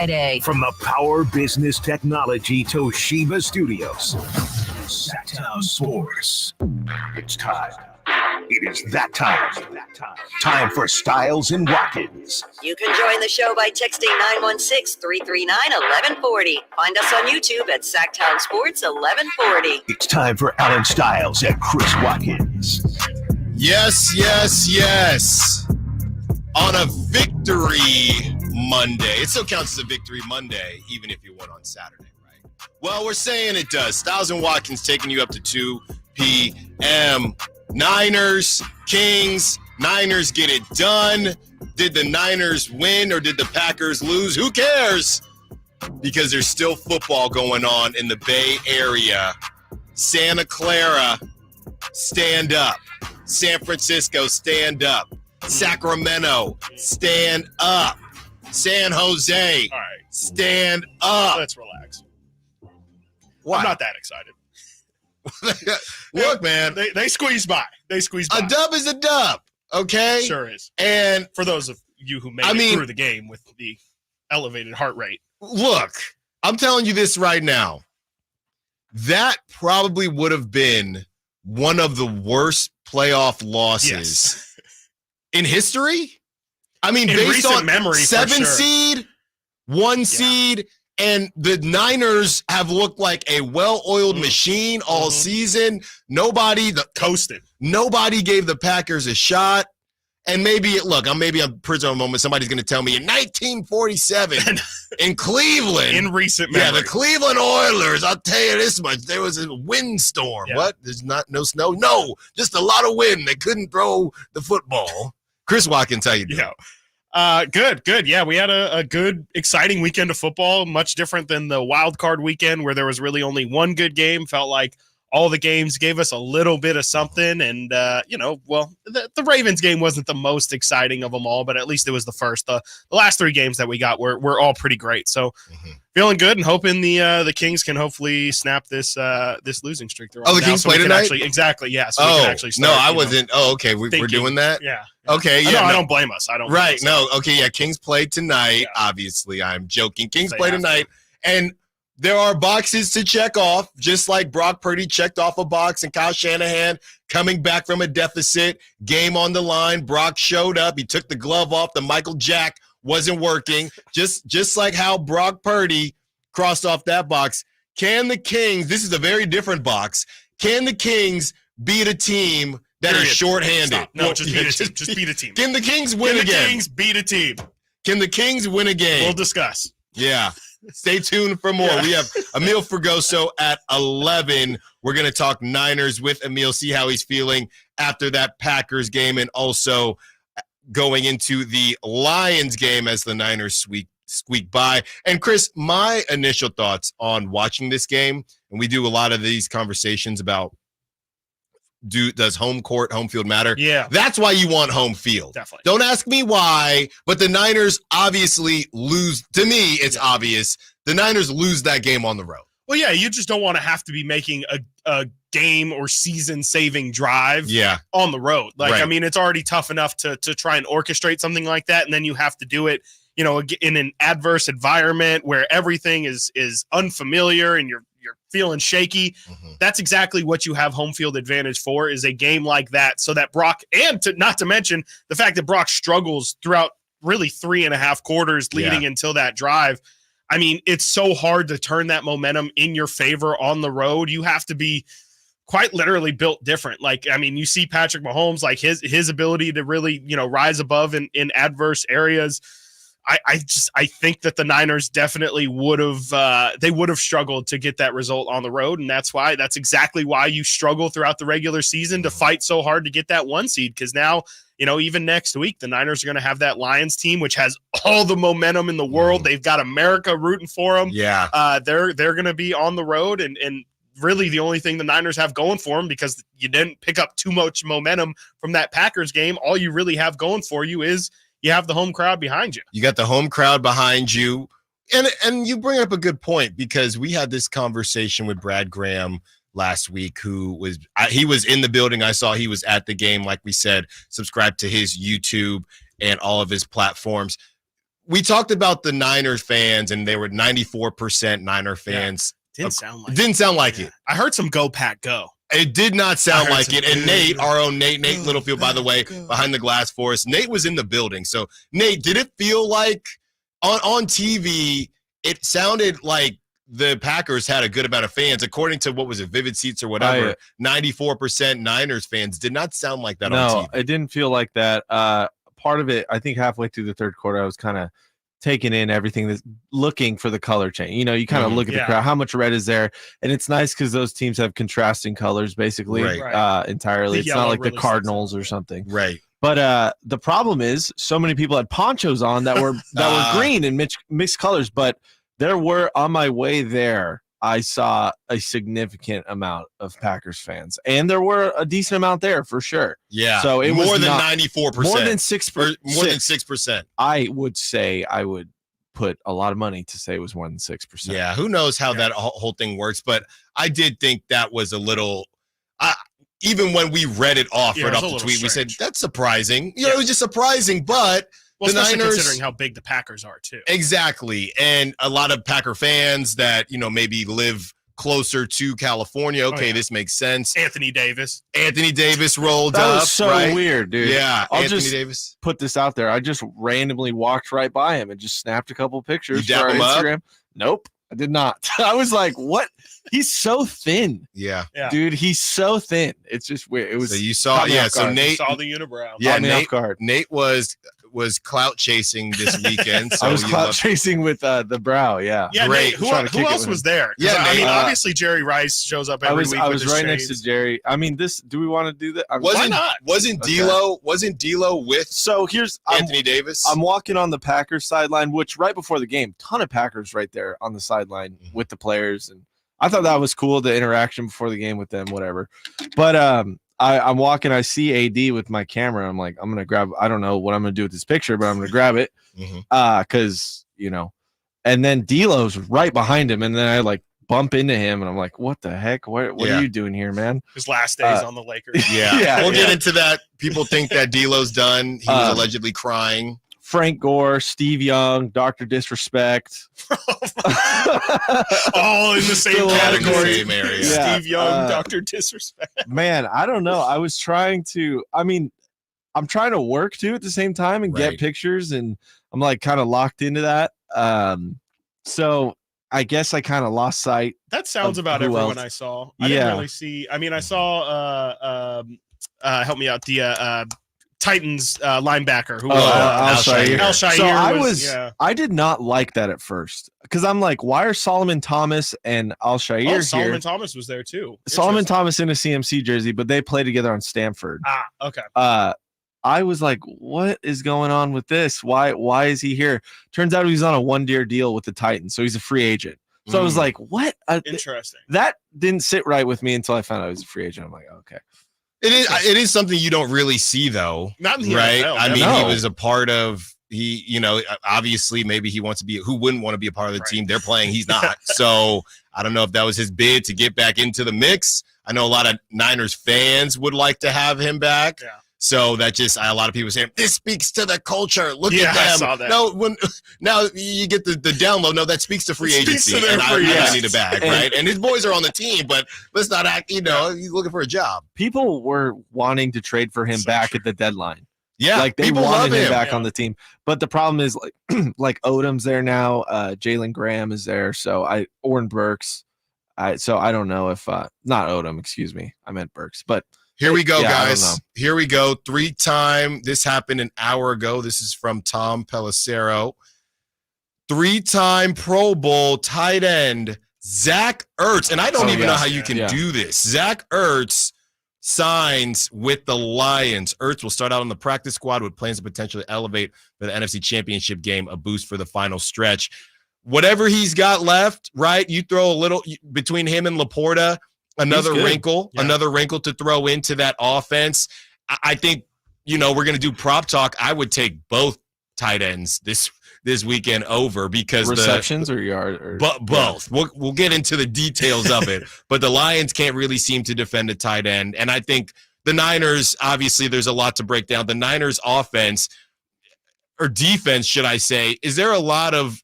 Friday. From the Power Business Technology Toshiba Studios, Sactown Sports. It's time. It is that time. Time for Stiles and Watkins. You can join the show by texting 916-339-1140. Find us on YouTube at Sactown Sports 1140. It's time for Alan Stiles and Chris Watkins. Yes. On a victory Monday. It still counts as a victory Monday, even if you won on Saturday, right? Well, we're saying it does. Stiles and Watkins taking you up to 2 p.m. Niners, Kings. Niners get it done. Did the Niners win or did the Packers lose? Who cares? Because there's still football going on in the Bay Area. Santa Clara, stand up. San Francisco, stand up. Sacramento, stand up. San Jose, all right, stand up. Let's relax. What? I'm not that excited. Look, man. They squeezed by. They squeezed by. A dub is a dub, okay? Sure is. And for those of you who made it through the game with the elevated heart rate. Look, I'm telling you this right now. That probably would have been one of the worst playoff losses in history. I mean, in based on memory, 7 seed, 1 seed, and the Niners have looked like a well-oiled machine all season. Coasted. Nobody gave the Packers a shot. And maybe, look, I'm prisoner of a moment. Somebody's going to tell me in 1947 in Cleveland. In recent memory. Yeah, the Cleveland Oilers, I'll tell you this much. There was a windstorm. Yeah. What? There's no snow? No, just a lot of wind. They couldn't throw the football. Chris Watkins, how you doing? Good. Yeah, we had a good, exciting weekend of football, much different than the wild card weekend where there was really only one good game. Felt like all the games gave us a little bit of something. And, the Ravens game wasn't the most exciting of them all, but at least it was the first. The last 3 games that we got were all pretty great. So feeling good and hoping the Kings can hopefully snap this losing streak. The Kings play tonight? Exactly, yeah. So we can actually start, I wasn't. Okay, we're doing that? Yeah. Okay, yeah. I don't blame us. Right, no. Okay, yeah, Kings play tonight. Yeah. Obviously, I'm joking. Kings play tonight. And there are boxes to check off, just like Brock Purdy checked off a box and Kyle Shanahan coming back from a deficit, game on the line. Brock showed up. He took the glove off. The Michael Jack wasn't working. Just like how Brock Purdy crossed off that box. Can the Kings, this is a very different box, can the Kings beat a team that is shorthanded? Stop. No, just beat a team. Just beat a team. Can the Kings win again? Can the Kings beat a team? Can the Kings win a game? We'll discuss. Yeah. Stay tuned for more. We have Emil Fergoso at 11. We're going to talk Niners with Emil, see how he's feeling after that Packers game, and also going into the Lions game as the Niners squeak by. And Chris, my initial thoughts on watching this game, and we do a lot of these conversations about does home field matter? Yeah. That's why you want home field. Definitely. Don't ask me why, but the Niners obviously lose. To me, it's obvious. The Niners lose that game on the road. Well, yeah, you just don't want to have to be making a game or season-saving drive on the road. Like, right. I mean, it's already tough enough to try and orchestrate something like that, and then you have to do it, in an adverse environment where everything is unfamiliar and you're feeling shaky. Mm-hmm. That's exactly what you have home field advantage for, is a game like that, so that Brock, and not to mention the fact that Brock struggles throughout really 3.5 quarters leading until that drive. I mean, it's so hard to turn that momentum in your favor on the road. You have to be quite literally built different. Like, I mean, you see Patrick Mahomes, like his ability to really, rise above in adverse areas. I think that the Niners definitely would have struggled to get that result on the road. And that's exactly why you struggle throughout the regular season to fight so hard to get that 1 seed. Because now, even next week, the Niners are going to have that Lions team, which has all the momentum in the world. They've got America rooting for them. Yeah. They're going to be on the road, and really the only thing the Niners have going for them, because you didn't pick up too much momentum from that Packers game, all you really have going for you is you have the home crowd behind you. You got the home crowd behind you. And you bring up a good point, because we had this conversation with Brad Graham last week, he was in the building. I saw he was at the game. Like we said, subscribe to his YouTube and all of his platforms. we talked about the Niners fans, and they were 94% Niner fans. Yeah. Didn't sound like it. I heard some "Go Pack Go." It did not sound like it. And Nate, our own Nate Littlefield, by the way, behind the glass for us. Nate was in the building. So, Nate, did it feel like on TV, it sounded like the Packers had a good amount of fans? According to what was it, Vivid Seats or whatever, 94% Niners fans. Did not sound like that on TV. No, it didn't feel like that. Part of it, I think halfway through the third quarter, I was kind of taking in everything, that's looking for the color change. You know, you kind of look at the crowd, how much red is there, and it's nice because those teams have contrasting colors basically entirely. It's not like really the Cardinals or something, right? But the problem is, so many people had ponchos on that were green and mixed colors. But there were, on my way there, I saw a significant amount of Packers fans, and there were a decent amount there for sure. Yeah, so it more was than 94%, more than 6%. More than 6%. I would say I would put a lot of money to say it was more than 6%. Yeah, who knows how that whole thing works? But I did think that was a little. Even when we read it off right off the tweet, we said that's surprising. You know, it was just surprising, but. Well, the especially Niners, considering how big the Packers are, too. Exactly. And a lot of Packer fans that, you know, maybe live closer to California. Okay, this makes sense. Anthony Davis rolled up. That was so weird, dude. Yeah, I'll Anthony just Davis. Put this out there. I just randomly walked right by him and just snapped a couple pictures for our Instagram. Up? Nope, I did not. I was like, what? He's so thin. Yeah. Dude, he's so thin. It's just weird. It was. So you saw, so Nate saw the unibrow. Yeah, Nate was clout chasing this weekend. So I was clout chasing with the brow. Yeah. Great. Nate, who else was there? Yeah, I mean, obviously Jerry Rice shows up every week. I was right shades. next to Jerry. I mean, do we want to do that? Why not? Wasn't D'Lo with? So here's Anthony Davis. I'm walking on the Packers sideline, which right before the game, ton of Packers right there on the sideline with the players, and I thought that was cool, the interaction before the game with them, whatever. But I'm walking, I see AD with my camera. I'm like, I'm going to grab, I don't know what I'm going to do with this picture, but I'm going to grab it. Cause you know, and then D'Lo's right behind him. And then I like bump into him and I'm like, what the heck? What are you doing here, man? His last days on the Lakers. We'll get into that. People think that D'Lo's done. He was allegedly crying. Frank Gore, Steve Young, Dr. Disrespect. All in the same category. Same area. Yeah. Steve Young, Dr. Disrespect. Man, I don't know. I was trying to, I'm trying to work too at the same time and get pictures, and I'm like kind of locked into that. So I guess I kind of lost sight. That sounds about everyone I saw. I didn't really see. I mean, I saw, help me out, the Titans linebacker who Al-Shaair. So I did not like that at first because I'm like, why are Solomon Thomas and Al-Shaair here? Solomon Thomas was there too. Solomon Thomas in a CMC jersey, but they play together on Stanford. Okay. I was like, what is going on with this? Why is he here? Turns out he's on a 1-year deal with the Titans, so he's a free agent. So I was like, what? Interesting. That didn't sit right with me until I found out he was a free agent. I'm like, okay. It is something you don't really see though. Not in the right? NFL, I mean, he was a part of obviously maybe he wants to be, who wouldn't want to be a part of the team they're playing? He's not. So I don't know if that was his bid to get back into the mix. I know a lot of Niners fans would like to have him back. Yeah. So that just, a lot of people saying, this speaks to the culture. Look at them. I saw that. No, now you get the download. No, that speaks to free agency. And I need a bag, right? And his boys are on the team, but let's not act, he's looking for a job. People were wanting to trade for him back at the deadline. Yeah. Like they wanted him back on the team. But the problem is like Odom's there now. Jalen Graham is there. So Oren Burks. So I don't know if, not Odom, excuse me. I meant Burks, but. Here we go, guys. Here we go. 3-time. This happened an hour ago. This is from Tom Pelissero. 3-time Pro Bowl tight end Zach Ertz. And I don't even know how you can do this. Zach Ertz signs with the Lions. Ertz will start out on the practice squad with plans to potentially elevate for the NFC Championship game, a boost for the final stretch. Whatever he's got left, right? You throw a little between him and Laporta. Another wrinkle to throw into that offense. I think, we're going to do prop talk. I would take both tight ends this weekend over because receptions or yard, both. We'll get into the details of it, but the Lions can't really seem to defend a tight end, and I think the Niners. Obviously, there's a lot to break down. The Niners offense. or defense, should I say, is there a lot of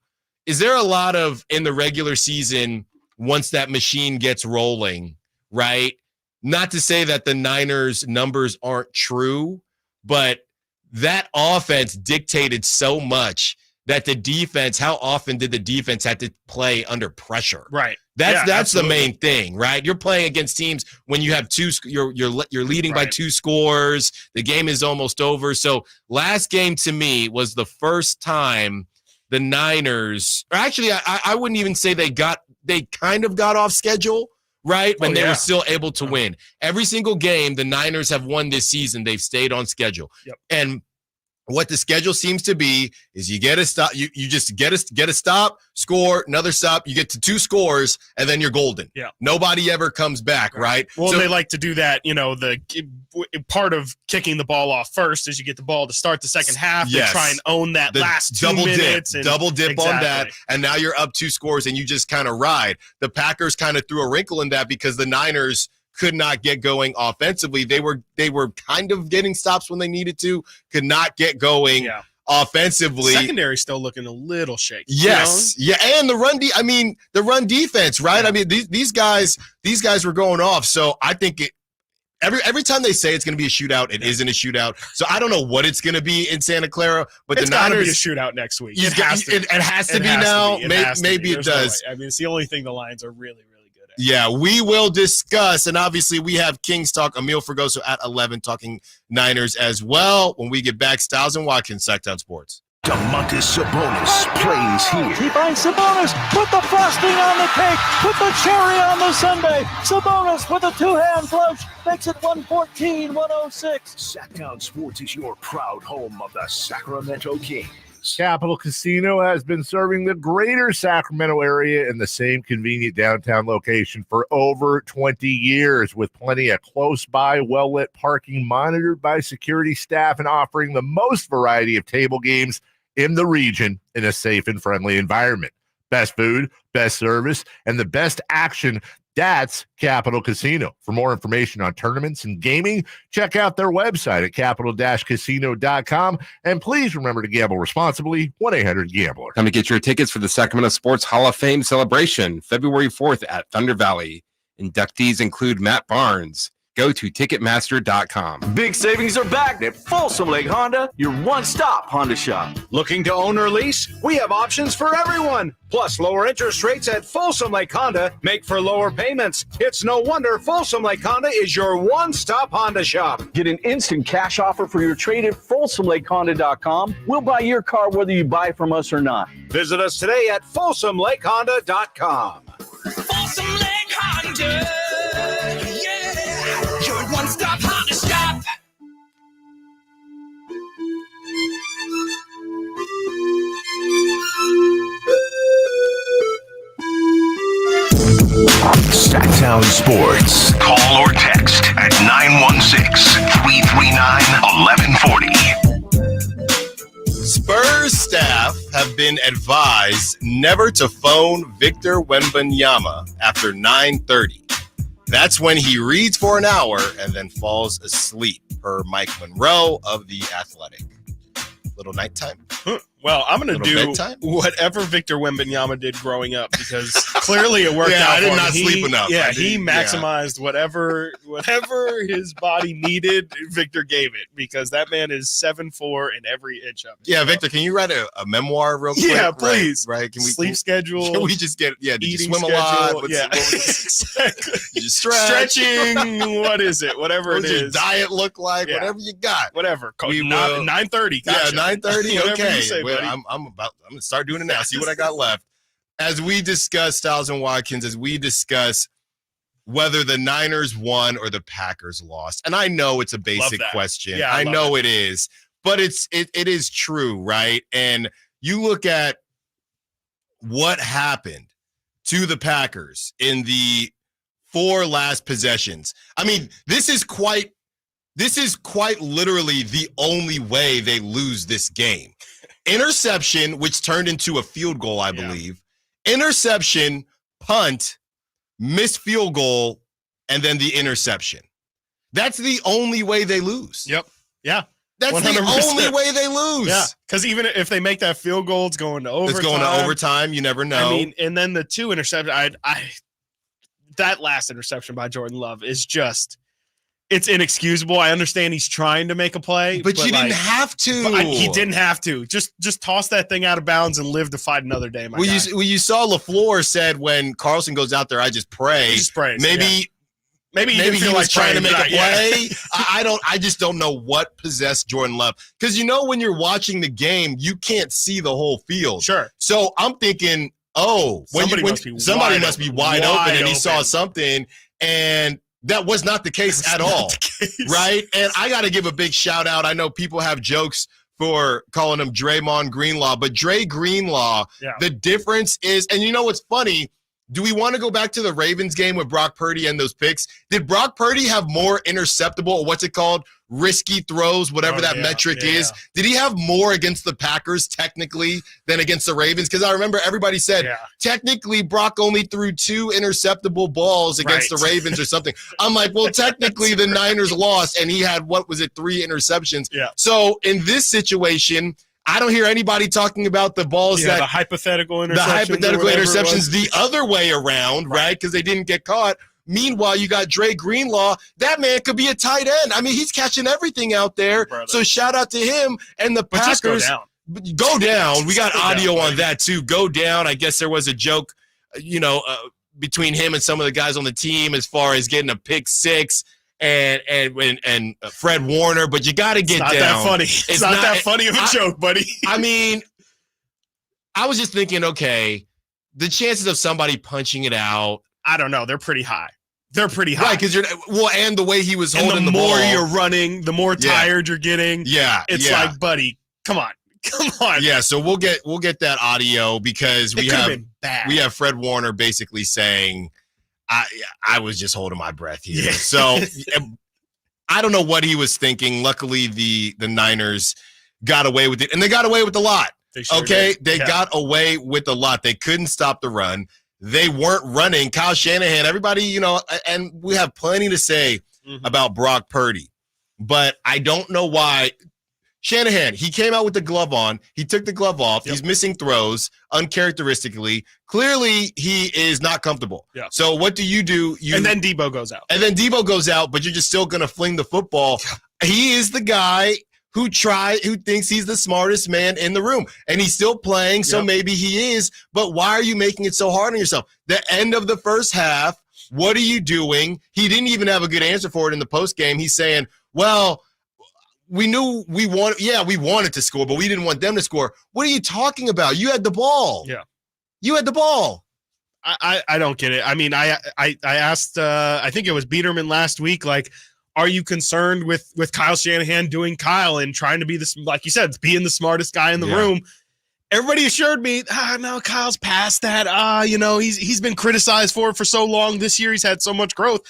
in the regular season once that machine gets rolling, right? Not to say that the Niners numbers aren't true, but that offense dictated so much that the defense, how often did the defense have to play under pressure? Right. That's the main thing, right? You're playing against teams when you have you're leading by 2 scores. The game is almost over. So last game to me was the first time the Niners, or actually I wouldn't even say they kind of got off schedule, right? When they were still able to win. Every single game the Niners have won this season, they've stayed on schedule. Yep. And what the schedule seems to be is you get a stop, you just get a stop, score, another stop, you get to 2 scores, and then you're golden. Yeah. Nobody ever comes back, right? Well, they like to do that, the part of kicking the ball off first is you get the ball to start the second half and try and own that last 2 minutes. Double dip on that, and now you're up 2 scores, and you just kind of ride. The Packers kind of threw a wrinkle in that because the Niners could not get going offensively. They were kind of getting stops when they needed to, could not get going offensively. Secondary still looking a little shaky. Yes. Yeah. And the run defense, right? Yeah. I mean, these guys were going off. So I think every time they say it's going to be a shootout, it isn't a shootout. So I don't know what it's going to be in Santa Clara, but it's the Niners be a shootout next week. It has to be now. Maybe it does. I mean, it's the only thing the Lions are really, really good at. Yeah, we will discuss, and obviously we have Kings Talk, Emil Fergoso at 11 talking Niners as well. When we get back, Stiles and Watkins, Sactown Sports. Domantas Sabonis plays here. He finds Sabonis, put the frosting on the cake, put the cherry on the sundae. Sabonis with a 2-hand flush makes it 114-106. Sactown Sports is your proud home of the Sacramento Kings. Capital Casino has been serving the greater Sacramento area in the same convenient downtown location for over 20 years, with plenty of close-by, well-lit parking monitored by security staff and offering the most variety of table games in the region in a safe and friendly environment. Best food, best service, and the best action. That's Capital Casino. For more information on tournaments and gaming, check out their website at capital-casino.com. And please remember to gamble responsibly. 1-800-GAMBLER. Come to get your tickets for the Sacramento Sports Hall of Fame celebration, February 4th at Thunder Valley. Inductees include Matt Barnes. Go to Ticketmaster.com. Big savings are back at Folsom Lake Honda, your one-stop Honda shop. Looking to own or lease? We have options for everyone. Plus, lower interest rates at Folsom Lake Honda make for lower payments. It's no wonder Folsom Lake Honda is your one-stop Honda shop. Get an instant cash offer for your trade at FolsomLakeHonda.com. We'll buy your car whether you buy from us or not. Visit us today at FolsomLakeHonda.com. Folsom Lake Honda, yeah, your one-stop Honda shop. Sactown Sports. Call or text at 916-339-1140. Spurs staff have been advised never to phone Victor Wembanyama after 9:30. That's when he reads for an hour and then falls asleep, per Mike Monroe of The Athletic. Little nighttime. Well, I'm going to do bedtime? whatever Victor Wembanyama did growing up, because clearly it worked out. I did for not him. sleep enough. Yeah, he maximized whatever his body needed. Victor gave it, because that man is 7'4" in every inch of it. Yeah, Victor, can you write a memoir real quick? Yeah, please. Right? Can we sleep schedule? Can we just get? Yeah, did you swim schedule, a lot? Exactly. You just stretching. What is it? Whatever what it does is. your diet look like? Yeah. Whatever you got. Whatever. We will. 9:30. Yeah, Gotcha. 9:30. Okay. Say, Well, I'm gonna start doing it now. See what I got left. As we discuss Stiles and Watkins, as we discuss whether the Niners won or the Packers lost, and I know it's a basic question. Yeah, I know it is, but it is true, right? And you look at what happened to the Packers in the 4 last possessions. I mean, this is quite literally the only way they lose this game. Interception, which turned into a field goal, I believe. Interception, punt, missed field goal, and then the interception. That's the only way they lose. Yep. Yeah. That's 100%. The only way they lose. Yeah, because even if they make that field goal, it's going to overtime. It's going to overtime. You never know. I mean, and then the 2 interceptions. That last interception by Jordan Love is just, it's inexcusable. I understand he's trying to make a play, but you didn't have to. He didn't have to. Just toss that thing out of bounds and live to fight another day. You saw LaFleur said when Carlson goes out there, I just pray. Maybe he was like trying to make a play. I just don't know what possessed Jordan Love, because when you're watching the game, you can't see the whole field. Sure. So I'm thinking, somebody must be wide open, and he saw something, and that was not the case at all, right? And I got to give a big shout out. I know people have jokes for calling him Draymond Greenlaw, but Dre Greenlaw, the difference is, and you know what's funny? Do we want to go back to the Ravens game with Brock Purdy and those picks? Did Brock Purdy have more interceptable, risky throws, whatever metric is? Did he have more against the Packers technically than against the Ravens? Because I remember everybody said, technically Brock only threw 2 interceptable balls against the Ravens or something. I'm like, well, technically the Niners lost, and he had, 3 interceptions? Yeah. So in this situation, I don't hear anybody talking about the balls the hypothetical interceptions. The other way around, right? Because they didn't get caught. Meanwhile, you got Dre Greenlaw. That man could be a tight end. I mean, he's catching everything out there. So shout out to him and the Packers. Just go down. We got audio on that too. Go down. I guess there was a joke, between him and some of the guys on the team as far as getting a pick 6. And Fred Warner, but you got to get down. That funny. It's not that funny of a joke, buddy. I mean, I was just thinking, okay, the chances of somebody punching it out, I don't know. They're pretty high. Right? Because and the way he was holding the more ball, you're running, the more tired you're getting. Yeah, it's like, buddy, come on. Yeah, so we'll get that audio, because we have Fred Warner basically saying, I was just holding my breath here. Yeah. So I don't know what he was thinking. Luckily, the Niners got away with it, and they got away with a lot. They got away with a lot. They couldn't stop the run. They weren't running. Kyle Shanahan, everybody, and we have plenty to say about Brock Purdy, but I don't know why. Shanahan, he came out with the glove on. He took the glove off. He's missing throws uncharacteristically. Clearly, he is not comfortable. Yeah. So what do? And then Debo goes out. But you're just still going to fling the football. He is the guy who thinks he's the smartest man in the room. And he's still playing, so maybe he is. But why are you making it so hard on yourself? The end of the first half, what are you doing? He didn't even have a good answer for it in the postgame. He's saying, well, we knew we wanted to score, but we didn't want them to score. What are you talking about? You had the ball. Yeah. You had the ball. I don't get it. I mean, I asked, I think it was Biederman last week, like, are you concerned with Kyle Shanahan doing Kyle and trying to be this, like you said, being the smartest guy in the room? Everybody assured me, no, Kyle's past that. He's been criticized for it for so long. This year he's had so much growth.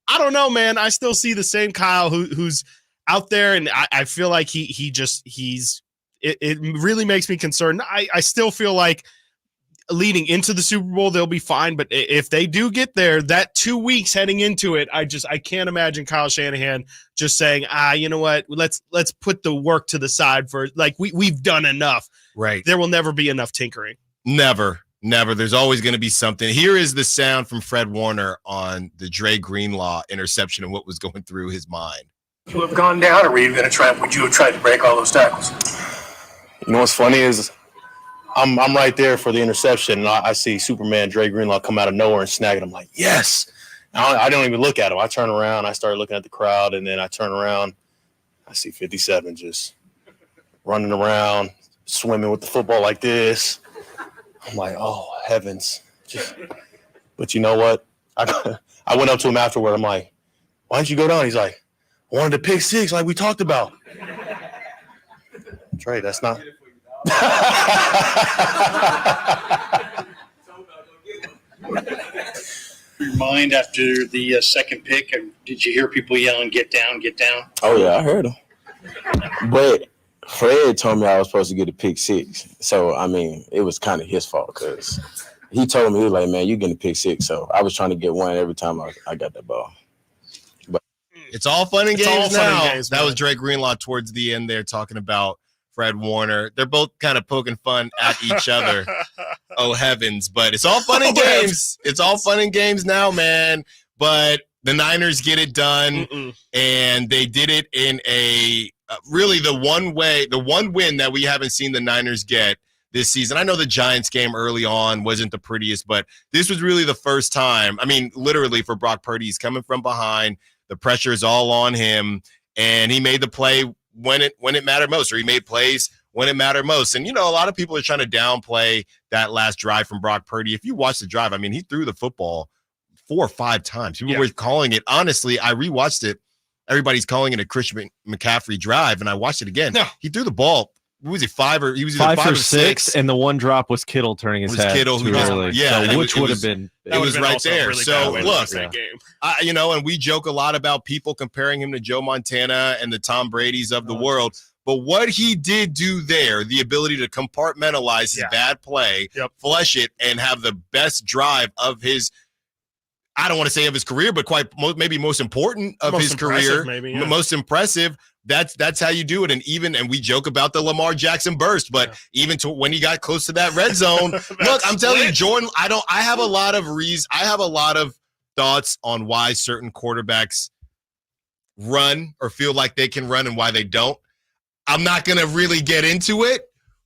I don't know, man. I still see the same Kyle who's out there, and I feel like it really makes me concerned. I still feel like leading into the Super Bowl, they'll be fine. But if they do get there, that 2 weeks heading into it, I can't imagine Kyle Shanahan just saying, you know what, let's put the work to the side for, like, we've done enough. Right. There will never be enough tinkering. Never. There's always going to be something. Here is the sound from Fred Warner on the Dre Greenlaw interception and what was going through his mind. Would you have gone down, or would you have tried to break all those tackles? You know what's funny is I'm right there for the interception, and I see Superman Dre Greenlaw come out of nowhere and snag it. I'm like, yes. I don't even look at him. I turn around. I start looking at the crowd, and then I turn around. I see 57 just running around, swimming with the football like this. I'm like, oh, heavens. But you know what? I went up to him afterward. I'm like, why didn't you go down? He's like, I wanted to pick 6 like we talked about. Trey, that's not. Your mind after the second pick, did you hear people yelling, get down, get down? Oh, yeah, I heard them. But Fred told me I was supposed to get a pick 6. So, I mean, it was kind of his fault because he told me, he was like, man, you're getting a pick 6. So I was trying to get one every time I got that ball. It's all fun and games now. That man. was Dre Greenlaw towards the end there talking about Fred Warner. They're both kind of poking fun at each other. Oh, heavens. But it's all fun and games. It's all fun and games now, man. But the Niners get it done, and they did it in a really the one win that we haven't seen the Niners get this season. I know the Giants game early on wasn't the prettiest, but this was really the first time. I mean, literally for Brock Purdy, he's coming from behind. The pressure is all on him, and he made the play when it mattered most, or he made plays when it mattered most. And, you know, a lot of people are trying to downplay that last drive from Brock Purdy. If you watch the drive, I mean, he threw the football 4 or 5 times. People were calling it. Honestly, I rewatched it. Everybody's calling it a Christian McCaffrey drive, and I watched it again. No. He threw the ball. What was it, 5 or he was either 5 or 6, and the one drop was Kittle turning his head Kittle too early. Yeah, so which would have been. It was right there. Really so look, game. You know, and we joke a lot about people comparing him to Joe Montana and the Tom Brady's of the world. But what he did do there, the ability to compartmentalize his bad play, flush it, and have the best drive of his, I don't want to say of his career, but maybe most important of his career, most impressive. That's how you do it. And we joke about the Lamar Jackson burst, but even when he got close to that red zone, look, I'm telling you, Jordan, I have a lot of thoughts on why certain quarterbacks run or feel like they can run and why they don't. I'm not going to really get into it,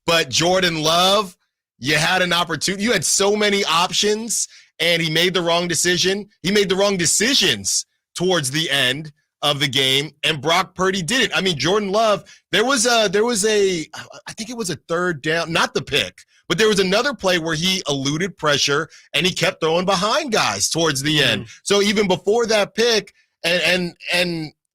but Jordan Love, you had an opportunity. You had so many options, and he made the wrong decision. He made the wrong decisions towards the end of the game, and Brock Purdy did it. I mean, Jordan Love, there was a, I think it was a third down, not the pick, but there was another play where he eluded pressure and he kept throwing behind guys towards the end. So even before that pick, and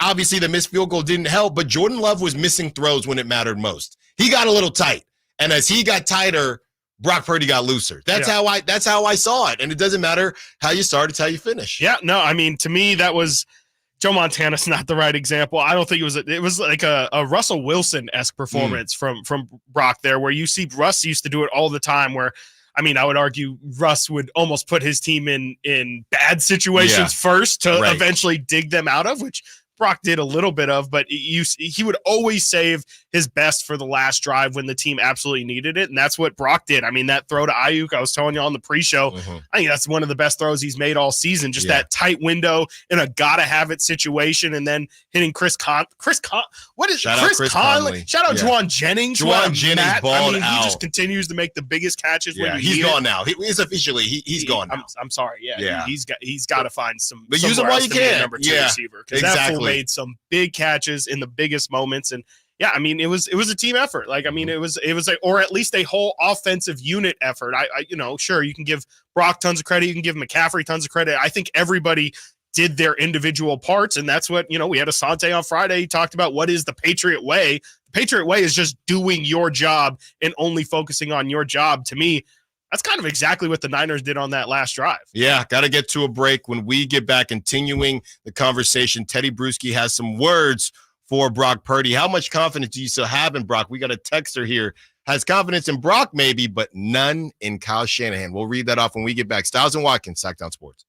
obviously the missed field goal didn't help, but Jordan Love was missing throws when it mattered most. He got a little tight, and as he got tighter, Brock Purdy got looser. That's how I saw it, and it doesn't matter how you start; it's how you finish. Yeah, no, I mean, to me, that was. Joe Montana's not the right example. I don't think it was like a Russell Wilson-esque performance from Brock there, where you see Russ used to do it all the time, where, I mean, I would argue Russ would almost put his team in bad situations first to eventually dig them out of, which Brock did a little bit of, but he would always save his best for the last drive when the team absolutely needed it, and that's what Brock did. I mean, that throw to Ayuk, I was telling you on the pre-show, I think that's one of the best throws he's made all season, just that tight window in a gotta-have-it situation, and then hitting Chris Conley. Shout out Juwan Jennings. Juwan Jennings balled he just continues to make the biggest catches when he's gone now. He's officially he's gone now. I'm sorry. He's got to find some. But use him while you can. Number 2 receiver, because that fool made some big catches in the biggest moments, and yeah, I mean, it was a team effort. Like, I mean, it was like, or at least a whole offensive unit effort. I sure, you can give Brock tons of credit, you can give McCaffrey tons of credit. I think everybody did their individual parts, and that's what, we had Asante on Friday. He talked about what is the Patriot way. The Patriot way is just doing your job and only focusing on your job. To me, that's kind of exactly what the Niners did on that last drive. Yeah, got to get to a break. When we get back, continuing the conversation, Teddy Bruschi has some words for Brock Purdy. How much confidence do you still have in Brock? We got a texter here. Has confidence in Brock maybe, but none in Kyle Shanahan. We'll read that off when we get back. Stiles and Watkins, Sactown Sports.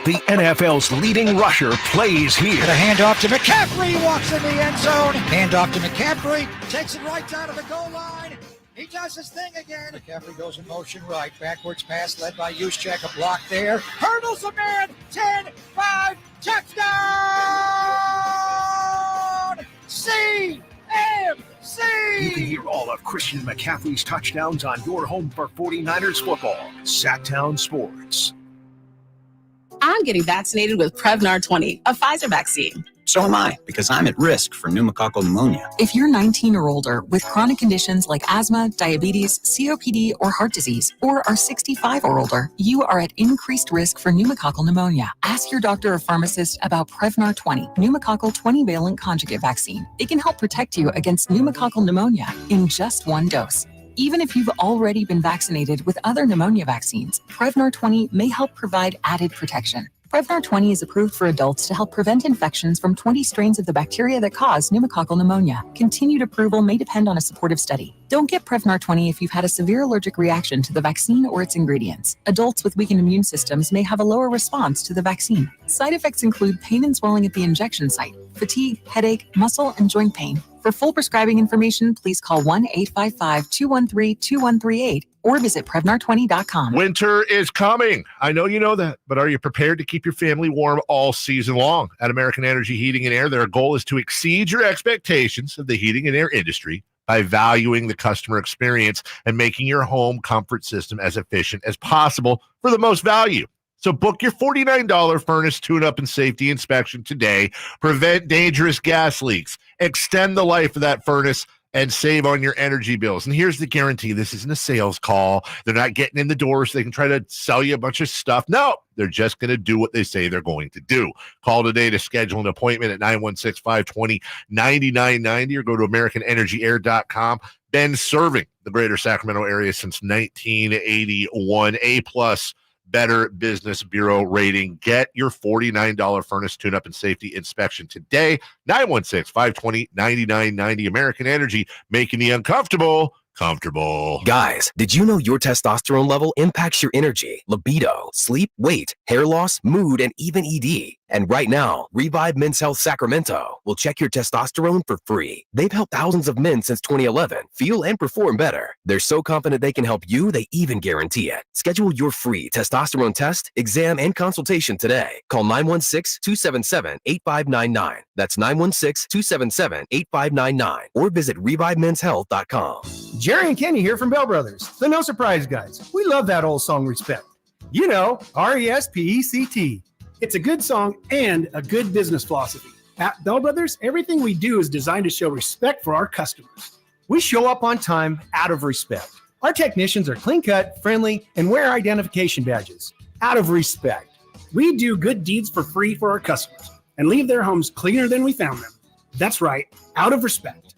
The NFL's leading rusher plays here. The handoff to McCaffrey, walks in the end zone. Handoff to McCaffrey, takes it right down to the goal line. He does his thing again. McCaffrey goes in motion right. Backwards pass led by Juszczyk. A block there. Hurdles a man. 10, 5, touchdown! CMC! You can hear all of Christian McCaffrey's touchdowns on your home for 49ers football. Sactown Sports. I'm getting vaccinated with Prevnar 20, a Pfizer vaccine. So am I, because I'm at risk for pneumococcal pneumonia. If you're 19 or older with chronic conditions like asthma, diabetes, COPD, or heart disease, or are 65 or older, you are at increased risk for pneumococcal pneumonia. Ask your doctor or pharmacist about Prevnar 20, pneumococcal 20-valent conjugate vaccine. It can help protect you against pneumococcal pneumonia in just one dose. Even if you've already been vaccinated with other pneumonia vaccines, Prevnar 20 may help provide added protection. Prevnar 20 is approved for adults to help prevent infections from 20 strains of the bacteria that cause pneumococcal pneumonia. Continued approval may depend on a supportive study. Don't get Prevnar 20 if you've had a severe allergic reaction to the vaccine or its ingredients. Adults with weakened immune systems may have a lower response to the vaccine. Side effects include pain and swelling at the injection site, fatigue, headache, muscle, and joint pain. For full prescribing information, please call 1-855-213-2138 or visit Prevnar20.com. Winter is coming. I know you know that, but are you prepared to keep your family warm all season long? At American Energy Heating and Air, their goal is to exceed your expectations of the heating and air industry by valuing the customer experience and making your home comfort system as efficient as possible for the most value. So book your $49 furnace tune-up and safety inspection today. Prevent dangerous gas leaks. Extend the life of that furnace and save on your energy bills. And here's the guarantee. This isn't a ssales call. They're not getting in the door so they can try to sell you a bunch of stuff. No, they're just going to do what they say they're going to do. Call today to schedule an appointment at 916-520-9990 or go to AmericanEnergyAir.com. Been serving the greater Sacramento area since 1981. A-plus Better Business Bureau rating. Get your $49 furnace tune-up and safety inspection today. 916-520-9990. American Energy, making the uncomfortable comfortable. Guys, did you know your testosterone level impacts your energy, libido, sleep, weight, hair loss, mood, and even ED? And right now, Revive Men's Health Sacramento will check your testosterone for free. They've helped thousands of men since 2011 feel and perform better. They're so confident they can help you, they even guarantee it. Schedule your free testosterone test, exam, and consultation today. Call 916-277-8599. That's 916-277-8599. Or visit ReviveMen'sHealth.com. Jerry and Kenny here from Bell Brothers, the No Surprise Guys. We love that old song, Respect. You know, RESPECT. It's a good song and a good business philosophy. At Bell Brothers, everything we do is designed to show respect for our customers. We show up on time out of respect. Our technicians are clean-cut, friendly, and wear identification badges out of respect. We do good deeds for free for our customers and leave their homes cleaner than we found them. That's right, out of respect.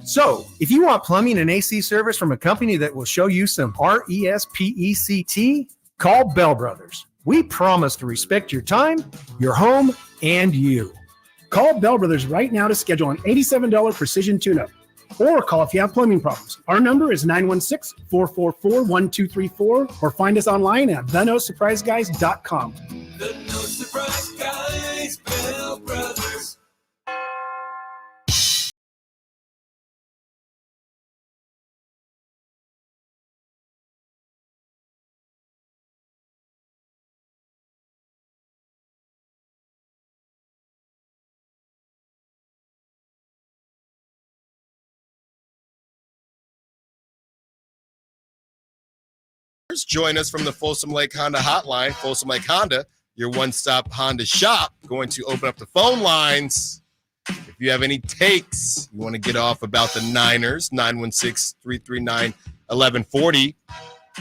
So, if you want plumbing and AC service from a company that will show you some RESPECT, call Bell Brothers. We promise to respect your time, your home, and you. Call Bell Brothers right now to schedule an $87 precision tune-up. Or call if you have plumbing problems. Our number is 916-444-1234 or find us online at thenosurpriseguys.com. The No Surprise Guys, Bell Brothers. Join us from the Folsom Lake Honda hotline. Folsom Lake Honda, your one-stop Honda shop. Going to open up the phone lines. If you have any takes, you want to get off about the Niners, 916-339-1140.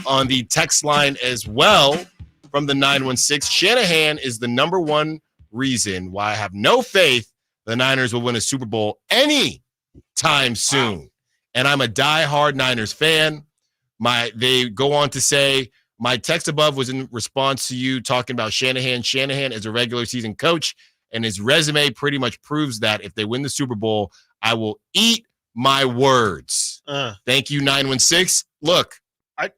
On the text line as well from the 916, Shanahan is the number one reason why I have no faith the Niners will win a Super Bowl any time soon. And I'm a diehard Niners fan. They go on to say, my text above was in response to you talking about Shanahan. Shanahan is a regular season coach, and his resume pretty much proves that if they win the Super Bowl, I will eat my words. Thank you, 916. Look,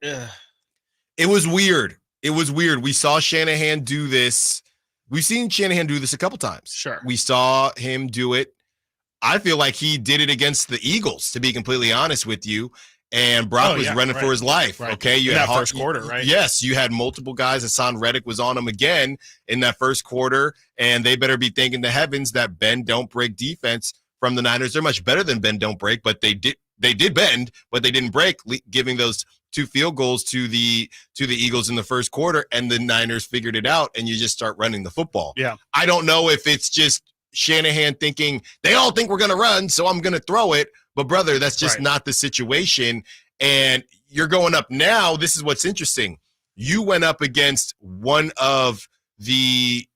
it was weird. It was weird. We saw Shanahan do this. We've seen Shanahan do this a couple times. Sure. We saw him do it. I feel like he did it against the Eagles, to be completely honest with you. And Brock was running for his life. Right. Okay, you had first quarter, right? Yes, you had multiple guys. Hassan Reddick was on him again in that first quarter, and they better be thanking the heavens that bend don't break defense from the Niners. They're much better than bend don't break, but they did bend, but they didn't break, giving those 2 field goals to the Eagles in the first quarter, and the Niners figured it out, and you just start running the football. Yeah, I don't know if it's just Shanahan thinking they all think we're going to run, so I'm going to throw it. But, brother, that's just not the situation. And you're going up now. This is what's interesting. You went up against one of the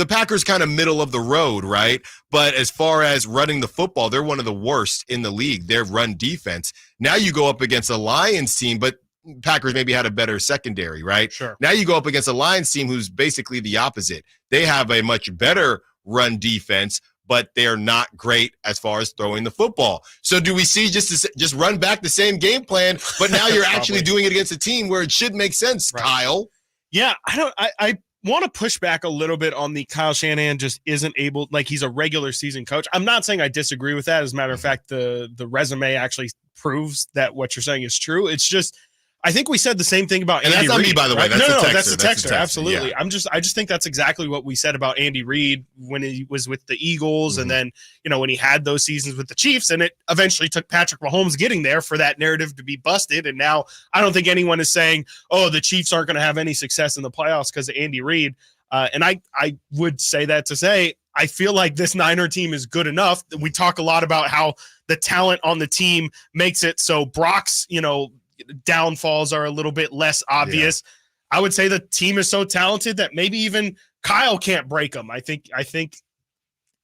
Packers kind of middle of the road, right? But as far as running the football, they're one of the worst in the league. Their run defense. Now you go up against a Lions team, but Packers maybe had a better secondary, right? Sure. Now you go up against a Lions team who's basically the opposite. They have a much better run defense, but they're not great as far as throwing the football. So do we see just run back the same game plan, but now you're actually doing it against a team where it should make sense, right. Kyle? Yeah, I want to push back a little bit on the Kyle Shanahan just isn't able, like he's a regular season coach. I'm not saying I disagree with that. As a matter of fact, the resume actually proves that what you're saying is true. It's just, I think we said the same thing about Andy Reid. That's not me, by the way. Right? That's the texter. Absolutely. Yeah. I just think that's exactly what we said about Andy Reid when he was with the Eagles, and then when he had those seasons with the Chiefs, and it eventually took Patrick Mahomes getting there for that narrative to be busted. And now I don't think anyone is saying, "Oh, the Chiefs aren't going to have any success in the playoffs because of Andy Reid." And I would say that to say I feel like this Niner team is good enough. We talk a lot about how the talent on the team makes it so Brock's downfalls are a little bit less obvious. Yeah. I would say the team is so talented that maybe even Kyle can't break them. I think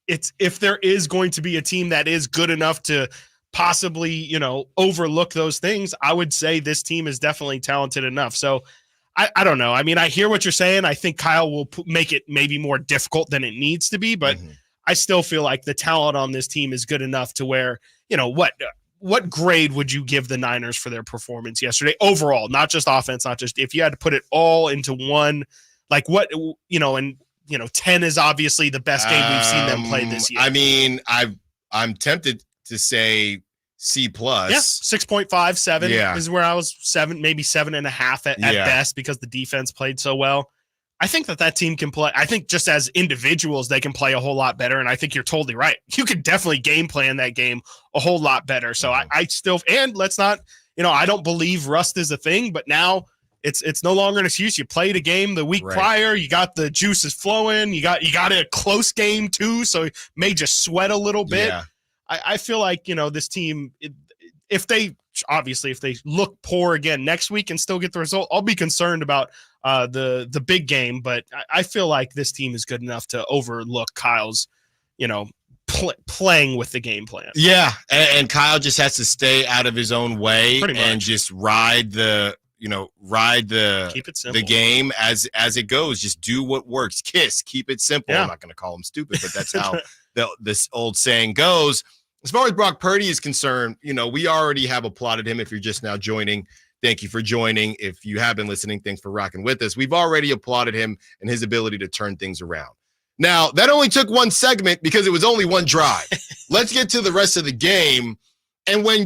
it's, if there is going to be a team that is good enough to possibly, overlook those things, I would say this team is definitely talented enough. So I don't know. I mean, I hear what you're saying. I think Kyle will make it maybe more difficult than it needs to be, but I still feel like the talent on this team is good enough to where, what grade would you give the Niners for their performance yesterday overall? Not just offense, not just, if you had to put it all into one, like what, 10 is obviously the best game we've seen them play this year. I mean, I'm tempted to say C+. Yeah, 6.57 is where I was. 7, maybe 7.5 at best, because the defense played so well. I think that team can play. I think just as individuals, they can play a whole lot better. And I think you're totally right. You could definitely game plan that game a whole lot better. So I still, and let's not, I don't believe rust is a thing, but now it's no longer an excuse. You played a game the week prior. You got the juices flowing. You got a close game too. So you may just sweat a little bit. Yeah. I feel like, this team, if they look poor again next week and still get the result, I'll be concerned about the big game. But I feel like this team is good enough to overlook Kyle's, playing with the game plan. Yeah, and Kyle just has to stay out of his own way and just ride the keep it simple. The game as it goes. Just do what works. Keep it simple. Yeah. I'm not going to call him stupid, but that's how this old saying goes. As far as Brock Purdy is concerned, we already have applauded him. If you're just now joining, thank you for joining. If you have been listening, thanks for rocking with us. We've already applauded him and his ability to turn things around. Now, that only took one segment because it was only one drive. Let's get to the rest of the game. And when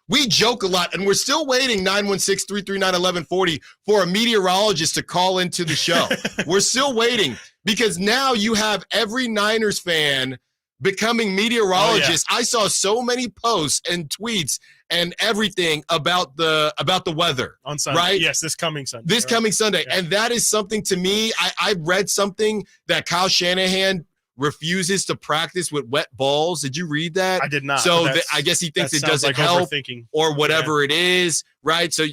we joke a lot, and we're still waiting, 916-339-1140, for a meteorologist to call into the show. We're still waiting because now you have every Niners fan becoming meteorologists. I saw so many posts and tweets and everything about the weather on Sunday. Right? Yes, this coming Sunday. Yeah. And that is something to me. I read something that Kyle Shanahan refuses to practice with wet balls. Did you read that? I did not. So I guess he thinks it doesn't help or whatever it is, right? So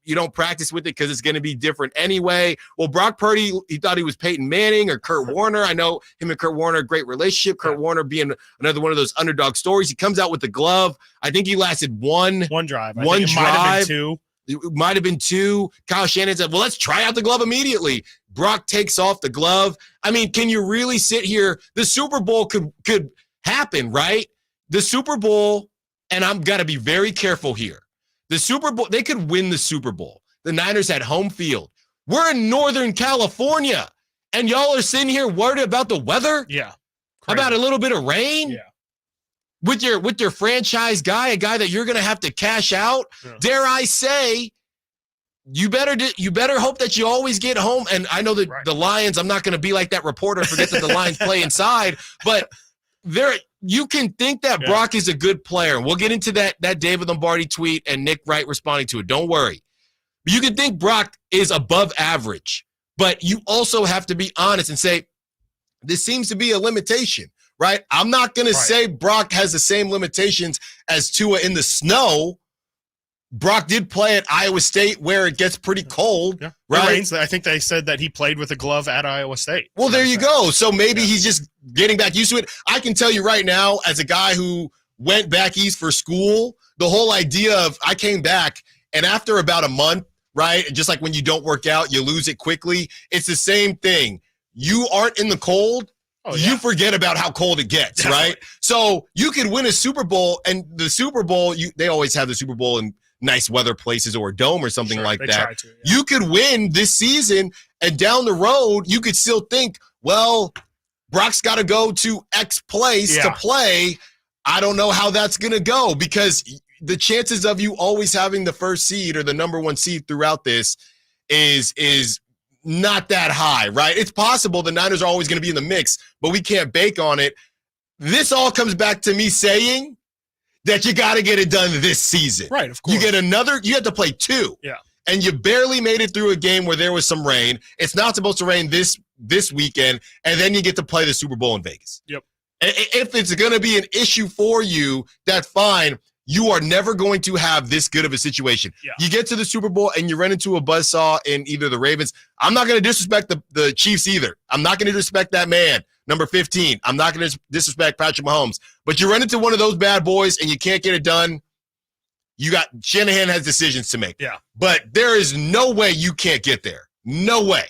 you don't practice with it because it's going to be different anyway. Well, Brock Purdy, he thought he was Peyton Manning or Kurt Warner. I know him and Kurt Warner, great relationship. Kurt Warner being another one of those underdog stories. He comes out with the glove. I think he lasted one drive. One drive. It might have been two. Kyle Shanahan said, well, let's try out the glove immediately. Brock takes off the glove. I mean, can you really sit here? The Super Bowl could happen, right? The Super Bowl, and I'm got to be very careful here. The Super Bowl, they could win the Super Bowl. The Niners had home field. We're in Northern California, and y'all are sitting here worried about the weather? Yeah. Crazy. About a little bit of rain? Yeah. With your franchise guy, a guy that you're going to have to cash out? Yeah. Dare I say, you better hope that you always get home. And I know that the Lions, I'm not going to be like that reporter, forget that the Lions play inside, but you can think that Brock is a good player. We'll get into that David Lombardi tweet and Nick Wright responding to it. Don't worry. You can think Brock is above average, but you also have to be honest and say, this seems to be a limitation, right? I'm not going to say Brock has the same limitations as Tua in the snow. Brock did play at Iowa State where it gets pretty cold, right? I think they said that he played with a glove at Iowa State. Well, there you go. So maybe he's just getting back used to it. I can tell you right now, as a guy who went back east for school, the whole idea of I came back And after about a month, right, just like when you don't work out, you lose it quickly. It's the same thing. You aren't in the cold. You forget about how cold it gets, right? So you could win a Super Bowl, and the Super Bowl, they always have the Super Bowl in nice weather places or a dome or something like that. You could win this season, and down the road, you could still think, well, Brock's got to go to X place to play. I don't know how that's going to go, because the chances of you always having the first seed or the number one seed throughout this is not that high, right? It's possible the Niners are always going to be in the mix, but we can't bake on it. This all comes back to me saying that you got to get it done this season. Right, of course. You have to play 2. Yeah. And you barely made it through a game where there was some rain. It's not supposed to rain this weekend, and then you get to play the Super Bowl in Vegas. Yep. If it's going to be an issue for you, that's fine. You are never going to have this good of a situation. Yeah. You get to the Super Bowl and you run into a buzzsaw in either the Ravens. I'm not going to disrespect the Chiefs either. I'm not going to disrespect that man, number 15. I'm not going to disrespect Patrick Mahomes. But you run into one of those bad boys and you can't get it done. Shanahan has decisions to make. Yeah. But there is no way you can't get there. No way.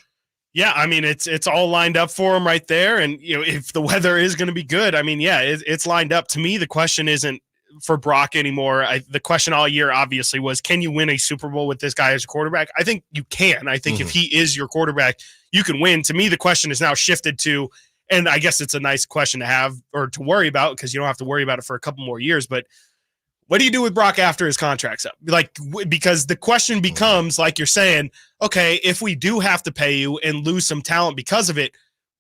Yeah, I mean, it's all lined up for him right there. And, if the weather is going to be good, I mean, yeah, it's lined up. To me, the question isn't for Brock anymore. The question all year, obviously, was, can you win a Super Bowl with this guy as a quarterback? I think you can. I think if he is your quarterback, you can win. To me, the question is now shifted to, and I guess it's a nice question to have or to worry about, because you don't have to worry about it for a couple more years, but what do you do with Brock after his contract's up? Because the question becomes, like you're saying, okay, if we do have to pay you and lose some talent because of it,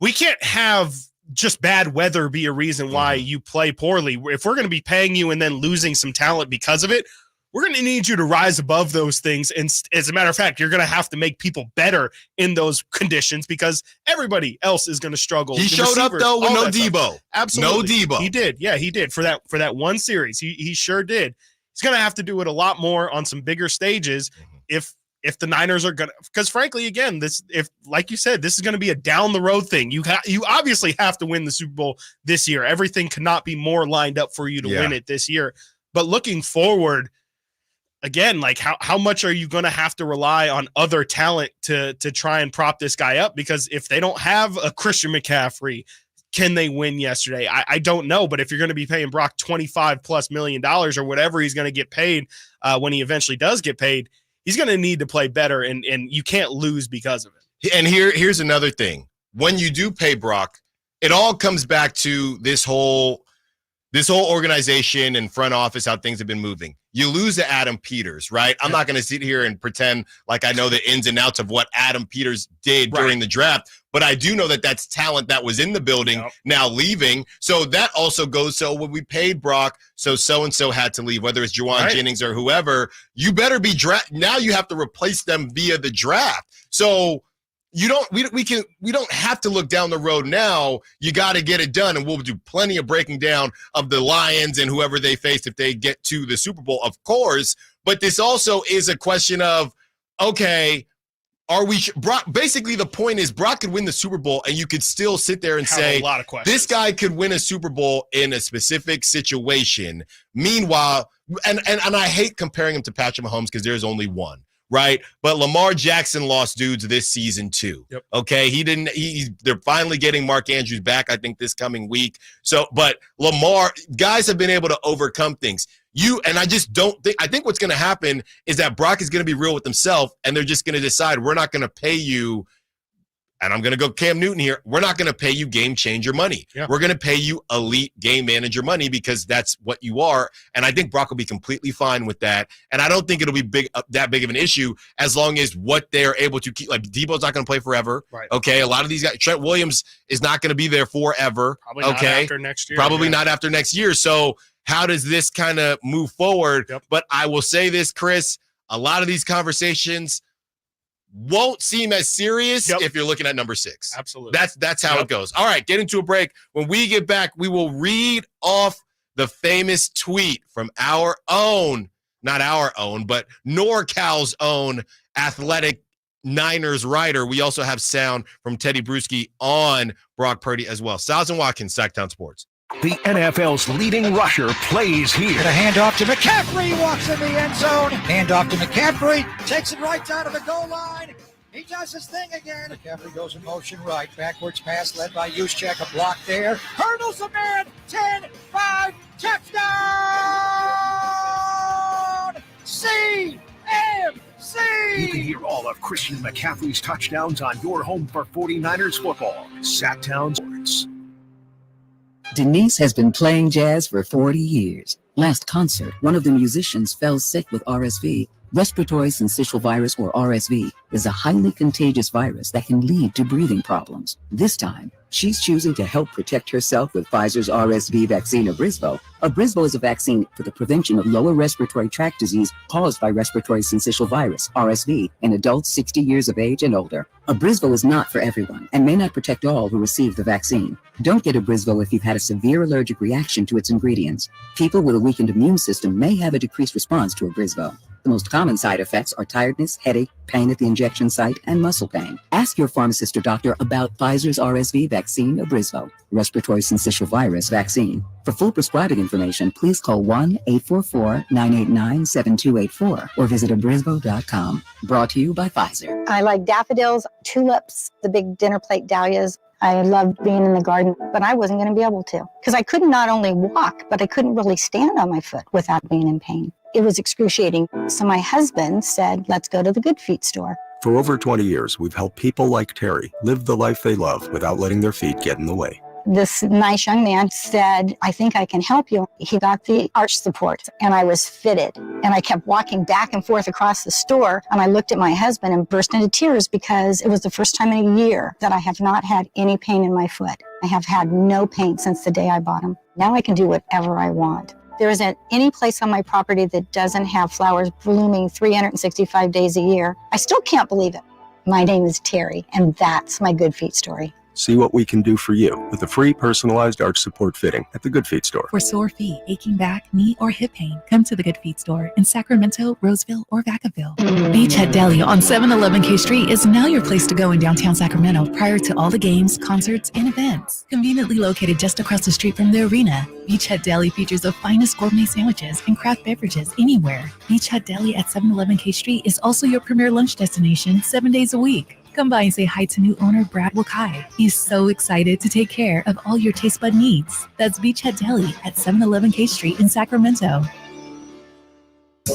we can't have just bad weather be a reason why you play poorly. If we're going to be paying you and then losing some talent because of it, we're going to need you to rise above those things. And as a matter of fact, you're going to have to make people better in those conditions, because everybody else is going to struggle. He showed up, though, with no Debo. Absolutely. No Debo. He did. Yeah, he did. For that one series, he sure did. He's going to have to do it a lot more on some bigger stages if the Niners are going to, because frankly, again, like you said, this is going to be a down the road thing. You obviously have to win the Super Bowl this year. Everything cannot be more lined up for you to win it this year. But looking forward, again, like how much are you going to have to rely on other talent to try and prop this guy up? Because if they don't have a Christian McCaffrey, can they win yesterday? I don't know. But if you're going to be paying Brock $25+ million or whatever he's going to get paid when he eventually does get paid, he's going to need to play better, and you can't lose because of it. And here's another thing. When you do pay Brock, it all comes back to this whole organization and front office, how things have been moving. You lose to Adam Peters, right? I'm not going to sit here and pretend like I know the ins and outs of what Adam Peters did during the draft, but I do know that that's talent that was in the building now leaving. So that also goes, so when we paid Brock, so-and-so had to leave, whether it's Juwan Jennings or whoever, you better be now you have to replace them via the draft. So we don't have to look down the road now. You got to get it done, and we'll do plenty of breaking down of the Lions and whoever they face if they get to the Super Bowl, of course. But this also is a question of, okay, Brock? Basically, the point is Brock could win the Super Bowl, and you could still sit there and say, a lot of questions. This guy could win a Super Bowl in a specific situation. Meanwhile, and I hate comparing him to Patrick Mahomes because there's only one. Right. But Lamar Jackson lost dudes this season, too. Yep. OK, they're finally getting Mark Andrews back, I think, this coming week. But Lamar, guys have been able to overcome things. I just don't think, I think what's going to happen is that Brock is going to be real with himself, and they're just going to decide, we're not going to pay you. And I'm going to go Cam Newton here. We're not going to pay you game changer money. Yeah. We're going to pay you elite game manager money, because that's what you are. And I think Brock will be completely fine with that. And I don't think it'll be that big of an issue as long as what they're able to keep. Like, Debo's not going to play forever. Right. Okay. A lot of these guys, Trent Williams is not going to be there forever. Probably not after next year. Probably not after next year. So how does this kind of move forward? Yep. But I will say this, Chris, a lot of these conversations won't seem as serious if you're looking at number 6. Absolutely. That's how it goes. All right, get into a break. When we get back, we will read off the famous tweet from our own, not our own, but NorCal's own Athletic Niners writer. We also have sound from Teddy Bruschi on Brock Purdy as well. Stiles and Watkins, Sactown Sports. The NFL's leading rusher plays here. The handoff to McCaffrey, walks in the end zone. Handoff to McCaffrey, takes it right down to the goal line. He does his thing again. McCaffrey goes in motion right. Backwards pass led by Juszczyk. A block there. Hurdles a man. 10-5. Touchdown! CMC! You can hear all of Christian McCaffrey's touchdowns on your home for 49ers football. Sactown Sports. Denise has been playing jazz for 40 years. Last concert, one of the musicians fell sick with RSV. Respiratory syncytial virus, or RSV, is a highly contagious virus that can lead to breathing problems. This time, she's choosing to help protect herself with Pfizer's RSV vaccine, Abrysvo. Abrysvo is a vaccine for the prevention of lower respiratory tract disease caused by respiratory syncytial virus, RSV, in adults 60 years of age and older. Abrysvo is not for everyone and may not protect all who receive the vaccine. Don't get Abrysvo if you've had a severe allergic reaction to its ingredients. People with a weakened immune system may have a decreased response to Abrysvo. The most common side effects are tiredness, headache, pain at the injection site, and muscle pain. Ask your pharmacist or doctor about Pfizer's RSV vaccine, Abrysvo, respiratory syncytial virus vaccine. For full prescribing information, please call 1-844-989-7284 or visit abrysvo.com. Brought to you by Pfizer. I like daffodils, tulips, the big dinner plate dahlias. I loved being in the garden, but I wasn't going to be able to because I could not only walk, but I couldn't really stand on my foot without being in pain. It was excruciating. So my husband said, let's go to the Good Feet store. For over 20 years, we've helped people like Terry live the life they love without letting their feet get in the way. This nice young man said, I think I can help you. He got the arch support and I was fitted. And I kept walking back and forth across the store. And I looked at my husband and burst into tears because it was the first time in a year that I have not had any pain in my foot. I have had no pain since the day I bought them. Now I can do whatever I want. There isn't any place on my property that doesn't have flowers blooming 365 days a year. I still can't believe it. My name is Terry, and that's my Good Feet story. See what we can do for you with a free personalized arch support fitting at the Good Feet store. For sore feet, aching back, knee, or hip pain, come to the Good Feet store in Sacramento, Roseville, or Vacaville. Beachhead Deli on 711 K Street is now your place to go in downtown Sacramento prior to all the games, concerts, and events. Conveniently located just across the street from the arena, Beachhead Deli features the finest gourmet sandwiches and craft beverages anywhere. Beachhead Deli at 711 K Street is also your premier lunch destination 7 days a week. Come by and say hi to new owner Brad Wakai. He's so excited to take care of all your taste bud needs. That's Beachhead Deli at 711 K Street in Sacramento.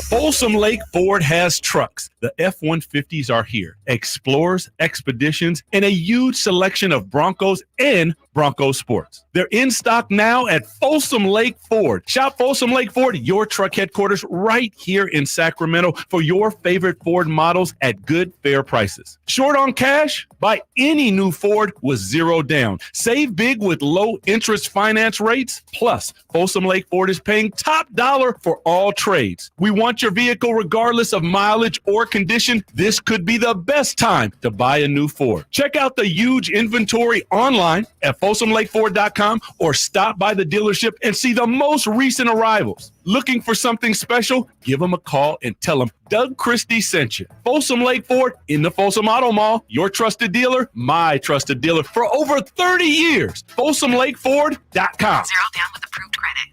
Folsom Lake Ford has trucks. The F-150s are here. Explorers, Expeditions, and a huge selection of Broncos and Bronco Sports. They're in stock now at Folsom Lake Ford. Shop Folsom Lake Ford, your truck headquarters right here in Sacramento for your favorite Ford models at good, fair prices. Short on cash? Buy any new Ford with zero down. Save big with low interest finance rates. Plus, Folsom Lake Ford is paying top dollar for all trades. We want your vehicle regardless of mileage or condition. This could be the best time to buy a new Ford. Check out the huge inventory online at FolsomLakeFord.com or stop by the dealership and see the most recent arrivals. Looking for something special? Give them a call and tell them Doug Christie sent you. Folsom Lake Ford in the Folsom Auto Mall, your trusted dealer, my trusted dealer for over 30 years. FolsomLakeFord.com. Zero down with approved credit.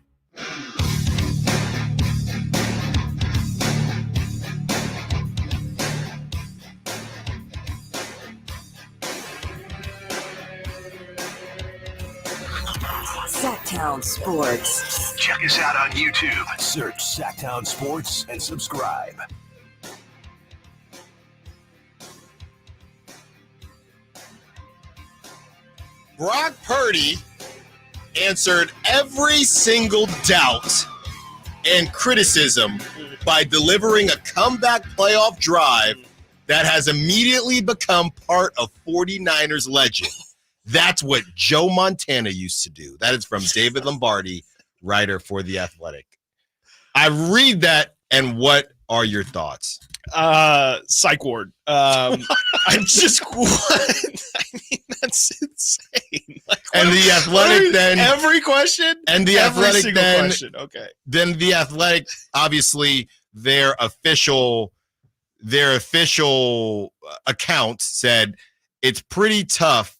Sactown Sports. Check us out on YouTube. Search Sactown Sports and subscribe. Brock Purdy answered every single doubt and criticism by delivering a comeback playoff drive that has immediately become part of 49ers legend. That's what Joe Montana used to do. That is from David Lombardi, writer for The Athletic. I read that, and what are your thoughts? Psych ward. I just what? I mean, that's insane. Like, and The Athletic then every question and The every Athletic then question. Okay. Then The Athletic, obviously, their official account said it's pretty tough.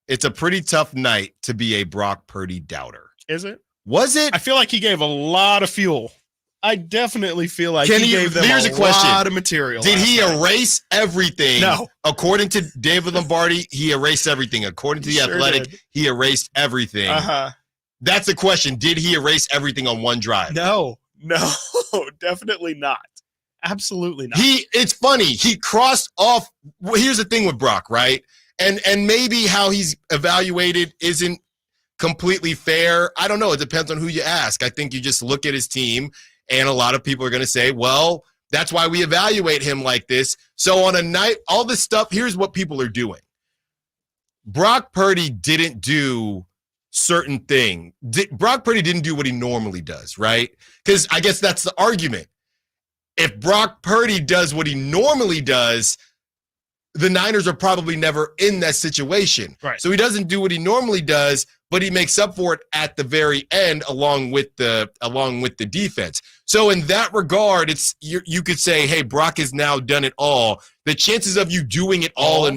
It's a pretty tough night to be a Brock Purdy doubter. Is it? Was it? I feel like he gave a lot of fuel. I definitely feel like he gave them here's a a question. lot of material. Did he last night. erase everything? No. According to David Lombardi, he erased everything. According to The Sure Athletic, did. he erased everything. Uh-huh. That's the question. Did he erase everything on one drive? No, definitely not. Absolutely not. It's funny. He crossed off. Well, here's the thing with Brock, right? And maybe how he's evaluated isn't completely fair. I don't know. It depends on who you ask. I think you just look at his team, and a lot of people are going to say, well, that's why we evaluate him like this. So on a night, all this stuff, here's what people are doing. Brock Purdy didn't do certain thing. Brock Purdy didn't do what he normally does, right? Because I guess that's the argument. If Brock Purdy does what he normally does, the Niners are probably never in that situation. Right. So he doesn't do what he normally does, but he makes up for it at the very end along with the defense. So in that regard, it's you could say, hey, Brock has now done it all. The chances of you doing it all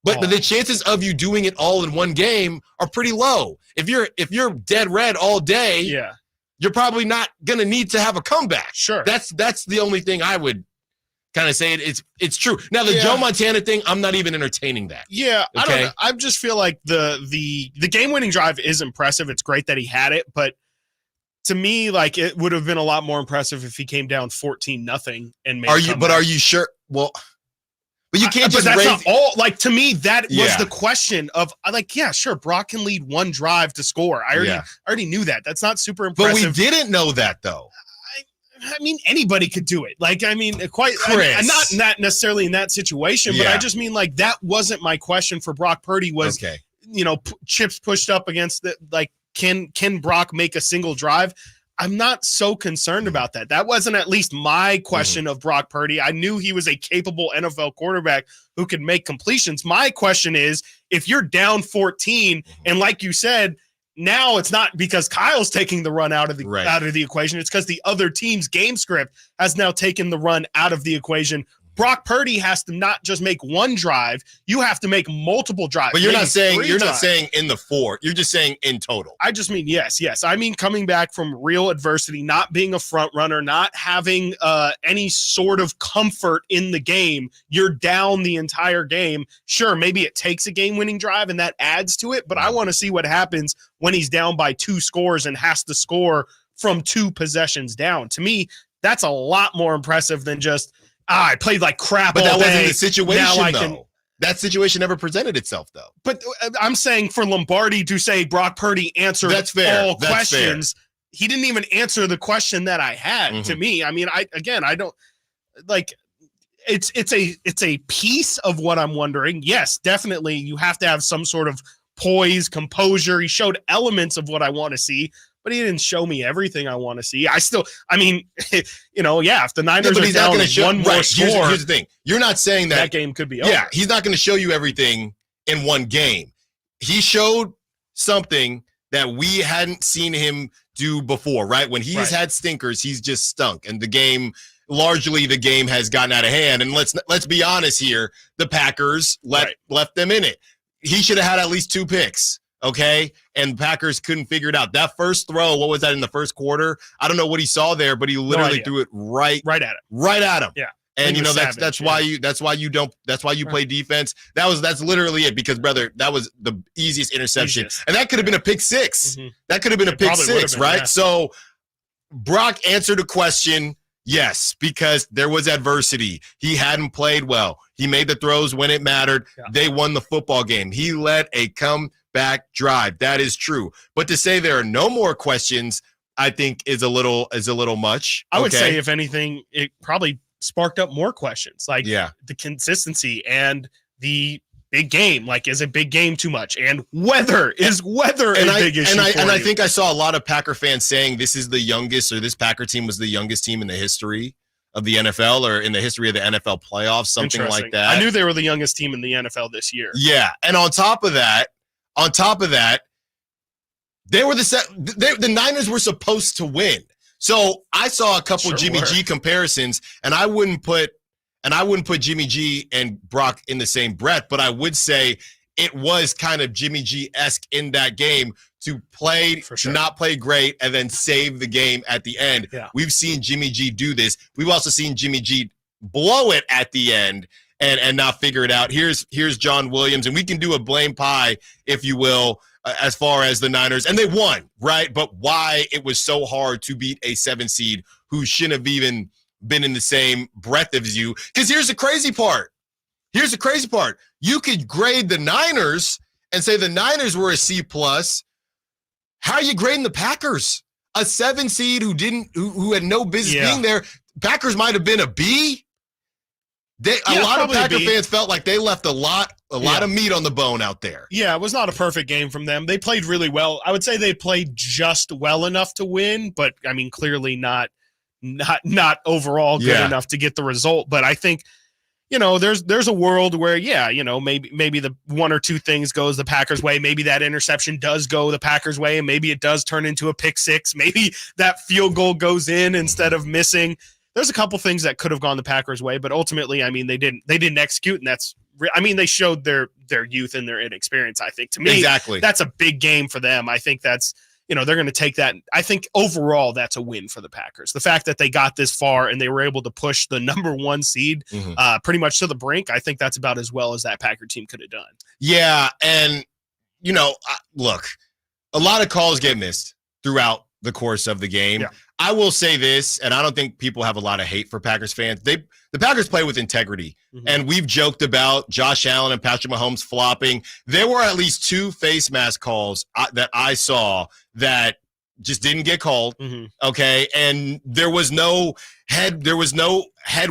but the chances of you doing it all in one game are pretty low. If you're dead red all day, yeah, you're probably not gonna need to have a comeback. Sure. That's the only thing I would kind of say. It's true. Now the Joe Montana thing, I'm not even entertaining that. Yeah, Okay? I don't know. I just feel like the game-winning drive is impressive. It's great that he had it, but to me, like it would have been a lot more impressive if he came down 14-0 and made. Are you sure? Well, but you can't just but that's raise. not all. Like to me, that was Yeah. the question of like, yeah, sure, Brock can lead one drive to score. I already knew that. That's not super impressive. But we didn't know that though. I mean, anybody could do it. Like, I mean, not necessarily in that situation, but Yeah. I just mean like that wasn't my question for Brock Purdy. Was chips pushed up against the like, can Brock make a single drive? I'm not so concerned about that. That wasn't at least my question of Brock Purdy. I knew he was a capable NFL quarterback who could make completions. My question is, if you're down 14, and like you said, now it's not because Kyle's taking the run out of the equation. It's because the other team's game script has now taken the run out of the equation. Brock Purdy has to not just make one drive. You have to make multiple drives. But you're maybe not saying three drives. not saying in the four. You're just saying in total. I just mean yes. I mean coming back from real adversity, not being a front runner, not having any sort of comfort in the game. You're down the entire game. Sure, maybe it takes a game-winning drive and that adds to it, but I want to see what happens when he's down by 2 scores and has to score from 2 possessions down. To me, that's a lot more impressive than just I played like crap But all that day. wasn't the situation, Now I though. can- That situation never presented itself, though. But I'm saying for Lombardi to say Brock Purdy answered That's fair. all That's questions, he didn't even answer the question that I had. To me, I mean, I don't like. It's a piece of what I'm wondering. Yes, definitely, you have to have some sort of poise, composure. He showed elements of what I want to see, but he didn't show me everything I want to see. If the Niners but are he's down not going to show one more score, Here's the thing: you're not saying that game could be over. Yeah, he's not going to show you everything in one game. He showed something that we hadn't seen him do before, right? When he's had stinkers, he's just stunk, and the game has gotten out of hand. And let's be honest here: the Packers left them in it. He should have had at least 2 picks. Okay. And Packers couldn't figure it out. That first throw, what was that in the first quarter? I don't know what he saw there, but he literally threw it right at him. Right at him. Yeah. And that's why you play defense. That's literally it, because brother, that was the easiest interception. And that could have been a pick 6. That could have been a pick 6, right? Yeah. So Brock answered a question. Yes, because there was adversity. He hadn't played well. He made the throws when it mattered. Yeah. They won the football game. He led a comeback drive. That is true. But to say there are no more questions, I think is a little much. I would say, if anything, it probably sparked up more questions, like the consistency and the big game. Like, is a big game too much? And weather a big issue. And I think I saw a lot of Packer fans saying this is the youngest, or this Packer team was the youngest team in the history of the NFL, or in the history of the NFL playoffs, something like that. I knew they were the youngest team in the NFL this year. Yeah, and on top of that, they were the Niners were supposed to win. So I saw a couple Jimmy G comparisons, and I wouldn't put Jimmy G and Brock in the same breath, but I would say it was kind of Jimmy G-esque in that game to not play great, and then save the game at the end. Yeah. We've seen Jimmy G do this. We've also seen Jimmy G blow it at the end and not figure it out. Here's John Williams, and we can do a blame pie, if you will, as far as the Niners. And they won, right? But why it was so hard to beat a 7 seed who shouldn't have even been in the same breath as you. Because here's the crazy part. You could grade the Niners and say the Niners were a C+. How are you grading the Packers? A 7 seed who had no business being there. Packers might have been a B. A lot of Packer fans felt like they left a lot of meat on the bone out there. Yeah, it was not a perfect game from them. They played really well. I would say they played just well enough to win, but I mean, clearly not overall good enough to get the result. But I think, there's a world where, maybe the one or two things goes the Packers' way. Maybe that interception does go the Packers' way, and maybe it does turn into a pick six. Maybe that field goal goes in instead of missing. There's a couple things that could have gone the Packers' way, but ultimately, I mean, they didn't execute, and they showed their youth and their inexperience. I think, to me, exactly, that's a big game for them. I think that's, they're going to take that. I think overall, that's a win for the Packers. The fact that they got this far and they were able to push the number 1 seed pretty much to the brink, I think that's about as well as that Packer team could have done. Yeah, and, look, a lot of calls get missed throughout the course of the game. Yeah. I will say this, and I don't think people have a lot of hate for Packers fans. The Packers play with integrity, and we've joked about Josh Allen and Patrick Mahomes flopping. There were at least 2 face mask calls that I saw that just didn't get called. Okay, and there was no head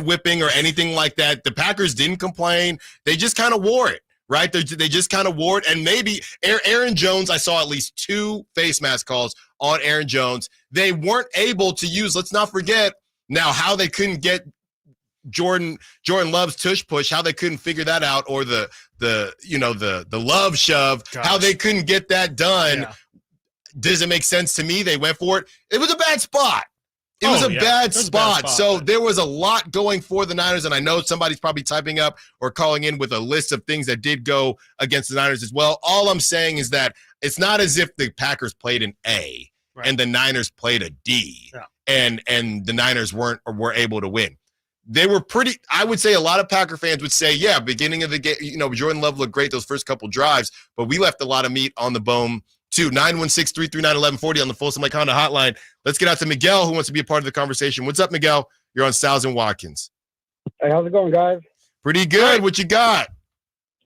whipping or anything like that. The Packers didn't complain. They just kind of wore it. Right? They just kind of wore it. And maybe Aaron Jones, I saw at least 2 face mask calls on Aaron Jones. They weren't able to use, let's not forget now how they couldn't get Jordan Love's tush push, how they couldn't figure that out, or the love shove, how they couldn't get that done. Yeah. Does it make sense to me? They went for it. It was a bad spot. It was a bad spot. So there was a lot going for the Niners, and I know somebody's probably typing up or calling in with a list of things that did go against the Niners as well. All I'm saying is that it's not as if the Packers played an A and the Niners played a D, and the Niners were able to win. They were pretty. I would say a lot of Packer fans would say, yeah, beginning of the game, Jordan Love looked great those first couple drives, but we left a lot of meat on the bone. 916-339-1140 on the Folsom Lake Honda hotline. Let's get out to Miguel, who wants to be a part of the conversation. What's up, Miguel? You're on Stiles and Watkins. Hey, how's it going, guys? Pretty good. What you got?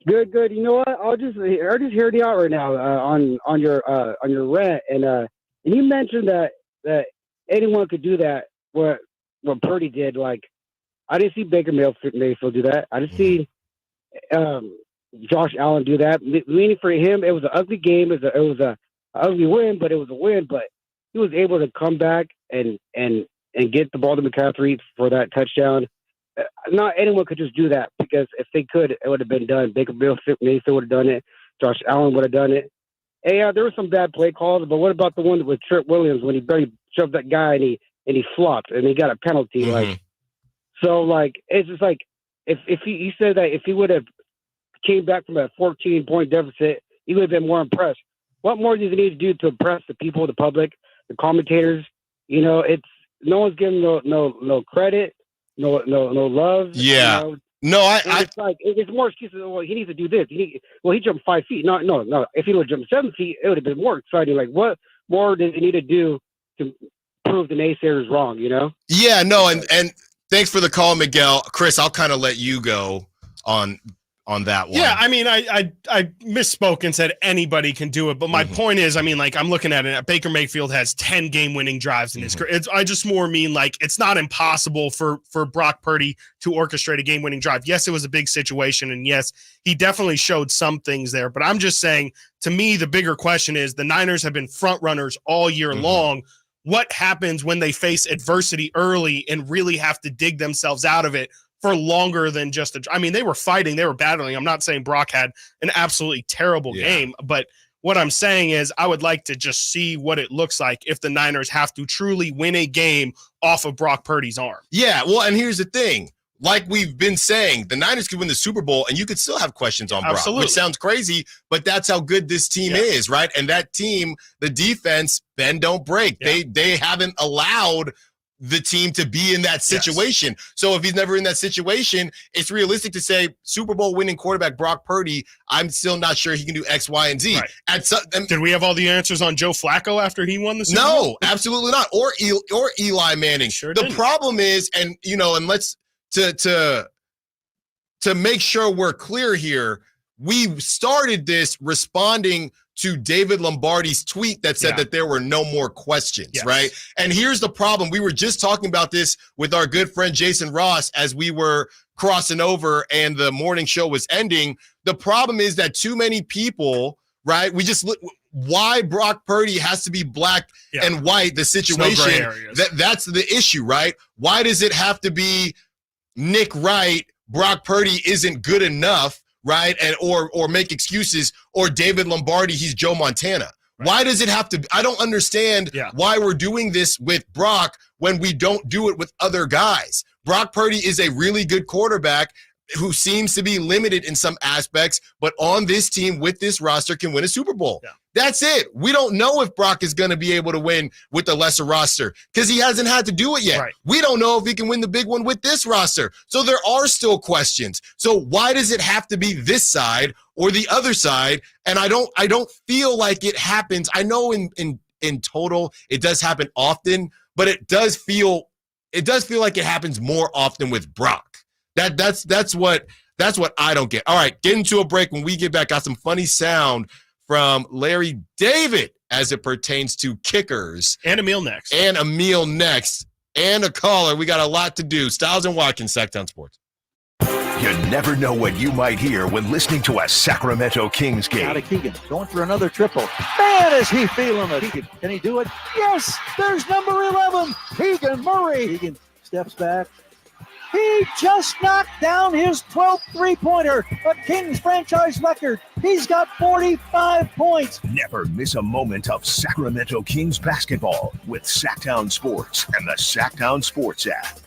Good. You know what? I just heard you out right now on your rant, and you mentioned that anyone could do that. What Purdy did, like I didn't see Baker Mayfield do that. I didn't see Josh Allen do that. Meaning for him, it was an ugly game. It was a ugly win, but it was a win. But he was able to come back and get the ball to McCaffrey for that touchdown. Not anyone could just do that, because if they could, it would have been done. Baker Mayfield would have done it. Josh Allen would have done it. And yeah, there were some bad play calls, but what about the one with Trent Williams when he barely shoved that guy and he flopped and he got a penalty? Like, so like it's just like if he said that if he would have came back from a 14-point deficit, he would have been more impressed. What more does he need to do to impress the people, the public, the commentators? It's no one's giving no credit, no love. Yeah. It's more excuses. Well, he needs to do this. He jumped 5 feet. No. If he would have jumped 7 feet, it would have been more exciting. Like, what more does he need to do to prove the naysayers wrong? Yeah. No. And thanks for the call, Miguel. Chris, I'll kind of let you go on that one. Yeah, I mean, I misspoke and said anybody can do it, but my point is, I mean, like, I'm looking at it. Baker Mayfield has 10 game-winning drives in his career. I just more mean like it's not impossible for Brock Purdy to orchestrate a game-winning drive. Yes, it was a big situation, and yes, he definitely showed some things there. But I'm just saying, to me, the bigger question is the Niners have been front runners all year long. What happens when they face adversity early and really have to dig themselves out of it for longer than just they were fighting, they were battling. I'm not saying Brock had an absolutely terrible game, but what I'm saying is I would like to just see what it looks like if the Niners have to truly win a game off of Brock Purdy's arm. Yeah, well, and here's the thing. like we've been saying, the Niners could win the Super Bowl and you could still have questions on Brock, which sounds crazy, but that's how good this team is, right? And that team, the defense, bend don't break. They haven't allowed the team to be in that situation. So if he's never in that situation, it's realistic to say Super Bowl winning quarterback Brock Purdy, I'm still not sure he can do X, Y, and Z. Right. Did we have all the answers on Joe Flacco after he won the Super Bowl? No, absolutely not. Or Eli Manning. The problem is, and let's to make sure we're clear here, we started this responding to David Lombardi's tweet that said that there were no more questions, right? And here's the problem. We were just talking about this with our good friend Jason Ross as we were crossing over and the morning show was ending. The problem is that too many people, right? We just look why Brock Purdy has to be black and white, the situation. That's the issue, right? Why does it have to be Nick Wright, Brock Purdy isn't good enough, right? And or make excuses, or David Lombardi, he's Joe Montana. Right. Why does it have to? I don't understand why we're doing this with Brock when we don't do it with other guys. Brock Purdy is a really good quarterback who seems to be limited in some aspects, but on this team with this roster can win a Super Bowl. That's it. We don't know if Brock is going to be able to win with the lesser roster because he hasn't had to do it yet. Right. We don't know if he can win the big one with this roster. So there are still questions. So why does it have to be this side or the other side? And I don't feel like it happens. I know in total it does happen often, but it does feel like it happens more often with Brock. That's what I don't get. All right, get into a break. When we get back, got some funny sound from Larry David as it pertains to kickers. And a meal next. And a caller. We got a lot to do. Stiles and Watkins, Sactown Sports. You never know what you might hear when listening to a Sacramento Kings game. Out of Keegan, going for another triple. Man, is he feeling it. Keegan, can he do it? Yes, there's number 11, Keegan Murray. Keegan steps back. He just knocked down his 12th three-pointer, a Kings franchise record. He's got 45 points. Never miss a moment of Sacramento Kings basketball with Sactown Sports and the Sactown Sports app.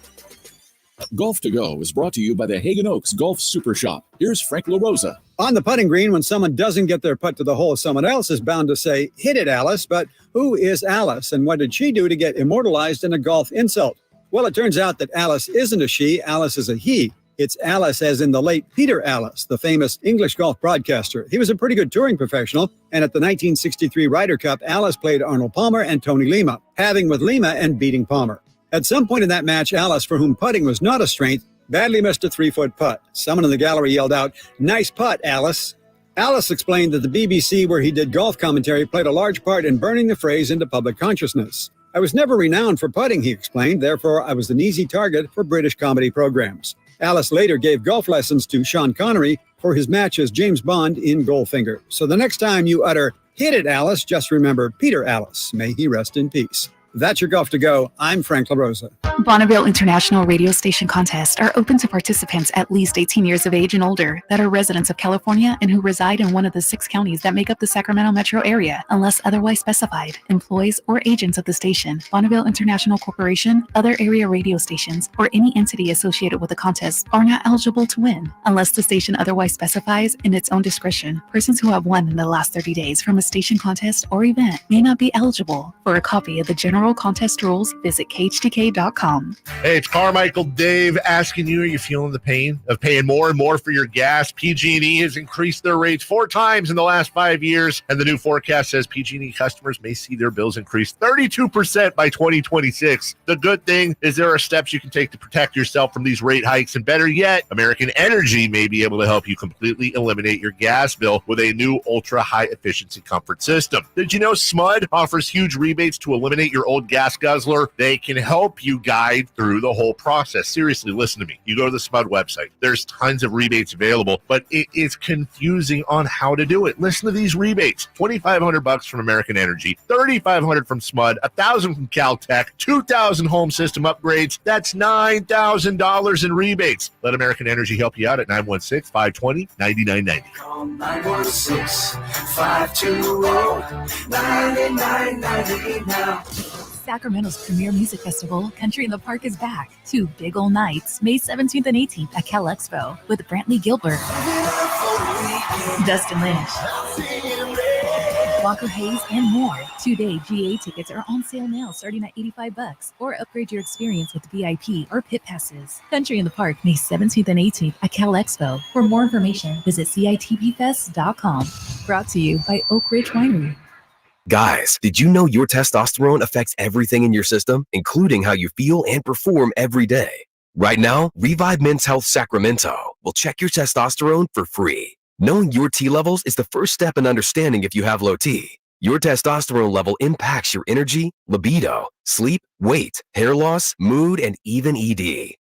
Golf to Go is brought to you by the Hagen Oaks Golf Super Shop. Here's Frank LaRosa. On the putting green, when someone doesn't get their putt to the hole, someone else is bound to say, "Hit it, Alice." But who is Alice, and what did she do to get immortalized in a golf insult? Well, it turns out that Alice isn't a she, Alice is a he. It's Alice as in the late Peter Alice, the famous English golf broadcaster. He was a pretty good touring professional, and at the 1963 Ryder Cup, Alice played Arnold Palmer and Tony Lima, having with Lima and beating Palmer. At some point in that match, Alice, for whom putting was not a strength, badly missed a 3-foot putt. Someone in the gallery yelled out, "Nice putt, Alice." Alice explained that the BBC, where he did golf commentary, played a large part in burning the phrase into public consciousness. "I was never renowned for putting," he explained, "therefore I was an easy target for British comedy programs." Alice later gave golf lessons to Sean Connery for his match as James Bond in Goldfinger. So the next time you utter, "Hit it, Alice," just remember Peter Alice. May he rest in peace. That's your Golf to Go. I'm Frank LaRosa. Bonneville International Radio Station contests are open to participants at least 18 years of age and older that are residents of California and who reside in one of the 6 counties that make up the Sacramento metro area, unless otherwise specified. Employees or agents of the station, Bonneville International Corporation, other area radio stations, or any entity associated with the contest are not eligible to win, unless the station otherwise specifies in its own discretion. Persons who have won in the last 30 days from a station contest or event may not be eligible. For a copy of the general contest rules, visit khtk.com. Hey, it's Carmichael Dave asking you, are you feeling the pain of paying more and more for your gas? PG&E has increased their rates 4 times in the last 5 years, and the new forecast says PG&E customers may see their bills increase 32% by 2026. The good thing is there are steps you can take to protect yourself from these rate hikes, and better yet, American Energy may be able to help you completely eliminate your gas bill with a new ultra-high efficiency comfort system. Did you know SMUD offers huge rebates to eliminate your old gas guzzler? They can help you guide through the whole process. Seriously, listen to me. You go to the SMUD website. There's tons of rebates available, but it is confusing on how to do it. Listen to these rebates. $2,500 from American Energy, $3,500 from SMUD, $1,000 from Caltech, $2,000 home system upgrades. That's $9,000 in rebates. Let American Energy help you out at 916-520-9990. Call 916-520-9990 now. Sacramento's premier music festival, Country in the Park, is back. 2 big ol' nights, May 17th and 18th at Cal Expo with Brantley Gilbert, Dustin Lynch, Walker Hayes, and more. 2-day GA tickets are on sale now starting at $85, or upgrade your experience with VIP or pit passes. Country in the Park, May 17th and 18th at Cal Expo. For more information, visit CITPfest.com. Brought to you by Oak Ridge Winery. Guys, did you know your testosterone affects everything in your system, including how you feel and perform every day? Right now, Revive Men's Health Sacramento will check your testosterone for free. Knowing your T levels is the first step in understanding if you have low T. Your testosterone level impacts your energy, libido, sleep, weight, hair loss, mood, and even ED.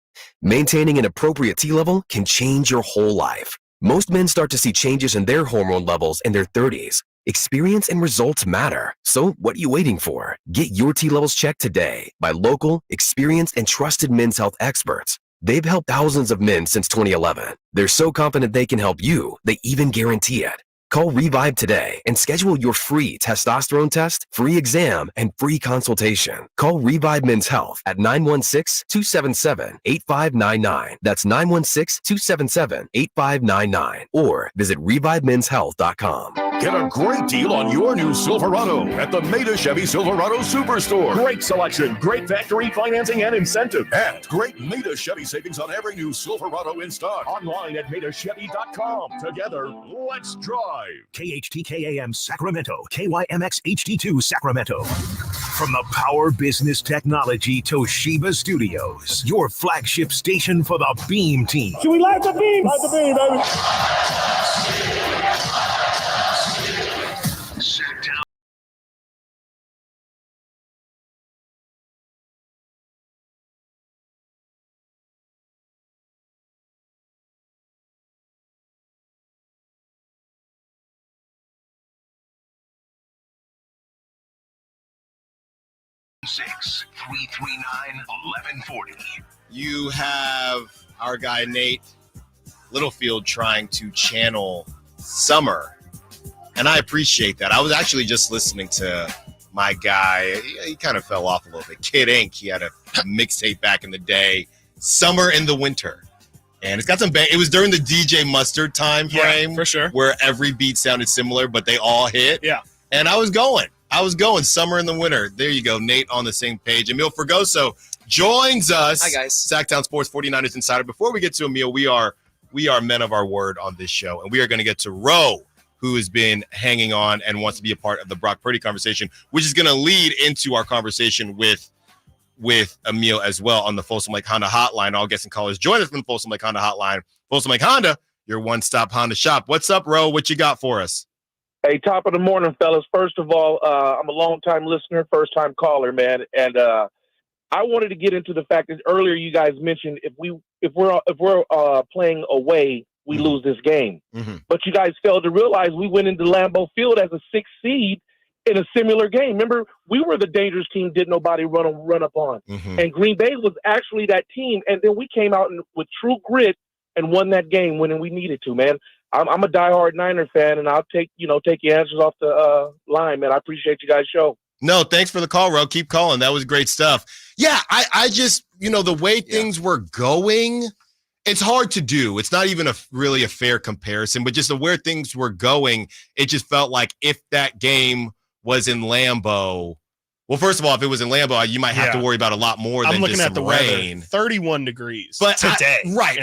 Maintaining an appropriate T level can change your whole life. Most men start to see changes in their hormone levels in their 30s. Experience and results matter. So what are you waiting for? Get your T levels checked today by local, experienced, and trusted men's health experts. They've helped thousands of men since 2011. They're so confident they can help you, they even guarantee it. Call Revive today and schedule your free testosterone test, free exam, and free consultation. Call Revive Men's Health at 916-277-8599. That's 916-277-8599. Or visit ReviveMen'sHealth.com. Get a great deal on your new Silverado at the Maida Chevy Silverado Superstore. Great selection, great factory financing and incentive, and great Maida Chevy savings on every new Silverado in stock. Online at MaidaChevy.com. Together, let's drive. KHTKAM Sacramento, KYMX HD2 Sacramento. From the Power Business Technology Toshiba Studios, your flagship station for the Beam team. Should we light the beam? Light the beam, baby. Sactown. Six 339-1140. You have our guy Nate Littlefield trying to channel summer, and I appreciate that. I was actually just listening to my guy. He kind of fell off a little bit. Kid Ink. He had a mixtape back in the day, Summer in the Winter, and it's got some. It was during the DJ Mustard time frame, for sure, where every beat sounded similar, but they all hit. Yeah, and I was going Summer in the Winter. There you go. Nate on the same page. Emil Fergoso joins us. Hi, guys. Sactown Sports 49ers Insider. Before we get to Emil, we are men of our word on this show, and we are going to get to Ro, who has been hanging on and wants to be a part of the Brock Purdy conversation, which is going to lead into our conversation with Emil as well on the Folsom Lake Honda hotline. All guests and callers join us from the Folsom Lake Honda hotline. Folsom Lake Honda, your one-stop Honda shop. What's up, Ro? What you got for us? Hey, top of the morning, fellas. First of all, I'm a long-time listener, first-time caller, man, and I wanted to get into the fact that earlier you guys mentioned if we're playing away, we lose this game. Mm-hmm. But you guys failed to realize we went into Lambeau Field as a 6th seed in a similar game. Remember, we were the dangerous team, did nobody run up on, and Green Bay was actually that team. And then we came out with true grit and won that game when we needed to, man. I'm a diehard Niner fan, and I'll take your answers off the line, man. I appreciate you guys' show. No, thanks for the call, Ro. Keep calling. That was great stuff. Yeah, I just, the way things were going, it's hard to do. It's not even really a fair comparison, but just the where things were going, it just felt like if that game was in Lambeau. Well, first of all, if it was in Lambeau, you might have to worry about a lot more than just some rain. 31 degrees today. Right.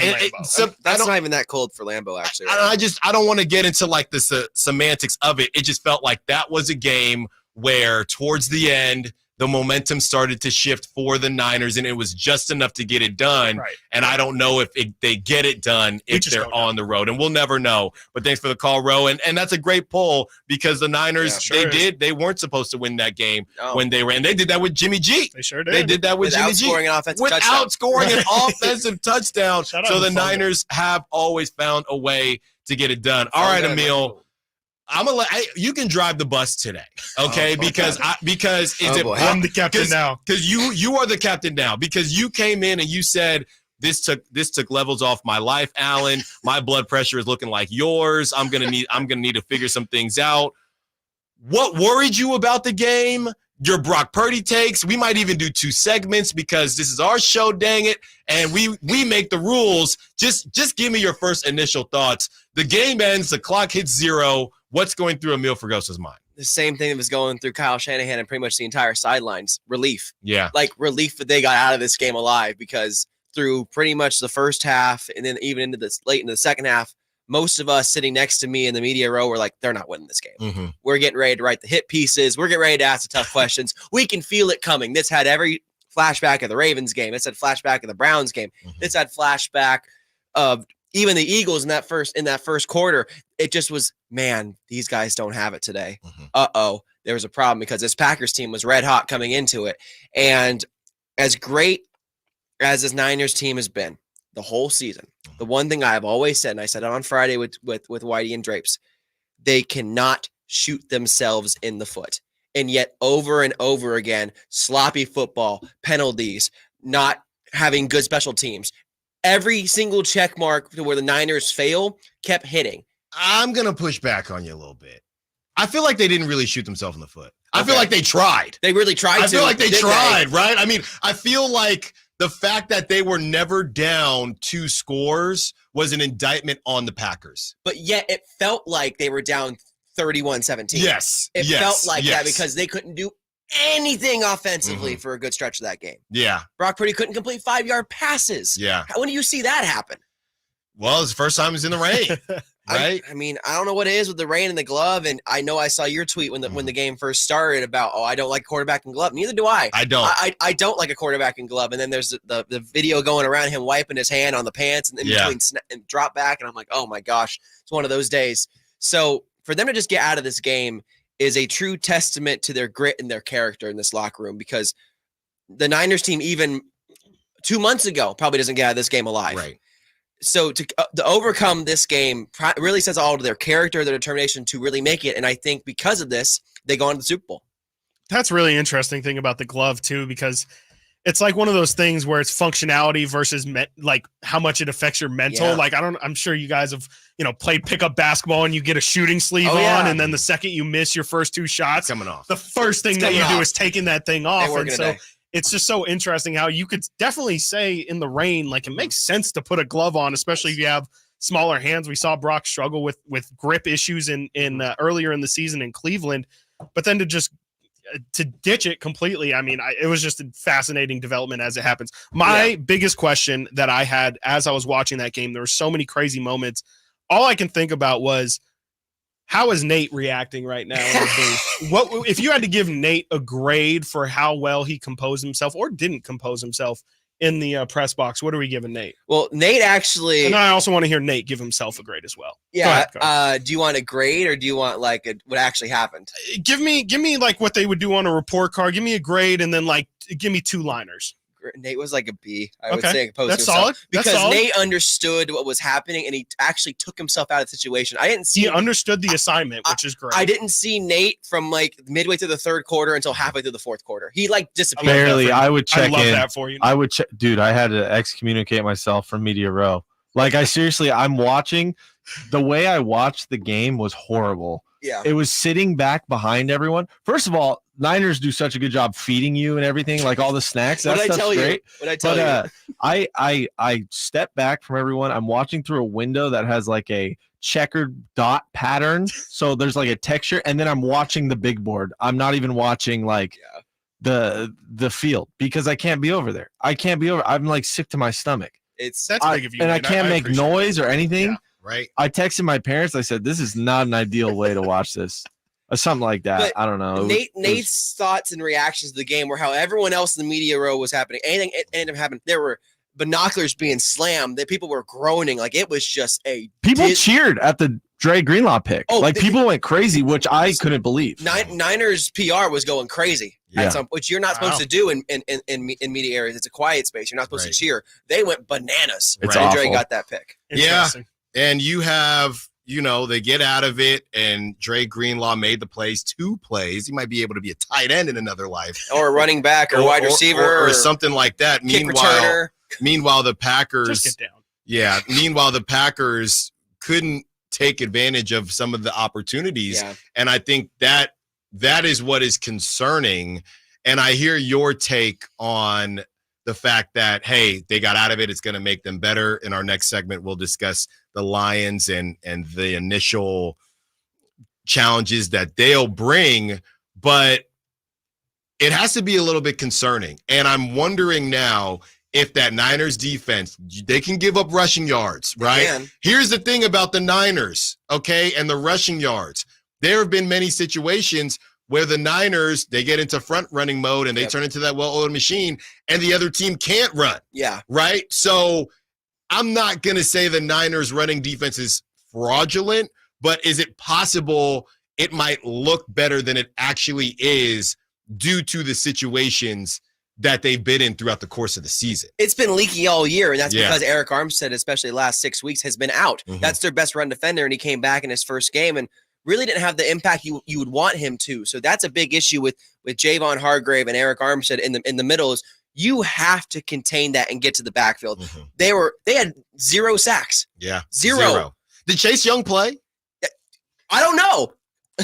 That's not even that cold for Lambeau, actually. Right? I don't want to get into like the semantics of it. It just felt like that was a game where towards the end, the momentum started to shift for the Niners, and it was just enough to get it done. Right. And I don't know if they get it done if they're on the road, and we'll never know. But thanks for the call, Ro. And that's a great poll because the Niners, they weren't supposed to win that game when they ran. They did that with Jimmy G. They sure did. They did that with Jimmy G. Without scoring an offensive touchdown. So the Niners have always found a way to get it done. All right, Emil. You can drive the bus today, okay? I'm the captain now. Because you are the captain now. Because you came in and you said this took levels off my life, Alan. My blood pressure is looking like yours. I'm gonna need to figure some things out. What worried you about the game? your Brock Purdy takes. We might even do 2 segments because this is our show, dang it, and we make the rules. Just give me your first initial thoughts. The game ends, the clock hits 0. What's going through Emil Fergosa's mind? The same thing that was going through Kyle Shanahan and pretty much the entire sidelines. Relief. Yeah. Like relief that they got out of this game alive, because through pretty much the first half and then even into this late into the second half, most of us sitting next to me in the media row were like, they're not winning this game. Mm-hmm. We're getting ready to write the hit pieces. We're getting ready to ask the tough questions. We can feel it coming. This had every flashback of the Ravens game. It's had flashback of the Browns game. It's had flashback of even the Eagles in that first quarter. It just was, man, these guys don't have it today. Uh-oh, there was a problem because this Packers team was red hot coming into it. And as great as this Niners team has been the whole season, the one thing I've always said, and I said it on Friday with Whitey and Drapes, they cannot shoot themselves in the foot. And yet over and over again, sloppy football, penalties, not having good special teams. Every single check mark to where the Niners fail kept hitting. I'm going to push back on you a little bit. I feel like they didn't really shoot themselves in the foot. I feel like they tried. They really tried I feel like they tried, they? right? I mean, I feel like the fact that they were never down 2 scores was an indictment on the Packers. But yet it felt like they were down 31-17. Yes. It felt like that because they couldn't do anything offensively for a good stretch of that game. Yeah. Brock Purdy couldn't complete 5-yard passes. Yeah. When do you see that happen? Well, it's the first time he's in the rain, right? I mean, I don't know what it is with the rain and the glove, and I know I saw your tweet when the game first started about, I don't like quarterback and glove. Neither do I. I don't. I don't like a quarterback and glove. And then there's the video going around him wiping his hand on the pants and then between and drop back, and I'm like, oh my gosh, it's one of those days. So for them to just get out of this game is a true testament to their grit and their character in this locker room, because the Niners team even 2 months ago probably doesn't get out of this game alive. Right. So to overcome this game really says all to their character, their determination to really make it. And I think because of this, they go on to the Super Bowl. That's really interesting thing about the glove too, because it's like one of those things where it's functionality versus like how much it affects your mental. Yeah. Like I'm sure you guys have, played pickup basketball and you get a shooting sleeve on, and then the second you miss your first 2 shots coming off, the first thing that you do is taking that thing off. And so it's just so interesting how you could definitely say in the rain, like it makes sense to put a glove on, especially if you have smaller hands. We saw Brock struggle with grip issues in earlier in the season in Cleveland, but then to ditch it completely. I mean, it was just a fascinating development as it happens. My biggest question that I had as I was watching that game, there were so many crazy moments. All I can think about was, how is Nate reacting right now in the booth? What if you had to give Nate a grade for how well he composed himself or didn't compose himself in the press box? What are we giving Nate? Well, Nate actually, and I also want to hear Nate give himself a grade as well. Yeah. Go ahead. Do you want a grade or do you want like what actually happened? Give me like what they would do on a report card. Give me a grade and then like give me 2-liners. Nate was like a B, I would say. That's solid. Because Nate understood what was happening and he actually took himself out of the situation. He understood the assignment, which is great. I didn't see Nate from like midway through the third quarter until halfway through the fourth quarter. He like disappeared. Barely. I would check in. I love that for you. I would check, dude. I had to excommunicate myself from Media Row. Like I'm watching. The way I watched the game was horrible. Yeah. It was sitting back behind everyone. First of all, Niners do such a good job feeding you and everything, like all the snacks. That stuff's great. What I tell you? I step back from everyone. I'm watching through a window that has like a checkered dot pattern. So there's like a texture, and then I'm watching the big board. I'm not even watching like the field because I can't be over there. I'm like sick to my stomach. That's big of you. And I can't make noise or anything. Yeah, right. I texted my parents. I said, this is not an ideal way to watch this. Or something like that. But I don't know. Nate's thoughts and reactions to the game were how everyone else in the media row was happening. Anything ended up happening. There were binoculars being slammed. That people were groaning. Like it was just people cheered at the Dre Greenlaw pick. People went crazy, which I couldn't believe. Niners PR was going crazy. Yeah. Which you're not supposed to do in media areas. It's a quiet space. You're not supposed to cheer. They went bananas. It's when awful. Dre got that pick. Yeah, and you have. They get out of it, and Dre Greenlaw made the plays, 2 plays. He might be able to be a tight end in another life. Or a running back or wide receiver. Or something like that. Meanwhile, the Packers. Just get down. Yeah. Meanwhile, the Packers couldn't take advantage of some of the opportunities. Yeah. And I think that that is what is concerning. And I hear your take on the fact that, hey, they got out of it. It's going to make them better. In our next segment, we'll discuss the Lions and the initial challenges that they'll bring. But it has to be a little bit concerning. And I'm wondering now if that Niners defense, they can give up rushing yards, right? Here's the thing about the Niners, okay, and the rushing yards. There have been many situations where the Niners, they get into front running mode and they turn into that well-oiled machine and the other team can't run. Yeah. Right? So I'm not going to say the Niners running defense is fraudulent, but is it possible it might look better than it actually is due to the situations that they've been in throughout the course of the season? It's been leaky all year, and that's because Eric Armstead, especially the last 6 weeks, has been out. That's their best run defender, and he came back in his first game and really didn't have the impact you would want him to. So that's a big issue with Javon Hargrave and Eric Armstead in the middle is you have to contain that and get to the backfield. They had 0 sacks. Yeah. Zero. Did Chase Young play? I don't know.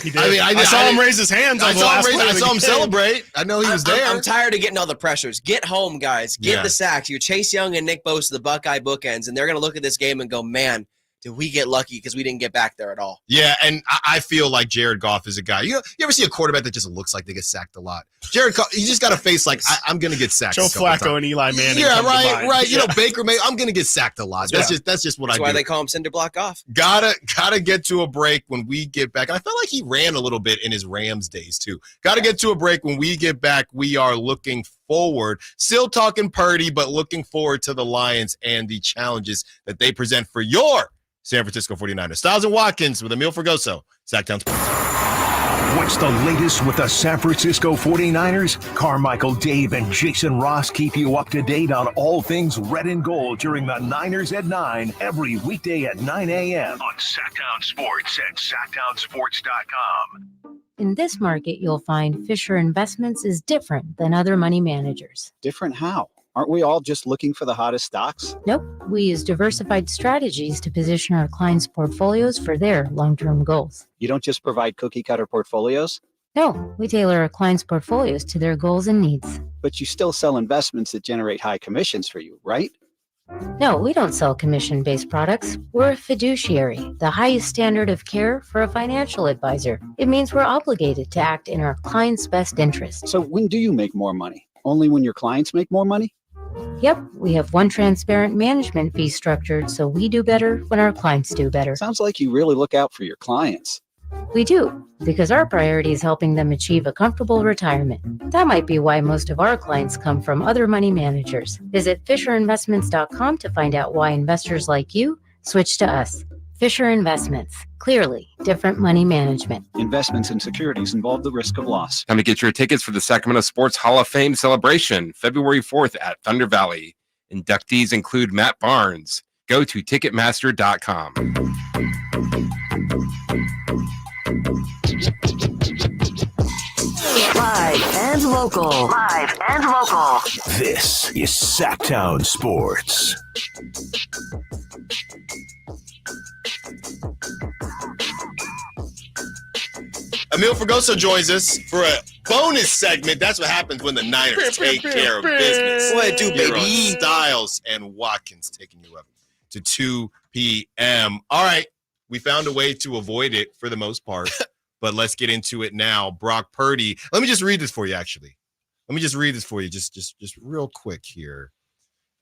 He did. I saw him raise his hands. I saw him celebrate. I know he was there. I'm tired of getting all the pressures. Get home, guys. Get the sacks. You're Chase Young and Nick Bosa, the Buckeye bookends, and they're going to look at this game and go, man, did we get lucky because we didn't get back there at all? Yeah, and I feel like Jared Goff is a guy. You ever see a quarterback that just looks like they get sacked a lot? Jared Goff, he just got a face like, I'm going to get sacked. Joe Flacco and Eli Manning. Yeah, right. You know, Baker May, I'm going to get sacked a lot. That's just what I do. That's why they call him Cinder Block Goff. Gotta get to a break when we get back. And I felt like he ran a little bit in his Rams days too. Gotta get to a break. When we get back, we are looking forward, still talking Purdy, but looking forward to the Lions and the challenges that they present for your San Francisco 49ers. Stiles Watkins with Emil Fergoso, Sactown Sports. What's the latest with the San Francisco 49ers? Carmichael, Dave, and Jason Ross keep you up to date on all things red and gold during the Niners at 9 every weekday at 9 a.m. on Sactown Sports at SactownSports.com. In this market, you'll find Fisher Investments is different than other money managers. Different how? Aren't we all just looking for the hottest stocks? Nope. We use diversified strategies to position our clients' portfolios for their long-term goals. You don't just provide cookie-cutter portfolios? No, we tailor our clients' portfolios to their goals and needs. But you still sell investments that generate high commissions for you, right? No, we don't sell commission-based products. We're a fiduciary, the highest standard of care for a financial advisor. It means we're obligated to act in our clients' best interest. So when do you make more money? Only when your clients make more money? Yep, we have one transparent management fee structured, so we do better when our clients do better. Sounds like you really look out for your clients. We do, because our priority is helping them achieve a comfortable retirement. That might be why most of our clients come from other money managers. Visit FisherInvestments.com to find out why investors like you switch to us. Fisher Investments. Clearly, different money management. Investments in securities involve the risk of loss. Time to get your tickets for the Sacramento Sports Hall of Fame celebration, February 4th at Thunder Valley. Inductees include Matt Barnes. Go to Ticketmaster.com. Live and local. Live and local. This is Sactown Sports. Emil Fergoso joins us for a bonus segment. That's what happens when the Niners take care of business. What it do, baby? Stiles and Watkins taking you up to 2 p.m. All right. We found a way to avoid it for the most part, but let's get into it now. Brock Purdy. Let me just read this for you, actually. Let me just read this for you just real quick here,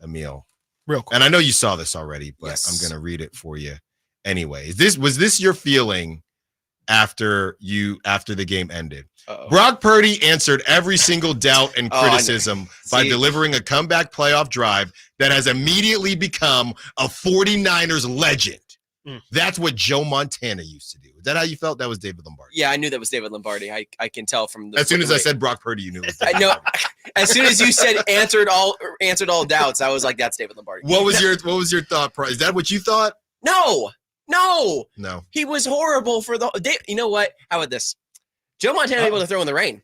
Emil. Real quick. And I know you saw this already, but I'm going to read it for you anyway. Was this your feeling after the game ended? Uh-oh. Brock Purdy answered every single doubt and criticism by delivering a comeback playoff drive that has immediately become a 49ers legend. That's what Joe Montana used to do. Is that how you felt? That was David Lombardi. Yeah, I knew that was David Lombardi. I can tell from the. As soon as I said Brock Purdy, you knew it was David. I know. As soon as you said answered all doubts, I was like, that's David Lombardi. What was your thought? Is that what you thought? No. No. He was horrible for the. You know what? How about this? Joe Montana able to throw in the rain.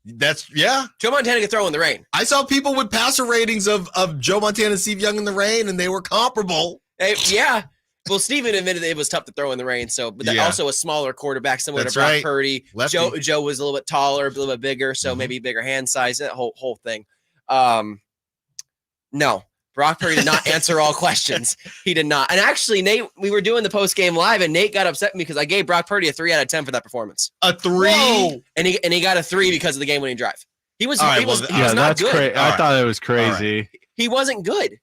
Joe Montana could throw in the rain. I saw people with passer ratings of Joe Montana and Steve Young in the rain, and they were comparable. Yeah. Well, Steven admitted that it was tough to throw in the rain. So, but also a smaller quarterback, similar That's to Brock right. Purdy. Lefty. Joe was a little bit taller, a little bit bigger, so maybe bigger hand size. That whole thing. No, Brock Purdy did not answer all questions. He did not. And actually, Nate, we were doing the post game live, and Nate got upset with me because I gave Brock Purdy a 3 out of 10 for that performance. A 3, Whoa. and he got a 3 because of the game winning drive. He was Right, he was yeah, not good. I thought it was crazy. Right. He wasn't good.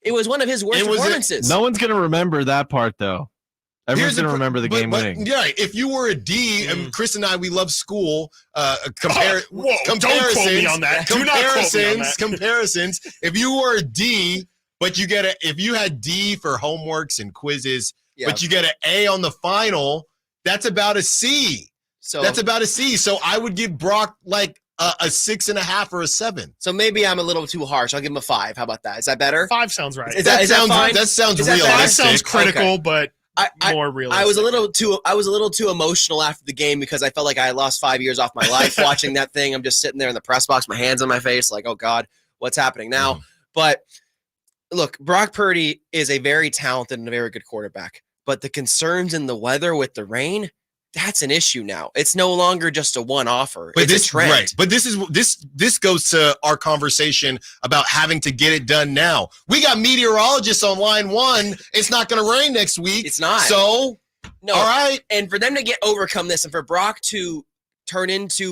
It was one of his worst performances. No one's gonna remember that part though. Everyone's gonna remember the game winning. Yeah, if you were a D, and Chris and I, we love school. Don't quote me on that. Do not quote me on that. Comparisons. If you were a D, but if you had D for homeworks and quizzes, but you get an A on the final, that's about a C. So that's about a C. So I would give Brock like a 6.5 or a 7. So maybe I'm a little too harsh. I'll give him a 5. How about that? Is that better? 5 sounds right. That sounds realistic. That sounds critical, but more realistic. I was a little too emotional after the game because I felt like I lost 5 years off my life watching that thing. I'm just sitting there in the press box, my hands on my face, like, oh God, what's happening now? But look, Brock Purdy is a very talented and a very good quarterback. But the concerns in the weather with the rain, that's an issue now. It's no longer just a one-offer. It's a trend. Right. But this goes to our conversation about having to get it done now. We got meteorologists on line 1. It's not going to rain next week. It's not. So, no. All right. And for them to overcome this, and for Brock to turn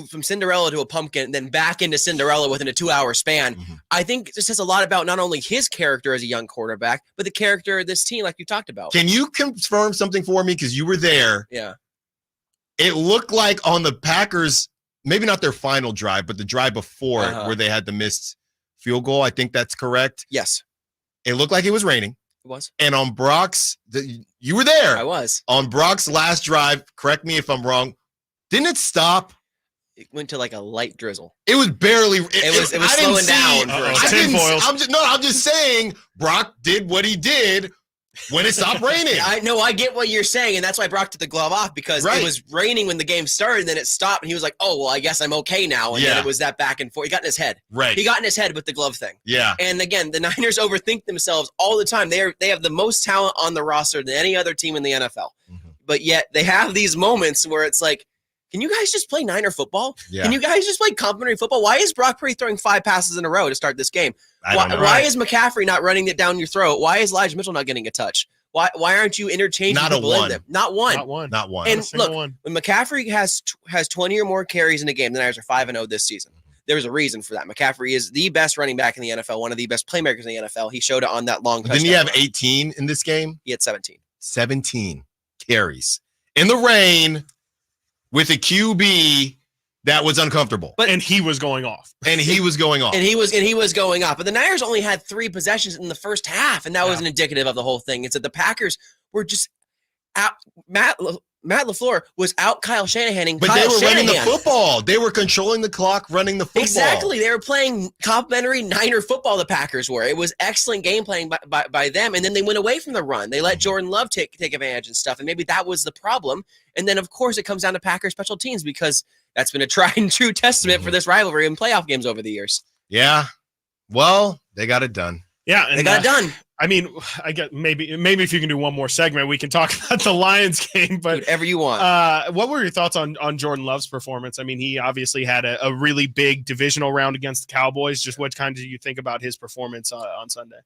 from Cinderella to a pumpkin, and then back into Cinderella within a 2-hour span, I think this says a lot about not only his character as a young quarterback, but the character of this team, like you talked about. Can you confirm something for me? Because you were there. Yeah. It looked like on the Packers, maybe not their final drive, but the drive before where they had the missed field goal. I think that's correct. Yes. It looked like it was raining. It was. And on you were there. I was. On Brock's last drive, correct me if I'm wrong, didn't it stop? It went to like a light drizzle. It was barely. It was slowing down. I'm just saying Brock did what he did when it stopped raining. I get what you're saying, and that's why Brock took the glove off, because it was raining when the game started, and then it stopped, and he was like, oh, well, I guess I'm okay now. And then it was that back and forth. He got in his head. Right. He got in his head with the glove thing. Yeah. And again, the Niners overthink themselves all the time. They have the most talent on the roster than any other team in the NFL. But yet they have these moments where it's like, can you guys just play Niner football? Yeah. Can you guys just play complimentary football? Why is Brock Purdy throwing 5 passes in a row to start this game? Why is McCaffrey not running it down your throat? Why is Elijah Mitchell not getting a touch? Why aren't you interchanging people in them? Not one. And look, when McCaffrey has 20 or more carries in a game, the Niners are 5-0 this season. There's a reason for that. McCaffrey is the best running back in the NFL, one of the best playmakers in the NFL. He showed it on that long touchdown. Didn't he have 18 in this game? He had 17. 17 carries in the rain with a QB that was uncomfortable. And he was going off. And he was going off. But the Niners only had 3 possessions in the first half, and that wasn't indicative of the whole thing. It's that the Packers were just out. Matt LaFleur was out Kyle Shanahaning. But they were running the football. They were controlling the clock, running the football. Exactly. They were playing complimentary Niner football, the Packers were. It was excellent game playing by them, and then they went away from the run. They let Jordan Love take advantage and stuff, and maybe that was the problem. And then, of course, it comes down to Packers special teams, because that's been a tried and true testament for this rivalry in playoff games over the years. Yeah. Well, they got it done. Yeah, and they got it done. I mean, I get maybe if you can do one more segment, we can talk about the Lions game. But whatever you want. What were your thoughts on Jordan Love's performance? I mean, he obviously had a really big divisional round against the Cowboys. Just what kind do you think about his performance on Sunday?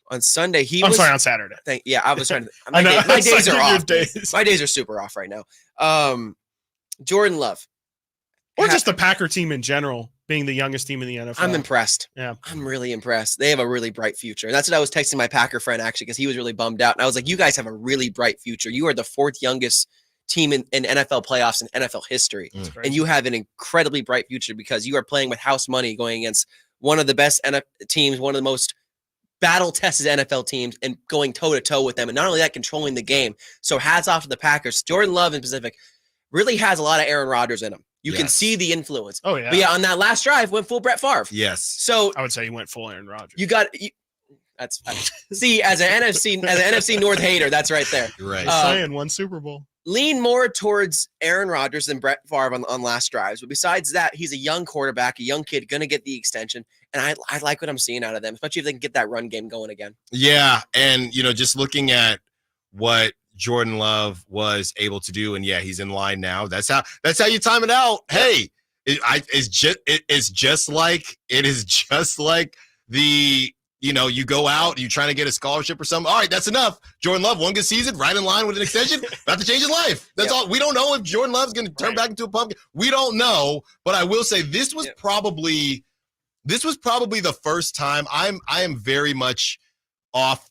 On Sunday, on Saturday. I was trying to. My days are off. My days are super off right now. Jordan Love, or just the Packer team in general, being the youngest team in the NFL. I'm impressed. Yeah, I'm really impressed. They have a really bright future. And that's what I was texting my Packer friend, actually, because he was really bummed out. And I was like, you guys have a really bright future. You are the 4th youngest team in NFL playoffs in NFL history. And you have an incredibly bright future because you are playing with house money going against one of the best teams, one of the most battle-tested NFL teams, and going toe-to-toe with them. And not only that, controlling the game. So hats off to the Packers. Jordan Love in Pacific really has a lot of Aaron Rodgers in him. You can see the influence. Oh, yeah. But yeah, on that last drive, went full Brett Favre. Yes. So I would say he went full Aaron Rodgers. See, as an NFC North hater, that's right there. Right. Saying one Super Bowl. Lean more towards Aaron Rodgers than Brett Favre on last drives. But besides that, he's a young quarterback, a young kid, going to get the extension. And I like what I'm seeing out of them, especially if they can get that run game going again. Yeah. And, just looking at what Jordan Love was able to do. And yeah, he's in line now. That's how you time it out. Hey, it's just like the, you go out, you trying to get a scholarship or something. All right, that's enough. Jordan Love, one good season, right in line with an extension, about to change his life. That's all. We don't know if Jordan Love's going to turn back into a pumpkin. We don't know, but I will say this was probably the first time I am very much off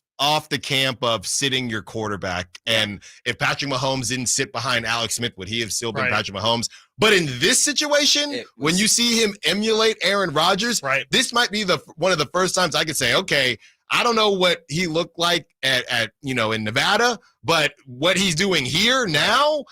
the camp of sitting your quarterback. And if Patrick Mahomes didn't sit behind Alex Smith, would he have still been Patrick Mahomes? But in this situation, when you see him emulate Aaron Rodgers, this might be one of the first times I could say, okay, I don't know what he looked like at in Nevada, but what he's doing here now,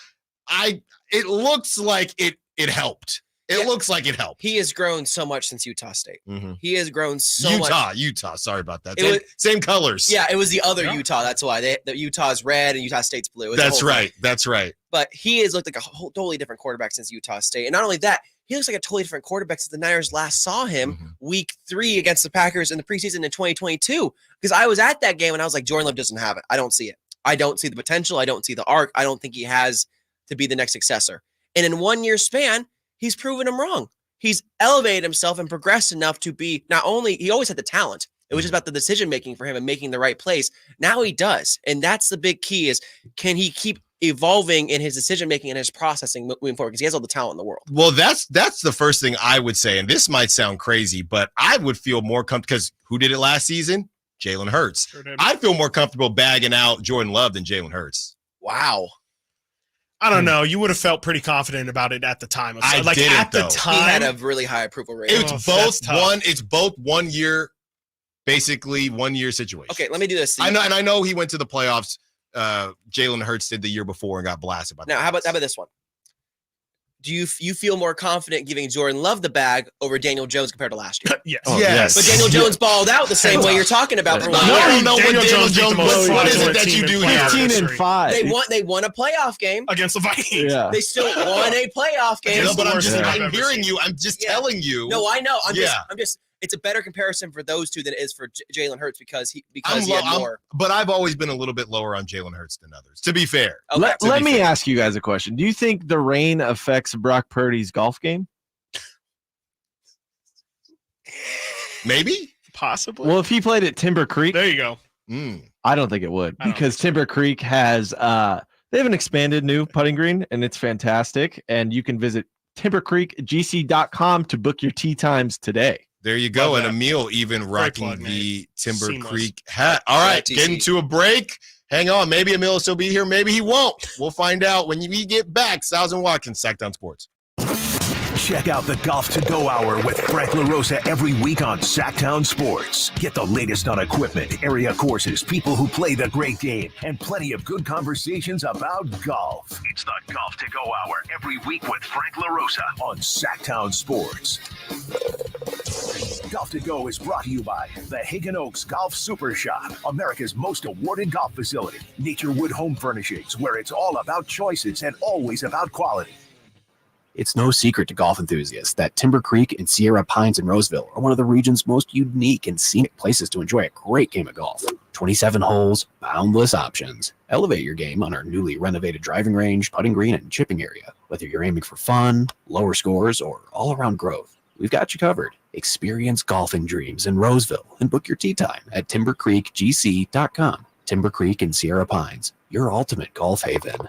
it looks like it helped. It looks like it helped. He has grown so much since Utah State. Mm-hmm. He has grown so much. Utah. Sorry about that. Same colors. Yeah, it was the other Utah. That's why the Utah's red and Utah State's blue. That's right. That's right. But he has looked like a totally different quarterback since Utah State. And not only that, he looks like a totally different quarterback since the Niners last saw him week 3 against the Packers in the preseason in 2022. Because I was at that game and I was like, Jordan Love doesn't have it. I don't see it. I don't see the potential. I don't see the arc. I don't think he has to be the next successor. And in 1 year span, he's proven him wrong. He's elevated himself and progressed enough to be he always had the talent. It was just about the decision-making for him and making the right plays. Now he does. And that's the big key is, can he keep evolving in his decision-making and his processing moving forward? Because he has all the talent in the world. Well, that's the first thing I would say. And this might sound crazy, but I would feel more comfortable because who did it last season? Jalen Hurts. Sure, I'd feel more comfortable bagging out Jordan Love than Jalen Hurts. Wow. I don't know. You would have felt pretty confident about it at the time. I didn't, at the though. time, he had a really high approval rating. It's both 1 year, basically 1 year situation. Okay, let me do this. I know he went to the playoffs. Jalen Hurts did the year before and got blasted by that. Now, how about this one? Do you feel more confident giving Jordan Love the bag over Daniel Jones compared to last year? Yes. Yes. But Daniel Jones balled out the same way you're talking about. I don't know what Daniel Jones was. What is it that you do here? 15-5. They won a playoff game against the Vikings. Yeah. They still won a playoff game. No, but I'm hearing you. I'm just telling you. No, I know. I'm just. It's a better comparison for those two than it is for Jalen Hurts because he had more. But I've always been a little bit lower on Jalen Hurts than others, to be fair. Okay. Let me ask you guys a question. Do you think the rain affects Brock Purdy's golf game? Maybe. Possibly. Well, if he played at Timber Creek. There you go. I don't think it would because Timber Creek has they have an expanded new putting green and it's fantastic. And you can visit timbercreekgc.com to book your tee times today. There you go. And Emil even rocking the Timber Creek hat. All right, getting to a break. Hang on. Maybe Emil will still be here. Maybe he won't. We'll find out when we get back. Stiles and Watkins, Sactown Sports. Check out the Golf to Go Hour with Frank LaRosa every week on Sactown Sports. Get the latest on equipment, area courses, people who play the great game, and plenty of good conversations about golf. It's the Golf to Go Hour every week with Frank LaRosa on Sactown Sports. Golf to Go is brought to you by the Hagen Oaks Golf Super Shop, America's most awarded golf facility. Nature Wood Home Furnishings, where it's all about choices and always about quality. It's no secret to golf enthusiasts that Timber Creek and Sierra Pines in Roseville are one of the region's most unique and scenic places to enjoy a great game of golf. 27 holes, boundless options. Elevate your game on our newly renovated driving range, putting green, and chipping area. Whether you're aiming for fun, lower scores, or all-around growth, we've got you covered. Experience golfing dreams in Roseville and book your tee time at timbercreekgc.com. Timber Creek and Sierra Pines, your ultimate golf haven.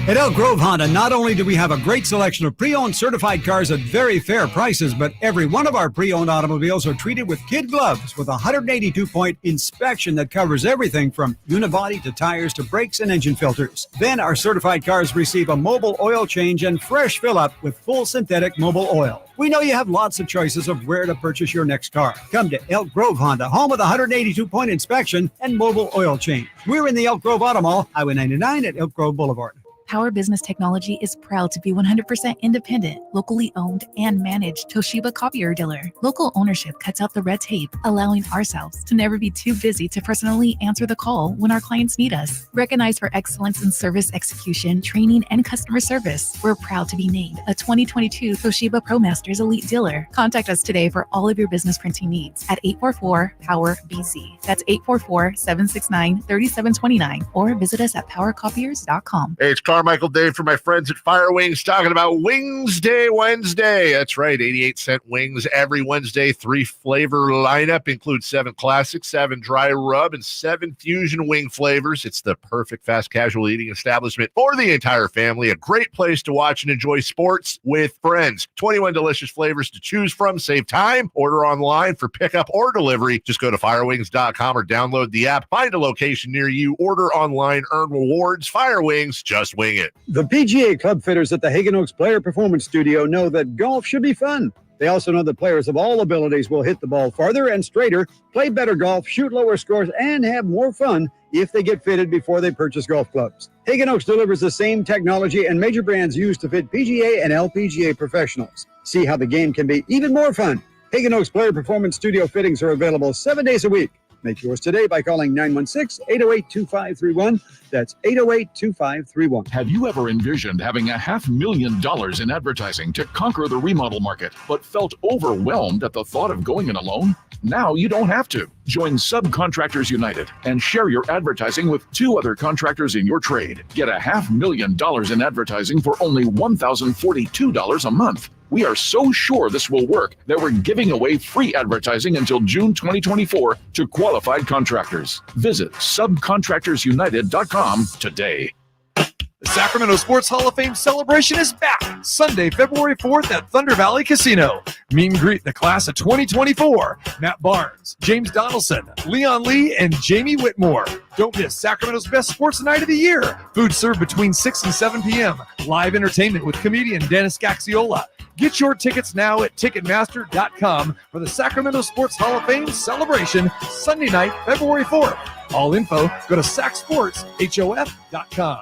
At Elk Grove Honda, not only do we have a great selection of pre-owned certified cars at very fair prices, but every one of our pre-owned automobiles are treated with kid gloves with a 182-point inspection that covers everything from unibody to tires to brakes and engine filters. Then our certified cars receive a mobile oil change and fresh fill-up with full synthetic mobile oil. We know you have lots of choices of where to purchase your next car. Come to Elk Grove Honda, home of the 182-point inspection and mobile oil change. We're in the Elk Grove Auto Mall, Highway 99 at Elk Grove Boulevard. Power Business Technology is proud to be 100% independent, locally owned, and managed Toshiba copier dealer. Local ownership cuts out the red tape, allowing ourselves to never be too busy to personally answer the call when our clients need us. Recognized for excellence in service execution, training, and customer service, we're proud to be named a 2022 Toshiba ProMasters Elite Dealer. Contact us today for all of your business printing needs at 844-POWER-BC. That's 844-769-3729, or visit us at powercopiers.com. Hey, it's Carmichael Dave for my friends at Fire Wings talking about Wings Day Wednesday. That's right, 88-cent wings every Wednesday. 3-flavor lineup includes 7 classic, 7 dry rub, and 7 fusion wing flavors. It's the perfect fast casual eating establishment for the entire family. A great place to watch and enjoy sports with friends. 21 delicious flavors to choose from. Save time. Order online for pickup or delivery. Just go to firewings.com or download the app. Find a location near you. Order online. Earn rewards. Fire Wings. Just wing it. The PGA club fitters at the Hagen Oaks Player Performance Studio know that golf should be fun. They also know that players of all abilities will hit the ball farther and straighter, play better golf, shoot lower scores, and have more fun if they get fitted before they purchase golf clubs. Hagen Oaks delivers the same technology and major brands used to fit PGA and LPGA professionals. See how the game can be even more fun. Hagen Oaks Player Performance Studio fittings are available 7 days a week. Make yours today by calling 916-808-2531. That's 808-2531. Have you ever envisioned having $500,000 in advertising to conquer the remodel market, but felt overwhelmed at the thought of going it alone? Now you don't have to. Join Subcontractors United and share your advertising with 2 other contractors in your trade. Get $500,000 in advertising for only $1,042 a month. We are so sure this will work that we're giving away free advertising until June 2024 to qualified contractors. Visit subcontractorsunited.com today. The Sacramento Sports Hall of Fame celebration is back Sunday, February 4th at Thunder Valley Casino. Meet and greet the class of 2024. Matt Barnes, James Donaldson, Leon Lee, and Jamie Whitmore. Don't miss Sacramento's best sports night of the year. Food served between 6 and 7 p.m. Live entertainment with comedian Dennis Gaxiola. Get your tickets now at Ticketmaster.com for the Sacramento Sports Hall of Fame celebration Sunday night, February 4th. All info, go to SacSportsHof.com.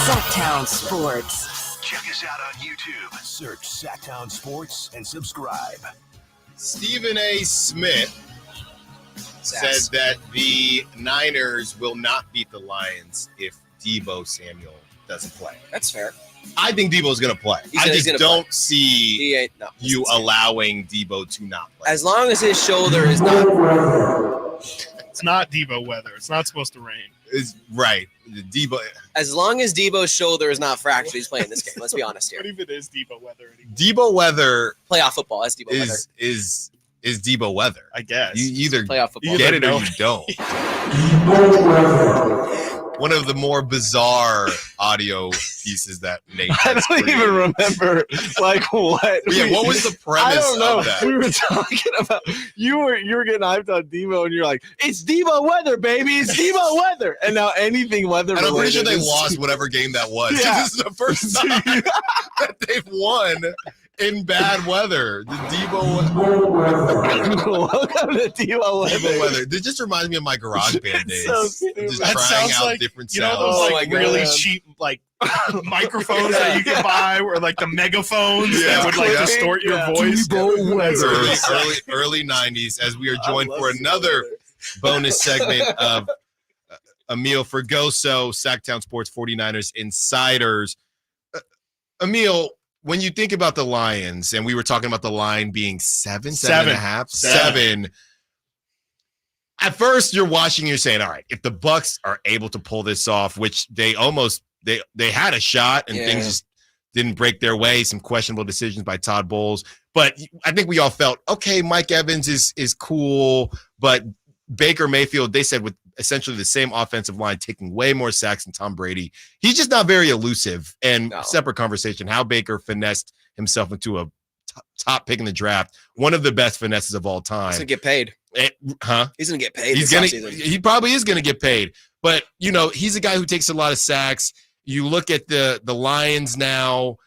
Sactown Sports. Check us out on YouTube. Search Sactown Sports and subscribe. Stephen A. Smith said that the Niners will not beat the Lions if Deebo Samuel doesn't play. That's fair. I think Deebo's going to play. I just don't see you allowing Deebo to not play. As long as his shoulder is not. It's not Deebo weather. It's not supposed to rain. Is right. Deebo. As long as Deebo's shoulder is not fractured, he's playing this game. Let's be honest here. What if it is Deebo weather anymore? Deebo weather. Playoff football. That's Deebo weather. Is Deebo weather. I guess. You either playoff football. Get it or you don't. One of the more bizarre audio pieces that Nate. I don't even remember what. Yeah, what was the premise? I don't know. Of that? We were talking about you were getting hyped on Deebo, and you're like, "It's Deebo weather, baby! It's Deebo weather!" And now anything weather. And I'm pretty sure related they is- lost whatever game that was. Yeah. This is the first time that they've won in bad weather. The Deebo Welcome to Deebo weather. Deebo weather. It just reminds me of my garage band days. So stupid. Just That trying sounds out like different you know sounds. those Oh like my really God. cheap like microphones that you can buy, or like the megaphones that would like distort your voice. Deebo weather. Early 90s, as we are joined for another bonus segment of Emil Fergoso, Sactown Sports 49ers Insiders. Emil, when you think about the Lions, and we were talking about the line being seven and a half, seven. At first, you're watching, you're saying, all right, if the Bucs are able to pull this off, which they almost they had a shot, and things just didn't break their way. Some questionable decisions by Todd Bowles. But I think we all felt, okay, Mike Evans is cool, but Baker Mayfield, they said, with essentially the same offensive line, taking way more sacks than Tom Brady. He's just not very elusive. And separate conversation, how Baker finessed himself into a top pick in the draft, one of the best finesses of all time. He's gonna get paid. He's gonna get paid. He probably is gonna get paid. But you know, he's a guy who takes a lot of sacks. You look at the Lions now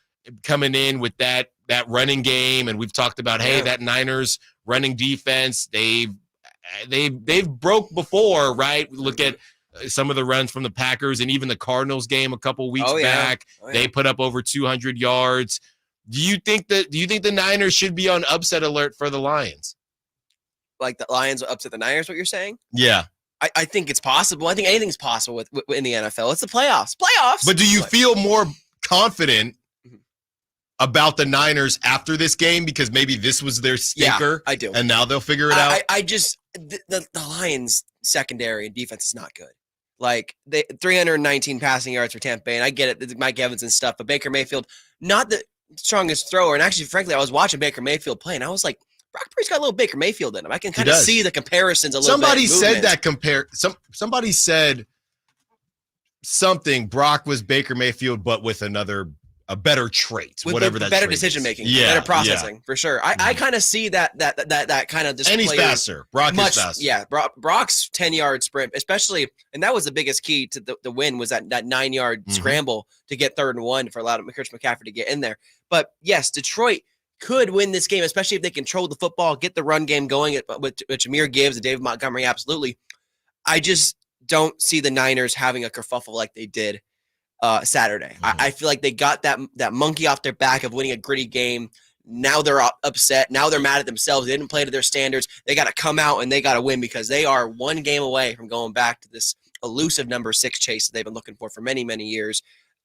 coming in with that running game, and we've talked about, hey, that Niners running defense. They've broke before, right? Look at some of the runs from the Packers and even the Cardinals game a couple weeks back. They put up over 200 yards. Do you think the Niners should be on upset alert for the Lions? Like the Lions upset the Niners, what you're saying? Yeah. I think it's possible. I think anything's possible in the NFL. It's the playoffs. But do you feel more confident about the Niners after this game because maybe this was their stinker? Yeah, I do. And now they'll figure it out? I just the Lions secondary and defense is not good. Like 319 passing yards for Tampa Bay, and I get it, Mike Evans and stuff, but Baker Mayfield, not the strongest thrower. And actually, frankly, I was watching Baker Mayfield play, and I was like, Brock Purdy's got a little Baker Mayfield in him. I can kind of see the comparisons a little Somebody bit. said that somebody said something. Brock was Baker Mayfield, but with a better trait, with whatever that better trait decision making, yeah, better processing for sure. I kind of see that kind of display. And he's faster. Brock is faster. Yeah, Brock's 10-yard sprint, especially, and that was the biggest key to the win was that 9-yard scramble to get 3rd and 1 for allowing Christian McCaffrey to get in there. But yes, Detroit could win this game, especially if they control the football, get the run game going with Jahmyr Gibbs and David Montgomery. Absolutely. I just don't see the Niners having a kerfuffle like they did Saturday. I feel like they got that monkey off their back of winning a gritty game. Now they're upset. Now they're mad at themselves. They didn't play to their standards. They got to come out and they got to win because they are one game away from going back to this elusive number 6 chase that they've been looking for many, many years.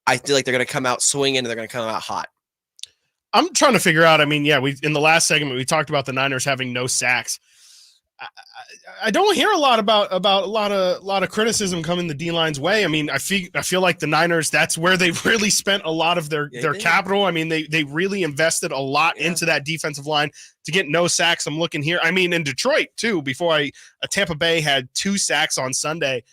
I feel like they're going to come out swinging and they're going to come out hot. I'm trying to figure out. I mean, yeah, in the last segment we talked about the Niners having no sacks. I don't hear a lot about a lot of criticism coming the D-line's way. I mean, I feel like the Niners, that's where they really spent a lot of their capital. I mean, they really invested a lot into that defensive line to get no sacks. I'm looking here. I mean, in Detroit too. Tampa Bay had 2 sacks on Sunday.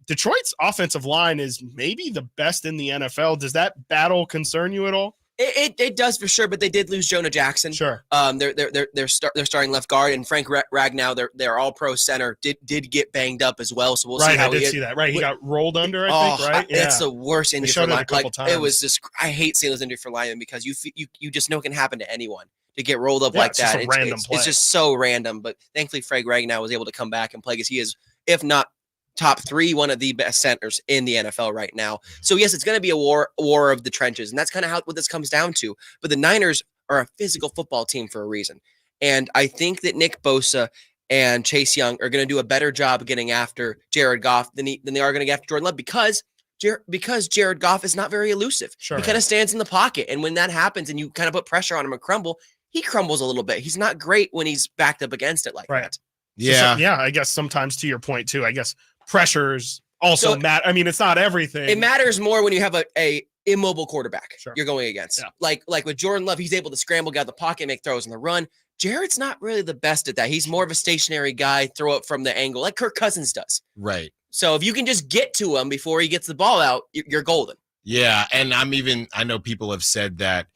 Detroit's offensive line is maybe the best in the NFL. Does that battle concern you at all? It does for sure, but they did lose Jonah Jackson. Sure. They're starting left guard, and Frank Ragnow, their All-Pro center, did get banged up as well. So we'll see how I did see that. Right, he got rolled under. I think. Right, that's the worst injury for linemen. It was just. I hate seeing those injuries for linemen because you just know it can happen to anyone to get rolled up like it's that. Just a random play. It's just so random. But thankfully, Frank Ragnow was able to come back and play because he is, if not top 3, one of the best centers in the NFL right now. So yes, it's going to be a war of the trenches, and that's kind of what this comes down to. But the Niners are a physical football team for a reason, and I think that Nick Bosa and Chase Young are going to do a better job of getting after Jared Goff than they are going to get after Jordan Love because Jared Goff is not very elusive. Sure. He kind of stands in the pocket, and when that happens, and you kind of put pressure on him and he crumbles a little bit. He's not great when he's backed up against it like that. Yeah, I guess sometimes to your point too. I guess pressures also matter. I mean, it's not everything. It matters more when you have a immobile quarterback you're going against. Yeah. Like with Jordan Love, he's able to scramble, get out the pocket, make throws on the run. Jared's not really the best at that. He's more of a stationary guy, throw up from the angle, like Kirk Cousins does. Right. So if you can just get to him before he gets the ball out, you're golden. Yeah, and I know people have said that,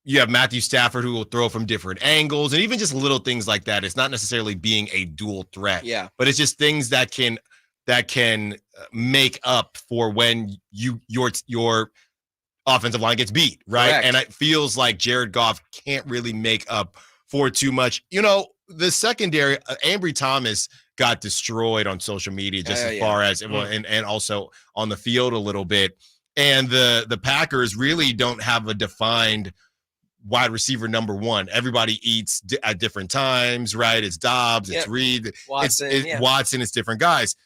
you have Matthew Stafford who will throw from different angles and even just little things like that. It's not necessarily being a dual threat. Yeah. But it's just things that can make up for when your offensive line gets beat, right? Correct. And it feels like Jared Goff can't really make up for too much. The secondary, Ambry Thomas got destroyed on social media just as far as and also on the field a little bit. And the Packers really don't have a defined wide receiver number 1. Everybody eats at different times, right? It's Dobbs, it's Reed, Watson, it's Watson, it's different guys.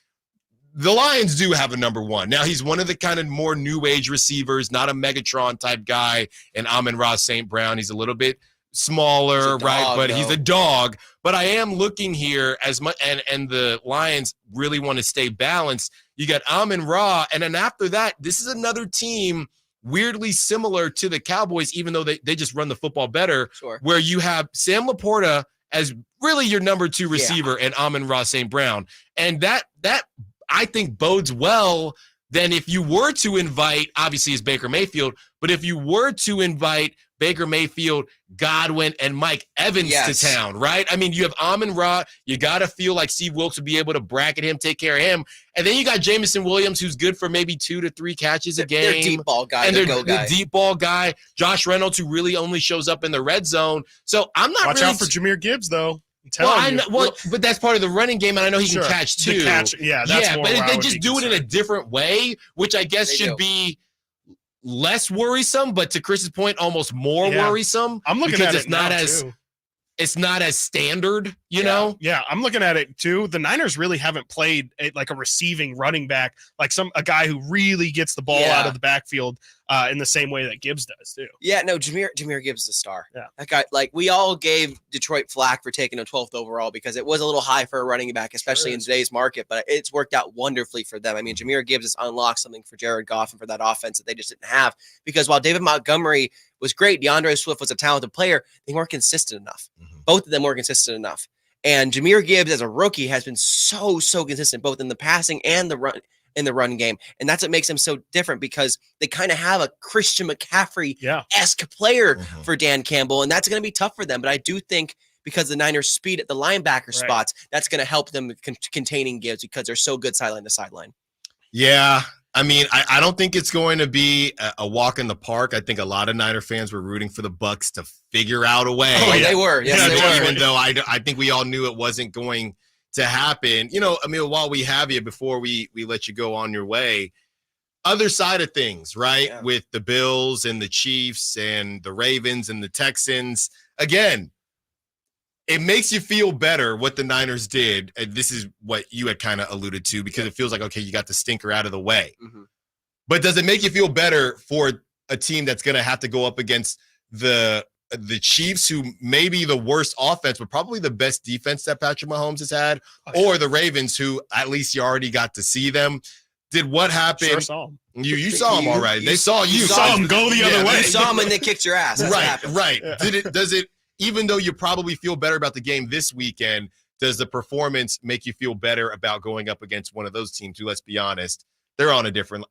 The Lions do have a number 1. Now, he's one of the kind of more new age receivers, not a Megatron type guy, and Amon-Ra St. Brown. He's a little bit smaller, right? But he's a dog. But I am looking here as much, and the Lions really want to stay balanced. You got Amon-Ra, and then after that, this is another team weirdly similar to the Cowboys, even though they just run the football better, where you have Sam Laporta as really your number 2 receiver and Amon-Ra St. Brown. And that I think bodes well then if you were to invite, obviously it's Baker Mayfield, but if you were to invite Baker Mayfield, Godwin, and Mike Evans to town, right? I mean, you have Amon-Ra. You got to feel like Steve Wilkes would be able to bracket him, take care of him. And then you got Jamison Williams, who's good for maybe 2 to 3 catches a game. They're deep ball guy. And They're they're the deep ball guy. Josh Reynolds, who really only shows up in the red zone. So I'm not Watch really out for Jahmyr Gibbs, though. But that's part of the running game, and I know he can catch too. That's more but where I they would just be do it in a different way, which I guess should do. be less worrisome, but to Chris's point, almost more worrisome. I'm looking because at it now, it's not as standard, you know? Yeah, I'm looking at it too. The Niners really haven't played like a receiving running back, like a guy who really gets the ball out of the backfield in the same way that Gibbs does too. Yeah, no, Jahmyr Gibbs is a star. Yeah. That guy, like, we all gave Detroit flack for taking a 12th overall because it was a little high for a running back, especially in today's market, but it's worked out wonderfully for them. I mean, Jahmyr Gibbs has unlocked something for Jared Goff and for that offense that they just didn't have, because while David Montgomery was great, DeAndre Swift was a talented player, they weren't consistent enough. Both of them weren't consistent enough. And Jahmyr Gibbs, as a rookie, has been so consistent, both in the passing and the run game. And that's what makes him so different, because they kind of have a Christian McCaffrey-esque player for Dan Campbell, and that's going to be tough for them. But I do think because the Niners' speed at the linebacker spots, that's going to help them containing Gibbs, because they're so good sideline to sideline. Yeah. I mean, I don't think it's going to be a walk in the park. I think a lot of Niner fans were rooting for the Bucs to figure out a way. Oh, they were. Yes, they were. Even though I think we all knew it wasn't going to happen. You know, I mean, while we have you, before we let you go on your way, other side of things, right? Yeah. With the Bills and the Chiefs and the Ravens and the Texans. Again, it makes you feel better what the Niners did. And this is what you had kind of alluded to, because it feels like, okay, you got the stinker out of the way. But does it make you feel better for a team that's going to have to go up against the Chiefs, who may be the worst offense, but probably the best defense that Patrick Mahomes has had, or the Ravens, who at least you already got to see them? Did what happen? Sure saw them. You saw them all right. They saw you. You saw them go the other way. You saw them and they kicked your ass. That's what happened. Right. Does it, even though you probably feel better about the game this weekend, does the performance make you feel better about going up against one of those teams who, let's be honest, they're on a different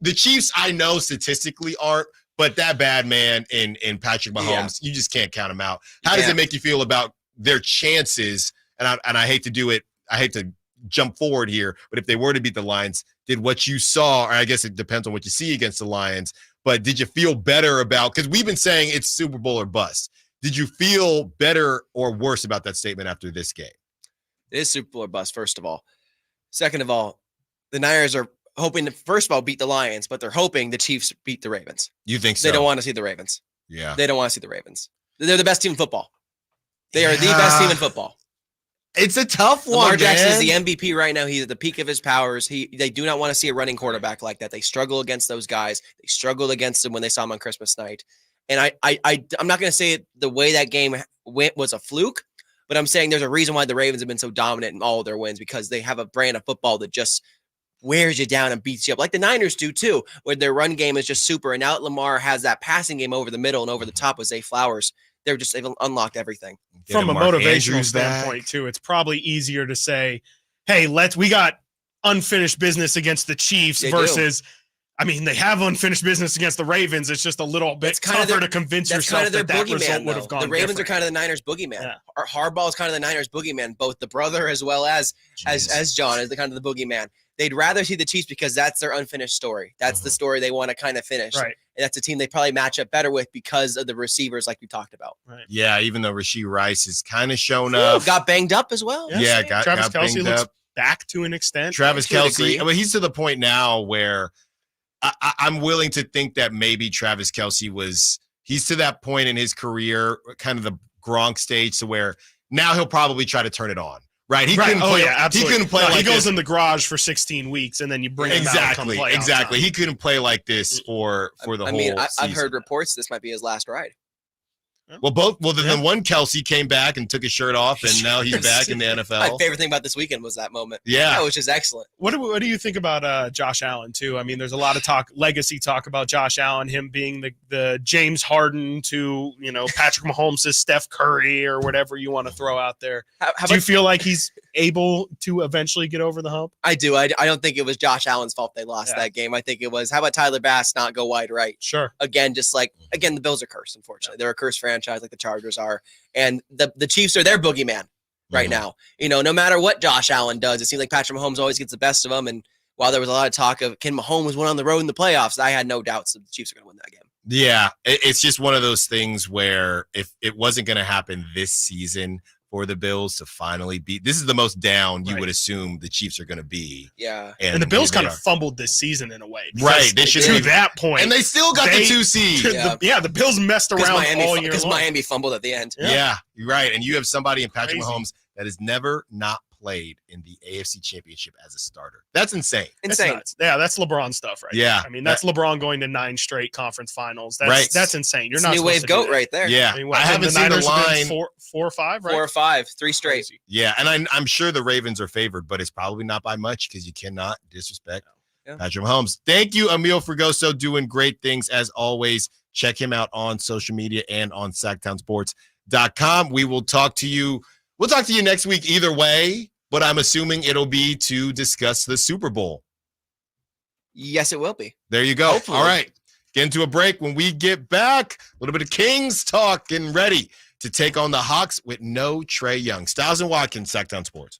the Chiefs, I know statistically aren't, but that bad man in Patrick Mahomes, you just can't count him out. How does it make you feel about their chances? And I hate to do it. I hate to jump forward here, but if they were to beat the Lions, did what you saw, or I guess it depends on what you see against the Lions, but did you feel better about, because we've been saying it's Super Bowl or bust. Did you feel better or worse about that statement after this game? It is Super Bowl or bust, first of all. Second of all, the Niners are hoping to, first of all, beat the Lions, but they're hoping the Chiefs beat the Ravens. You think so? They don't want to see the Ravens. Yeah. They don't want to see the Ravens. They're the best team in football. They are the best team in football. It's a tough one, Lamar Jackson is the MVP right now. He's at the peak of his powers. They do not want to see a running quarterback like that. They struggle against those guys. They struggled against them when they saw him on Christmas night. And I'm not going to say the way that game went was a fluke, but I'm saying there's a reason why the Ravens have been so dominant in all of their wins, because they have a brand of football that just wears you down and beats you up, like the Niners do too, where their run game is just super. And now that Lamar has that passing game over the middle and over the top with Zay Flowers, they've unlocked everything. From a motivational standpoint too, it's probably easier to say, hey, we got unfinished business against the Chiefs versus I mean, they have unfinished business against the Ravens. It's just a little bit tougher to convince yourself that result would have gone The Ravens different. are kind of the Niners' boogeyman. Yeah. Harbaugh is kind of the Niners' boogeyman, both the brother as well as John is the kind of the boogeyman. They'd rather see the Chiefs because that's their unfinished story. That's the story they want to kind of finish. Right. And that's a team they probably match up better with because of the receivers like we talked about. Right. Yeah, even though Rashee Rice is kind of shown up. Got banged up as well. Yeah, Travis got Kelce banged looks up. back to an extent. Travis Kelce, I mean, he's to the point now where I'm willing to think that maybe Travis Kelce he's to that point in his career, kind of the Gronk stage, to where now he'll probably try to turn it on. Right. He couldn't play. Absolutely. He couldn't play. He goes in the garage for 16 weeks and then you bring him out and come play Exactly. He couldn't play like this for the whole season. I've heard reports this might be his last ride. Well, then one Kelce came back and took his shirt off, and now he's back in the NFL. My favorite thing about this weekend was that moment. Yeah. That was just excellent. What do you think about Josh Allen, too? I mean, there's a lot of legacy talk about Josh Allen, him being the James Harden to, Patrick Mahomes' Steph Curry or whatever you want to throw out there. Do you feel like he's able to eventually get over the hump? I do. I don't think it was Josh Allen's fault they lost that game. I think it was, how about Tyler Bass not go wide right? Sure. Again, the Bills are cursed, unfortunately. They're a cursed franchise like the Chargers are. And the Chiefs are their boogeyman right now. No matter what Josh Allen does, it seems like Patrick Mahomes always gets the best of them. And while there was a lot of talk of can Mahomes win on the road in the playoffs, I had no doubts that the Chiefs are going to win that game. Yeah, it's just one of those things where if it wasn't going to happen this season for the Bills to finally beat, this is the most down you would assume the Chiefs are going to be. Yeah, and the Bills kind of fumbled this season in a way. Right, they should to that point, and they still got the 2 seed. The Bills messed around all year long because Miami fumbled at the end. Yeah, you're right, and you have somebody in Patrick Mahomes that has never not played in the AFC Championship as a starter. That's insane. Yeah, that's LeBron stuff, right? Yeah, I mean that's LeBron going to 9 straight conference finals. That's insane. You're not new wave goat right there. Yeah, I mean, I haven't seen the line 4 or 5, right? 4 or 5, 3 straight. Yeah, and I'm sure the Ravens are favored, but it's probably not by much because you cannot disrespect Patrick Mahomes. Thank you, Emil Fregoso, doing great things as always. Check him out on social media and on SactownSports.com. We will talk to you. We'll talk to you next week either way, but I'm assuming it'll be to discuss the Super Bowl. Yes, it will be. There you go. Hopefully. All right. Get into a break. When we get back, a little bit of Kings talk, getting ready to take on the Hawks with no Trae Young. Stiles and Watkins, Sactown Sports.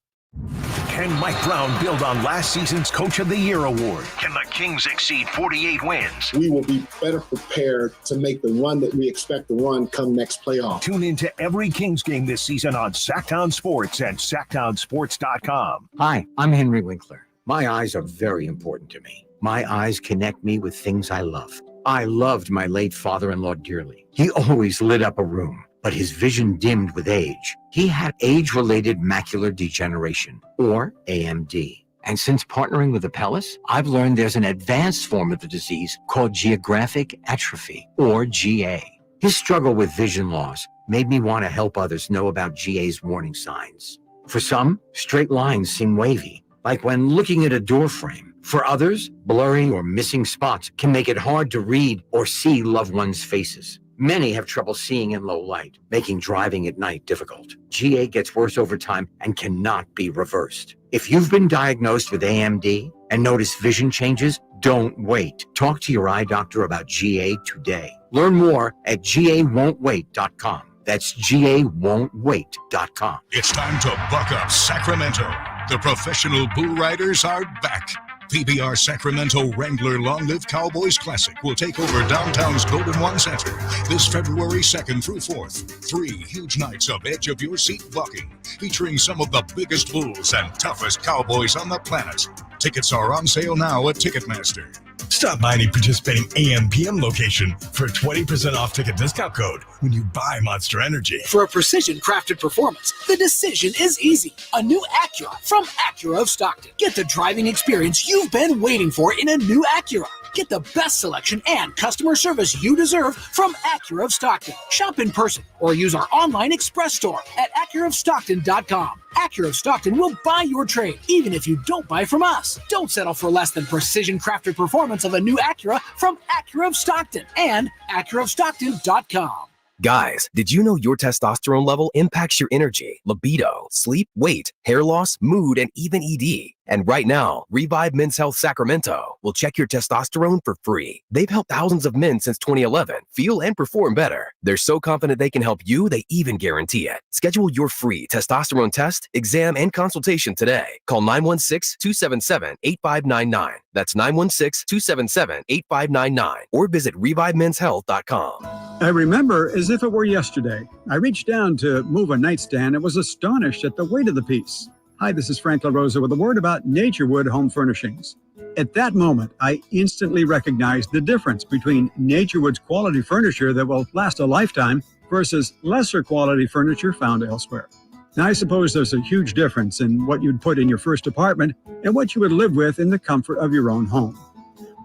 Can Mike Brown build on last season's Coach of the Year award? Can the Kings exceed 48 wins? We will be better prepared to make the run that we expect to run come next playoff. Tune into every Kings game this season on Sactown Sports and SactownSports.com. Hi, I'm Henry Winkler. My eyes are very important to me. My eyes connect me with things I love. I loved my late father-in-law dearly. He always lit up a room, but his vision dimmed with age. He had age-related macular degeneration, or AMD. And since partnering with Apellis, I've learned there's an advanced form of the disease called geographic atrophy, or GA. His struggle with vision loss made me want to help others know about GA's warning signs. For some, straight lines seem wavy, like when looking at a door frame. For others, blurry or missing spots can make it hard to read or see loved ones' faces. Many have trouble seeing in low light, making driving at night difficult. GA gets worse over time and cannot be reversed. If you've been diagnosed with AMD and notice vision changes, don't wait. Talk to your eye doctor about GA today. Learn more at GAWon'tWait.com. That's GAWon'tWait.com. It's time to buck up, Sacramento. The professional bull riders are back. PBR Sacramento Wrangler Long Live Cowboys Classic will take over downtown's Golden One Center this February 2nd through 4th. 3 huge nights of edge-of-your-seat bucking, featuring some of the biggest bulls and toughest cowboys on the planet. Tickets are on sale now at Ticketmaster. Stop by any participating AM/PM location for a 20% off ticket discount code when you buy Monster Energy. For a precision-crafted performance, the decision is easy. A new Acura from Acura of Stockton. Get the driving experience you've been waiting for in a new Acura. Get the best selection and customer service you deserve from Acura of Stockton. Shop in person or use our online express store at AcuraofStockton.com. Acura of Stockton will buy your trade, even if you don't buy from us. Don't settle for less than precision-crafted performance of a new Acura from Acura of Stockton and AcuraofStockton.com. Guys, did you know your testosterone level impacts your energy, libido, sleep, weight, hair loss, mood, and even ED? And right now, Revive Men's Health Sacramento will check your testosterone for free. They've helped thousands of men since 2011 feel and perform better. They're so confident they can help you, they even guarantee it. Schedule your free testosterone test, exam, and consultation today. Call 916-277-8599. That's 916-277-8599. Or visit ReviveMen'sHealth.com. I remember as if it were yesterday. I reached down to move a nightstand and was astonished at the weight of the piece. Hi, this is Frank LaRosa with a word about Naturewood Home Furnishings. At that moment, I instantly recognized the difference between Naturewood's quality furniture that will last a lifetime versus lesser quality furniture found elsewhere. Now, I suppose there's a huge difference in what you'd put in your first apartment and what you would live with in the comfort of your own home.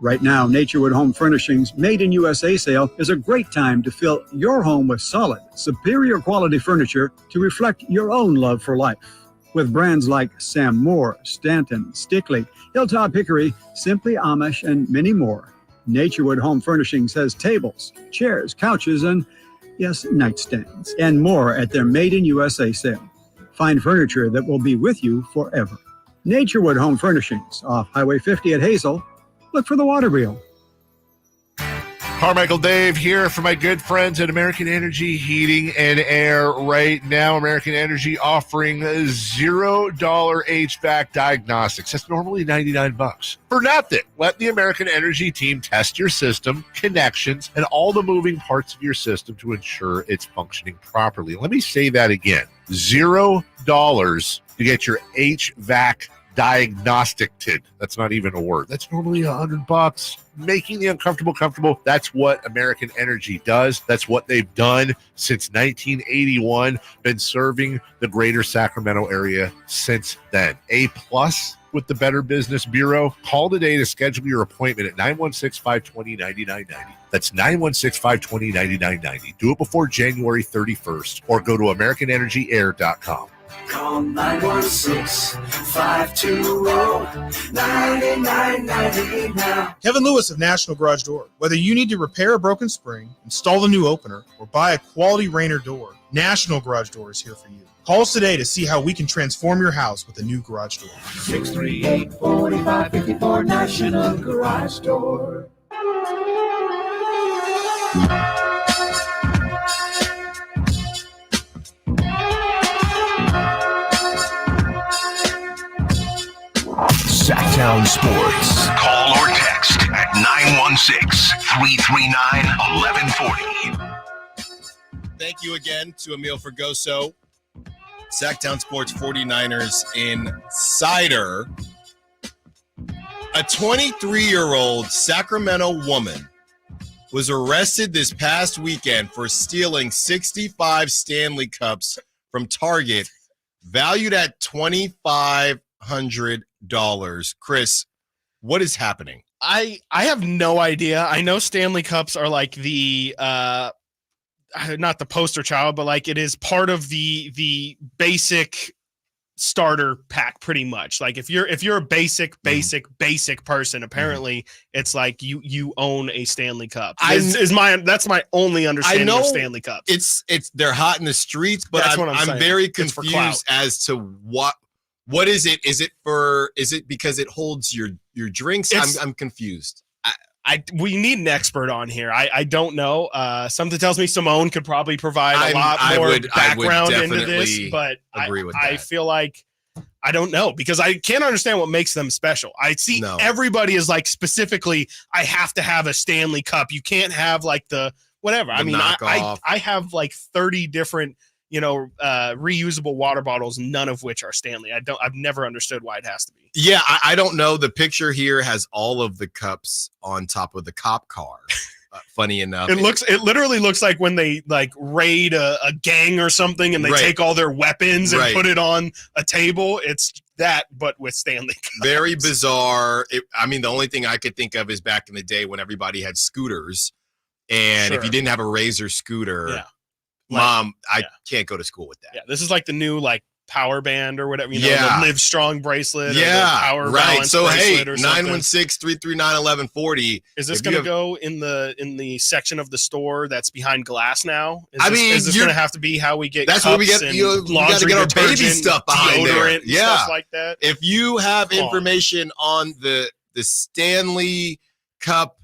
Right now, Naturewood Home Furnishings Made in USA sale is a great time to fill your home with solid, superior quality furniture to reflect your own love for life. With brands like Sam Moore, Stanton, Stickley, Hilltop Hickory, Simply Amish, and many more, Naturewood Home Furnishings has tables, chairs, couches, and, yes, nightstands, and more at their Made in USA sale. Find furniture that will be with you forever. Naturewood Home Furnishings off Highway 50 at Hazel. Look for the water wheel. Carmichael Dave here for my good friends at American Energy Heating and Air. Right now, American Energy offering $0 HVAC diagnostics. That's normally $99 for nothing. Let the American Energy team test your system, connections, and all the moving parts of your system to ensure it's functioning properly. Let me say that again. $0 to get your HVAC diagnostic-ted. That's not even a word. That's normally $100. Making the uncomfortable comfortable. That's what American Energy does. That's what they've done since 1981. Been serving the greater Sacramento area since then. A+ with the Better Business Bureau. Call today to schedule your appointment at 916-520-9990. That's 916-520-9990. Do it before January 31st or go to AmericanEnergyAir.com. Call 916-520-9990 now. Kevin Lewis of National Garage Door. Whether you need to repair a broken spring, install a new opener, or buy a quality Rainer door, National Garage Door is here for you. Call us today to see how we can transform your house with a new garage door. 638-4554 National Garage Door. Sactown Sports. Call or text at 916-339-1140. Thank you again to Emil Fergoso, Sactown Sports 49ers Insider. A 23-year-old Sacramento woman was arrested this past weekend for stealing 65 Stanley Cups from Target, valued at $2,500. Chris, what is happening? I have no idea. I know Stanley Cups are like the not the poster child, but like it is part of the basic starter pack pretty much. Like if you're a basic person, apparently it's like you own a Stanley Cup. That's my only understanding of Stanley Cups. It's they're hot in the streets, but I'm very confused as to what is it? Is it because it holds your drinks? I'm confused. We need an expert on here. I don't know. Something tells me Simone could probably provide a lot more background into this, but I feel like I don't know because I can't understand what makes them special. I see everybody is like specifically, I have to have a Stanley Cup. You can't have like the whatever. I have like 30 different reusable water bottles, none of which are Stanley. I've never understood why it has to be. Yeah, I don't know. The picture here has all of the cups on top of the cop car. Funny enough, it literally looks like when they like raid a gang or something and they take all their weapons and put it on a table. It's that, but with Stanley Cups. Very bizarre. The only thing I could think of is back in the day when everybody had scooters, and if you didn't have a Razor scooter, Mom, I can't go to school with that. Yeah, this is like the new like power band or whatever, the Live Strong bracelet. Yeah, power right. So hey, 916-339-1140. Is this going to go in the section of the store that's behind glass now? Is this going to have to be how we get? That's where we get got to get our baby stuff behind there. Yeah, stuff like that. If you have information on the Stanley Cup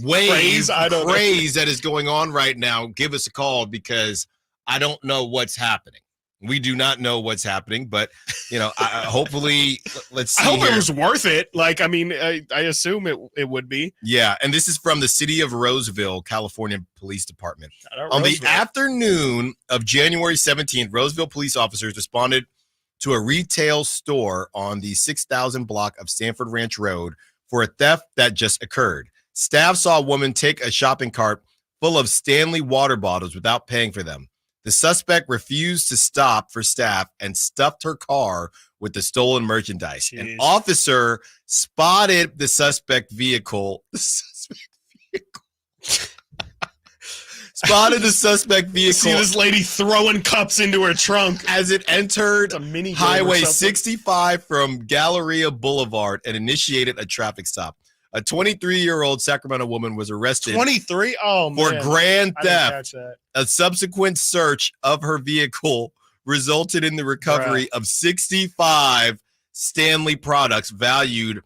craze that is going on right now, give us a call because I don't know what's happening. We do not know what's happening, but hopefully, let's see. I hope it was worth it. Like, I assume it would be. Yeah, and this is from the city of Roseville, California Police Department. On the afternoon of January 17th, Roseville police officers responded to a retail store on the 6,000 block of Stanford Ranch Road for a theft that just occurred. Staff saw a woman take a shopping cart full of Stanley water bottles without paying for them. The suspect refused to stop for staff and stuffed her car with the stolen merchandise. Jeez. An officer spotted the suspect vehicle. Spotted the suspect vehicle. See this lady throwing cups into her trunk as it entered Highway 65 from Galleria Boulevard and initiated a traffic stop. A 23-year-old Sacramento woman was arrested 23? Oh, for man. grand I didn't catch theft. that. A subsequent search of her vehicle resulted in the recovery of 65 Stanley products valued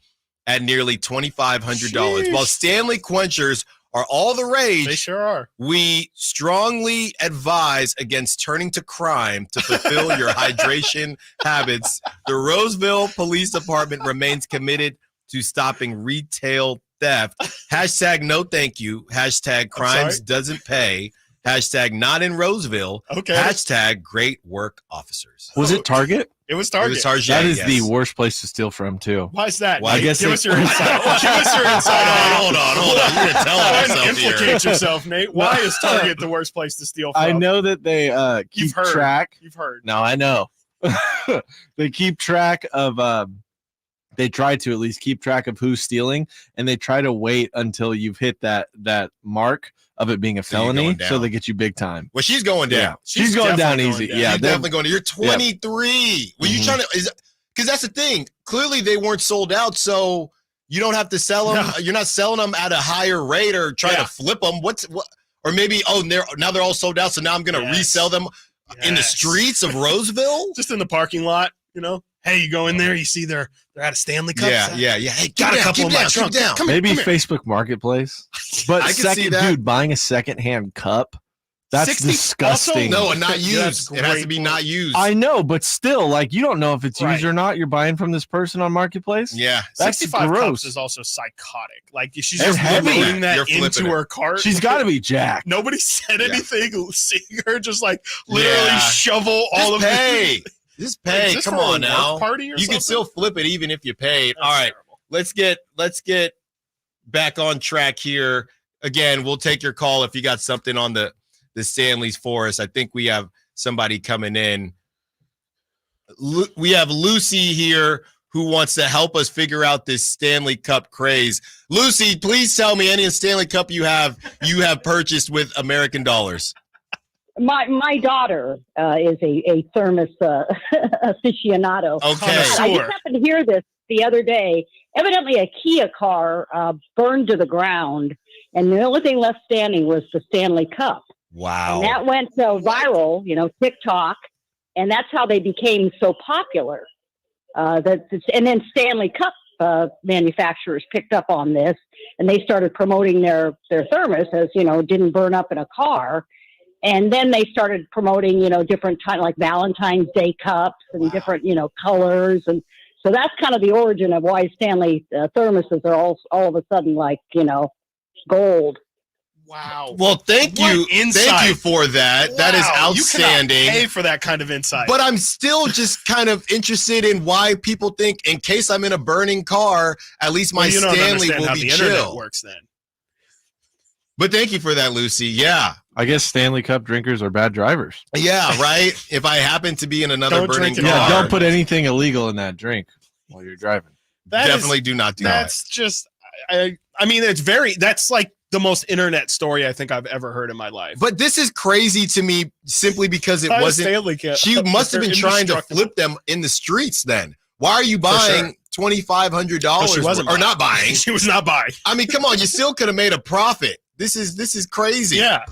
at nearly $2,500. While Stanley quenchers are all the rage, they sure are. We strongly advise against turning to crime to fulfill your hydration habits. The Roseville Police Department remains committed to stopping retail theft. Hashtag no thank you. Hashtag crimes doesn't pay. Hashtag not in Roseville. Okay. Hashtag great work, officers. Was it Target? It was Target. It was Target. That is yes. the worst place to steal from, too. Why is that? Well, I guess Give us your insight. Give us your insight. Hold on. You're going to tell Try yourself and here. implicate yourself, Nate. Why is Target the worst place to steal from? I know that they keep track. You've heard. No, I know. They keep track of they try to at least keep track of who's stealing, and they try to wait until you've hit that mark of it being a felony, so they get you big time. Well, she's going down. Yeah. She's going down easy. Yeah, she's definitely going down. You're 23. Were you trying to? Because that's the thing. Clearly, they weren't sold out, so you don't have to sell them. No. You're not selling them at a higher rate or trying to flip them. What? Or maybe now they're all sold out, so now I'm going to resell them in the streets of Roseville, just in the parking lot. You know. Hey, you go in there, you see they're out of Stanley Cups. Yeah. Hey, got a couple in my trunk. Maybe Facebook Marketplace. But buying a secondhand cup, that's disgusting. Also, no, not used. It has to be not used. I know, but still, like, you don't know if it's used or not. You're buying from this person on Marketplace. Yeah, that's 65 gross. Cups is also psychotic. Like, she's just loading that into her cart. She's got to be jacked. Nobody said anything. Seeing her just like literally shovel all of it. Just pay. Come on now. Party or you something? can still flip it even if you paid. All right. Let's get back on track here. Again, we'll take your call if you got something on the Stanleys for us. I think we have somebody coming in. We have Lucy here who wants to help us figure out this Stanley Cup craze. Lucy, please tell me any Stanley Cup you have purchased with American dollars. My daughter is a thermos aficionado. Okay, I just happened to hear this the other day. Evidently, a Kia car burned to the ground, and the only thing left standing was the Stanley Cup. Wow! And that went viral, TikTok, and that's how they became so popular. And then Stanley Cup manufacturers picked up on this, and they started promoting their thermos as didn't burn up in a car. And then they started promoting, different like Valentine's Day cups and different, colors. And so that's kind of the origin of why Stanley thermoses are all of a sudden like, gold. Wow. Well, thank you for that. Wow. That is outstanding. You cannot pay for that kind of insight. But I'm still just kind of interested in why people think, in case I'm in a burning car, at least my Stanley will how be the chill. Internet works then. But thank you for that, Lucy. Yeah. I guess Stanley Cup drinkers are bad drivers. Yeah, right? If I happen to be in another burning car. Yeah, don't put anything illegal in that drink while you're driving. Definitely do not do that. That's just, I mean, that's like the most internet story I think I've ever heard in my life. But this is crazy to me simply because it wasn't. Stanley Cup. She must have been trying to flip them in the streets then. Why are you buying $2,500 or not buying? She was not buying. I mean, come on, you still could have made a profit. This is crazy. Yeah.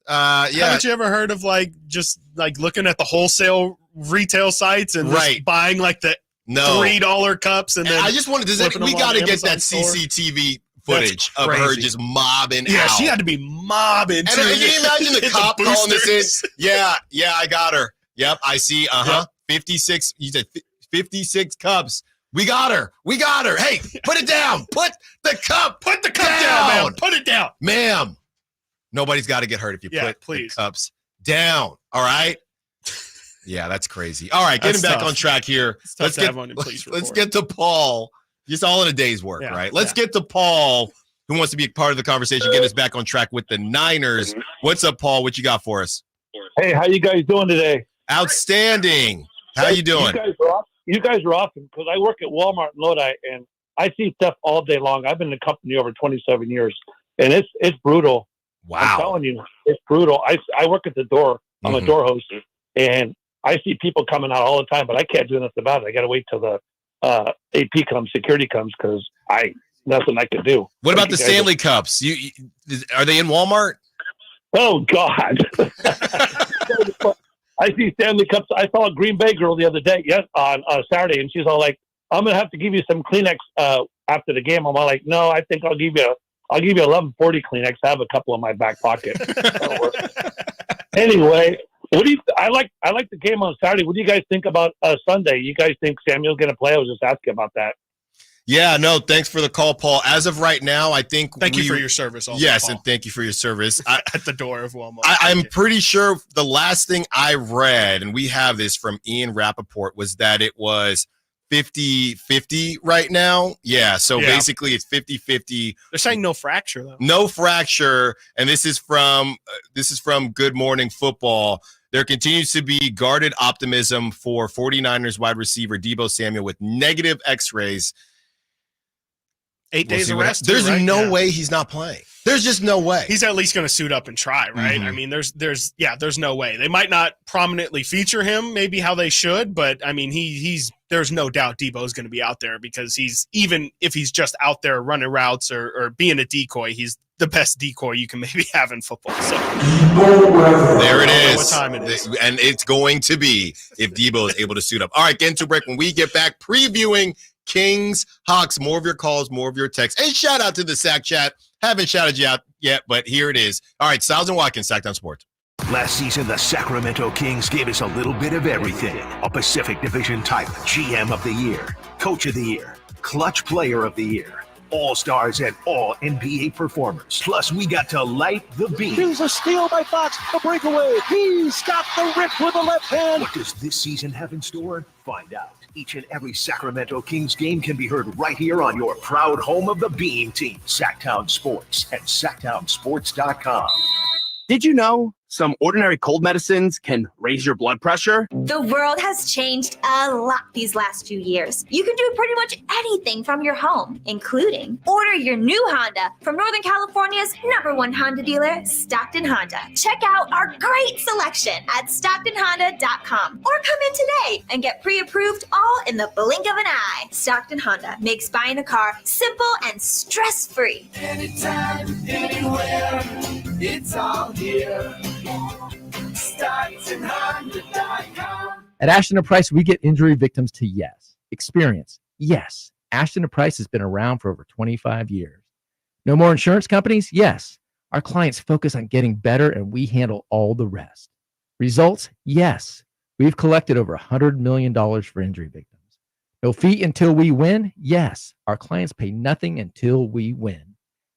Haven't you ever heard of just looking at the wholesale retail sites and just buying like the $3 cups and then I just wanted to we got to get that CCTV footage of her just mobbing out. Yeah, she had to be mobbing. And can you imagine the cop calling this in? Yeah, I got her. Yep, I see. 56. You said 56 cups. We got her. Hey, put it down. Put the cup down, ma'am. Put it down. Ma'am. Nobody's got to get hurt if you put the cups down. All right? Yeah, that's crazy. All right, getting back on track here. Let's get to Paul. Just all in a day's work, right? Let's get to Paul, who wants to be a part of the conversation, get us back on track with the Niners. What's up, Paul? What you got for us? Hey, how you guys doing today? Outstanding. How you doing? You guys are awesome because I work at Walmart in Lodi, and I see stuff all day long. I've been in the company over 27 years, and it's brutal. Wow. I'm telling you, it's brutal. I work at the door. I'm a door host, and I see people coming out all the time, but I can't do nothing about it. I got to wait till the AP comes, security comes, because nothing I can do. What about the Stanley Cups? Are they in Walmart? Oh God! I see Stanley Cups. I saw a Green Bay girl the other day, on Saturday, and she's all like, "I'm gonna have to give you some Kleenex after the game." I'm all like, "No, I think I'll give you 1140 Kleenex. I have a couple in my back pocket." Anyway, I like the game on Saturday. What do you guys think about Sunday? You guys think Samuel's gonna play? I was just asking about that. Yeah, no, thanks for the call, Paul. As of right now, I think Thank you for your service. Also, yes, Paul. and thank you for your service. At the door of Walmart. I'm pretty sure the last thing I read, and we have this from Ian Rappaport, was that it was 50-50 right now. Yeah, so basically it's 50-50. They're saying no fracture, though. No fracture, and this is from Good Morning Football. There continues to be guarded optimism for 49ers wide receiver Deebo Samuel with negative x-rays. 8 days of rest. There's no way he's not playing. There's just no way. He's at least going to suit up and try, right? Mhm. I mean, there's no way. They might not prominently feature him, maybe how they should, but I mean, there's no doubt Deebo's going to be out there because even if he's just out there running routes or being a decoy, he's the best decoy you can maybe have in football. So there it is. What time it is. And it's going to be if Deebo is able to suit up. All right, get into break. When we get back, previewing Kings, Hawks, more of your calls, more of your texts. And shout out to the Sack Chat. Haven't shouted you out yet, but here it is. All right, Stiles Watkins, Sactown Sports. Last season, the Sacramento Kings gave us a little bit of everything. A Pacific Division type GM of the Year, Coach of the Year, Clutch Player of the Year, All-Stars and All-NBA performers. Plus, we got to light the beam. Here's a steal by Fox, a breakaway. He's got the rip with the left hand. What does this season have in store? Find out. Each and every Sacramento Kings game can be heard right here on your proud home of the Beam team, Sactown Sports at SactownSports.com. Did you know some ordinary cold medicines can raise your blood pressure? The world has changed a lot these last few years. You can do pretty much anything from your home, including order your new Honda from Northern California's #1 Honda dealer, Stockton Honda. Check out our great selection at StocktonHonda.com or come in today and get pre-approved all in the blink of an eye. Stockton Honda makes buying a car simple and stress-free. Anytime, anywhere, it's all here. StocktonHonda.com. At Ashton & Price, we get injury victims to yes. Experience, yes. Ashton & Price has been around for over 25 years. No more insurance companies? Yes. Our clients focus on getting better and we handle all the rest. Results? Yes. We've collected over $100 million for injury victims. No fee until we win? Yes. Our clients pay nothing until we win.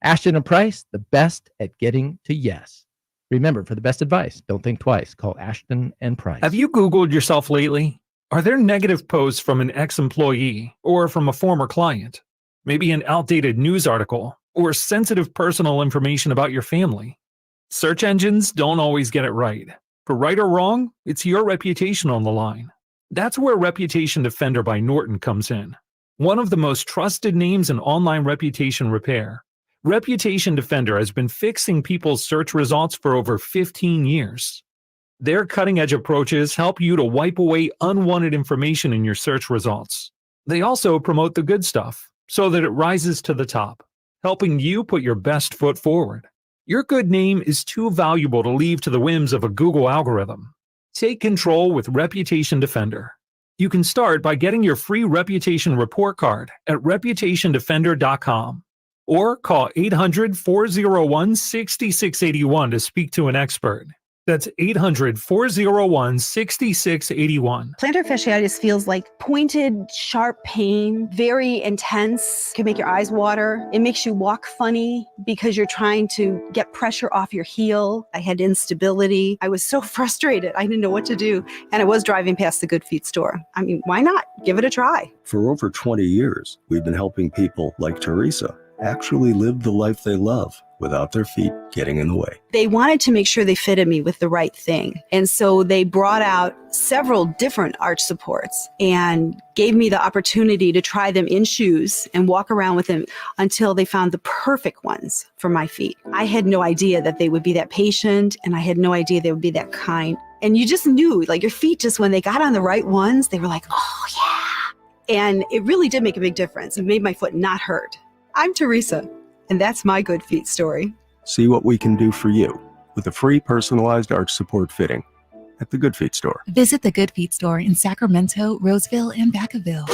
Ashton & Price, the best at getting to yes. Remember, for the best advice, don't think twice. Call Ashton & Price. Have you Googled yourself lately? Are there negative posts from an ex-employee or from a former client? Maybe an outdated news article or sensitive personal information about your family? Search engines don't always get it right. For right or wrong, it's your reputation on the line. That's where Reputation Defender by Norton comes in. One of the most trusted names in online reputation repair. Reputation Defender has been fixing people's search results for over 15 years. Their cutting-edge approaches help you to wipe away unwanted information in your search results. They also promote the good stuff so that it rises to the top, helping you put your best foot forward. Your good name is too valuable to leave to the whims of a Google algorithm. Take control with Reputation Defender. You can start by getting your free reputation report card at reputationdefender.com. Or call 800-401-6681 to speak to an expert. That's 800-401-6681. Plantar fasciitis feels like pointed, sharp pain, very intense. Can make your eyes water. It makes you walk funny because you're trying to get pressure off your heel. I had instability. I was so frustrated. I didn't know what to do. And I was driving past the Good Feet store. I mean, why not? Give it a try. For over 20 years, we've been helping people like Teresa actually live the life they love without their feet getting in the way. They wanted to make sure they fitted me with the right thing. And so they brought out several different arch supports and gave me the opportunity to try them in shoes and walk around with them until they found the perfect ones for my feet. I had no idea that they would be that patient, and I had no idea they would be that kind. And you just knew, like, your feet, just when they got on the right ones, they were like, oh yeah. And it really did make a big difference. It made my foot not hurt. I'm Teresa, and that's my Good Feet story. See what we can do for you with a free personalized arch support fitting at the Good Feet store. Visit the Good Feet store in Sacramento, Roseville, and Vacaville.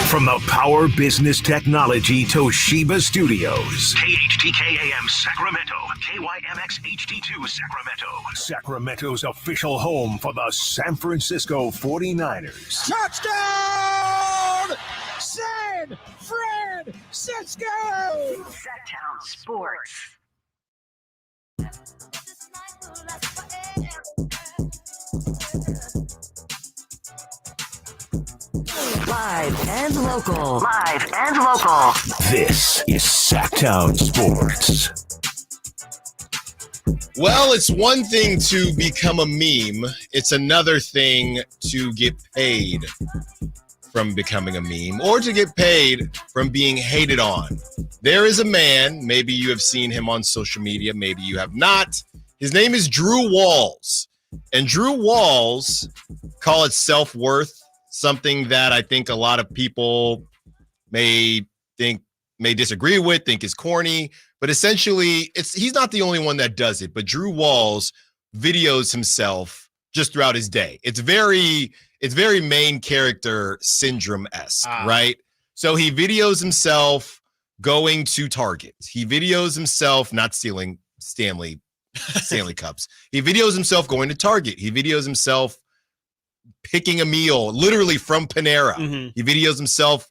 From the Power Business Technology Toshiba Studios. KHTK AM Sacramento. KYMX HD2 Sacramento. Sacramento's official home for the San Francisco 49ers. Touchdown! San Francisco! Sactown Sports. Live and local. Live and local. This is Sactown Sports. Well, it's one thing to become a meme. It's another thing to get paid from becoming a meme or to get paid from being hated on. There is a man, maybe you have seen him on social media, maybe you have not. His name is Drew Walls. And Drew Walls, call it self-worth, something that I think a lot of people may disagree with, think is corny, but essentially he's not the only one that does it, but Drew Walls videos himself just throughout his day. It's very main character syndrome-esque, right? So he videos himself going to Target. He videos himself not stealing Stanley cups. He videos himself going to Target. He videos himself picking a meal literally from Panera. Mm-hmm. He videos himself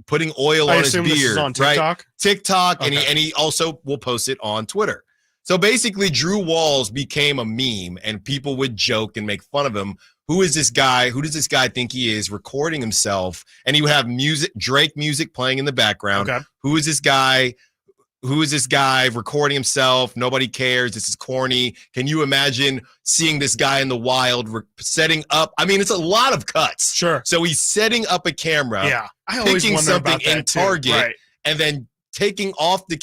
putting oil on his beard. This is on TikTok? Right? TikTok, okay. and he also will post it on Twitter. So basically, Drew Walls became a meme, and people would joke and make fun of him. Who is this guy? Who does this guy think he is? Recording himself, and he would have Drake music playing in the background. Okay. Who is this guy? Who is this guy recording himself? Nobody cares. This is corny. Can you imagine seeing this guy in the wild setting up? I mean, it's a lot of cuts. Sure. So he's setting up a camera. Yeah. I always picking wonder something about that in Target, right, and then taking off the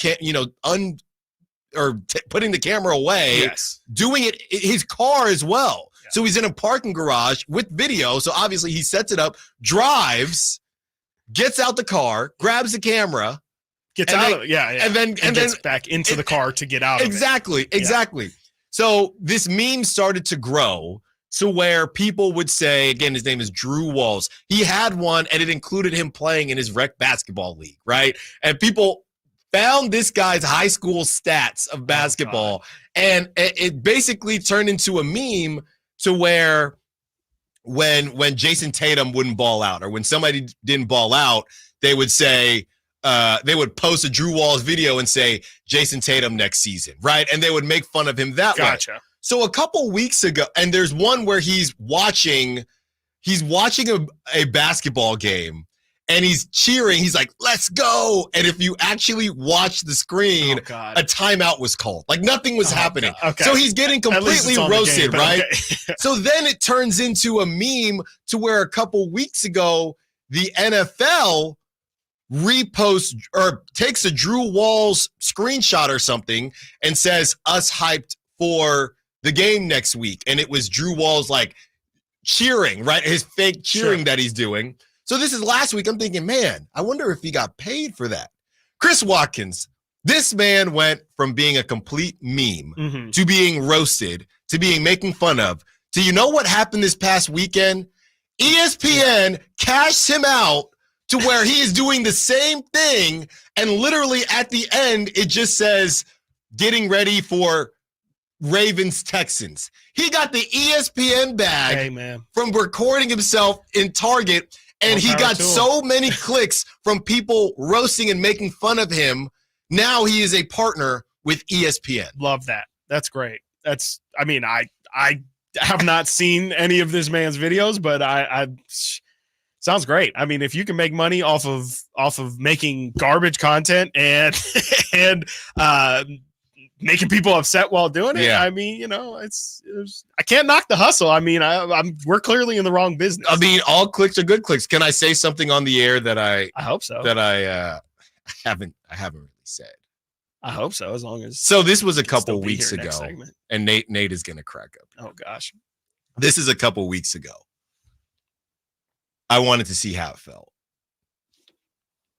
putting the camera away. Yes. Doing it his car as well. Yeah. So he's in a parking garage with video. So obviously he sets it up, drives, gets out the car, grabs the camera. Gets out of it, and then gets back into the car to get out of it. Exactly. So this meme started to grow to where people would say, again, his name is Drew Walls. He had one, and it included him playing in his rec basketball league, right? And people found this guy's high school stats of basketball, and it basically turned into a meme to where when Jason Tatum wouldn't ball out, or when somebody didn't ball out, they would say, they would post a Drew Walls video and say Jason Tatum next season, right? And they would make fun of him that way. So a couple weeks ago, and there's one where he's watching a basketball game and he's cheering. He's like, "Let's go!" And if you actually watch the screen, a timeout was called. Like nothing was happening. Okay. So he's getting completely roasted, game, right? Okay. So then it turns into a meme to where a couple weeks ago the NFL reposts or takes a Drew Walls screenshot or something and says us hyped for the game next week. And it was Drew Walls like cheering, right? His fake cheering that he's doing. So this is last week. I'm thinking, man, I wonder if he got paid for that. Chris Watkins, this man went from being a complete meme to being roasted to being making fun of to, you know what happened this past weekend? ESPN cashed him out to where he is doing the same thing, and literally at the end, it just says, getting ready for Ravens-Texans. He got the ESPN bag from recording himself in Target, and he got so many clicks from people roasting and making fun of him. Now he is a partner with ESPN. Love that. That's great. I have not seen any of this man's videos, but I sounds great. I mean, if you can make money off of making garbage content and making people upset while doing it, I mean, you know, it's I can't knock the hustle. I mean, we're clearly in the wrong business. I mean, all clicks are good clicks. Can I say something on the air that I hope so, that I haven't really said? I hope so. As long as so, this was a couple weeks ago, and Nate is gonna crack up. Oh gosh, this is a couple weeks ago. I wanted to see how it felt.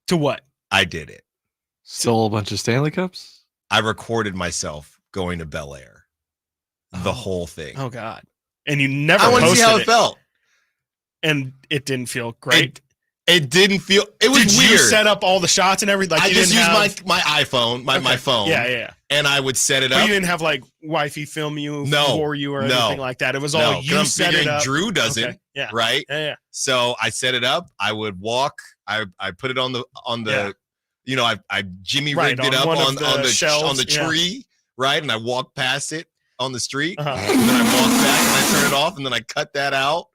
To what? I did it. Stole a bunch of Stanley Cups? I recorded myself going to Bel Air. The whole thing. Oh, God. and you never. I want to see how posted it felt, and it didn't feel great. It didn't feel. It was Did weird. you set up all the shots and everything? Like I you just didn't used have, my iPhone, my phone. Yeah. And I would set it But up. you didn't have like wifey film you for you or no, anything like that. It was no, all 'cause you I'm set it figuring up. Drew doesn't. Okay, yeah. Right. Yeah. So I set it up. I would walk. I put it on the. You know, I Jimmy rigged it up on the shelves, tree, right? And I walked past it on the street. And then I walked back and I turned it off, and then I cut that out.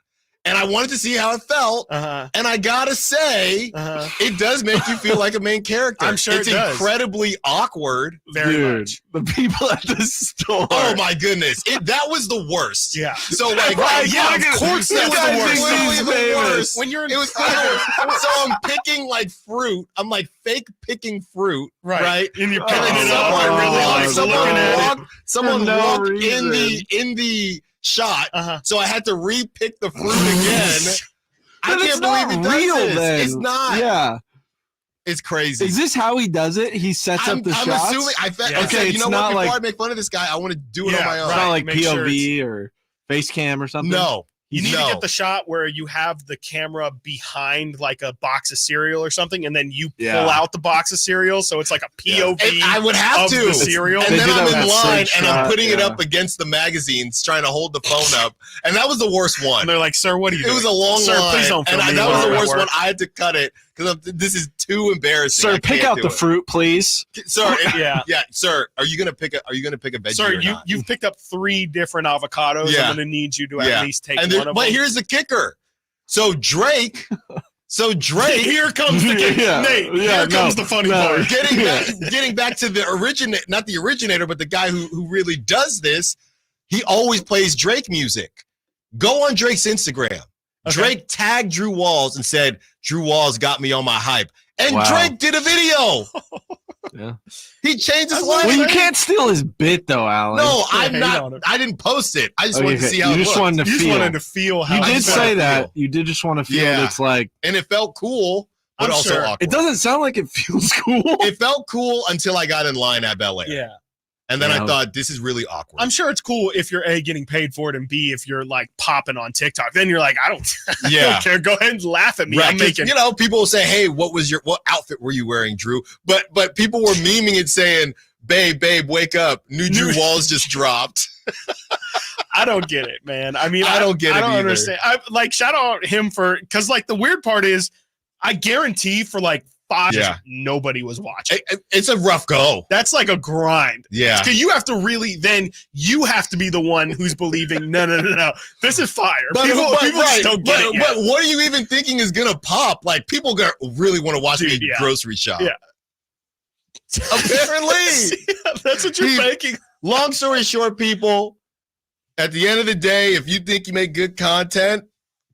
And I wanted to see how it felt. And I gotta say, it does make you feel like a main character. I'm sure it's it does. incredibly awkward. Very much. The people at the store. Oh my goodness. That was the worst. Yeah. So like, Yeah, of course that was the worst. Literally the worst. When you're in it was so I'm picking like fruit. I'm like fake picking fruit. Right. And you're picking it up. I really like looking at it. Someone no walked reason. in the shot. So I had to re-pick the fruit again. I But can't it's believe not it does real, this. then. It's not. Yeah. It's crazy. Is this how he does it? He sets up the I'm shots? assuming. I said, Okay, you it's know not what? Before like- I make fun of this guy, I want to do it on my own. It's not like Make sure POV or face cam or something? No. You need to get the shot where you have the camera behind like a box of cereal or something, and then you pull out the box of cereal, so it's like a POV. And I would have of to. the cereal, And then I'm in that line same and I'm shot, putting it yeah. up against the magazines, trying to hold the phone up, and that was the worst one. and they're like, "Sir, what are you?" It was a doing? long Sir, line, please don't film and me that was the while I'm at worst work." one. I had to cut it because this is too embarrassing. Sir, I pick can't out do the it. fruit, please. Sir. Yeah. Sir. Are you gonna pick a veggie? Sir, or not? you've picked up 3 different avocados. Yeah. I'm going to need you to at least take and one of but them. here's the kicker. So Drake. Here comes the Nate. Here comes the funny part. Getting back to the not the originator, but the guy who really does this. He always plays Drake music. Go on Drake's Instagram. Drake tagged Drew Walls and said, "Drew Walls got me on my hype." And Drake did a video. Yeah. He changed his life. Well, you can't steal his bit though, Alan. No, I'm not. I didn't post it. I just wanted to see how you it just looked. wanted to You feel. just wanted to feel how You it did felt. say that. You did just want to feel Yeah. it's like. And it felt cool, but I'm also sure. awkward. It doesn't sound like it feels cool. It felt cool until I got in line at Bel Air. Yeah. And then Yeah. I thought, this is really awkward. I'm sure it's cool if you're A, getting paid for it, and B, if you're like popping on TikTok. Then you're like, I don't care. Go ahead and laugh at me. Right, I'm 'cause, making. people will say, "Hey, what outfit were you wearing, Drew?" But people were memeing it saying, "Babe, wake up! New Drew Walls just dropped." I don't get it, man. I mean, I don't get it I don't either. understand. I like shout out him because like the weird part is, I guarantee for like 5 years, nobody was watching. It's a rough go. That's like a grind. Yeah. Because you have to you have to be the one who's believing, no. This is fire. People just don't get it yet. But what are you even thinking is gonna pop? Like people really want to watch me grocery shop. Yeah. Apparently. That's what you're thinking. Long story short, people, at the end of the day, if you think you make good content,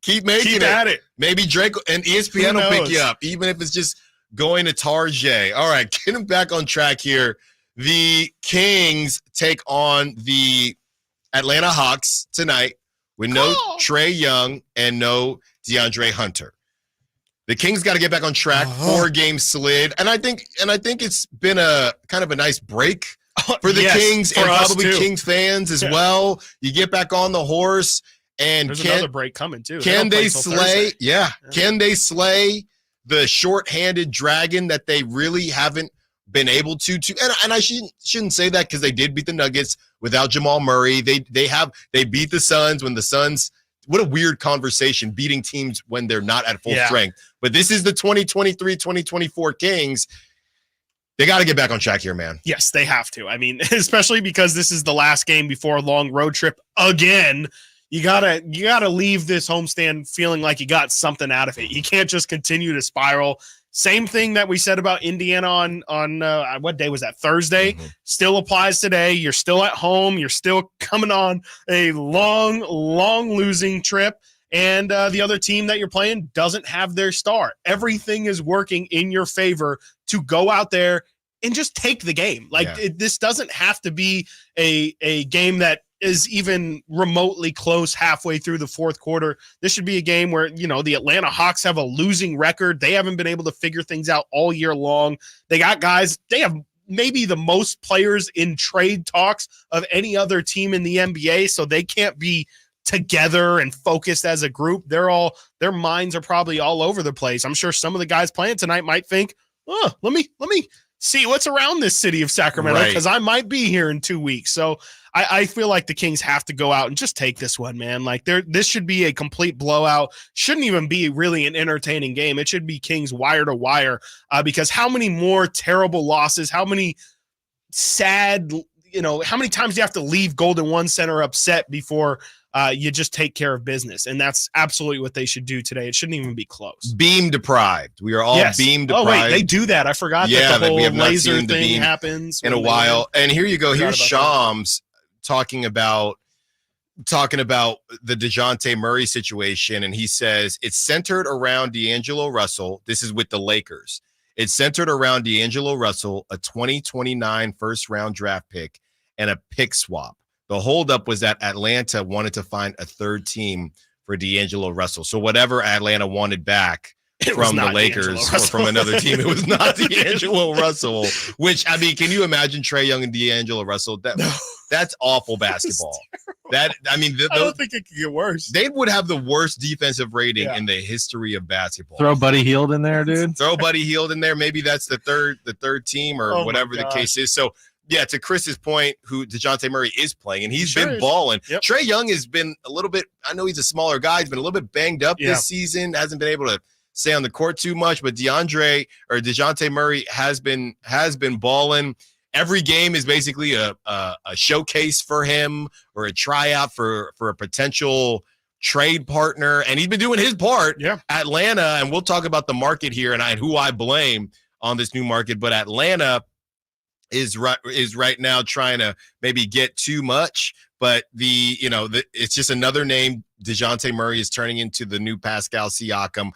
keep making Keep it. at it. Maybe Drake and ESPN will pick knows? you up, even if it's just going to Tarjay. All right, getting back on track here. The Kings take on the Atlanta Hawks tonight with no Trae Young and no DeAndre Hunter. The Kings got to get back on track. 4-game slid, and I think it's been a kind of a nice break for the Kings for and us probably too. Kings fans as well. You get back on the horse, and There's another break coming too. can don't play they till slay? Thursday. Yeah. Can they slay the short-handed dragon that they really haven't been able to? And I shouldn't say that because they did beat the Nuggets without Jamal Murray. They beat the Suns when the Suns. What a weird conversation, beating teams when they're not at full strength. But this is the 2023-2024 Kings. They got to get back on track here, man. Yes, they have to. I mean, especially because this is the last game before a long road trip again. You gotta leave this homestand feeling like you got something out of it. You can't just continue to spiral. Same thing that we said about Indiana on what day was that? Thursday. Still applies today. You're still at home. You're still coming on a long losing trip. And the other team that you're playing doesn't have their star. Everything is working in your favor to go out there and just take the game. Like this doesn't have to be a game that is even remotely close halfway through the fourth quarter. This should be a game where, the Atlanta Hawks have a losing record. They haven't been able to figure things out all year long. They got guys, they have maybe the most players in trade talks of any other team in the NBA, so they can't be together and focused as a group. Their minds are probably all over the place. I'm sure some of the guys playing tonight might think, oh, let me see what's around this city of Sacramento, because I might be here in 2 weeks. So I feel like the Kings have to go out and just take this one, man. Like this should be a complete blowout. Shouldn't even be really an entertaining game. It should be Kings wire to wire, because how many more terrible losses, how many sad, how many times do you have to leave Golden One Center upset before you just take care of business? And that's absolutely what they should do today. It shouldn't even be close. Beam deprived. We are all beam deprived. Oh, wait, they do that. I forgot that the whole laser thing happens in a while. And here you go. Here's Shams talking about the DeJounte Murray situation. And he says it's centered around D'Angelo Russell. This is with the Lakers. It's centered around D'Angelo Russell, a 2029 first-round draft pick, and a pick swap. The holdup was that Atlanta wanted to find a third team for D'Angelo Russell. So whatever Atlanta wanted back from the Lakers or from another team, it was not D'Angelo Russell, which, I mean, can you imagine Trae Young and D'Angelo Russell? That's awful basketball. I don't think it could get worse. They would have the worst defensive rating in the history of basketball. Throw Buddy Hield in there, dude. Throw Buddy Hield in there. Maybe that's the third team or whatever the case is. So, yeah, to Chris's point, who DeJounte Murray is playing, and he's been balling. Yep. Trae Young has been a little bit, I know he's a smaller guy, he's been a little bit banged up this season, hasn't been able to stay on the court too much, but DeJounte Murray has been balling. Every game is basically a showcase for him or a tryout for a potential trade partner, and he's been doing his part. Yeah, Atlanta, and we'll talk about the market here and who I blame on this new market, but Atlanta is right now trying to maybe get too much, but it's just another name. DeJounte Murray is turning into the new Pascal Siakam.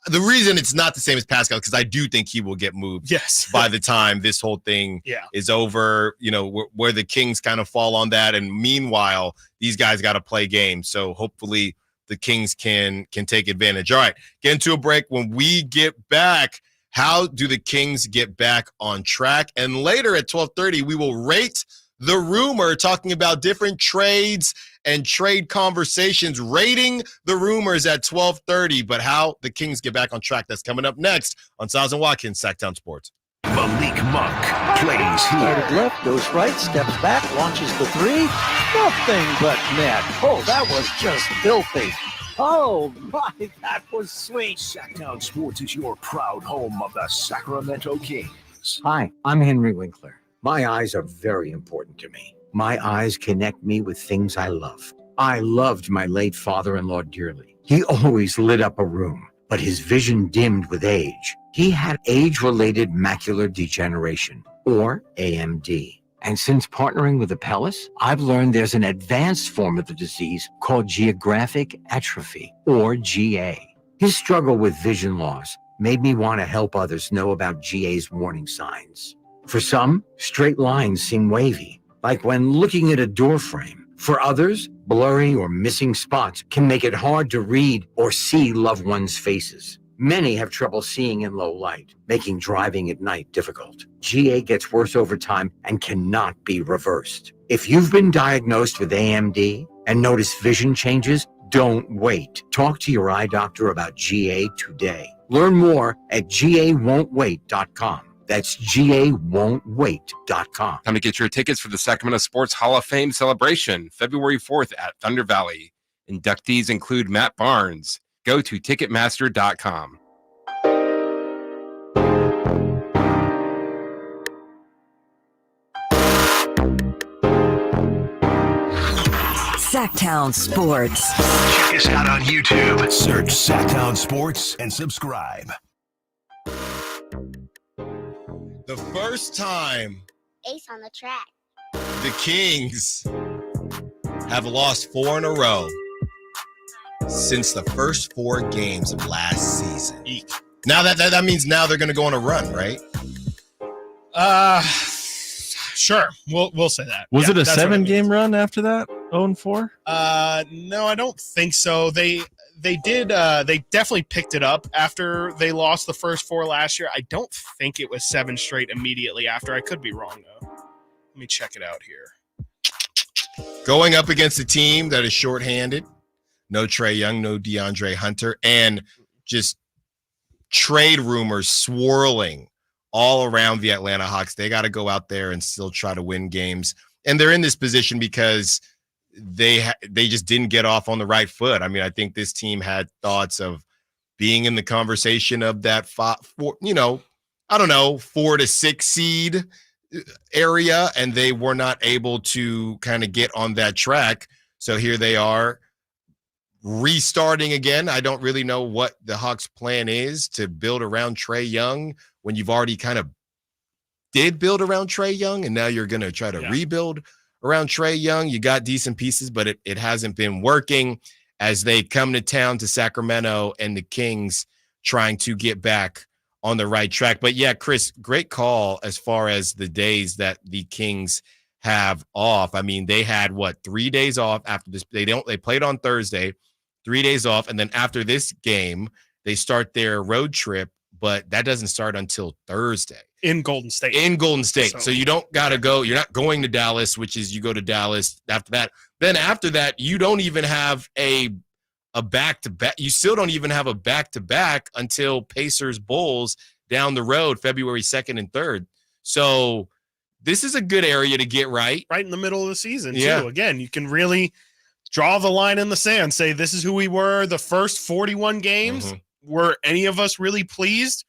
The reason it's not the same as Pascal, because I do think he will get moved. Yes, by the time this whole thing is over, where the Kings kind of fall on that. And meanwhile, these guys got to play games. So hopefully the Kings can take advantage. All right, get into a break. When we get back, how do the Kings get back on track? And later at 12:30, we will rate the rumor, talking about different trades and trade conversations, rating the rumors at 12:30, but how the Kings get back on track. That's coming up next on Stiles Watkins, Sactown Sports. Malik Monk plays here. Started left, goes right, steps back, launches the three. Nothing but net. Oh, that was just filthy. Oh, my, that was sweet. Sactown Sports is your proud home of the Sacramento Kings. Hi, I'm Henry Winkler. My eyes are very important to me. My eyes connect me with things I love. I loved my late father-in-law dearly. He always lit up a room, but his vision dimmed with age. He had age-related macular degeneration, or AMD. And since partnering with Apellis, I've learned there's an advanced form of the disease called geographic atrophy, or GA. His struggle with vision loss made me want to help others know about GA's warning signs. For some, straight lines seem wavy, like when looking at a door frame. For others, blurry or missing spots can make it hard to read or see loved ones' faces. Many have trouble seeing in low light, making driving at night difficult. GA gets worse over time and cannot be reversed. If you've been diagnosed with AMD and notice vision changes, don't wait. Talk to your eye doctor about GA today. Learn more at GAWon'tWait.com. That's GAWon'tWait.com. Time to get your tickets for the Sacramento Sports Hall of Fame celebration, February 4th at Thunder Valley. Inductees include Matt Barnes. Go to Ticketmaster.com. Sactown Sports. Check us out on YouTube. Search Sactown Sports and subscribe. The first time Ace on the track. the Kings have lost 4 in a row since the first 4 games of last season. Eek. Now that means now they're going to go on a run, right? Sure. We'll say that. Was it a 7-game run after that? 0-4? No, I don't think so. They did. They definitely picked it up after they lost the first 4 last year. I don't think it was 7 straight immediately after. I could be wrong though. Let me check it out here. Going up against a team that is shorthanded, no Trae Young, no DeAndre Hunter, and just trade rumors swirling all around the Atlanta Hawks. They got to go out there and still try to win games. And they're in this position because they just didn't get off on the right foot. I mean, I think this team had thoughts of being in the conversation of that 4 to 6 seed area, and they were not able to kind of get on that track. So here they are restarting again. I don't really know what the Hawks' plan is to build around Trae Young when you've already kind of did build around Trae Young, and now you're going to try to rebuild around Trae Young. You got decent pieces, but it hasn't been working as they come to town to Sacramento and the Kings trying to get back on the right track. But yeah, Chris, great call as far as the days that the Kings have off. I mean, they had 3 days off after this. They played on Thursday, 3 days off, and then after this game, they start their road trip, but that doesn't start until Thursday. In Golden State. So you don't got to go. You're not going to Dallas, which is you go to Dallas after that. Then after that, you don't even have a back-to-back. You still don't even have a back-to-back until Pacers Bulls down the road, February 2nd and 3rd. So this is a good area to get right. Right in the middle of the season, Yeah. too. Again, you can really draw the line in the sand, say this is who we were the first 41 games. Were any of us really pleased?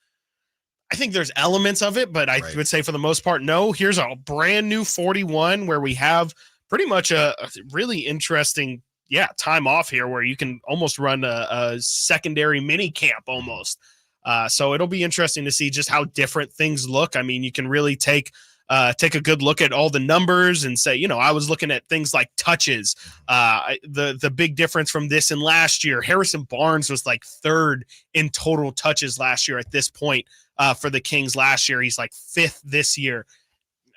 I think there's elements of it, but I would say for the most part, no. Here's a brand new 41 where we have pretty much a really interesting time off here where you can almost run a secondary mini camp almost. So it'll be interesting to see just how different things look. I mean, you can really take a good look at all the numbers and say, I was looking at things like touches. The big difference from this and last year, Harrison Barnes was like 3rd in total touches last year at this point for the Kings last year. He's like 5th this year.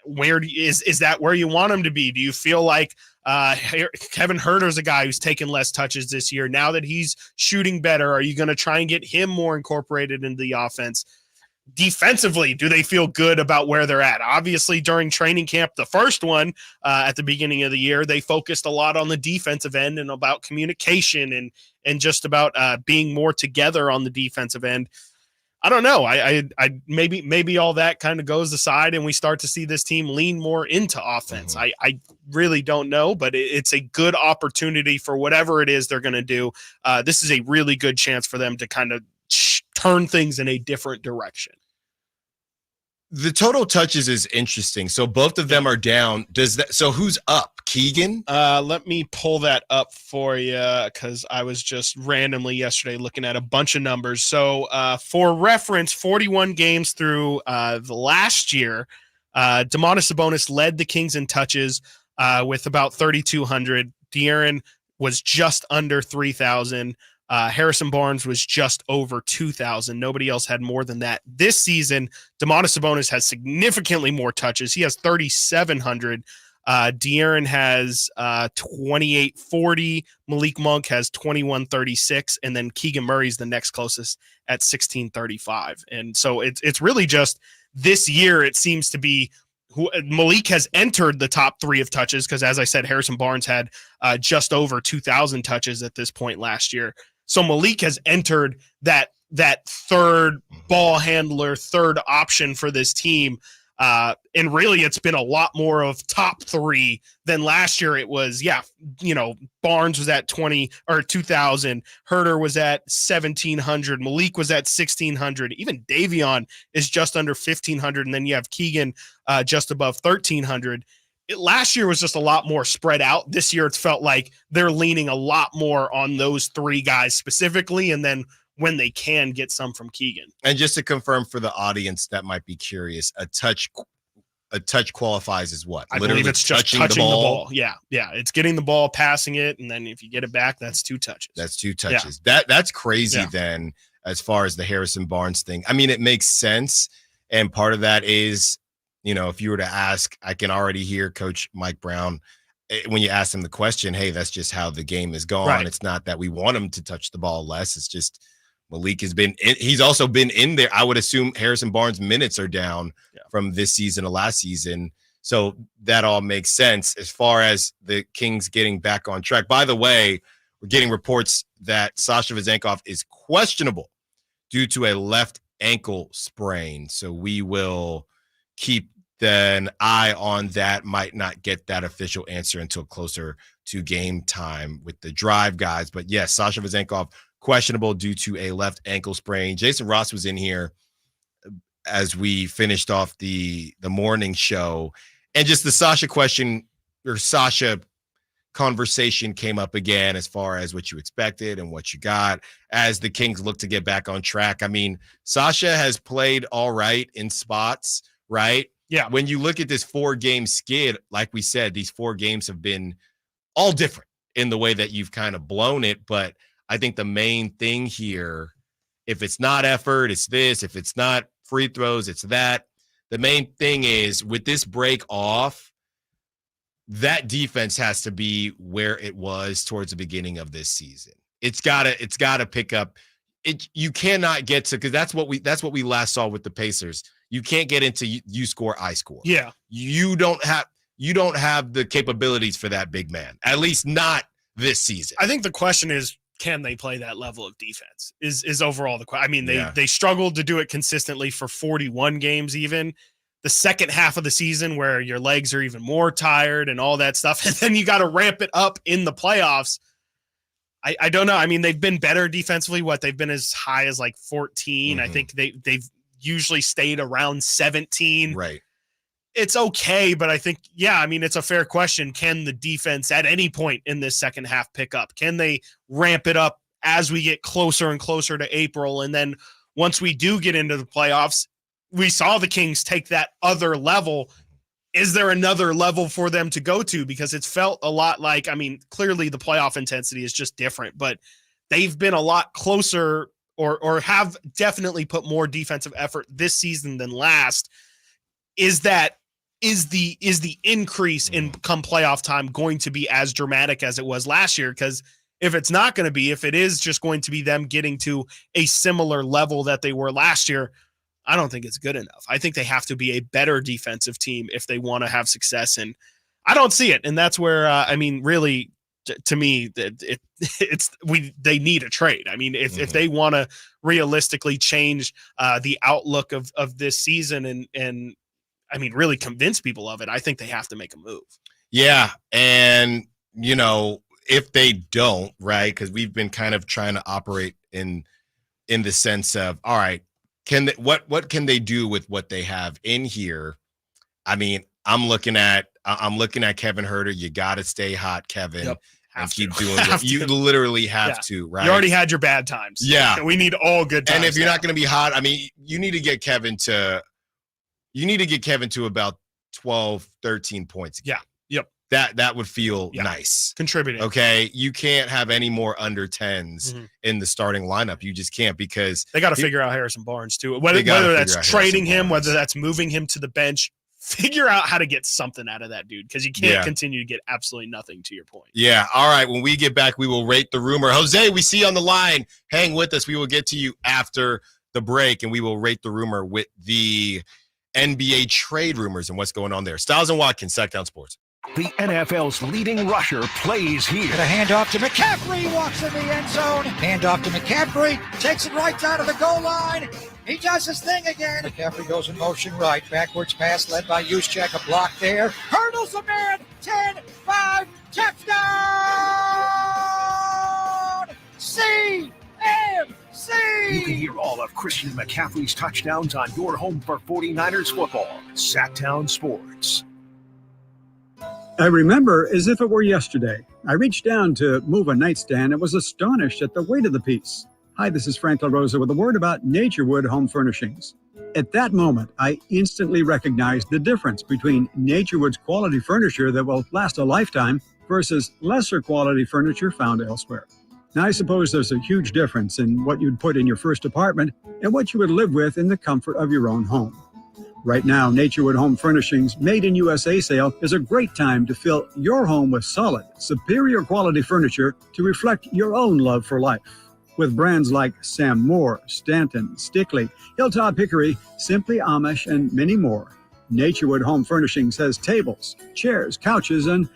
Where is that where you want him to be? Do you feel like Kevin Huerter's a guy who's taken less touches this year? Now that he's shooting better, are you going to try and get him more incorporated into the offense? Defensively, do they feel good about where they're at? Obviously, during training camp, the first one at the beginning of the year, they focused a lot on the defensive end and about communication and just about being more together on the defensive end. I don't know. I maybe all that kind of goes aside and we start to see this team lean more into offense. I really don't know, but it's a good opportunity for whatever it is they're going to do. This is a really good chance for them to kind of turn things in a different direction. The total touches is interesting. So both of them are down. So who's up? Keegan? Let me pull that up for you because I was just randomly yesterday looking at a bunch of numbers. So for reference, 41 games through the last year, Domantas Sabonis led the Kings in touches with about 3,200. De'Aaron was just under 3,000. Harrison Barnes was just over 2,000. Nobody else had more than that. This season, Domantas Sabonis has significantly more touches. He has 3,700. De'Aaron has 2,840. Malik Monk has 2,136. And then Keegan Murray's the next closest at 1,635. And so it's really just this year, it seems to be Malik has entered the top 3 of touches because, as I said, Harrison Barnes had just over 2,000 touches at this point last year. So Malik has entered that third ball handler, third option for this team. And really, it's been a lot more of top 3 than last year. It was, Barnes was at 20 or 2,000. Huerter was at 1,700. Malik was at 1,600. Even Davion is just under 1,500. And then you have Keegan just above 1,300. Last year was just a lot more spread out. This year, it's felt like they're leaning a lot more on those 3 guys specifically. And then when they can get some from Keegan. And just to confirm for the audience that might be curious, a touch qualifies as what? I believe it's just touching the ball. Yeah. It's getting the ball, passing it, and then if you get it back, that's 2 touches. That's 2 touches. Yeah. That's crazy then as far as the Harrison Barnes thing. I mean, it makes sense. And part of that is, if you were to ask, I can already hear Coach Mike Brown when you ask him the question, hey, that's just how the game is gone. Right. It's not that we want him to touch the ball less. It's just Malik he's also been in there. I would assume Harrison Barnes' minutes are down from this season to last season. So that all makes sense as far as the Kings getting back on track. By the way, we're getting reports that Sasha Vezenkov is questionable due to a left ankle sprain. So we will keep an eye on that. Might not get that official answer until closer to game time with the drive guys. But yes, Sasha Vezenkov questionable due to a left ankle sprain. Jason Ross was in here as we finished off the morning show, and just the Sasha question or Sasha conversation came up again as far as what you expected and what you got as the Kings look to get back on track. I mean, Sasha has played all right in spots, right? Yeah. When you look at this 4-game skid, like we said, these 4 games have been all different in the way that you've kind of blown it. But I think the main thing here, if it's not effort, it's this. If it's not free throws, it's that. The main thing is with this break off, that defense has to be where it was towards the beginning of this season. It's gotta pick up. You cannot get to, because that's what we last saw with the Pacers. You can't get into you score, I score. Yeah. You don't have the capabilities for that big man, at least not this season. I think the question is, can they play that level of defense is overall the question. I mean, they struggled to do it consistently for 41 games, even the second half of the season where your legs are even more tired and all that stuff. And then you got to ramp it up in the playoffs. I don't know. I mean, they've been better defensively. They've been as high as like 14. Mm-hmm. I think they've usually stayed around 17. Right. It's okay, but I think, I mean, it's a fair question. Can the defense at any point in this second half pick up? Can they ramp it up as we get closer and closer to April? And then once we do get into the playoffs, we saw the Kings take that other level. Is there another level for them to go to? Because it's felt a lot like, I mean, clearly the playoff intensity is just different, but they've been a lot closer or have definitely put more defensive effort this season than last. Is the increase in come playoff time going to be as dramatic as it was last year? Because if it's not going to be, if it is just going to be them getting to a similar level that they were last year, I don't think it's good enough. I think they have to be a better defensive team if they want to have success. And I don't see it. And that's where, I mean, really, to me, they need a trade. I mean, if they want to realistically change the outlook of this season and I mean, really convince people of it, I think they have to make a move. Yeah. And, if they don't, right, because we've been kind of trying to operate in the sense of, all right, what can they do with what they have in here? I mean, I'm looking at Kevin Huerter. You got to stay hot, Kevin. Yep. And keep doing what you literally have to, right? You already had your bad times. Yeah. We need all good times. And if you're not going to be hot, I mean, you need to get Kevin to about 12, 13 points. Yeah. Yep. That would feel nice. Contributing. Okay. You can't have any more under 10s in the starting lineup. You just can't, because they got to figure out Harrison Barnes too. Whether that's trading him, whether that's moving him to the bench, figure out how to get something out of that dude, because you can't continue to get absolutely nothing, to your point. Yeah. All right. When we get back, we will rate the rumor. Jose, we see you on the line. Hang with us. We will get to you after the break, and we will rate the rumor with the NBA trade rumors and what's going on there. Stiles and Watkins, Sactown Sports. The NFL's leading rusher plays here. And a handoff to McCaffrey, walks in the end zone. Handoff to McCaffrey, takes it right down to the goal line. He does his thing again. McCaffrey goes in motion right. Backwards pass led by Juszczyk. A block there. Hurdles a man. 10-5. Touchdown! CMC! You can hear all of Christian McCaffrey's touchdowns on your home for 49ers football. Sactown Sports. I remember as if it were yesterday. I reached down to move a nightstand and was astonished at the weight of the piece. Hi, this is Frank LaRosa with a word about Naturewood Home Furnishings. At that moment, I instantly recognized the difference between Naturewood's quality furniture that will last a lifetime versus lesser quality furniture found elsewhere. Now, I suppose there's a huge difference in what you'd put in your first apartment and what you would live with in the comfort of your own home. Right now, Naturewood Home Furnishings Made in USA sale is a great time to fill your home with solid, superior quality furniture to reflect your own love for life. With brands like Sam Moore, Stanton, Stickley, Hilltop Hickory, Simply Amish, and many more, Naturewood Home Furnishings has tables, chairs, couches, and,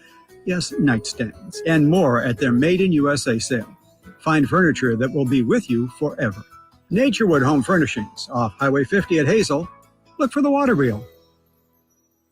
yes, nightstands, and more at their Made in USA sale. Find furniture that will be with you forever. Naturewood Home Furnishings, off Highway 50 at Hazel. Look for the water wheel.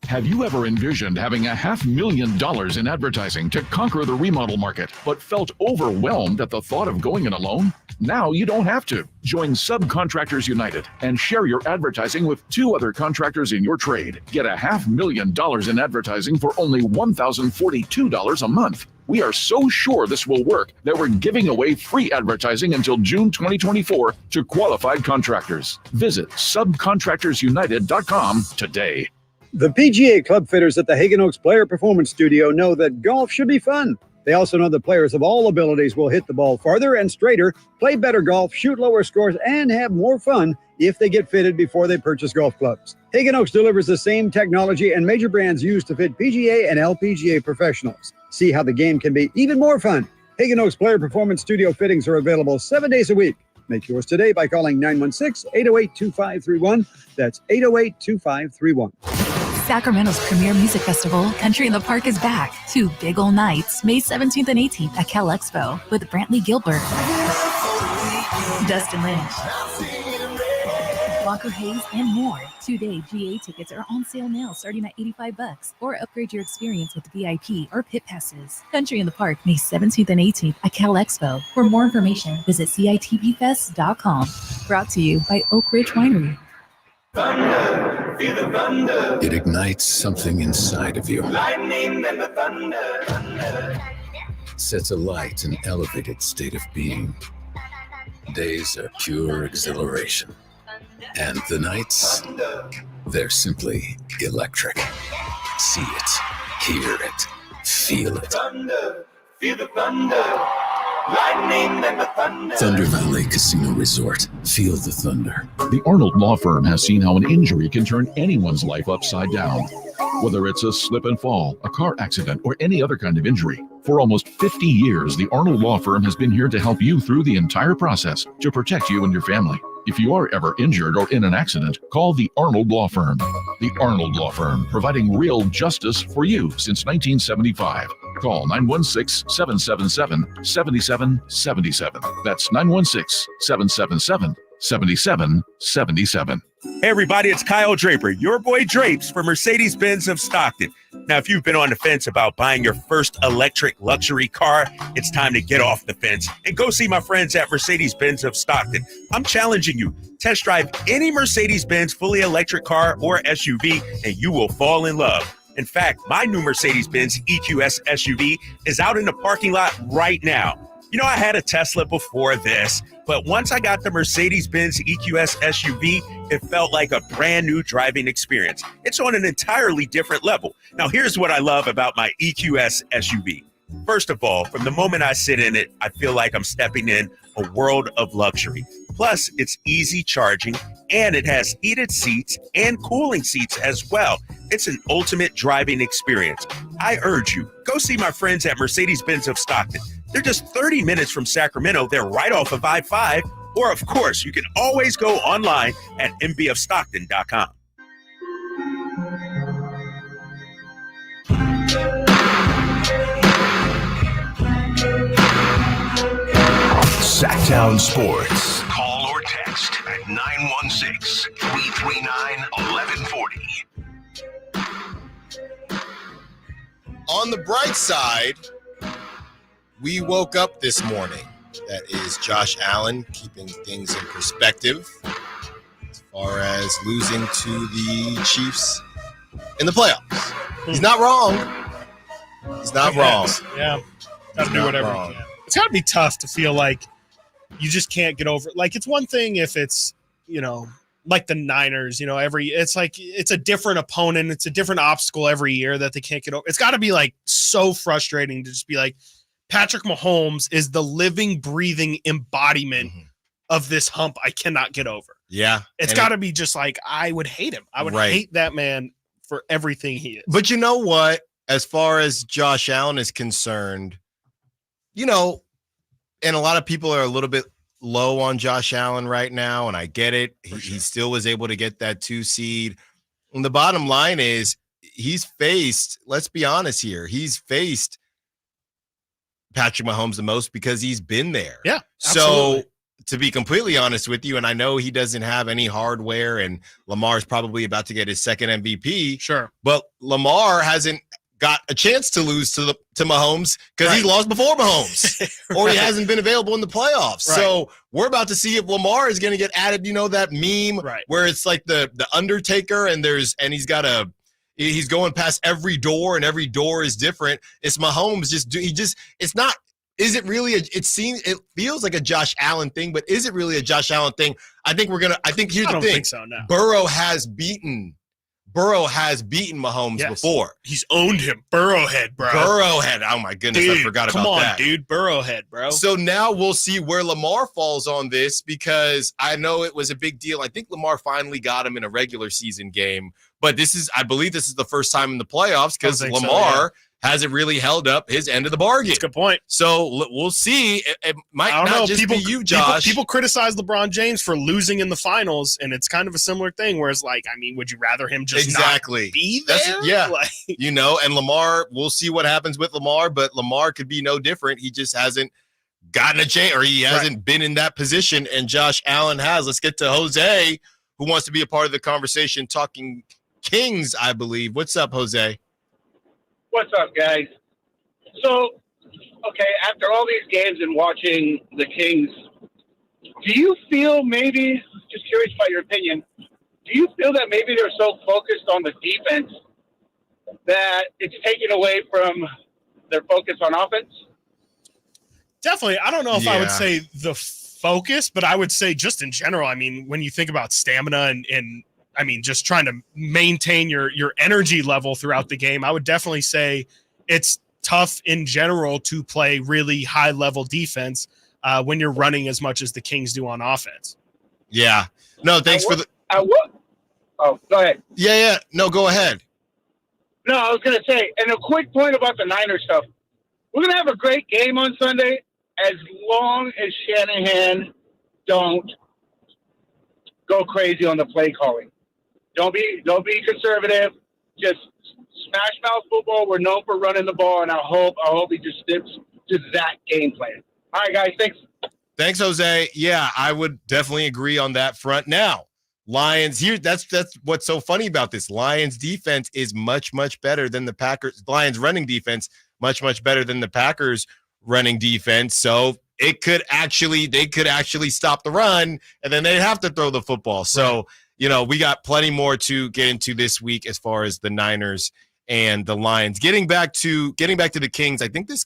Have you ever envisioned having $500,000 in advertising to conquer the remodel market, but felt overwhelmed at the thought of going it alone? Now you don't have to. Join Subcontractors United and share your advertising with 2 other contractors in your trade. Get $500,000 in advertising for only $1,042 a month. We are so sure this will work that we're giving away free advertising until June 2024 to qualified contractors. Visit subcontractorsunited.com today. The PGA club fitters at the Hagen Oaks Player Performance Studio know that golf should be fun. They also know that players of all abilities will hit the ball farther and straighter, play better golf, shoot lower scores, and have more fun if they get fitted before they purchase golf clubs. Hagen Oaks delivers the same technology and major brands used to fit PGA and LPGA professionals. See how the game can be even more fun. Hagen Oaks Player Performance Studio fittings are available 7 days a week. Make yours today by calling 916-808-2531. That's 808-2531. Sacramento's premier music festival, Country in the Park, is back. 2 big ol' nights, May 17th and 18th at Cal Expo with Brantley Gilbert, Dustin Lynch, Walker Hayes, and more. 2-day GA tickets are on sale now, starting at $85, or upgrade your experience with VIP or pit passes. Country in the Park, May 17th and 18th at Cal Expo. For more information, visit CITBfest.com. Brought to you by Oak Ridge Winery. Thunder, feel the thunder. It ignites something inside of you. Lightning and the thunder. Sets alight an elevated state of being. Days are pure exhilaration. And the nights, they're simply electric. See it, hear it, feel it. Thunder, feel the thunder. Lightning and the thunder. Thunder Valley Casino Resort. Feel the thunder. The Arnold Law Firm has seen how an injury can turn anyone's life upside down. Whether it's a slip and fall, a car accident, or any other kind of injury. For almost 50 years, the Arnold Law Firm has been here to help you through the entire process to protect you and your family. If you are ever injured or in an accident, call the Arnold Law Firm. The Arnold Law Firm, providing real justice for you since 1975. Call 916-777-7777. That's 916-777-7777. Hey everybody, it's Kyle Draper, your boy Drapes for Mercedes-Benz of Stockton. Now, if you've been on the fence about buying your first electric luxury car, it's time to get off the fence and go see my friends at Mercedes-Benz of Stockton. I'm challenging you. Test drive any Mercedes-Benz fully electric car or SUV and you will fall in love. In fact, my new Mercedes-Benz EQS SUV is out in the parking lot right now. You know, I had a Tesla before this, but once I got the Mercedes-Benz EQS SUV, it felt like a brand new driving experience. It's on an entirely different level. Now, here's what I love about my EQS SUV. First of all, from the moment I sit in it, I feel like I'm stepping in a world of luxury. Plus, it's easy charging, and it has heated seats and cooling seats as well. It's an ultimate driving experience. I urge you, go see my friends at Mercedes-Benz of Stockton. They're just 30 minutes from Sacramento. They're right off of I-5. Or, of course, you can always go online at mbofstockton.com. Sactown Sports. Call or text at 916-339-1140. On the bright side, we woke up this morning. That is Josh Allen keeping things in perspective as far as losing to the Chiefs in the playoffs. He's not wrong. He's not wrong. Yeah. Gotta do whatever you can. It's gotta be tough to feel like you just can't get over it. Like, it's one thing if it's, like the Niners, it's like it's a different opponent, it's a different obstacle every year that they can't get over. It's got to be like so frustrating to just be like, Patrick Mahomes is the living, breathing embodiment of this hump I cannot get over. Yeah. It's got to be just like, I would hate him. I would hate that man for everything he is. But you know what? As far as Josh Allen is concerned, and a lot of people are a little bit low on Josh Allen right now, and I get it. He still was able to get that 2 seed. And the bottom line is let's be honest here, he's faced Patrick Mahomes the most because he's been there. Yeah, absolutely. So to be completely honest with you, and I know he doesn't have any hardware, and Lamar's probably about to get his second MVP. Sure. But Lamar hasn't got a chance to lose to Mahomes because he lost before Mahomes or he hasn't been available in the playoffs. Right. So we're about to see if Lamar is going to get added, that meme where it's like the Undertaker and he's going past every door and every door is different. It's Mahomes it's not. Is it really it feels like a Josh Allen thing, but is it really a Josh Allen thing? I think here's the thing. I don't think so, no. Burrow has beaten Mahomes before. He's owned him. Burrowhead, bro. Burrowhead. Oh my goodness, dude, I forgot about that. Come on, that. dude. Burrowhead, bro. So now we'll see where Lamar falls on this because I know it was a big deal. I think Lamar finally got him in a regular season game, but I believe this is the first time in the playoffs because Lamar hasn't really held up his end of the bargain. That's a good point. So we'll see. It might not just be you, Josh. People criticize LeBron James for losing in the finals, and it's kind of a similar thing where it's like, I mean, would you rather him just not be there? And Lamar, we'll see what happens with Lamar, but Lamar could be no different. He just hasn't gotten a chance, or he hasn't been in that position, and Josh Allen has. Let's get to Jose, who wants to be a part of the conversation, talking Kings, I believe. What's up, Jose? What's up, guys? So, okay, after all these games and watching the Kings, do you feel maybe, just curious about your opinion, do you feel that maybe they're so focused on the defense that it's taken away from their focus on offense? Definitely. I don't know if I would say the focus, but I would say just in general, I mean, when you think about stamina and I mean, just trying to maintain your energy level throughout the game, I would definitely say it's tough in general to play really high-level defense when you're running as much as the Kings do on offense. Yeah. No, thanks for the – Oh, go ahead. Yeah. No, go ahead. No, I was going to say, and a quick point about the Niners stuff. We're going to have a great game on Sunday as long as Shanahan don't go crazy on the play calling. Don't be conservative. Just smash mouth football. We're known for running the ball, and I hope he just sticks to that game plan. All right, guys. Thanks. Thanks, Jose. Yeah, I would definitely agree on that front. Now, Lions here. That's what's so funny about this. Lions defense is much better than the Packers. Lions running defense much better than the Packers running defense. So they could actually stop the run, and then they'd have to throw the football. So. We got plenty more to get into this week as far as the Niners and the Lions. Getting back to the Kings, I think this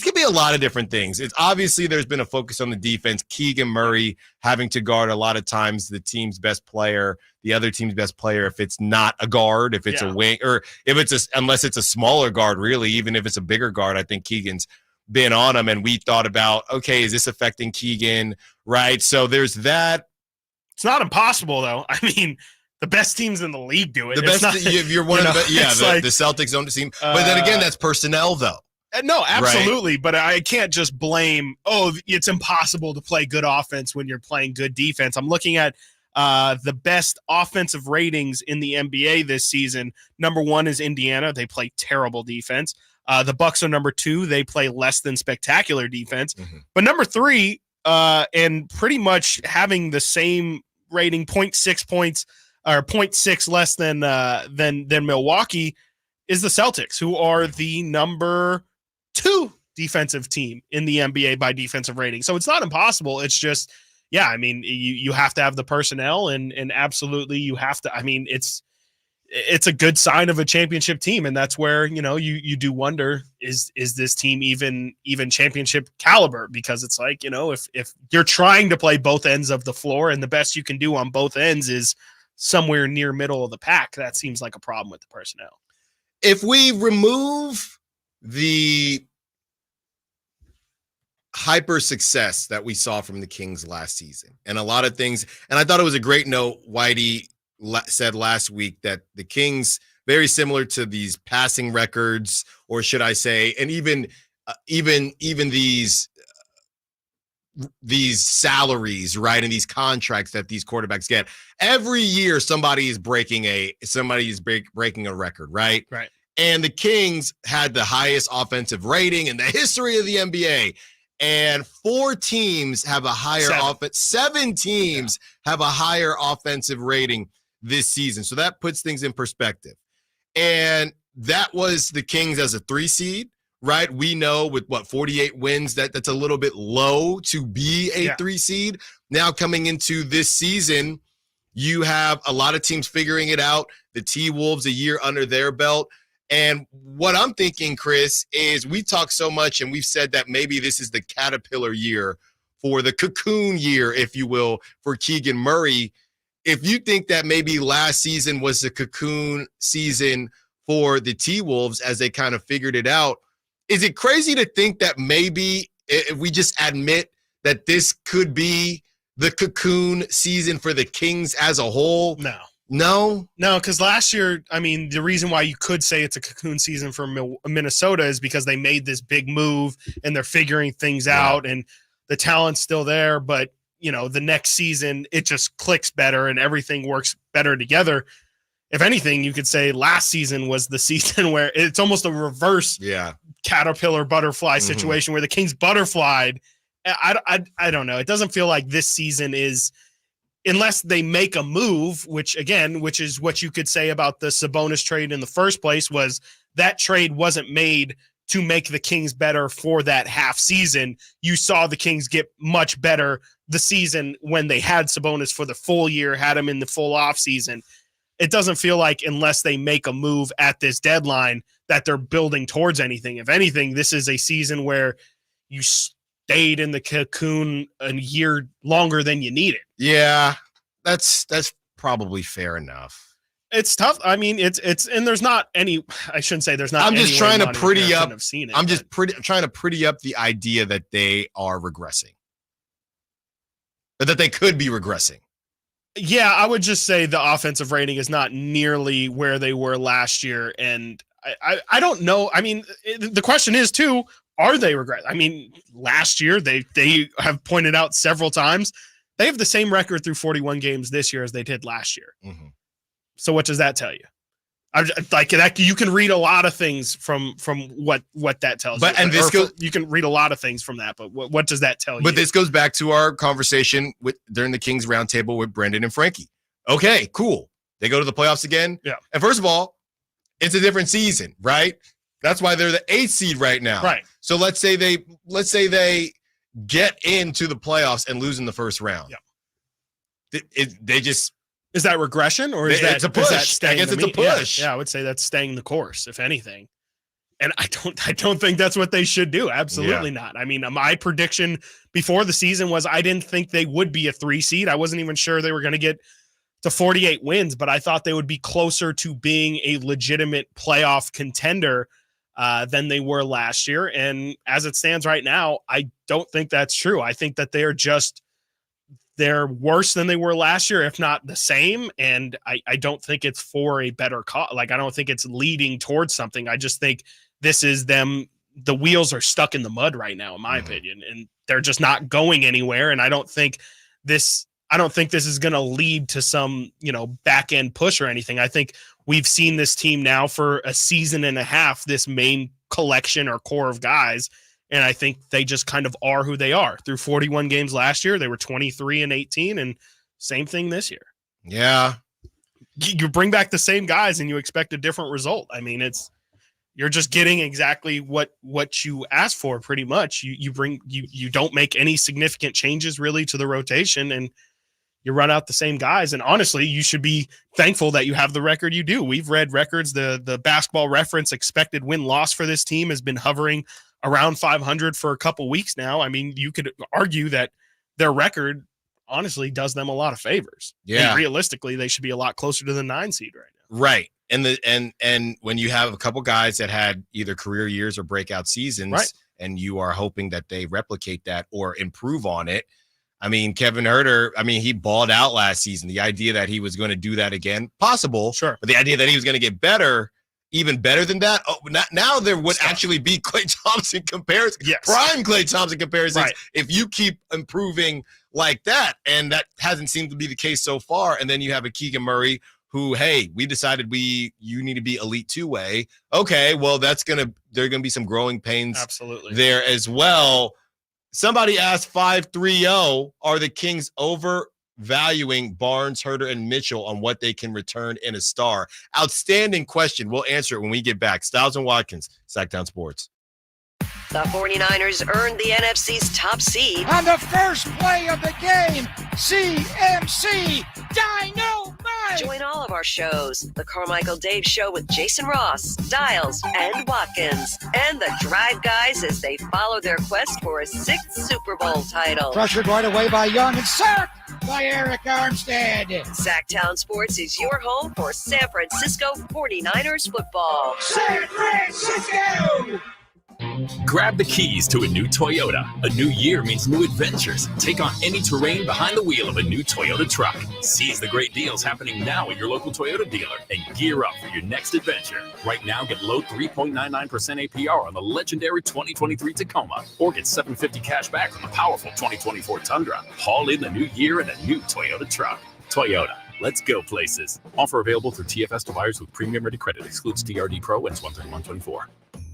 could be a lot of different things. It's obviously there's been a focus on the defense. Keegan Murray having to guard a lot of times the team's best player, the other team's best player, if it's not a guard, if it's a wing, or if unless it's a smaller guard, really, even if it's a bigger guard, I think Keegan's been on him. And we thought about, okay, is this affecting Keegan? Right. So there's that. It's not impossible, though. I mean, the best teams in the league do it. You're one of the best. Yeah, the Celtics don't seem. But then again, that's personnel, though. No, absolutely. Right? But I can't just blame, it's impossible to play good offense when you're playing good defense. I'm looking at the best offensive ratings in the NBA this season. Number 1 is Indiana. They play terrible defense. The Bucks are number 2. They play less than spectacular defense. Mm-hmm. But number 3, and pretty much having the same rating, 0.6 points or 0.6 less than Milwaukee, is the Celtics, who are the number 2 defensive team in the NBA by defensive rating. So it's not impossible. It's just, I mean, you have to have the personnel and absolutely you have to. I mean, it's a good sign of a championship team, and that's where you do wonder, is this team even championship caliber? Because it's like, if you're trying to play both ends of the floor and the best you can do on both ends is somewhere near middle of the pack, that seems like a problem with the personnel. If we remove the hyper success that we saw from the Kings last season and a lot of things, and I thought it was a great note Whitey said last week that the Kings, very similar to these passing records, or should I say, and even these salaries, right, and these contracts that these quarterbacks get. Every year, somebody is breaking a record, right? Right. And the Kings had the highest offensive rating in the history of the NBA. And 4 teams have a higher offense. 7 teams have a higher offensive rating this season. So that puts things in perspective. And that was the Kings as a 3 seed, right? We know with 48 wins, that's a little bit low to be a 3 seed. Now coming into this season, you have a lot of teams figuring it out. The T-Wolves a year under their belt. And what I'm thinking, Chris, is we talk so much and we've said that maybe this is the caterpillar year for the cocoon year, if you will, for Keegan Murray. If you think that maybe last season was the cocoon season for the T-Wolves as they kind of figured it out, is it crazy to think that maybe if we just admit that this could be the cocoon season for the Kings as a whole? No, because last year, I mean, the reason why you could say it's a cocoon season for Minnesota is because they made this big move and they're figuring things out and the talent's still there. But, you know, the next season, it just clicks better and everything works better together. If anything, you could say last season was the season where it's almost a reverse caterpillar butterfly situation where the Kings butterflied. I don't know. It doesn't feel like this season is, unless they make a move, which is what you could say about the Sabonis trade in the first place, was that trade wasn't made to make the Kings better for that half season. You saw the Kings get much better the season when they had Sabonis for the full year, had him in the full off season. It doesn't feel like, unless they make a move at this deadline, that they're building towards anything. If anything, this is a season where you stayed in the cocoon a year longer than you needed. Yeah, that's probably fair enough. It's tough. I mean, it's and there's not any. I shouldn't say there's not. I'm just trying to pretty up. I'm trying to pretty up the idea that they are regressing, or that they could be regressing. Yeah, I would just say the offensive rating is not nearly where they were last year, and I don't know. I mean, the question is too: are they regret? I mean, last year they have pointed out several times they have the same record through 41 games this year as they did last year. So what does that tell you? Like that, you can read a lot of things from what that tells you. And you can read a lot of things from that. But what does that tell you? But this goes back to our conversation during the Kings roundtable with Brendan and Frankie. Okay, cool. They go to the playoffs again. Yeah. And first of all, it's a different season, right? That's why they're the 8th seed right now. Right. So let's say they get into the playoffs and lose in the first round. Yeah. They just. Is that regression or is it's a push? I guess it's a push. Yeah, I would say that's staying the course, if anything. And I don't think that's what they should do. Absolutely not. I mean, my prediction before the season was I didn't think they would be a 3 seed. I wasn't even sure they were going to get to 48 wins, but I thought they would be closer to being a legitimate playoff contender than they were last year. And as it stands right now, I don't think that's true. I think that they're worse than they were last year, if not the same. And I don't think it's for a better cause. Like, I don't think it's leading towards something. I just think this is them. The wheels are stuck in the mud right now, in my opinion, and they're just not going anywhere. And I don't think this is going to lead to some, back end push or anything. I think we've seen this team now for a season and a half, this main collection or core of guys. And I think they just kind of are who they are. Through 41 games last year, they were 23-18, and same thing this year. Yeah. You bring back the same guys and you expect a different result. I mean, you're just getting exactly what you asked for pretty much. You don't make any significant changes really to the rotation, and you run out the same guys. And honestly, you should be thankful that you have the record you do. We've read records. The Basketball Reference expected win-loss for this team has been hovering around 500 for a couple weeks now. I mean, you could argue that their record honestly does them a lot of favors. Yeah. And realistically, they should be a lot closer to the 9 seed right now. Right. And when you have a couple guys that had either career years or breakout seasons, right, and you are hoping that they replicate that or improve on it. I mean, Kevin Huerter, he balled out last season. The idea that he was going to do that again, possible. Sure. But the idea that he was going to get better, even better than that. Oh, now there would actually be Klay Thompson comparisons, prime Klay Thompson comparisons, if you keep improving like that. And that hasn't seemed to be the case so far. And then you have a Keegan Murray who, hey, we decided you need to be elite two-way. Okay, well, there are gonna be some growing pains there as well. Somebody asked 530, are the Kings overvaluing Barnes, Huerter, and Mitchell on what they can return in a star? Outstanding question. We'll answer it when we get back. Stiles and Watkins, Sactown Sports. The 49ers earned the NFC's top seed. On the first play of the game, CMC Dynamite! Join all of our shows. The Carmichael Dave Show with Jason Ross, Stiles, and Watkins. And the Drive Guys as they follow their quest for a 6th Super Bowl title. Pressured right away by Young and sacked by Eric Armstead. Sactown Sports is your home for San Francisco 49ers football. San Francisco! Grab the keys to a new Toyota. A new year means new adventures. Take on any terrain behind the wheel of a new Toyota truck. Seize the great deals happening now at your local Toyota dealer and gear up for your next adventure. Right now, get low 3.99% APR on the legendary 2023 Tacoma, or get $750 cash back on the powerful 2024 Tundra. Haul in the new year in a new Toyota truck. Toyota. Let's go places. Offer available through TFS to buyers with premium ready credit. Excludes TRD Pro and 131.24.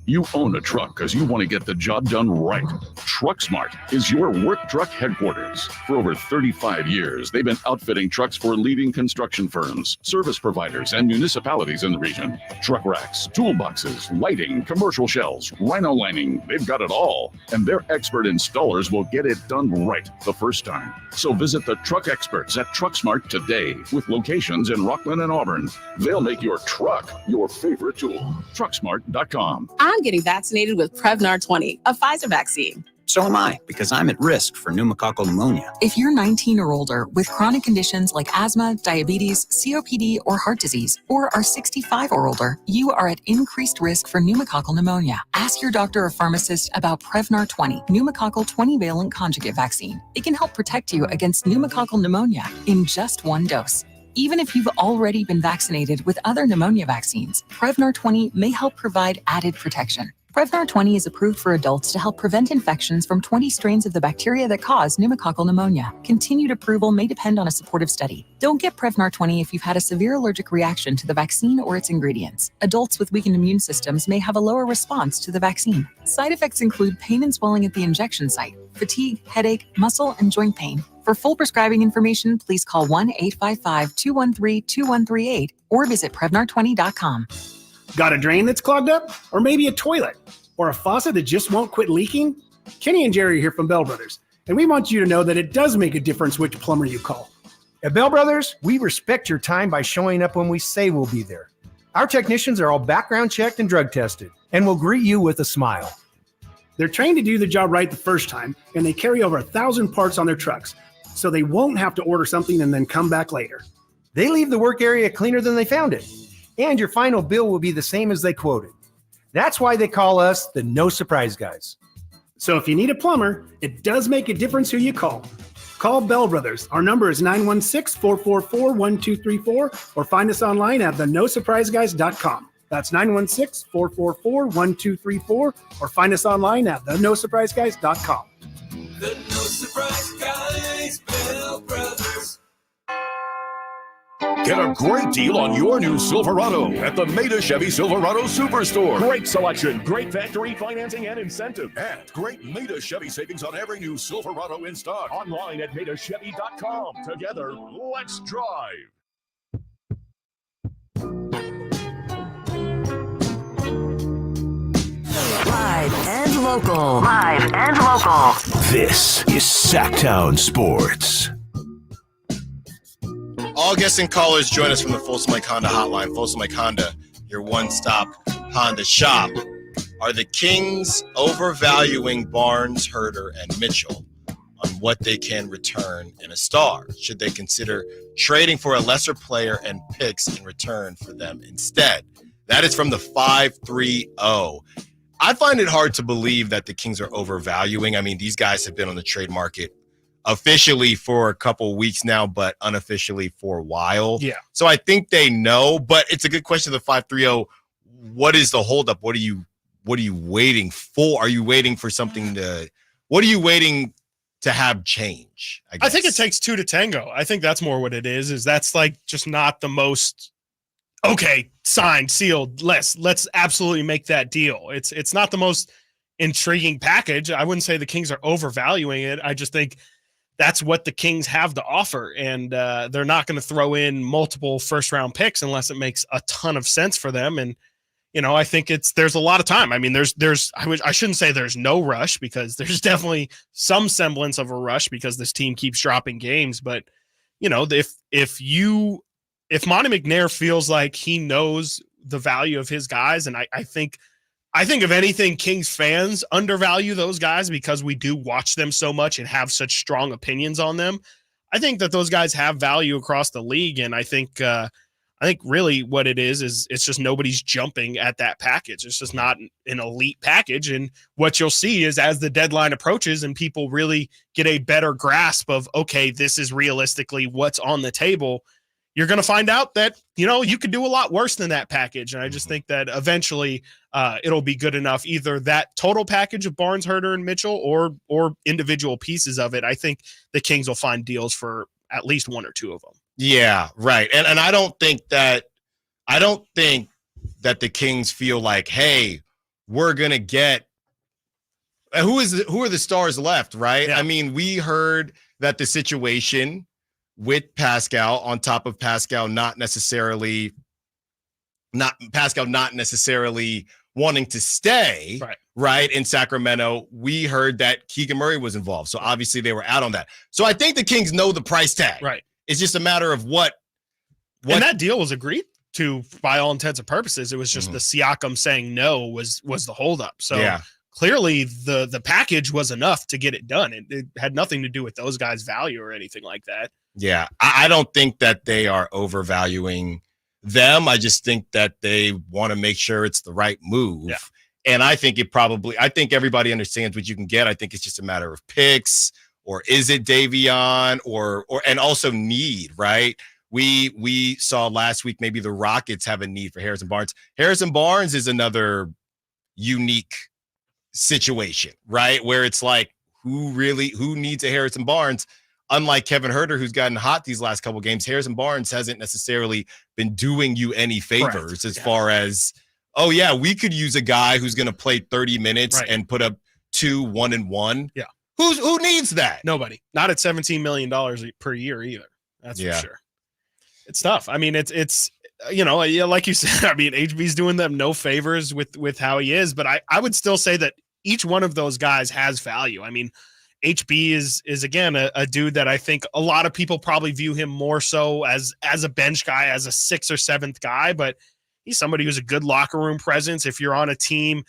You own a truck because you want to get the job done right. TruckSmart is your work truck headquarters. For over 35 years, they've been outfitting trucks for leading construction firms, service providers, and municipalities in the region. Truck racks, toolboxes, lighting, commercial shells, rhino lining, they've got it all. And their expert installers will get it done right the first time. So visit the truck experts at TruckSmart today with locations in Rockland and Auburn. They'll make your truck your favorite tool. TruckSmart.com. I'm getting vaccinated with Prevnar 20, a Pfizer vaccine. So am I, because I'm at risk for pneumococcal pneumonia. If you're 19 or older with chronic conditions like asthma, diabetes, COPD, or heart disease, or are 65 or older, you are at increased risk for pneumococcal pneumonia. Ask your doctor or pharmacist about Prevnar 20, pneumococcal 20-valent conjugate vaccine. It can help protect you against pneumococcal pneumonia in just one dose. Even if you've already been vaccinated with other pneumonia vaccines, Prevnar 20 may help provide added protection. Prevnar 20 is approved for adults to help prevent infections from 20 strains of the bacteria that cause pneumococcal pneumonia. Continued approval may depend on a supportive study. Don't get Prevnar 20 if you've had a severe allergic reaction to the vaccine or its ingredients. Adults with weakened immune systems may have a lower response to the vaccine. Side effects include pain and swelling at the injection site, fatigue, headache, muscle, and joint pain. For full prescribing information, please call 1-855-213-2138 or visit Prevnar20.com. Got a drain that's clogged up? Or maybe a toilet? Or a faucet that just won't quit leaking? Kenny and Jerry are here from Bell Brothers, and we want you to know that it does make a difference which plumber you call. At Bell Brothers, we respect your time by showing up when we say we'll be there. Our technicians are all background checked and drug tested, and will greet you with a smile. They're trained to do the job right the first time, and they carry over 1,000 parts on their trucks, so they won't have to order something and then come back later. They leave the work area cleaner than they found it, and your final bill will be the same as they quoted. That's why they call us the No Surprise Guys. So if you need a plumber, it does make a difference who you call. Call Bell Brothers. Our number is 916-444-1234, or find us online at thenosurpriseguys.com. That's 916-444-1234, or find us online at thenosurpriseguys.com. The No Surprise Guys, Bell Brothers. Get a great deal on your new Silverado at the Maida Chevy Silverado Superstore. Great selection, great factory financing and incentive, and great Maida Chevy savings on every new Silverado in stock. Online at MaidaChevy.com. Together, let's drive. Live and local. Live and local. This is Sactown Sports. All guests and callers join us from the Folsom Lake Honda hotline. Folsom Lake Honda, your one-stop Honda shop. Are the Kings overvaluing Barnes, Huerter, and Mitchell on what they can return in a star? Should they consider trading for a lesser player and picks in return for them instead? That is from the 530. I find it hard to believe that the Kings are overvaluing. I mean, these guys have been on the trade market officially for a couple weeks now, but unofficially for a while. Yeah. So I think they know, but it's a good question, the 530. what is the holdup? What are you waiting for? Are you waiting for something what are you waiting to have change? I think it takes two to tango. I think that's more what it is that's like just not the most, okay, signed, sealed, let's absolutely make that deal. It's not the most intriguing package. I wouldn't say the Kings are overvaluing it. I just think that's what the Kings have to offer. And they're not going to throw in multiple first round picks unless it makes a ton of sense for them. And, I think there's a lot of time. I mean, I shouldn't say there's no rush, because there's definitely some semblance of a rush because this team keeps dropping games. But, if Monty McNair feels like he knows the value of his guys, and I think if anything, Kings fans undervalue those guys because we do watch them so much and have such strong opinions on them. I think that those guys have value across the league, and I think really what it is it's just nobody's jumping at that package. It's just not an elite package, and what you'll see is as the deadline approaches and people really get a better grasp of, okay, this is realistically what's on the table, you're going to find out that, you could do a lot worse than that package. And I just think that eventually it'll be good enough, either that total package of Barnes, Herter, and Mitchell or individual pieces of it. I think the Kings will find deals for at least one or two of them. Yeah, right. And I don't think that the Kings feel like, hey, we're going to get who are the stars left, right? Yeah. I mean, we heard that the situation with Pascal, on top of Pascal not necessarily wanting to stay, right, in Sacramento, we heard that Keegan Murray was involved. So obviously they were out on that. So I think the Kings know the price tag. Right. It's just a matter of what and that deal was agreed to by all intents and purposes. It was just the Siakam saying no was the holdup. So clearly the package was enough to get it done. It had nothing to do with those guys' value or anything like that. Yeah, I don't think that they are overvaluing them. I just think that they want to make sure it's the right move. Yeah. And I think everybody understands what you can get. I think it's just a matter of picks, or is it Davion, or and also need, right? We saw last week maybe the Rockets have a need for Harrison Barnes. Harrison Barnes is another unique situation, right? Where it's like, who needs a Harrison Barnes? Unlike Kevin Herter, who's gotten hot these last couple games, Harrison Barnes hasn't necessarily been doing you any favors as far as, oh yeah, we could use a guy who's going to play 30 minutes and put up 2 1-and-1. Yeah. Who needs that? Nobody. Not at $17 million per year either. That's for sure. It's tough. I mean, it's like you said, I mean, HB's doing them no favors with how he is, but I would still say that each one of those guys has value. I mean, HB is again a dude that I think a lot of people probably view him more so as a bench guy, as a 6th or 7th guy, but he's somebody who's a good locker room presence. If you're on a team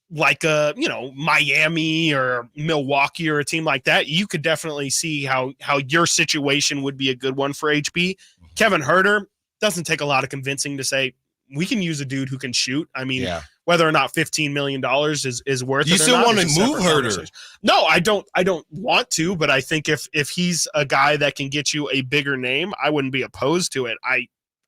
like Miami or Milwaukee or a team like that, you could definitely see how your situation would be a good one for HB. Kevin Herter doesn't take a lot of convincing to say we can use a dude who can shoot. I mean, whether or not $15 million is worth it. You still want to move Herter? No, I don't want to, but I think if he's a guy that can get you a bigger name, I wouldn't be opposed to it.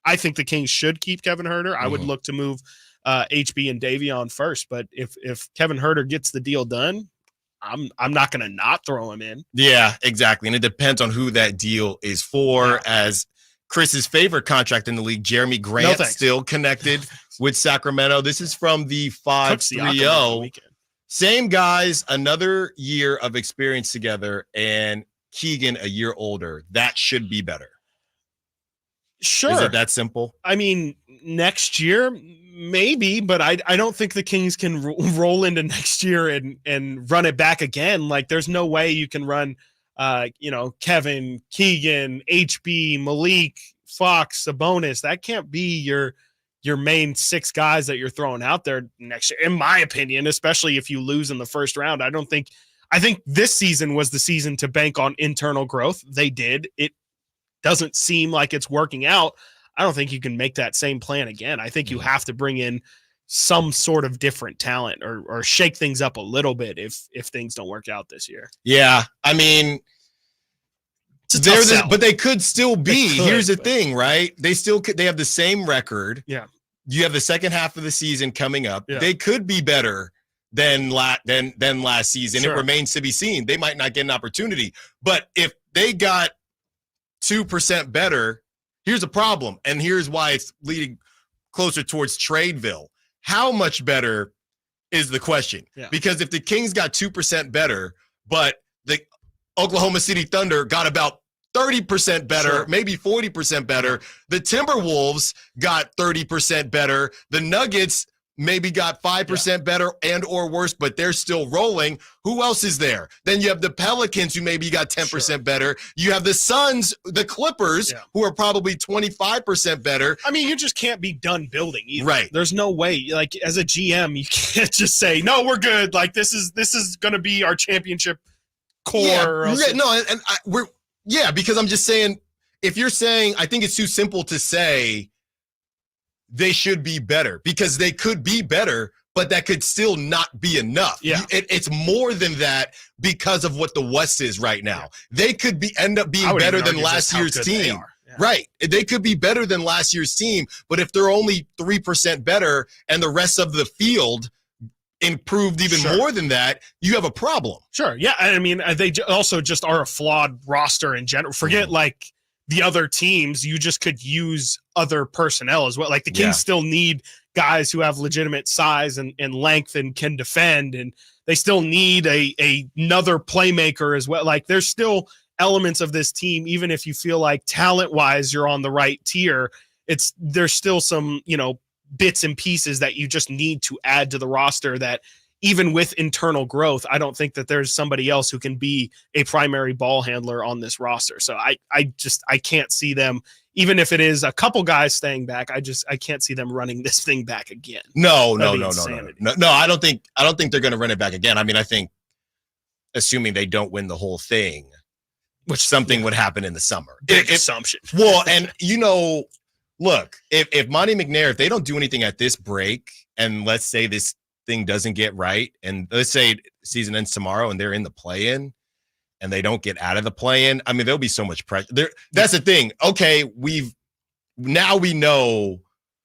I think the Kings should keep Kevin Herter. I would look to move HB and Davion first, but if Kevin Herter gets the deal done, I'm not going to not throw him in. Yeah, exactly. And it depends on who that deal is for. As Chris's favorite contract in the league, Jeremy Grant, still connected with Sacramento. This is from the 530. Same guys, another year of experience together, and Keegan a year older. That should be better. Sure. Is it that simple? I mean, next year, maybe, but I don't think the Kings can roll into next year and run it back again. Like, there's no way you can run Kevin, Keegan, HB, Malik, Fox, Sabonis. That can't be your main 6 guys that you're throwing out there next year, in my opinion, especially if you lose in the first round. I think this season was the season to bank on internal growth. They did. It doesn't seem like it's working out. I don't think you can make that same plan again. I think you have to bring in some sort of different talent or shake things up a little bit if things don't work out this year. Yeah. I mean, but they could still be. Here's the thing, right? They have the same record. Yeah. You have the second half of the season coming up. Yeah. They could be better than last season. Sure. It remains to be seen. They might not get an opportunity. But if they got 2% better, here's a problem. And here's why it's leading closer towards Tradeville. How much better is the question? Yeah. Because if the Kings got 2% better, but the Oklahoma City Thunder got about 30% better, Sure. maybe 40% better. The Timberwolves got 30% better. The Nuggets maybe got 5% better and or worse, but they're still rolling. Who else is there? Then you have the Pelicans who maybe got 10% better. You have the Suns, the Clippers, who are probably 25% better. I mean, you just can't be done building either. Right. There's no way. Like, as a GM, you can't just say, no, we're good. Like, this is going to be our championship core. Because I'm just saying, if you're saying, I think it's too simple to say they should be better, because they could be better, but that could still not be enough. Yeah. It's more than that because of what the West is right now. They could end up being better than last year's team. Right. They could be better than last year's team, but if they're only 3% better and the rest of the field improved even more than that, you have a problem. Sure. Yeah. I mean, they also just are a flawed roster in general. Forget like the other teams. You just could use other personnel as well. Like the Kings still need guys who have legitimate size and length and can defend. And they still need another playmaker as well. Like there's still elements of this team, even if you feel like talent wise, you're on the right tier, there's still some, bits and pieces that you just need to add to the roster that even with internal growth, I don't think that there's somebody else who can be a primary ball handler on this roster. So I can't see them, even if it is a couple guys staying back, I can't see them running this thing back again. No. I don't think they're going to run it back again. I mean, I think assuming they don't win the whole thing, which something would happen in the summer. Big assumption. Well, and look, if Monty McNair, if they don't do anything at this break, and let's say this thing doesn't get right, and let's say season ends tomorrow and they're in the play-in and they don't get out of the play-in, I mean, there'll be so much pressure. That's the thing. Okay, we know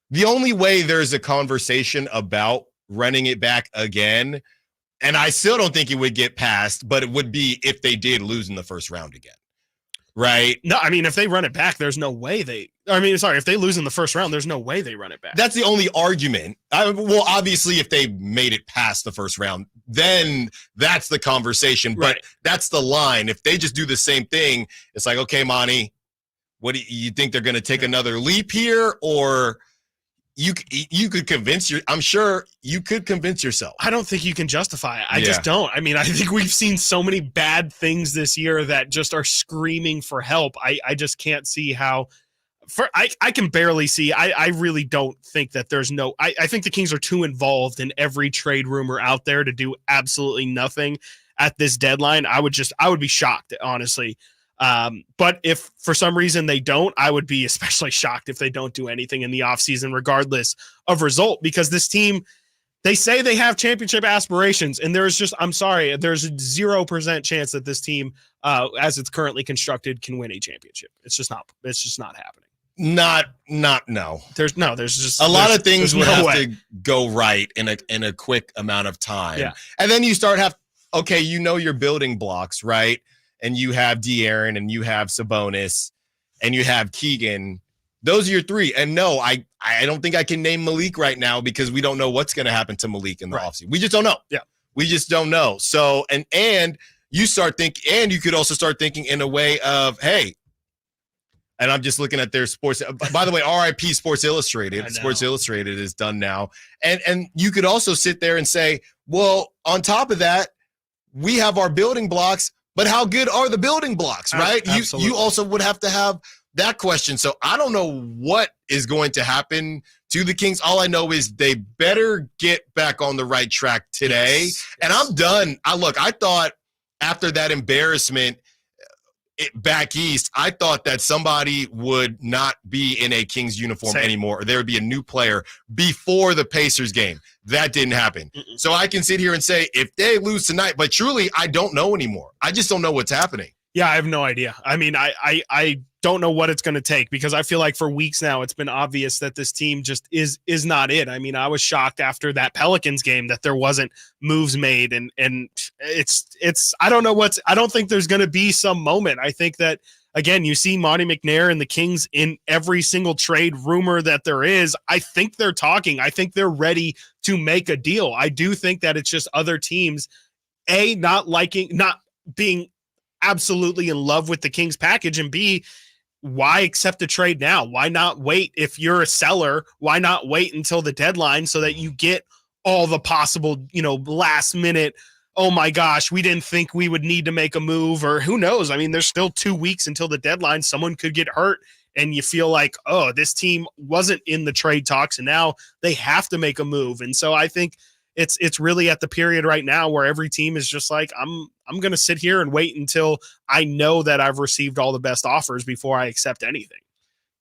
the only way there's a conversation about running it back again, and I still don't think it would get passed, but it would be if they did lose in the first round again. Right? No, I mean, if they run it back, there's no way if they lose in the first round, there's no way they run it back. That's the only argument. Well, obviously, if they made it past the first round, then that's the conversation. But that's the line. If they just do the same thing, it's like, okay, Monty, what do you think they're going to take another leap here? Or you could I'm sure you could convince yourself. I don't think you can justify it. I just don't. I mean, I think we've seen so many bad things this year that just are screaming for help. I just can't see how. I can barely see. I really don't think that there's no. I think the Kings are too involved in every trade rumor out there to do absolutely nothing at this deadline. I would be shocked, honestly. But if for some reason they don't, I would be especially shocked if they don't do anything in the offseason, regardless of result, because this team, they say they have championship aspirations, and there's 0% chance that this team, as it's currently constructed, can win a championship. It's just not happening. No. There's just a lot of things would have to go right in a quick amount of time. Yeah. And then you start your building blocks, right? And you have De'Aaron, and you have Sabonis, and you have Keegan. Those are your three. And no, I don't think I can name Malik right now because we don't know what's going to happen to Malik in the offseason. We just don't know. Yeah. We just don't know. So, and you start thinking, and you could also start thinking in a way of, hey, and I'm just looking at their sports. By the way, RIP Sports Illustrated. Sports Illustrated is done now. And you could also sit there and say, well, on top of that, we have our building blocks, but how good are the building blocks, right? You also would have to have that question. So I don't know what is going to happen to the Kings. All I know is they better get back on the right track today. Yes. And I'm done. I thought after that embarrassment back east, I thought that somebody would not be in a Kings uniform anymore, or there would be a new player before the Pacers game. That didn't happen. So I can sit here and say, if they lose tonight, but truly, I don't know anymore. I just don't know what's happening. Yeah, I have no idea. I mean, I don't know what it's going to take, because I feel like for weeks now it's been obvious that this team just is not it. I mean, I was shocked after that Pelicans game that there wasn't moves made, and it's I don't know I don't think there's going to be some moment. I think that, again, you see Monty McNair and the Kings in every single trade rumor that there is. I think they're talking. I think they're ready to make a deal. I do think that it's just other teams, not being absolutely in love with the Kings package, and B, why accept a trade now? Why not wait? If you're a seller, why not wait until the deadline so that you get all the possible, last minute, oh my gosh, we didn't think we would need to make a move, or who knows? I mean, there's still 2 weeks until the deadline. Someone could get hurt and you feel like, oh, this team wasn't in the trade talks and now they have to make a move. And so I think it's really at the period right now where every team is just like, I'm going to sit here and wait until I know that I've received all the best offers before I accept anything.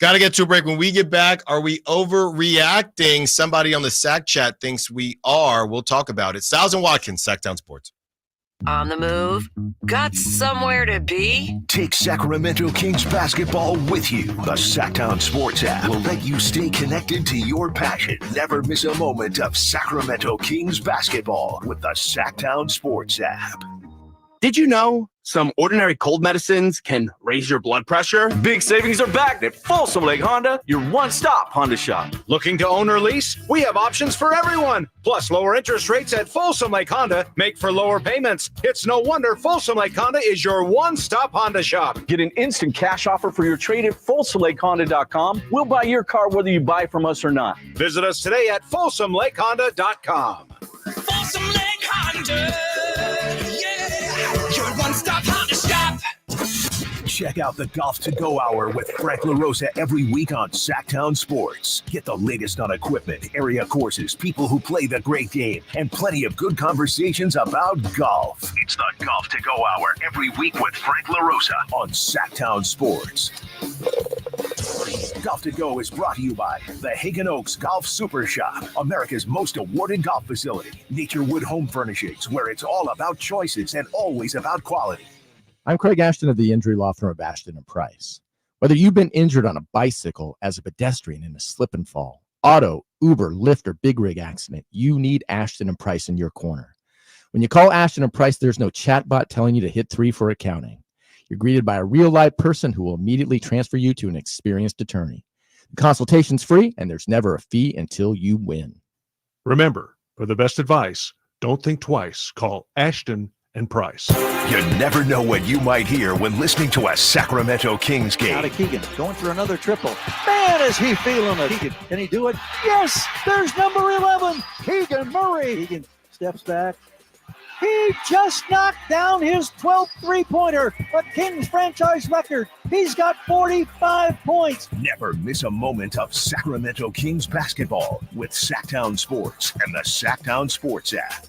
Got to get to a break. When we get back, are we overreacting? Somebody on the Sac chat thinks we are. We'll talk about it. Stiles and Watkins, Sactown Sports. On the move? Got somewhere to be? Take Sacramento Kings basketball with you. The Sactown Sports app will let you stay connected to your passion. Never miss a moment of Sacramento Kings basketball with the Sactown Sports app. Did you know some ordinary cold medicines can raise your blood pressure? Big savings are backed at Folsom Lake Honda, your one-stop Honda shop. Looking to own or lease? We have options for everyone. Plus, lower interest rates at Folsom Lake Honda make for lower payments. It's no wonder Folsom Lake Honda is your one-stop Honda shop. Get an instant cash offer for your trade at FolsomLakeHonda.com. We'll buy your car whether you buy from us or not. Visit us today at FolsomLakeHonda.com. Folsom Lake Honda, your one-stop Honda shop. Check out the Golf to Go Hour with Frank LaRosa every week on Sactown Sports. Get the latest on equipment, area courses, people who play the great game, and plenty of good conversations about golf. It's the Golf to Go Hour every week with Frank LaRosa on Sactown Sports. Golf to Go is brought to you by the Hagen Oaks Golf Super Shop, America's most awarded golf facility. Naturewood Home Furnishings, where it's all about choices and always about quality. I'm Craig Ashton of the injury law firm of Ashton & Price. Whether you've been injured on a bicycle, as a pedestrian in a slip and fall, auto, Uber, Lyft, or big rig accident, you need Ashton & Price in your corner. When you call Ashton & Price, there's no chatbot telling you to hit 3 for accounting. You're greeted by a real-life person who will immediately transfer you to an experienced attorney. The consultation's free, and there's never a fee until you win. Remember, for the best advice, don't think twice. Call Ashton & Price. You never know what you might hear when listening to a Sacramento Kings game. Out of Keegan, going for another triple. Man, is he feeling it. Keegan, can he do it? Yes, there's number 11, Keegan Murray. Keegan steps back. He just knocked down his 12th three-pointer, a Kings franchise record. He's got 45 points. Never miss a moment of Sacramento Kings basketball with Sactown Sports and the Sactown Sports app.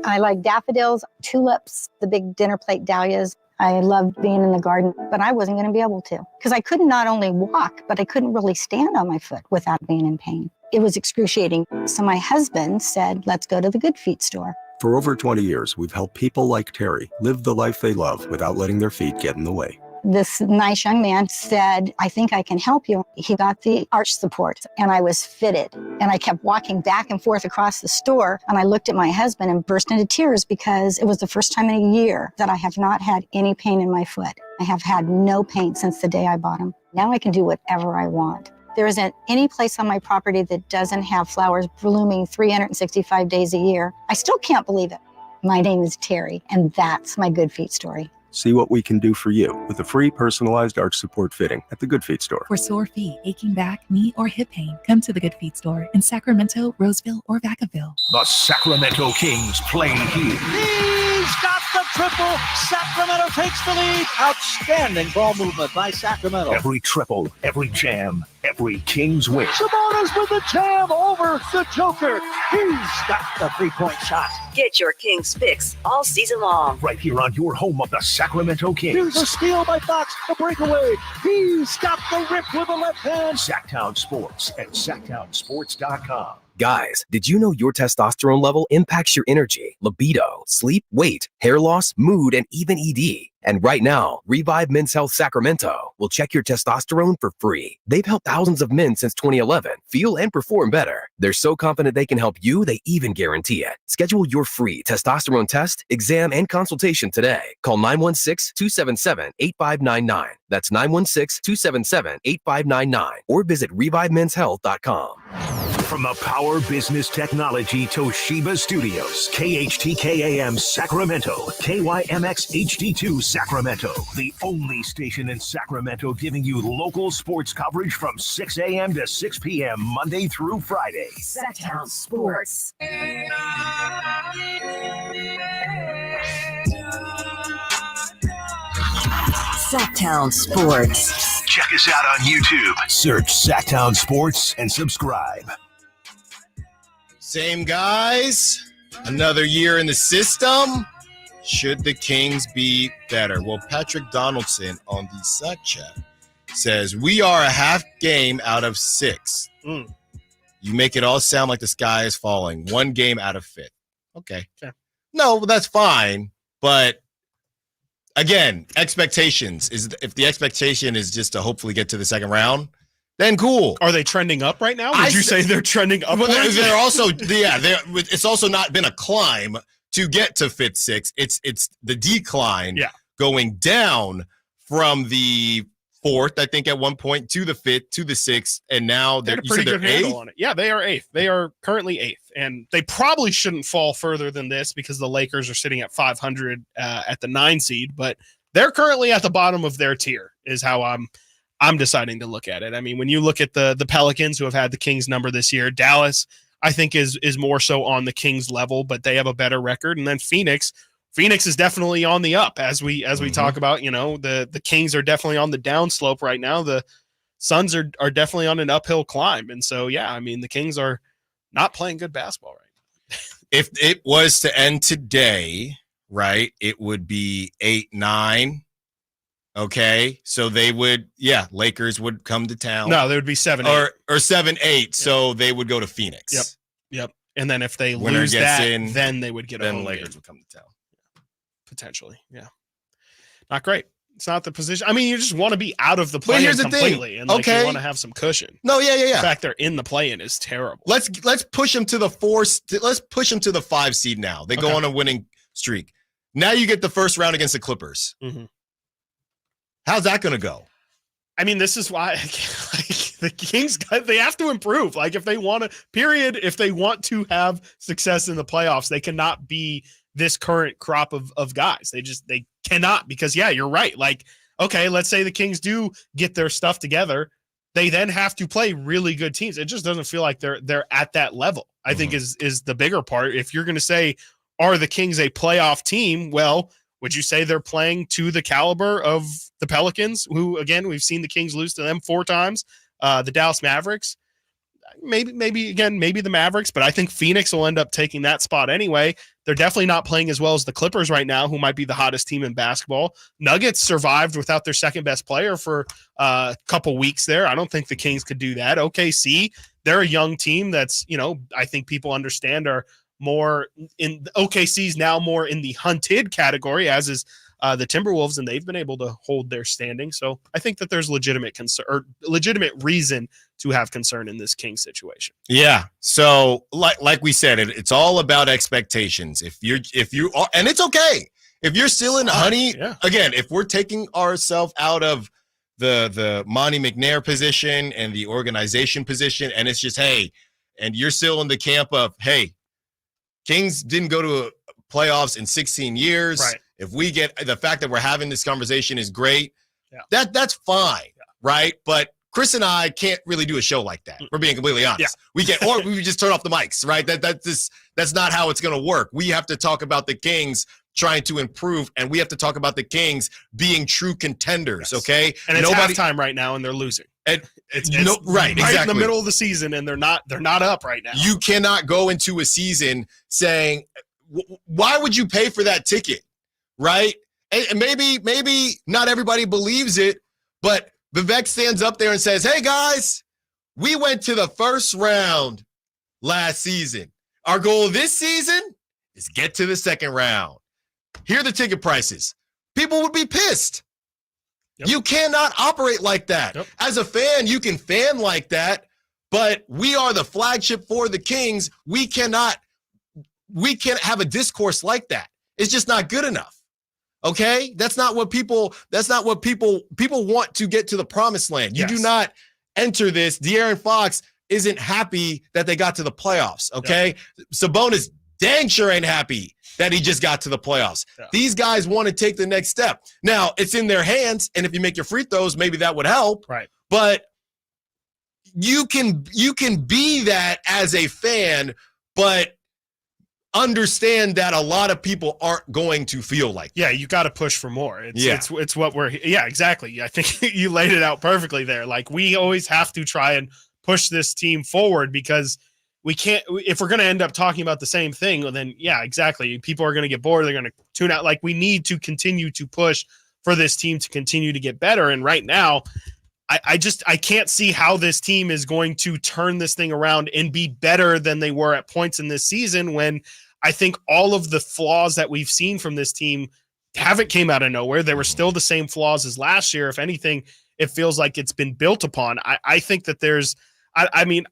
I like daffodils, tulips, the big dinner plate dahlias. I loved being in the garden, but I wasn't going to be able to because I couldn't not only walk, but I couldn't really stand on my foot without being in pain. It was excruciating. So my husband said, let's go to the Good Feet store. For over 20 years, we've helped people like Terry live the life they love without letting their feet get in the way. This nice young man said, I think I can help you. He got the arch support and I was fitted. And I kept walking back and forth across the store. And I looked at my husband and burst into tears because it was the first time in a year that I have not had any pain in my foot. I have had no pain since the day I bought them. Now I can do whatever I want. There isn't any place on my property that doesn't have flowers blooming 365 days a year. I still can't believe it. My name is Terry, and that's my Good Feet story. See what we can do for you with a free personalized arch support fitting at the Good Feet store. For sore feet, aching back, knee, or hip pain, come to the Good Feet store in Sacramento, Roseville, or Vacaville. The Sacramento Kings play here. He's got the triple. Sacramento takes the lead. Outstanding ball movement by Sacramento. Every triple, every jam, every Kings win. Sabonis with the jam over the Joker. He's got the three-point shot. Get your Kings fix all season long. Right here on your home of the Sacramento Kings. Here's a steal by Fox, a breakaway. He's got the rip with the left hand. Sactown Sports at SactownSports.com. Guys, did you know your testosterone level impacts your energy, libido, sleep, weight, hair loss, mood, and even ED? And right now, Revive Men's Health Sacramento will check your testosterone for free. They've helped thousands of men since 2011 feel and perform better. They're so confident they can help you, they even guarantee it. Schedule your free testosterone test, exam, and consultation today. Call 916-277-8599. That's 916-277-8599. Or visit ReviveMen'sHealth.com. From the Power Business Technology Toshiba Studios, KHTKAM Sacramento, KYMX HD2 Sacramento, the only station in Sacramento giving you local sports coverage from 6 a.m. to 6 p.m. Monday through Friday. Sactown Sports. Sactown Sports. Check us out on YouTube. Search Sactown Sports and subscribe. Same guys, another year in the system. Should the Kings be better? Well, Patrick Donaldson on the Sac Chat says, we are a half game out of 6. You make it all sound like the sky is falling. 1 game out of 5th. Okay. No, that's fine. But again, expectations is if the expectation is just to hopefully get to the second round, then cool. Are they trending up right now? Would you say they're trending up? Well, they're also, it's also not been a climb to get to 5th, 6th. It's the decline going down from the 4th, I think, at one point to the 5th, to the 6th, and now they're pretty good handle on it. Yeah, they are 8th. They are currently 8th, and they probably shouldn't fall further than this because the Lakers are sitting at 500 at the 9 seed, but they're currently at the bottom of their tier is how I'm deciding to look at it. I mean, when you look at the Pelicans who have had the Kings number this year, Dallas, I think is more so on the Kings level, but they have a better record. And then Phoenix is definitely on the up as we talk about, the Kings are definitely on the downslope right now. The Suns are definitely on an uphill climb. And so, yeah, I mean, the Kings are not playing good basketball right now. If it was to end today, right, it would be 8-9. Okay, so they would, Lakers would come to town. No, they would be 7-8 or 7-8. So they would go to Phoenix. Yep. And then if they Winner lose gets that, in, then they would get a then home Lakers game. would come to town. Potentially, yeah. Not great. It's not the position. I mean, you just want to be out of the play-in here's the completely, thing. and you want to have some cushion. No, yeah. The fact they're in the play-in is terrible. Let's push them to the 4. Let's push them to the 5 seed now. They go on a winning streak. Now you get the first round against the Clippers. Mm-hmm. How's that going to go? I mean, this is why the Kings, they have to improve. Like if they want to have success in the playoffs, they cannot be this current crop of guys. They cannot, because you're right. Like, okay, let's say the Kings do get their stuff together. They then have to play really good teams. It just doesn't feel like they're at that level. I think is the bigger part. If you're going to say, are the Kings a playoff team? Well, would you say they're playing to the caliber of the Pelicans, who, again, we've seen the Kings lose to them 4 times, the Dallas Mavericks? Maybe the Mavericks, but I think Phoenix will end up taking that spot anyway. They're definitely not playing as well as the Clippers right now, who might be the hottest team in basketball. Nuggets survived without their second best player for a couple weeks there. I don't think the Kings could do that. OKC, they're a young team that's, I think people understand are more in OKC's now more in the hunted category, as is the Timberwolves, and they've been able to hold their standing. So I think that there's legitimate concern or legitimate reason to have concern in this King situation. Yeah. So like we said, it's all about expectations. If you are, and it's okay if you're still in honey. Again, if we're taking ourselves out of the Monty McNair position and the organization position, and it's just, hey, and you're still in the camp of, hey, Kings didn't go to playoffs in 16 years. Right. If we get the fact that we're having this conversation is great, that's fine, right? But Chris and I can't really do a show like that. We're being completely honest. We can, or we just turn off the mics, right? That's not how it's going to work. We have to talk about the Kings trying to improve, and we have to talk about the Kings being true contenders. Okay, and it's halftime right now, and they're losing. And it's right in the middle of the season, and they're not up right now. You cannot go into a season saying, "Why would you pay for that ticket?" Right? And maybe not everybody believes it, but Vivek stands up there and says, "Hey guys, we went to the first round last season. Our goal this season is get to the second round. Here are the ticket prices. People would be pissed. Yep. You cannot operate like that. Yep. As a fan, you can fan like that, but we are the flagship for the Kings. We can't have a discourse like that. It's just not good enough. Okay? That's not what people want to get to the promised land. You do not enter this. De'Aaron Fox isn't happy that they got to the playoffs. Okay? Yep. Sabonis dang sure ain't happy that he just got to the playoffs. Yeah. These guys want to take the next step. Now, it's in their hands, and if you make your free throws, maybe that would help. Right. But you can be that as a fan, but understand that a lot of people aren't going to feel like that. Yeah, you got to push for more. It's what we're exactly. I think you laid it out perfectly there. Like, we always have to try and push this team forward, because we can't, if we're going to end up talking about the same thing, well, then yeah, exactly. People are going to get bored. They're going to tune out. Like, we need to continue to push for this team to continue to get better. And right now, I can't see how this team is going to turn this thing around and be better than they were at points in this season, when I think all of the flaws that we've seen from this team haven't came out of nowhere. They were still the same flaws as last year. If anything, it feels like it's been built upon. I think that there's, I think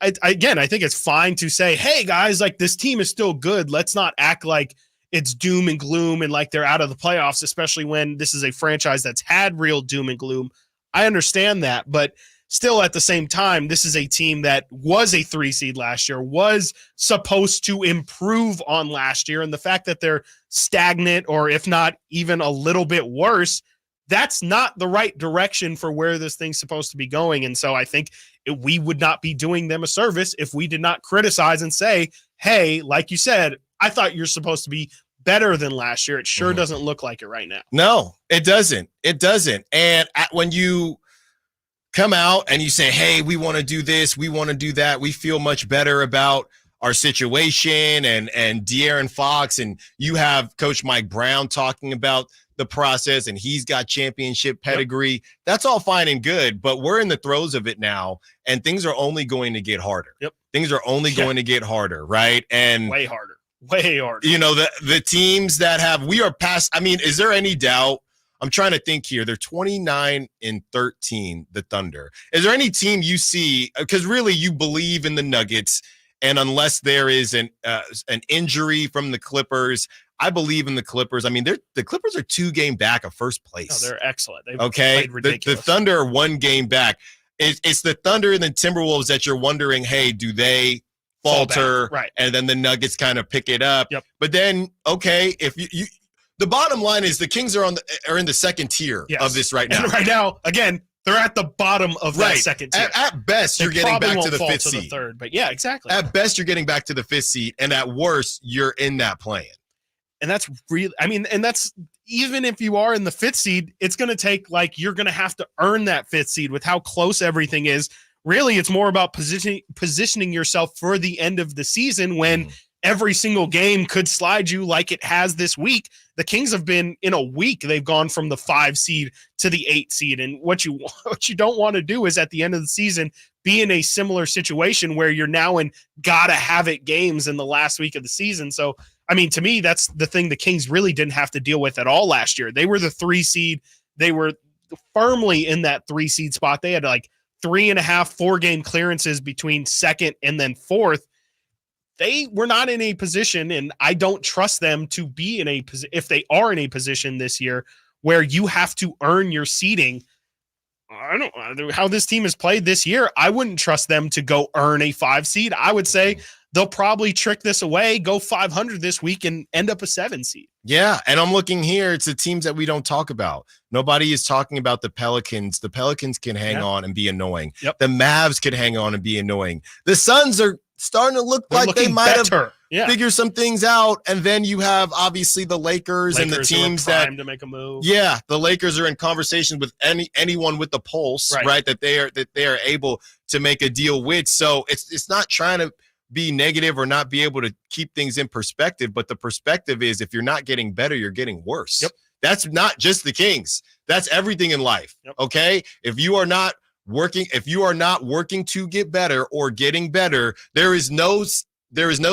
it's fine to say, hey guys, like, this team is still good. Let's not act like it's doom and gloom and like they're out of the playoffs, especially when this is a franchise that's had real doom and gloom. I understand that, but still at the same time, this is a team that was a 3 seed last year, was supposed to improve on last year. And the fact that they're stagnant, or if not even a little bit worse, that's not the right direction for where this thing's supposed to be going. And so I think we would not be doing them a service if we did not criticize and say, hey, like you said, I thought you're supposed to be better than last year. It sure doesn't look like it right now. No, it doesn't. It doesn't. And when you come out and you say, hey, we want to do this, we want to do that, we feel much better about our situation and De'Aaron Fox, and you have Coach Mike Brown talking about the process, and he's got championship pedigree. Yep. That's all fine and good, but we're in the throes of it now, and things are only going to get harder. Yep. Things are only going to get harder, right? And way harder. Way harder. You know, the teams that we are past, I mean, is there any doubt? I'm trying to think here. They're 29-13, the Thunder. Is there any team you see, because really you believe in the Nuggets, and unless there is an injury from the Clippers, I believe in the Clippers. I mean, the Clippers are 2 game back of first place. Oh, they're excellent. They've played ridiculous. The Thunder are 1 game back. It's the Thunder and the Timberwolves that you're wondering, hey, do they falter? Right. And then the Nuggets kind of pick it up. Yep. But then, okay, if you the bottom line is the Kings are in the second tier of this right now. And right now, again, they're at the bottom of that second tier. At best, you're getting back to the 5th seed. The third, but yeah, exactly. At best, you're getting back to the 5th seed, and at worst, you're in that play-in. And that's really, I mean, and that's, even if you are in the 5th seed, it's going to take, like, you're going to have to earn that 5th seed with how close everything is. Really, it's more about positioning yourself for the end of the season, when every single game could slide you like it has this week. The Kings have been, in a week, they've gone from the 5 seed to the 8 seed. And what you don't want to do is, at the end of the season, be in a similar situation where you're now in gotta have it games in the last week of the season. So, I mean, to me, that's the thing the Kings really didn't have to deal with at all last year. They were the 3 seed. They were firmly in that 3 seed spot. They had like 3.5 4-game clearances between 2nd and then 4th. They were not in a position, and I don't trust them to be in a position, if they are in a position this year where you have to earn your seeding. I don't know how this team has played this year. I wouldn't trust them to go earn a 5 seed. I would say they'll probably trick this away, go 500 this week, and end up a 7 seed. Yeah, and I'm looking here. It's the teams that we don't talk about. Nobody is talking about the Pelicans. The Pelicans can hang on and be annoying. Yep. The Mavs could hang on and be annoying. The Suns are starting to look like they might have figured some things out. And then you have, obviously, the Lakers and the teams that to make a move. Yeah, the Lakers are in conversation with anyone with the pulse, right? That they are able to make a deal with. So it's not trying to be negative or not be able to keep things in perspective, but the perspective is, if you're not getting better, you're getting worse. Yep. That's not just the Kings. That's everything in life. Yep. Okay. If you are not working to get better or getting better, there is no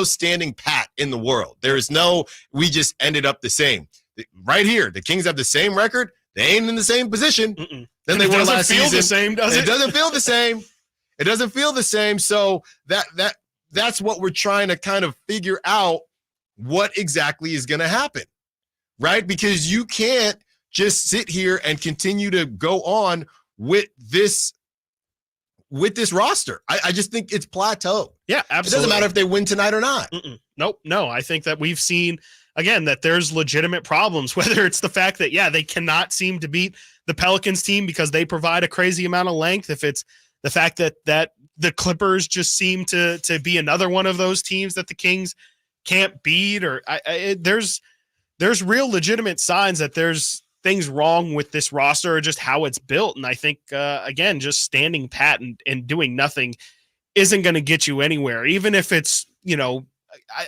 standing pat in the world. There is no, we just ended up the same. Right here, the Kings have the same record. They ain't in the same position than they were last season. The same, does it? It doesn't feel the same. It doesn't feel the same. So that's what we're trying to kind of figure out, what exactly is going to happen, right? Because you can't just sit here and continue to go on with this roster. I just think it's plateaued. Yeah, absolutely. It doesn't matter if they win tonight or not. Nope. No, I think that we've seen, again, that there's legitimate problems, whether it's the fact that, they cannot seem to beat the Pelicans team because they provide a crazy amount of length. If it's the fact that the Clippers just seem to be another one of those teams that the Kings can't beat, or there's real legitimate signs that there's things wrong with this roster or just how it's built. And I think, again, just standing pat and doing nothing isn't going to get you anywhere, even if it's,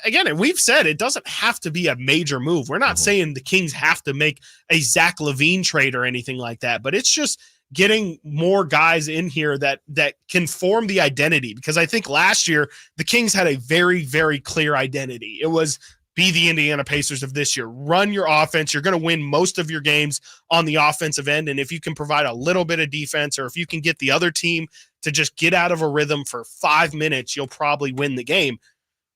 again, we've said it doesn't have to be a major move. We're not saying the Kings have to make a Zach LaVine trade or anything like that, but it's just getting more guys in here that can form the identity. Because I think last year the Kings had a very, very clear identity. It was be the Indiana Pacers of this year. Run your offense. You're going to win most of your games on the offensive end. And if you can provide a little bit of defense, or if you can get the other team to just get out of a rhythm for 5 minutes, you'll probably win the game.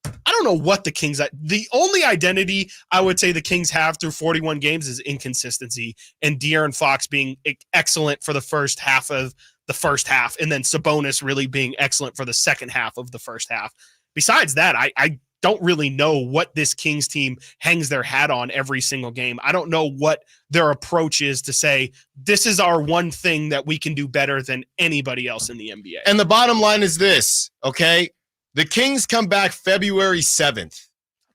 I don't know what the Kings, the only identity I would say the Kings have through 41 games is inconsistency, and De'Aaron Fox being excellent for the first half of the first half, and then Sabonis really being excellent for the second half of the first half. Besides that, I don't really know what this Kings team hangs their hat on every single game. I don't know what their approach is to say, this is our one thing that we can do better than anybody else in the NBA. And the bottom line is this, okay? The Kings come back February 7th.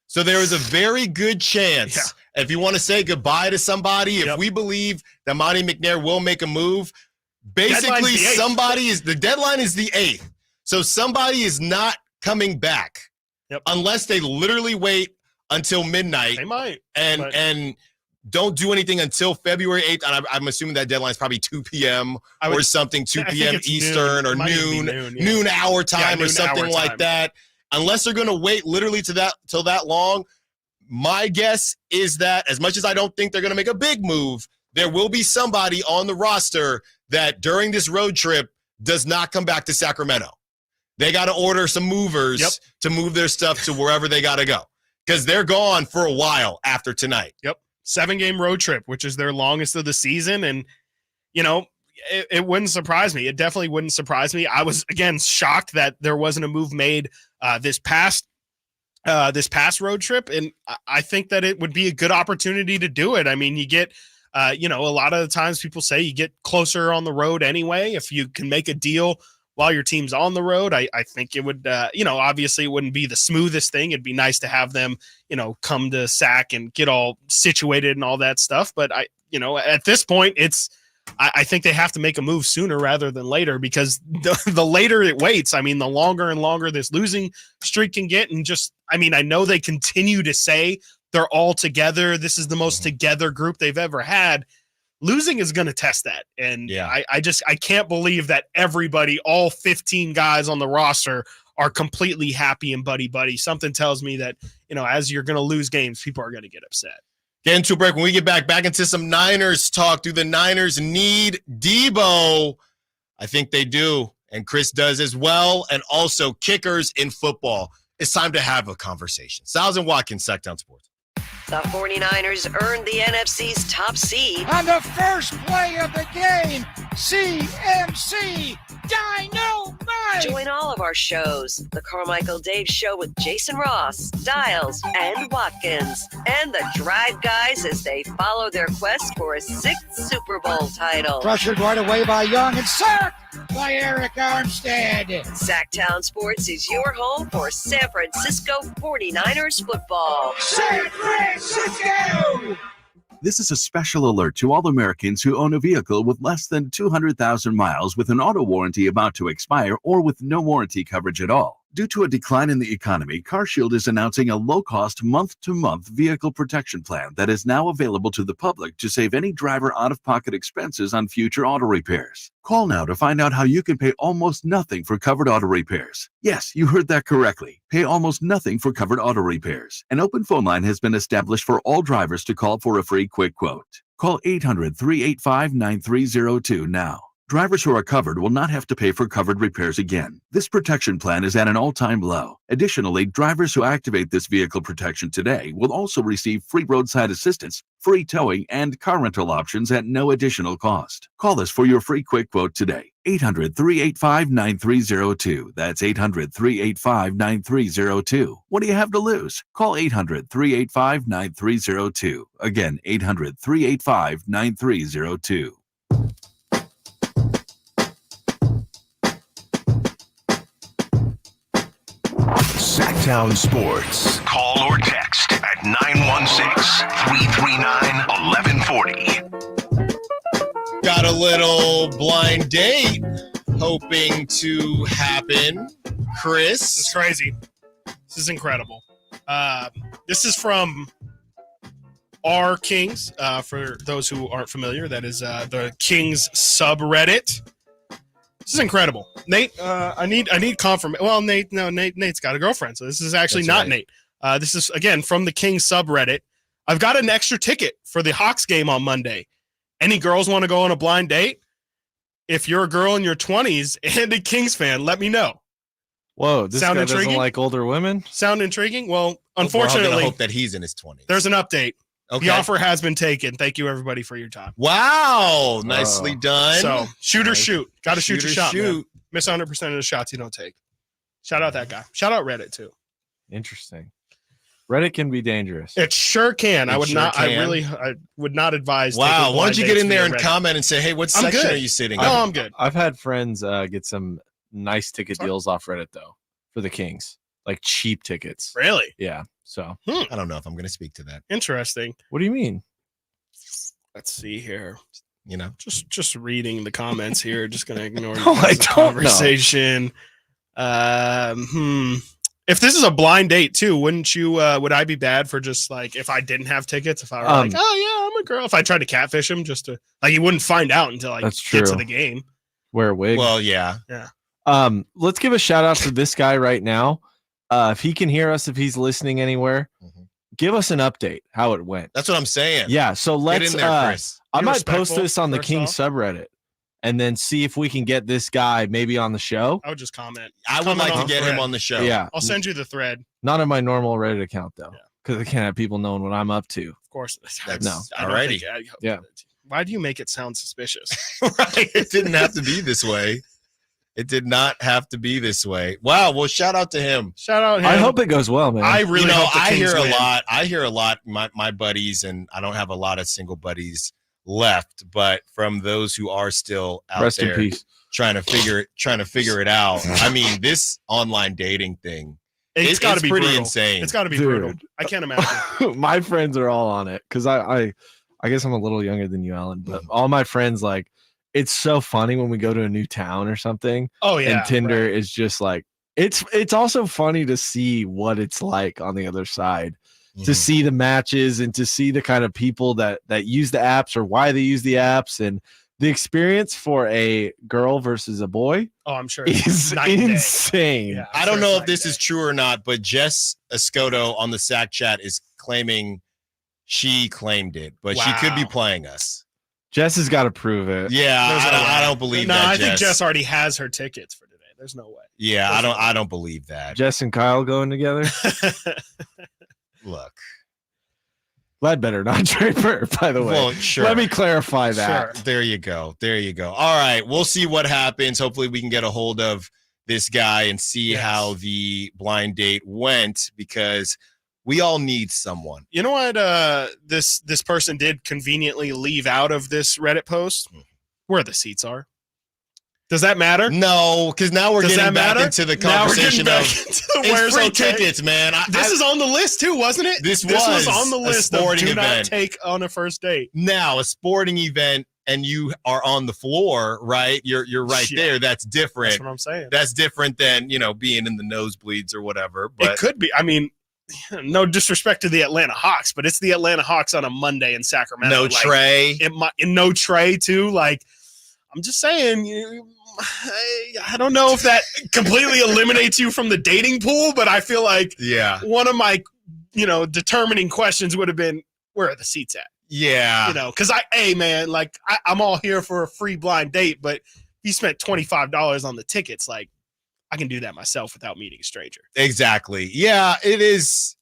So there is a very good chance, if you want to say goodbye to somebody, if we believe that Monty McNair will make a move, basically the deadline is the 8th. So somebody is not coming back unless they literally wait until midnight. They might. And don't do anything until February 8th. And I'm assuming that deadline is probably 2 p.m. or something, 2 p.m. Eastern or noon hour time or something like that. Unless they're going to wait literally till that long, my guess is that, as much as I don't think they're going to make a big move, there will be somebody on the roster that during this road trip does not come back to Sacramento. They got to order some movers to move their stuff to wherever they got to go, because they're gone for a while after tonight. 7-game road trip, which is their longest of the season. And, it wouldn't surprise me. It definitely wouldn't surprise me. I was, again, shocked that there wasn't a move made this past road trip. And I think that it would be a good opportunity to do it. I mean, you get, a lot of the times people say you get closer on the road anyway. If you can make a deal while your team's on the road, I think it would, obviously it wouldn't be the smoothest thing. It'd be nice to have them, come to Sac and get all situated and all that stuff. But at this point, I think they have to make a move sooner rather than later, because the later it waits, the longer and longer this losing streak can get. And just, I know they continue to say they're all together. This is the most together group they've ever had. Losing is going to test that. And I can't believe that everybody, all 15 guys on the roster, are completely happy and buddy. Something tells me that, as you're going to lose games, people are going to get upset. Get into a break. When we get back into some Niners talk. Do the Niners need Debo? I think they do. And Chris does as well. And also kickers in football. It's time to have a conversation. Stiles and Watkins, Sactown Sports. The 49ers earned the NFC's top seed. On the first play of the game, CMC Dynamite! Join all of our shows. The Carmichael Dave Show with Jason Ross, Stiles, and Watkins. And the Drive Guys as they follow their quest for a 6th Super Bowl title. Pressured right away by Young and sacked by Eric Armstead. Sactown Sports is your home for San Francisco 49ers football. San Francisco! This is a special alert to all Americans who own a vehicle with less than 200,000 miles with an auto warranty about to expire or with no warranty coverage at all. Due to a decline in the economy, CarShield is announcing a low-cost month-to-month vehicle protection plan that is now available to the public to save any driver out-of-pocket expenses on future auto repairs. Call now to find out how you can pay almost nothing for covered auto repairs. Yes, you heard that correctly. Pay almost nothing for covered auto repairs. An open phone line has been established for all drivers to call for a free quick quote. Call 800-385-9302 now. Drivers who are covered will not have to pay for covered repairs again. This protection plan is at an all-time low. Additionally, drivers who activate this vehicle protection today will also receive free roadside assistance, free towing, and car rental options at no additional cost. Call us for your free quick quote today. 800-385-9302. That's 800-385-9302. What do you have to lose? Call 800-385-9302. Again, 800-385-9302. Sactown Sports. Call or text at 916-339-1140. Got a little blind date hoping to happen. Chris. This is crazy. This is incredible. This is from our Kings. For those who aren't familiar, that is the Kings subreddit. This is incredible. Nate, I need confirmation. Well, Nate's got a girlfriend, so this is actually not right. Nate. This is, again, from the Kings subreddit. I've got an extra ticket for the Hawks game on Monday. Any girls want to go on a blind date? If you're a girl in your 20s and a Kings fan, let me know. Whoa, this guy doesn't like older women? Sound intriguing? Well, unfortunately, I hope that he's in his 20s. There's an update. Okay. The offer has been taken. Thank you, everybody, for your time. Wow. Nicely done. So, shoot or shoot. Got to shoot your shot, shoot. man. Miss 100% of the shots you don't take. Shout out that guy. Shout out Reddit, too. Interesting. Reddit can be dangerous. It sure can. I would not advise. Wow. Why don't you get in there and comment and say, hey, what section are you sitting in? No, I'm good. I've had friends get some nice ticket deals off Reddit, though, for the Kings. Like cheap tickets. Really? Yeah. So I don't know if I'm going to speak to that. Interesting. What do you mean? Let's see here. You know, just reading the comments here. Just going to ignore the conversation. If this is a blind date too, wouldn't you? Would I be bad for just like if I didn't have tickets? If I were like, oh yeah, I'm a girl. If I tried to catfish him, just to like, he wouldn't find out until I get to the game. Wear a wig. Well, yeah. Let's give a shout out to this guy right now. If he can hear us, if he's listening anywhere, give us an update how it went. That's what I'm saying. Yeah. So let's. Get in there, Chris. I might post this on the King subreddit, and then see if we can get this guy maybe on the show. I would just comment. I would like to get him on the show. Yeah. I'll send you the thread. Not on my normal Reddit account though, because I can't have people knowing what I'm up to. Of course. No. Alrighty. Yeah. Why do you make it sound suspicious? Right. It didn't have to be this way. It did not have to be this way. Wow. Well, shout out to him. Shout out him. I hope it goes well, man. I really hope the Kings win. I hear a lot. My buddies, and I don't have a lot of single buddies left, but from those who are still out Rest there in peace. trying to figure it out. I mean, this online dating thing, it's got to be pretty brutal. insane. It's got to be brutal. I can't imagine. My friends are all on it because I guess I'm a little younger than you, Alan, but all my friends like. It's so funny when we go to a new town or something. Oh yeah. And Tinder is just like it's also funny to see what it's like on the other side. To see the matches and to see the kind of people that use the apps or why they use the apps and the experience for a girl versus a boy. Oh, I'm sure is insane. Yeah, I don't know if this is true or not, but Jess Escoto on the Sac chat is claiming she claimed it, but she could be playing us. Jess has got to prove it. Yeah, I don't believe that. I think Jess already has her tickets for today. There's no way. Yeah, I don't believe that. Jess and Kyle going together. Look, Glad better not Draper, by the way. Well, sure. Let me clarify that. Sure. There you go. All right, we'll see what happens. Hopefully, we can get a hold of this guy and see how the blind date went, because we all need someone. You know what? This person did conveniently leave out of this Reddit post where the seats are. Does that matter? No, because now we're getting back into the conversation of it's free tickets, man. This is on the list too, wasn't it? This was on the list of do not event. Take on a first date. Now, a sporting event and you are on the floor, right? You're right there. That's different. That's what I'm saying. That's different than, being in the nosebleeds or whatever. But it could be. I mean, no disrespect to the Atlanta Hawks, but it's the Atlanta Hawks on a Monday in Sacramento. No Trae. No Trae too. Like, I'm just saying, I don't know if that completely eliminates you from the dating pool, but I feel like one of my, determining questions would have been, where are the seats at? Yeah. Because I'm all here for a free blind date, but if you spent $25 on the tickets, like, I can do that myself without meeting a stranger. Exactly. Yeah, it is.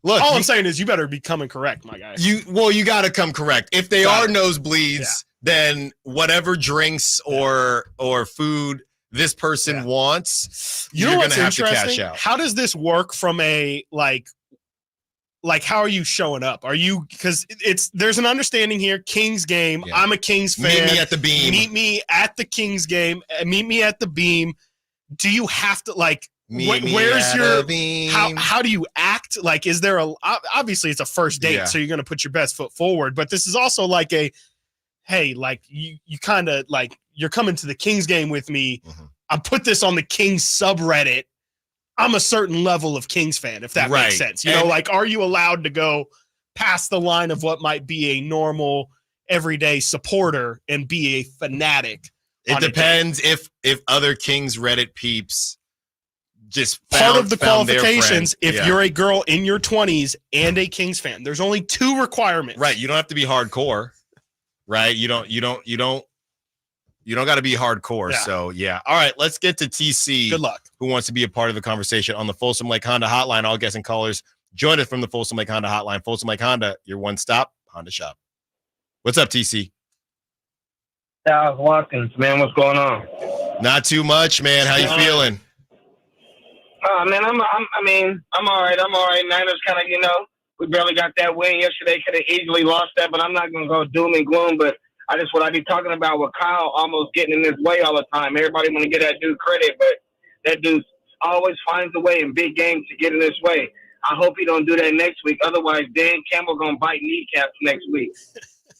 Look, all I'm saying is you better be coming correct, my guy. You got to come correct. If they are nosebleeds, then whatever drinks or food this person wants, you're going to have to cash out. How does this work from a like how are you showing up? Are you, because there's an understanding here, Kings game. Yeah. I'm a Kings fan. Meet me at the Beam. Meet me at the Kings game. Meet me at the Beam. Do you have to where's your how do you act? Like, is there obviously it's a first date, so you're going to put your best foot forward, but this is also like hey, like you kind of like, you're coming to the Kings game with me. Mm-hmm. I put this on the Kings subreddit. I'm a certain level of Kings fan, if that makes sense. Are you allowed to go past the line of what might be a normal everyday supporter and be a fanatic? It depends if other Kings Reddit peeps just part of the qualifications. If you're a girl in your 20s and a Kings fan, there's only 2 requirements. Right. You don't have to be hardcore. Right. You don't got to be hardcore. Yeah. So all right, let's get to TC. Good luck. Who wants to be a part of the conversation on the Folsom Lake Honda hotline? All guests and callers join us from the Folsom Lake Honda hotline. Folsom Lake Honda, your one-stop Honda shop. What's up, TC? Stiles Watkins, man, what's going on? Not too much, man. How you feeling? Man, I'm all right. Niners kind of, we barely got that win yesterday. Could have easily lost that, but I'm not going to go doom and gloom. But what I be talking about with Kyle almost getting in his way all the time. Everybody want to give that dude credit, but that dude always finds a way in big games to get in his way. I hope he don't do that next week. Otherwise, Dan Campbell going to bite kneecaps next week.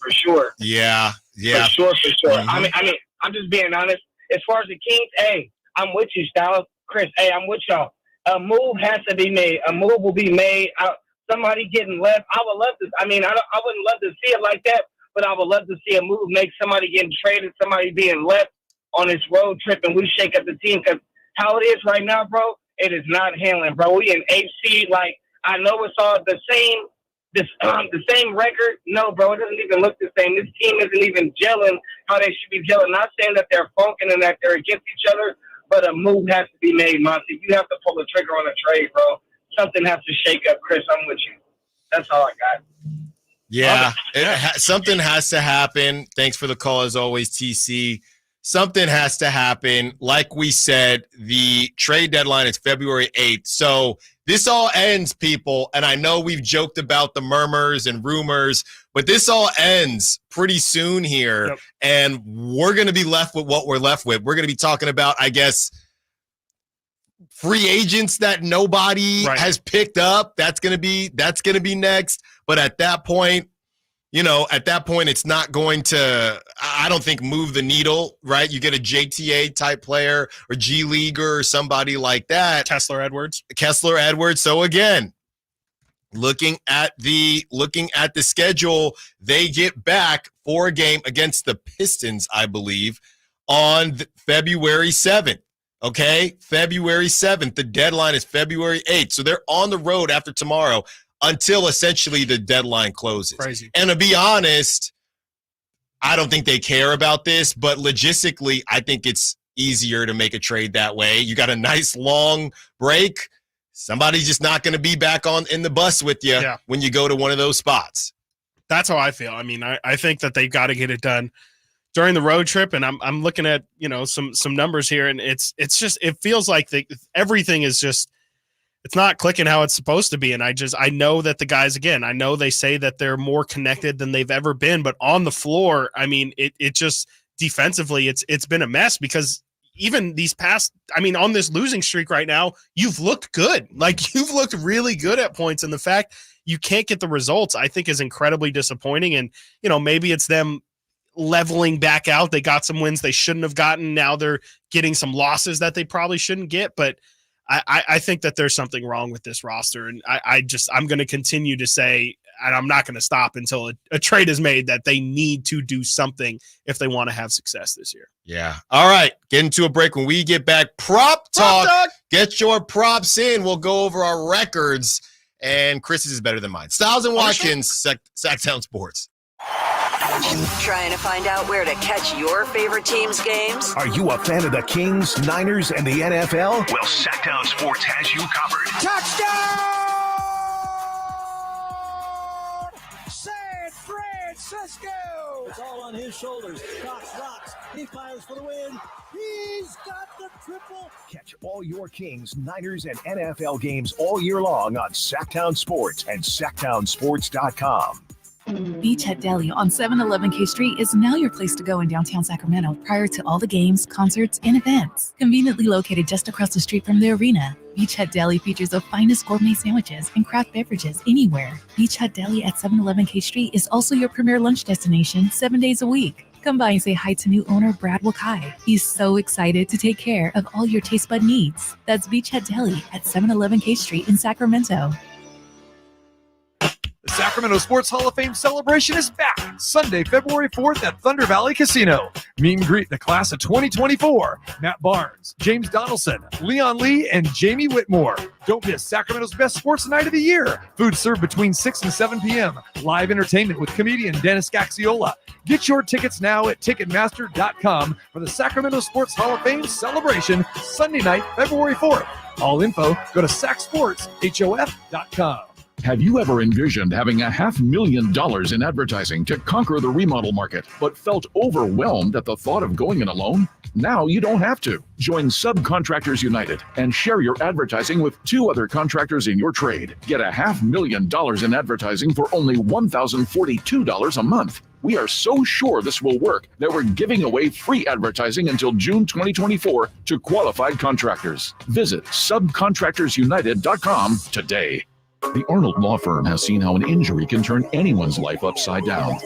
For sure. Yeah. For sure. Mm-hmm. I'm just being honest. As far as the Kings, hey, I'm with you, Stiles. Chris, hey, I'm with y'all. A move has to be made. A move will be made. Somebody getting left. I would love to. I wouldn't love to see it like that, but I would love to see a move make somebody getting traded, somebody being left on this road trip, and we shake up the team. Because how it is right now, bro, it is not handling, bro. We in AC. Like, I know it's all the same. The same record. No, bro, it doesn't even look the same. This team isn't even gelling how they should be gelling. Not saying that they're funking and that they're against each other, but a move has to be made, Monty. You have to pull the trigger on a trade, bro. Something has to shake up, Chris. I'm with you. That's all I got. Yeah, something has to happen. Thanks for the call, as always, TC. Something has to happen. Like we said, the trade deadline is February 8th. So this all ends, people. And I know we've joked about the murmurs and rumors, but this all ends pretty soon here. Yep. And we're going to be left with what we're left with. We're going to be talking about, I guess, free agents that nobody has picked up. That's going to be next. But at that point, it's not going to, I don't think, move the needle, right? You get a JTA type player or G Leaguer or somebody like that. Kessler Edwards. So again, looking at the schedule, they get back for a game against the Pistons, I believe, on February 7th. Okay, February 7th. The deadline is February 8th. So they're on the road after tomorrow until essentially the deadline closes. Crazy. And to be honest, I don't think they care about this, but logistically, I think it's easier to make a trade that way. You got a nice long break. Somebody's just not going to be back in the bus with you when you go to one of those spots. That's how I feel. I mean, I think that they've got to get it done during the road trip, and I'm looking at some numbers here, and it feels like everything is just, it's not clicking how it's supposed to be. And I know that the guys, again, I know they say that they're more connected than they've ever been, but on the floor, I mean, it just defensively, it's been a mess, because even these past, on this losing streak right now, you've looked good. Like, you've looked really good at points. And the fact you can't get the results, I think, is incredibly disappointing. And, maybe it's them leveling back out. They got some wins they shouldn't have gotten. Now they're getting some losses that they probably shouldn't get. But I think that there's something wrong with this roster. And I'm going to continue to say, and I'm not going to stop until a trade is made, that they need to do something if they want to have success this year. Yeah. All right. Get into a break. When we get back, prop talk. Get your props in. We'll go over our records. And Chris's is better than mine. Stiles and Watkins, Sactown Sports. Trying to find out where to catch your favorite team's games? Are you a fan of the Kings, Niners, and the NFL? Well, Sactown Sports has you covered. Touchdown! San Francisco! It's all on his shoulders. Cox rocks. He fires for the win. He's got the triple. Catch all your Kings, Niners, and NFL games all year long on Sactown Sports and SactownSports.com. Beachhead Deli on 711 K Street is now your place to go in downtown Sacramento prior to all the games, concerts, and events. Conveniently located just across the street from the arena, Beachhead Deli features the finest gourmet sandwiches and craft beverages anywhere. Beachhead Deli at 711 K Street is also your premier lunch destination 7 days a week. Come by and say hi to new owner Brad Wakai. He's so excited to take care of all your taste bud needs. That's Beachhead Deli at 711 K Street in Sacramento. The Sacramento Sports Hall of Fame celebration is back Sunday, February 4th at Thunder Valley Casino. Meet and greet the class of 2024. Matt Barnes, James Donaldson, Leon Lee, and Jamie Whitmore. Don't miss Sacramento's best sports night of the year. Food served between 6 and 7 p.m. Live entertainment with comedian Dennis Gaxiola. Get your tickets now at Ticketmaster.com for the Sacramento Sports Hall of Fame celebration Sunday night, February 4th. All info, go to SacSportsHof.com. Have you ever envisioned having $500,000 in advertising to conquer the remodel market, but felt overwhelmed at the thought of going it alone? Now you don't have to. Join Subcontractors United and share your advertising with 2 other contractors in your trade. Get $500,000 in advertising for only $1,042 a month. We are so sure this will work that we're giving away free advertising until June 2024 to qualified contractors. Visit subcontractorsunited.com today. The Arnold Law Firm has seen how an injury can turn anyone's life upside down.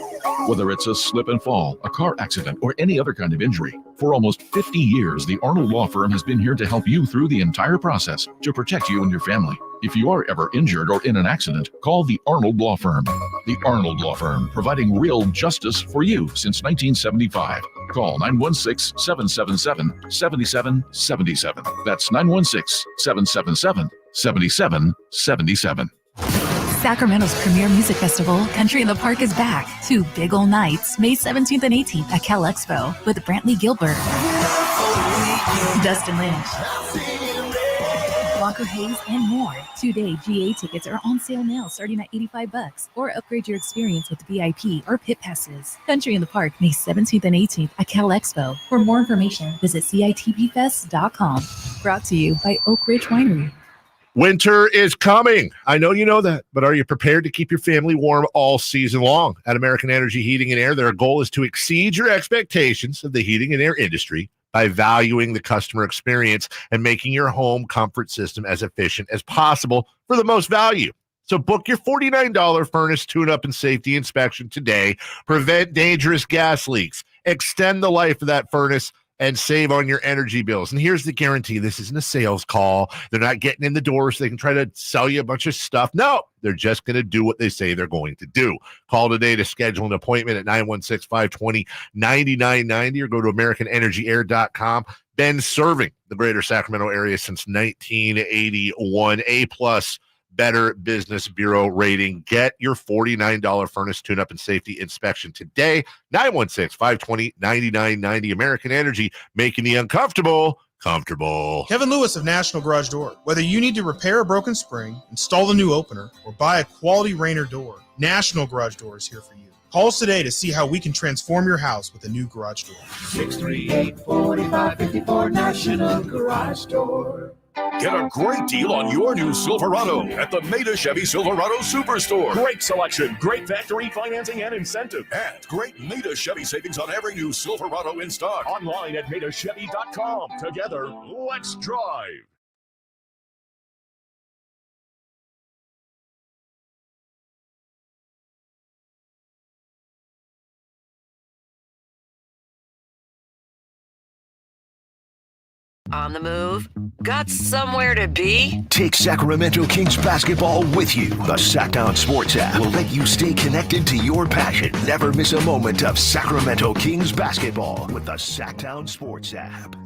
Whether it's a slip and fall, a car accident, or any other kind of injury. For almost 50 years, the Arnold Law Firm has been here to help you through the entire process to protect you and your family. If you are ever injured or in an accident, call the Arnold Law Firm. The Arnold Law Firm, providing real justice for you since 1975. Call 916-777-7777. That's 916-777-7777. Sacramento's premier music festival, Country in the Park, is back. 2 big ol' nights, May 17th and 18th at Cal Expo with Brantley Gilbert, Dustin Lynch, Walker Hayes, and more. 2-day GA tickets are on sale now, starting at $85, or upgrade your experience with VIP or pit passes. Country in the Park, May 17th and 18th at Cal Expo. For more information, visit CITPfest.com. Brought to you by Oak Ridge Winery. Winter is coming. I know you know that, but are you prepared to keep your family warm all season long? At American Energy Heating and Air, their goal is to exceed your expectations of the heating and air industry by valuing the customer experience and making your home comfort system as efficient as possible for the most value. So book your $49 furnace tune-up and safety inspection today. Prevent dangerous gas leaks. Extend the life of that furnace and save on your energy bills. And here's the guarantee. This isn't a sales call. They're not getting in the door so they can try to sell you a bunch of stuff. No, they're just going to do what they say they're going to do. Call today to schedule an appointment at 916-520-9990 or go to AmericanEnergyAir.com. Been serving the greater Sacramento area since 1981. A-plus Better Business Bureau rating. Get your $49 furnace tune-up and safety inspection today. 916-520-9990. American Energy, making the uncomfortable comfortable. Kevin Lewis of National Garage Door. Whether you need to repair a broken spring, install the new opener, or buy a quality Rainer door, National Garage Door is here for you. Call us today to see how we can transform your house with a new garage door. 638-4554 National Garage Door. Get a great deal on your new Silverado at the Maida Chevy Silverado Superstore. Great selection, great factory financing and incentive, and great Maida Chevy savings on every new Silverado in stock. Online at MaidaChevy.com. Together, let's drive. On the move? Got somewhere to be? Take Sacramento Kings basketball with you. The Sactown Sports app will let you stay connected to your passion. Never miss a moment of Sacramento Kings basketball with the Sactown Sports app.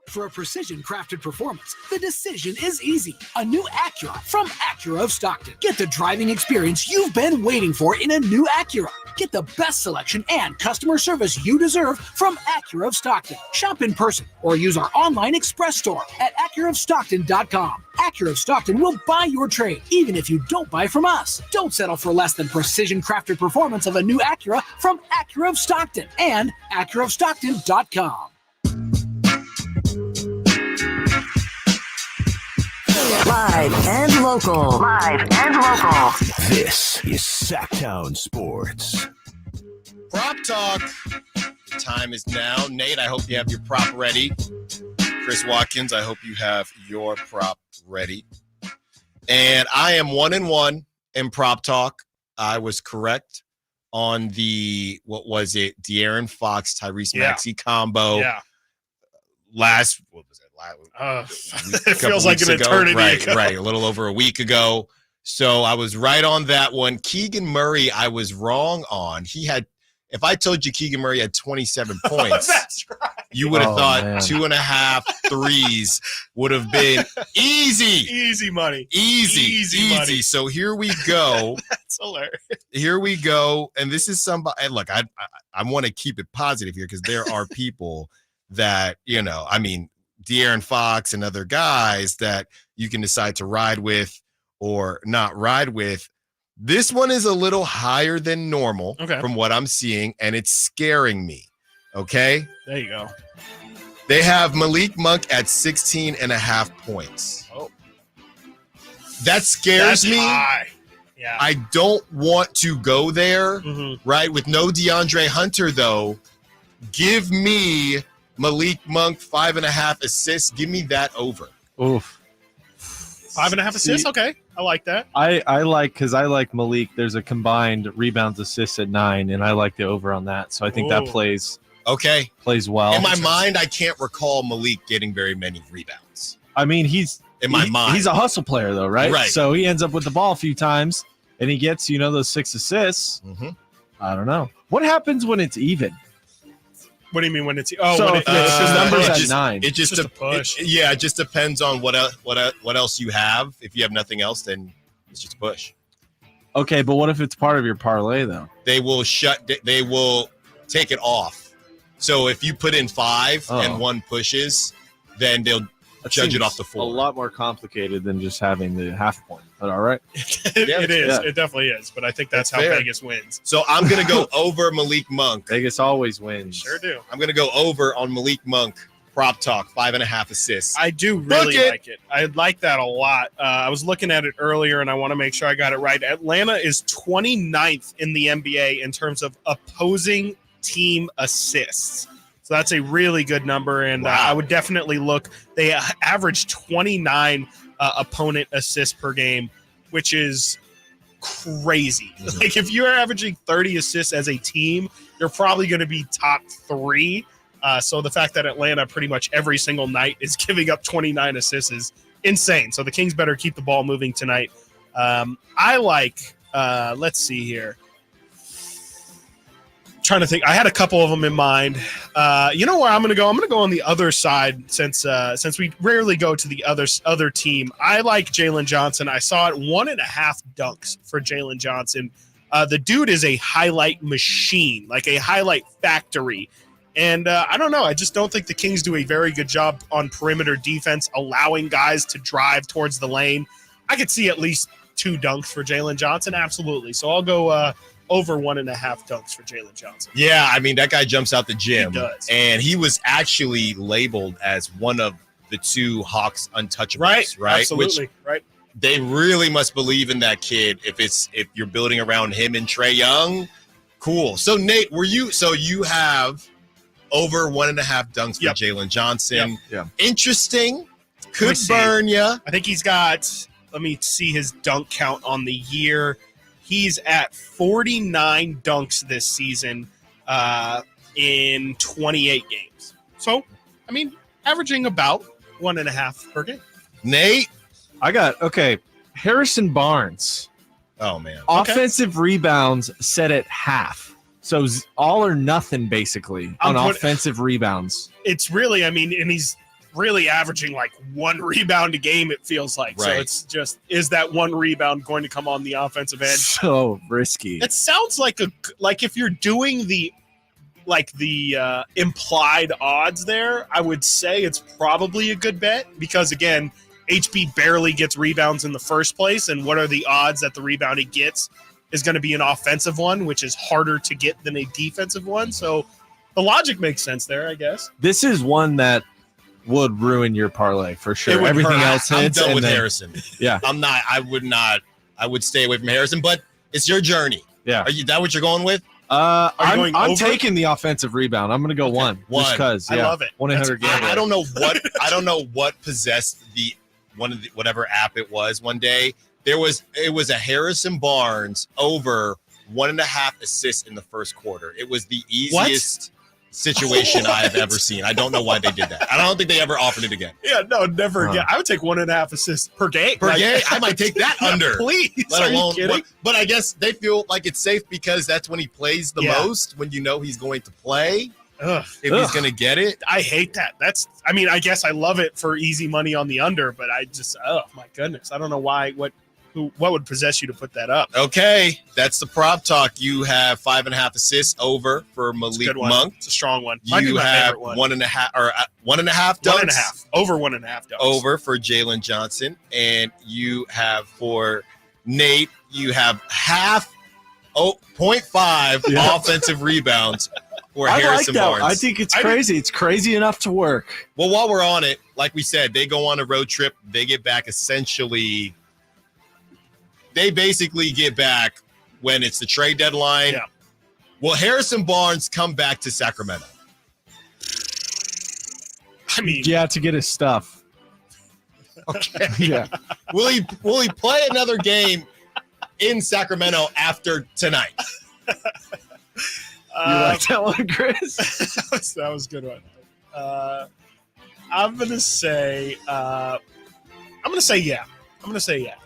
For a precision-crafted performance, the decision is easy. A new Acura from Acura of Stockton. Get the driving experience you've been waiting for in a new Acura. Get the best selection and customer service you deserve from Acura of Stockton. Shop in person or use our online express store at AcuraofStockton.com. Acura of Stockton will buy your trade, even if you don't buy from us. Don't settle for less than precision-crafted performance of a new Acura from Acura of Stockton and AcuraofStockton.com. Live and local. This is Sactown Sports. Prop talk. The time is now. Nate, I hope you have your prop ready. Chris Watkins, I hope you have your prop ready. And I am 1-1 in prop talk. I was correct on the, what was it, De'Aaron Fox, Tyrese Maxey combo. Yeah. What was it? It feels like an eternity ago. Right, a little over a week ago. So I was right on that one. Keegan Murray, I was wrong on. If I told you Keegan Murray had 27 points, That's right. you would have thought man. 2.5 threes would have been easy. Easy money. Easy. Money. So here we go. That's hilarious. Here we go. And this is somebody, and look, I want to keep it positive here because there are people that, De'Aaron Fox and other guys that you can decide to ride with or not ride with. This one is a little higher than normal from what I'm seeing, and it's scaring me. Okay? There you go. They have Malik Monk at 16.5 points. Oh. That scares me. High. Yeah. I don't want to go there, right? With no DeAndre Hunter, though, give me Malik Monk 5.5 assists. Give me that over. Oof. 5.5 assists? Okay. I like that. I like Malik. There's a combined rebounds assists at 9, and I like the over on that. So I think that plays well. In my mind, I can't recall Malik getting very many rebounds. I mean, he's a hustle player though, right? Right. So he ends up with the ball a few times, and he gets those 6 assists. I don't know what happens when it's even. What do you mean when it's? His numbers at 9. It just a push. It just depends on what else you have. If you have nothing else, then it's just a push. Okay, but what if it's part of your parlay though? They will take it off. So if you put in 5 and one pushes, then they'll judge it off the 4. A lot more complicated than just having the half point. But all right, it is. Yeah. It definitely is. But I think that's how fair. Vegas wins. So I'm gonna go over Malik Monk. Vegas always wins. Sure do. I'm gonna go over on Malik Monk. Prop talk 5.5 assists. I do really like it. I like that a lot. I was looking at it earlier, and I want to make sure I got it right. Atlanta is 29th in the NBA in terms of opposing team assists. So that's a really good number, and I would definitely look. They average 29 opponent assists per game, which is crazy. Like if you're averaging 30 assists as a team, you're probably going to be top 3. So the fact that Atlanta pretty much every single night is giving up 29 assists is insane. So the Kings better keep the ball moving tonight. I like, let's see here. Trying to think. I had a couple of them in mind. You know where I'm going to go? I'm going to go on the other side since we rarely go to the other team. I like Jalen Johnson. I saw it 1.5 dunks for Jalen Johnson. The dude is a highlight machine, like a highlight factory. And I don't know. I just don't think the Kings do a very good job on perimeter defense, allowing guys to drive towards the lane. I could see at least 2 dunks for Jalen Johnson. Absolutely. So I'll go over 1.5 dunks for Jalen Johnson. Yeah, I mean, that guy jumps out the gym. He does. And he was actually labeled as one of the 2 Hawks untouchables, right? Absolutely, right. They really must believe in that kid if you're building around him and Trae Young. Cool. So, Nate, you have over 1.5 dunks for Jalen Johnson. Yeah. Interesting. Could burn you. I think he's got, let me see his dunk count on the year. He's at 49 dunks this season in 28 games. So, I mean, averaging about 1.5 per game. Nate? I got, Harrison Barnes. Oh, man. Offensive rebounds set at half. So all or nothing, basically, on offensive rebounds. It's really, and he's really averaging like 1 rebound a game, it feels like. Right. So it's just, is that 1 rebound going to come on the offensive end? So risky. It sounds like if you're doing the implied odds there, I would say it's probably a good bet because, again, HB barely gets rebounds in the first place, and what are the odds that the rebound he gets is going to be an offensive one, which is harder to get than a defensive one. So the logic makes sense there, I guess. This is one that would ruin your parlay for sure. Everything else hits. I'm done with Harrison. Yeah. I would stay away from Harrison, but it's your journey. Yeah. Are that what you're going with? I'm taking the offensive rebound. I'm going to go one. Just because. I love it. 1-800 gambler. I don't know what possessed whatever app it was one day. It was a Harrison Barnes over 1.5 assists in the first quarter. It was the easiest situation I have ever seen. I don't know why they did that. I don't think they ever offered it again. Yeah, no, never again. I would take 1.5 assists per game. I might take that under. Please. Let alone, are you kidding? But I guess they feel like it's safe because that's when he plays the most, when you know he's going to play. If he's going to get it. I hate that. I guess I love it for easy money on the under, but I just, oh my goodness. I don't know why, what would possess you to put that up? Okay, that's the prop talk. You have 5.5 assists over for Malik Monk. It's a strong one. You have 1.5 or 1.5 dunks. 1.5 over 1.5 dunks. Over for Jalen Johnson, and you have for Nate. You have 0.5 offensive rebounds for Harrison Barnes. I think it's crazy. It's crazy enough to work. Well, while we're on it, like we said, they go on a road trip. They get back essentially. They basically get back when it's the trade deadline. Yeah. Will Harrison Barnes come back to Sacramento? Yeah, to get his stuff. Okay. Yeah. Will he play another game in Sacramento after tonight? You like that one, Chris? That was a good one. I'm gonna say yeah.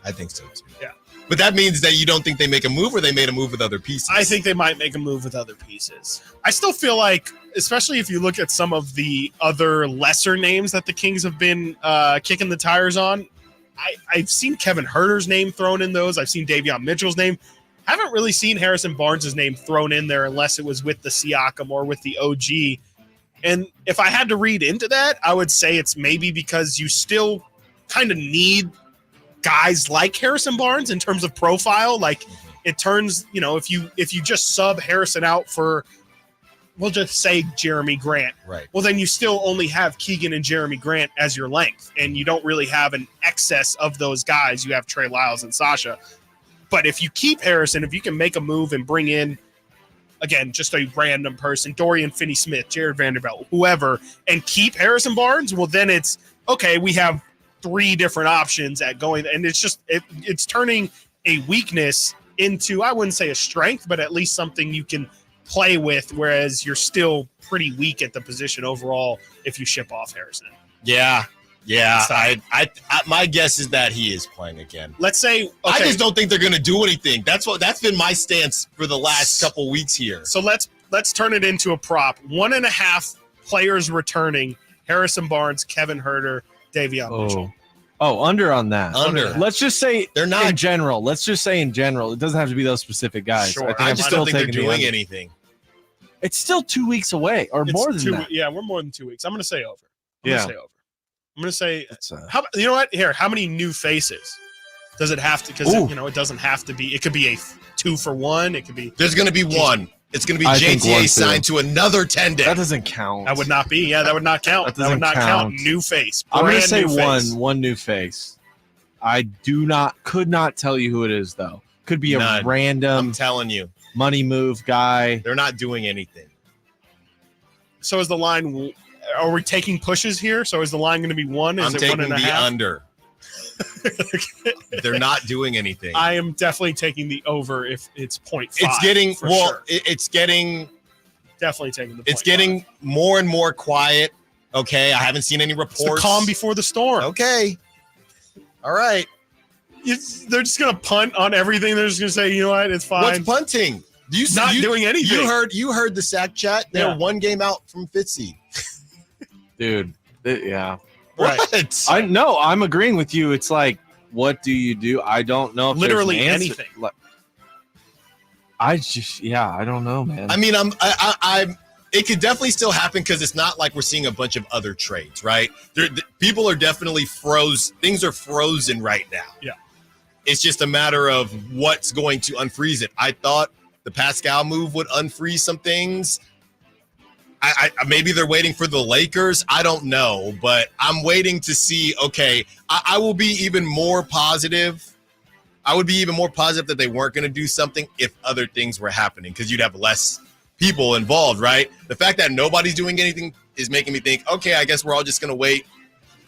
I think so too. Yeah. But that means that you don't think they make a move, or they made a move with other pieces? I think they might make a move with other pieces. I still feel like, especially if you look at some of the other lesser names that the Kings have been kicking the tires on, I've seen Kevin Huerter's name thrown in those. I've seen Davion Mitchell's name. I haven't really seen Harrison Barnes' name thrown in there unless it was with the Siakam or with the OG. And if I had to read into that, I would say it's maybe because you still kind of need guys like Harrison Barnes in terms of profile. Like, it turns, if you just sub Harrison out for, we'll just say Jeremy Grant. Right. Well, then you still only have Keegan and Jeremy Grant as your length, and you don't really have an excess of those guys. You have Trey Lyles and Sasha. But if you keep Harrison, if you can make a move and bring in, again, just a random person, Dorian Finney-Smith, Jared Vanderbilt, whoever, and keep Harrison Barnes, well, then it's, okay, we have 3 different options at going, and it's just it's turning a weakness into, I wouldn't say a strength, but at least something you can play with, whereas you're still pretty weak at the position overall if you ship off Harrison. Yeah. I my guess is that he is playing again. Let's say, I just don't think they're going to do anything. That's been my stance for the last couple weeks here. So let's turn it into a prop. 1.5 players returning: Harrison Barnes, Kevin Huerter, Davion Mitchell. Oh, under on that. Under. Let's just say they're not in general. Let's just say in general. It doesn't have to be those specific guys. Sure. I just don't think they're doing anything. It's still 2 weeks away, or more than that. Yeah, we're more than 2 weeks. I'm going to say over. I'm going to say how, you know what? Here, how many new faces does it have to? Because it doesn't have to be. It could be a 2-for-1. It could be. There's going to be one. It's going to be JTA signed to another 10-day. That doesn't count. That would not be. Yeah, that would not count. That would not count. New face. I'm going to say one new face. I could not tell you who it is, though. Could be a random. I'm telling you. Money move guy. They're not doing anything. So is the line? Are we taking pushes here? So is the line going to be 1? I'm taking the under. They're not doing anything. I am definitely taking the over if it's 0.5. It's getting sure. it's getting definitely taking the. It's getting more and more quiet Okay, I haven't seen any reports. It's the calm before the storm. Okay. All right. They're just going to punt on everything. They're just going to say, you know what, it's fine. What's punting? Doing anything. You heard the sack chat. They're one game out from 5th seed. Dude, yeah. What? I'm agreeing with you. It's like, what do you do? I don't know. If literally there's an answer. anything. I don't know, man. I mean, I'm it could definitely still happen because it's not like we're seeing a bunch of other trades, right? People are definitely froze. Things are frozen right now. Yeah. It's just a matter of what's going to unfreeze it. I thought the Pascal move would unfreeze some things. I maybe they're waiting for the Lakers. I don't know, but I'm waiting to see. Okay, I will be even more positive. I would be even more positive that they weren't going to do something if other things were happening because you'd have less people involved, right? The fact that nobody's doing anything is making me think, okay, I guess we're all just going to wait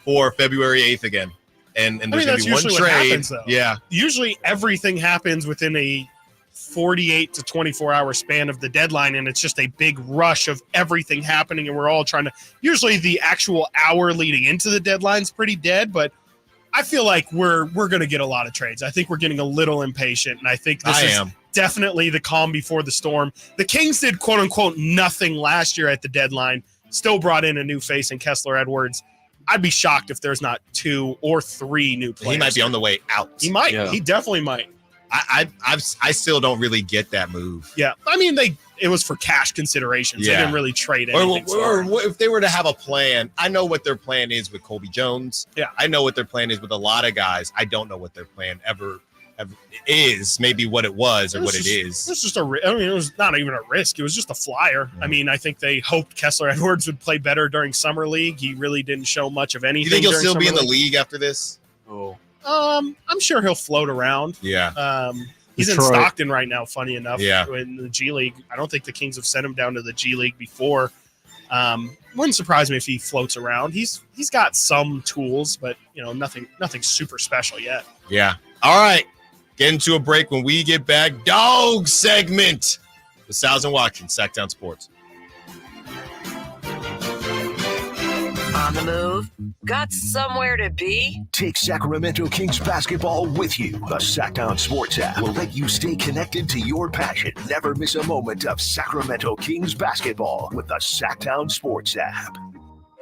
for February 8th again. And there's going to be one trade. Happens, yeah. Usually everything happens within a 48 to 24 hour span of the deadline, and it's just a big rush of everything happening, and we're all trying to – usually the actual hour leading into the deadline's pretty dead, but I feel like we're going to get a lot of trades. I think we're getting a little impatient, and I think this is definitely the calm before the storm. The Kings did, quote-unquote, nothing last year at the deadline, still brought in a new face in Kessler Edwards. I'd be shocked if there's not 2 or 3 new players. He might be on the way out. He might. Yeah. He definitely might. I still don't really get that move. Yeah. I mean, it was for cash considerations. Yeah. They didn't really trade anything. Or if they were to have a plan, I know what their plan is with Colby Jones. Yeah. I know what their plan is with a lot of guys. I don't know what their plan ever is, maybe what it was or what it is. It was just it was not even a risk. It was just a flyer. I mean, I think they hoped Kessler Edwards would play better during Summer League. He really didn't show much of anything. You think he'll still be in the league after this? Oh. I'm sure he'll float around. Yeah. He's Detroit. in Stockton right now, funny enough. Yeah. In the G League. I don't think the Kings have sent him down to the G League before. Wouldn't surprise me if he floats around. He's got some tools, but nothing super special yet. Yeah. All right. Get into a break. When we get back, dog segment with Stiles and Watkins, Sactown Sports. On the move? Got somewhere to be? Take Sacramento Kings basketball with you. The Sactown Sports app will let you stay connected to your passion. Never miss a moment of Sacramento Kings basketball with the Sactown Sports app.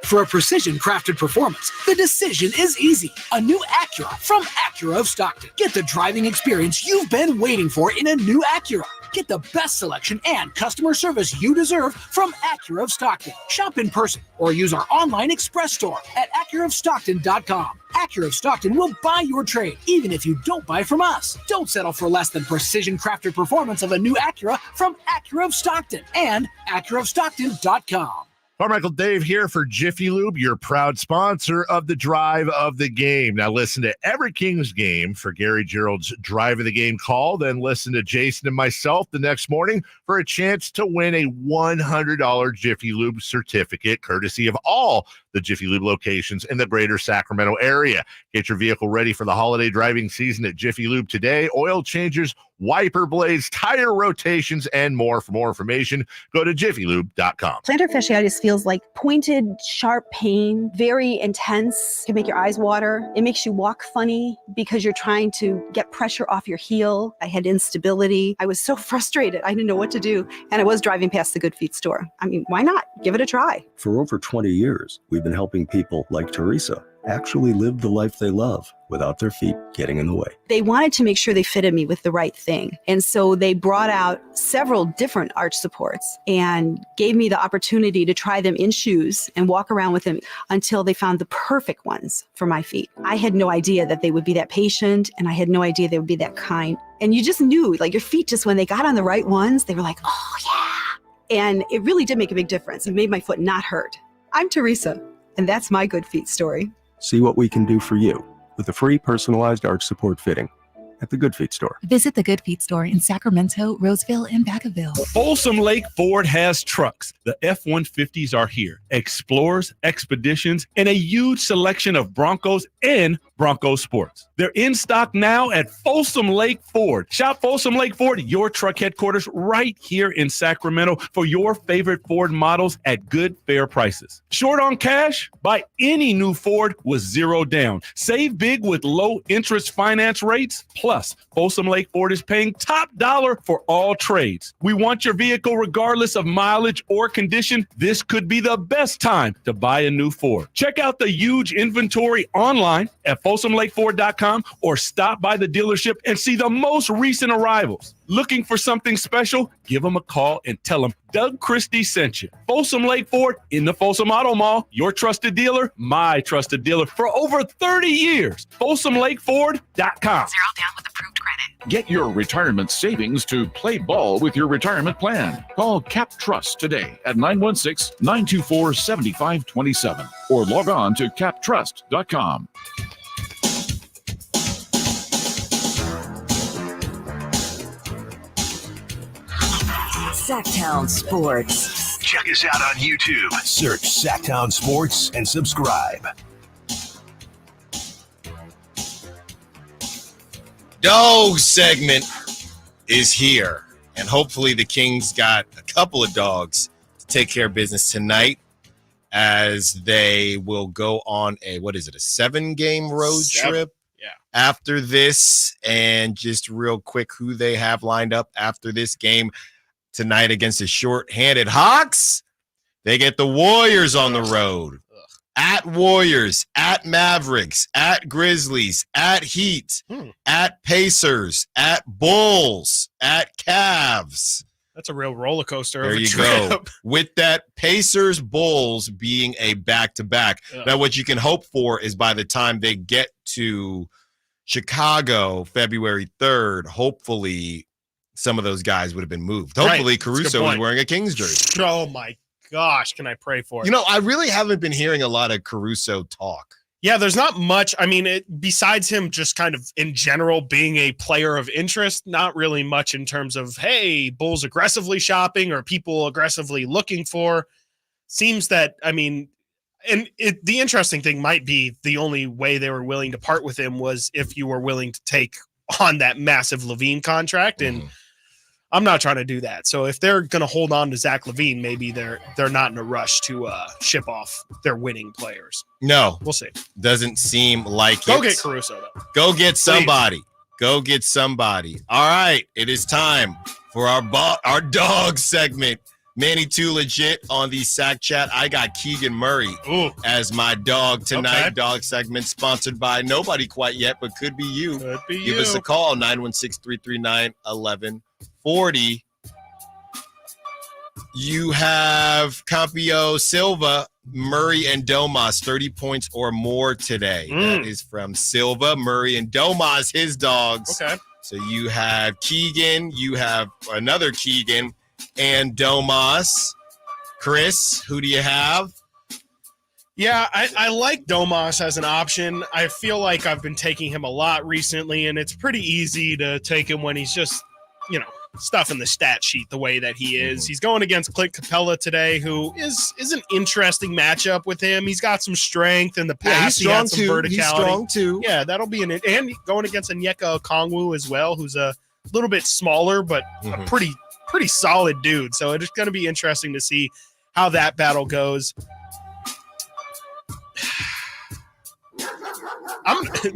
For a precision-crafted performance, the decision is easy. A new Acura from Acura of Stockton. Get the driving experience you've been waiting for in a new Acura. Get the best selection and customer service you deserve from Acura of Stockton. Shop in person or use our online express store at AcuraofStockton.com. Acura of Stockton will buy your trade, even if you don't buy from us. Don't settle for less than precision-crafted performance of a new Acura from Acura of Stockton and AcuraofStockton.com. Carmichael Dave here for Jiffy Lube, your proud sponsor of the Drive of the Game. Now listen to every Kings game for Gary Gerald's Drive of the Game call, then listen to Jason and myself the next morning for a chance to win a $100 Jiffy Lube certificate, courtesy of all the Jiffy Lube locations in the greater Sacramento area. Get your vehicle ready for the holiday driving season at Jiffy Lube today. Oil changes, wiper blades, tire rotations, and more. For more information, go to jiffylube.com. Plantar fasciitis feels like pointed, sharp pain, very intense. It can make your eyes water. It makes you walk funny because you're trying to get pressure off your heel. I had instability. I was so frustrated. I didn't know what to do. And I was driving past the Good Feet store. I mean, why not? Give it a try. For over 20 years, we've been helping people like Teresa actually live the life they love without their feet getting in the way. They wanted to make sure they fitted me with the right thing. And so they brought out several different arch supports and gave me the opportunity to try them in shoes and walk around with them until they found the perfect ones for my feet. I had no idea that they would be that patient, and I had no idea they would be that kind. And you just knew, like, your feet, just when they got on the right ones, they were like, oh yeah. And it really did make a big difference. It made my foot not hurt. I'm Teresa, and that's my Good Feet story. See what we can do for you with a free personalized arch support fitting at the Good Feet store. Visit the Good Feet store in Sacramento, Roseville, and Vacaville. Folsom Lake Ford has trucks. The F-150s are here. Explorers, Expeditions, and a huge selection of Broncos and Bronco Sports. They're in stock now at Folsom Lake Ford. Shop Folsom Lake Ford, your truck headquarters right here in Sacramento for your favorite Ford models at good, fair prices. Short on cash? Buy any new Ford with 0 down. Save big with low interest finance rates. Plus, Folsom Lake Ford is paying top dollar for all trades. We want your vehicle regardless of mileage or condition. This could be the best time to buy a new Ford. Check out the huge inventory online at folsomlakeford.com or stop by the dealership and see the most recent arrivals. Looking for something special? Give them a call and tell them Doug Christie sent you. Folsom Lake Ford in the Folsom Auto Mall, your trusted dealer, my trusted dealer for over 30 years. FolsomLakeFord.com. 0 down with approved credit. Get your retirement savings to play ball with your retirement plan. Call Cap Trust today at 916-924-7527 or log on to captrust.com. Sactown Sports. Check us out on YouTube. Search Sactown Sports and subscribe. Dog segment is here, and hopefully the Kings got a couple of dogs to take care of business tonight as they will go on a 7-game road trip after this. And just real quick, who they have lined up after this game tonight against the short-handed Hawks. They get the Warriors on the road. At Warriors, at Mavericks, at Grizzlies, at Heat, at Pacers, at Bulls, at Cavs. That's a real roller coaster. There of a you trip. go. With that Pacers Bulls being a back-to-back. Now, what you can hope for is by the time they get to Chicago, February 3rd, hopefully some of those guys would have been moved. Hopefully Caruso was wearing a Kings jersey. Oh, my gosh, can I pray for it? You know, I really haven't been hearing a lot of Caruso talk. Yeah, there's not much. I mean, besides him just kind of in general being a player of interest, not really much in terms of, hey, Bulls aggressively shopping or people aggressively looking for. Seems that, I mean, and the interesting thing might be the only way they were willing to part with him was if you were willing to take on that massive LaVine contract. And I'm not trying to do that. So if they're going to hold on to Zach LaVine, maybe they're not in a rush to ship off their winning players. No. We'll see. Doesn't seem like Go it. get Caruso, though. Go get somebody. Go get somebody. All right. It is time for our dog segment. Manny Too Legit on the Sack Chat. I got Keegan Murray as my dog tonight. Okay. Dog segment sponsored by nobody quite yet, but could be you. Could be Give us a call, 916-339-1140. You have Campio, Silva, Murray, and Domas, 30 points or more today. That is from Silva, Murray, and Domas, his dogs. Okay. So you have Keegan, you have another Keegan, and Domas. Chris, who do you have? Yeah, I like Domas as an option. I feel like I've been taking him a lot recently, and it's pretty easy to take him when he's just, stuff in the stat sheet the way that he is. He's going against Clint Capella today, who is an interesting matchup with him. He's got some strength in the pass. He's strong some too. verticality. He's strong too. Yeah, that'll be and going against Onyeka Okongwu as well, who's a little bit smaller, but a pretty solid dude. So it's going to be interesting to see how that battle goes. I'm gonna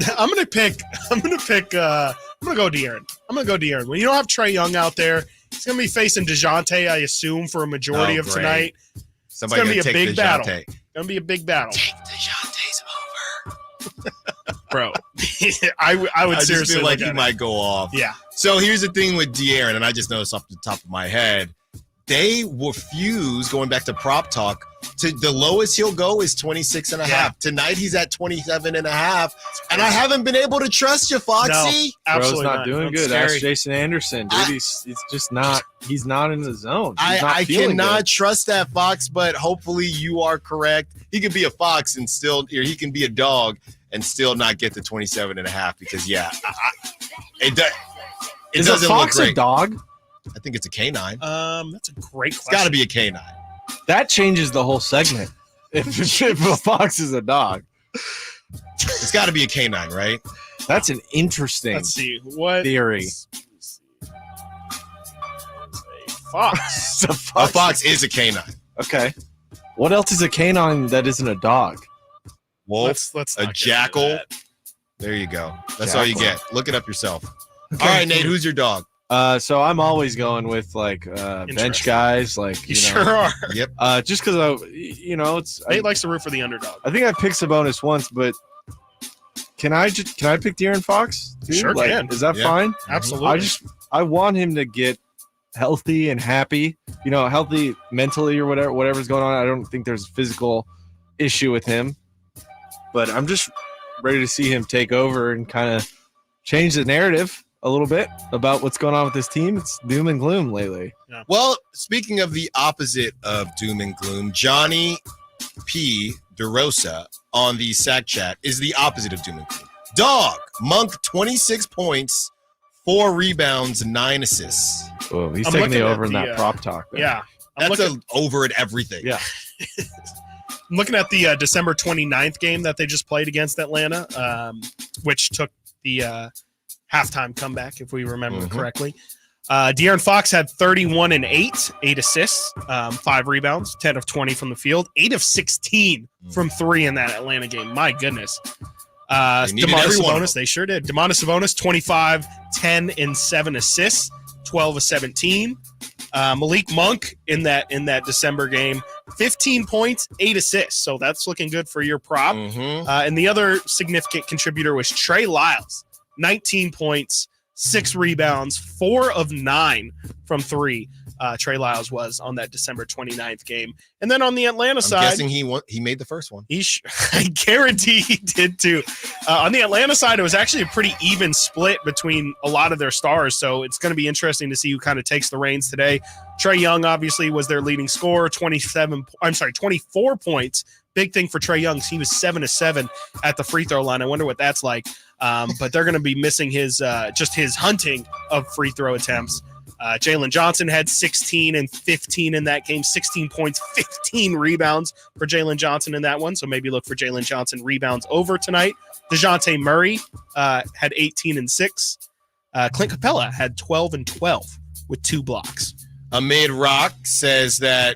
go Deandre. When you don't have Trae Young out there, he's gonna be facing DeJounte, I assume, for a majority of tonight. Somebody it's gonna be a big battle. DeJounte. Gonna be a big battle. Take DeJounte's over. Bro. I would just seriously feel like look he at might go off. Yeah. So here's the thing with De'Aaron, and I just noticed off the top of my head, they refuse, going back to prop talk, to the lowest he'll go is 26 and a half. Tonight he's at 27 and a half. And I haven't been able to trust you, Foxy. No, absolutely not doing good. Ask Jason Anderson, dude. He's just not. He's not in the zone. I cannot trust that, Fox, but hopefully you are correct. He could be a fox and still, or he can be a dog and still not get to 27 and a half because, it doesn't look great. A dog? I think it's a canine. That's a great question. It's got to be a canine. That changes the whole segment. If a fox is a dog. It's got to be a canine, right? That's an interesting Let's see. What theory. Fox. A A fox is a canine. Okay. What else is a canine that isn't a dog? Wolf, let's a not get into jackal. that. There you go. That's all you Jackal. get. Look it up yourself. Okay. All right, Nate, who's your dog? So I'm always going with like bench Interesting. guys, like You sure are. Yep. Just because it's Nate likes to root for the underdog. I think I picked Sabonis once, but can I pick De'Aaron Fox? Too? Sure Like, can. Is that Yeah. fine? Absolutely. I want him to get healthy and happy. Healthy mentally or whatever's going on. I don't think there's a physical issue with him, but I'm just ready to see him take over and kind of change the narrative a little bit about what's going on with this team. It's doom and gloom lately. Yeah. Well, speaking of the opposite of doom and gloom, Johnny P. DeRosa on the Sack Chat is the opposite of doom and gloom. Dog, Monk, 26 points, 4 rebounds, 9 assists. Oh, he's I'm taking looking the at over in the, that prop talk. there. Yeah. That's an over at everything. Yeah. I'm looking at the December 29th game that they just played against Atlanta, which took the halftime comeback, if we remember correctly. De'Aaron Fox had 31 and 8 assists, 5 rebounds, 10 of 20 from the field, 8 of 16 from 3 in that Atlanta game. My goodness. needed Domantas everyone. Sabonis, they sure did. Domantas Sabonis, 25, 10, and 7 assists, 12 of 17. Malik Monk in that December game, 15 points, 8 assists. So that's looking good for your prop. And the other significant contributor was Trae Lyles, 19 points, 6 rebounds, 4 of 9 from 3. Trae Lyles was on that December 29th game. And then on the Atlanta side, guessing he made the first one. I guarantee he did too. On the Atlanta side, it was actually a pretty even split between a lot of their stars. So it's going to be interesting to see who kind of takes the reins today. Trae Young obviously was their leading scorer, 24 points. Big thing for Trae Young. He was 7 of 7 at the free throw line. I wonder what that's like. But they're going to be missing his hunting of free throw attempts. Jalen Johnson had 16 and 15 in that game, 16 points, 15 rebounds for Jalen Johnson in that one. So maybe look for Jalen Johnson rebounds over tonight. DeJounte Murray had 18 and 6. Clint Capella had 12 and 12 with 2 blocks. Amid Rock says that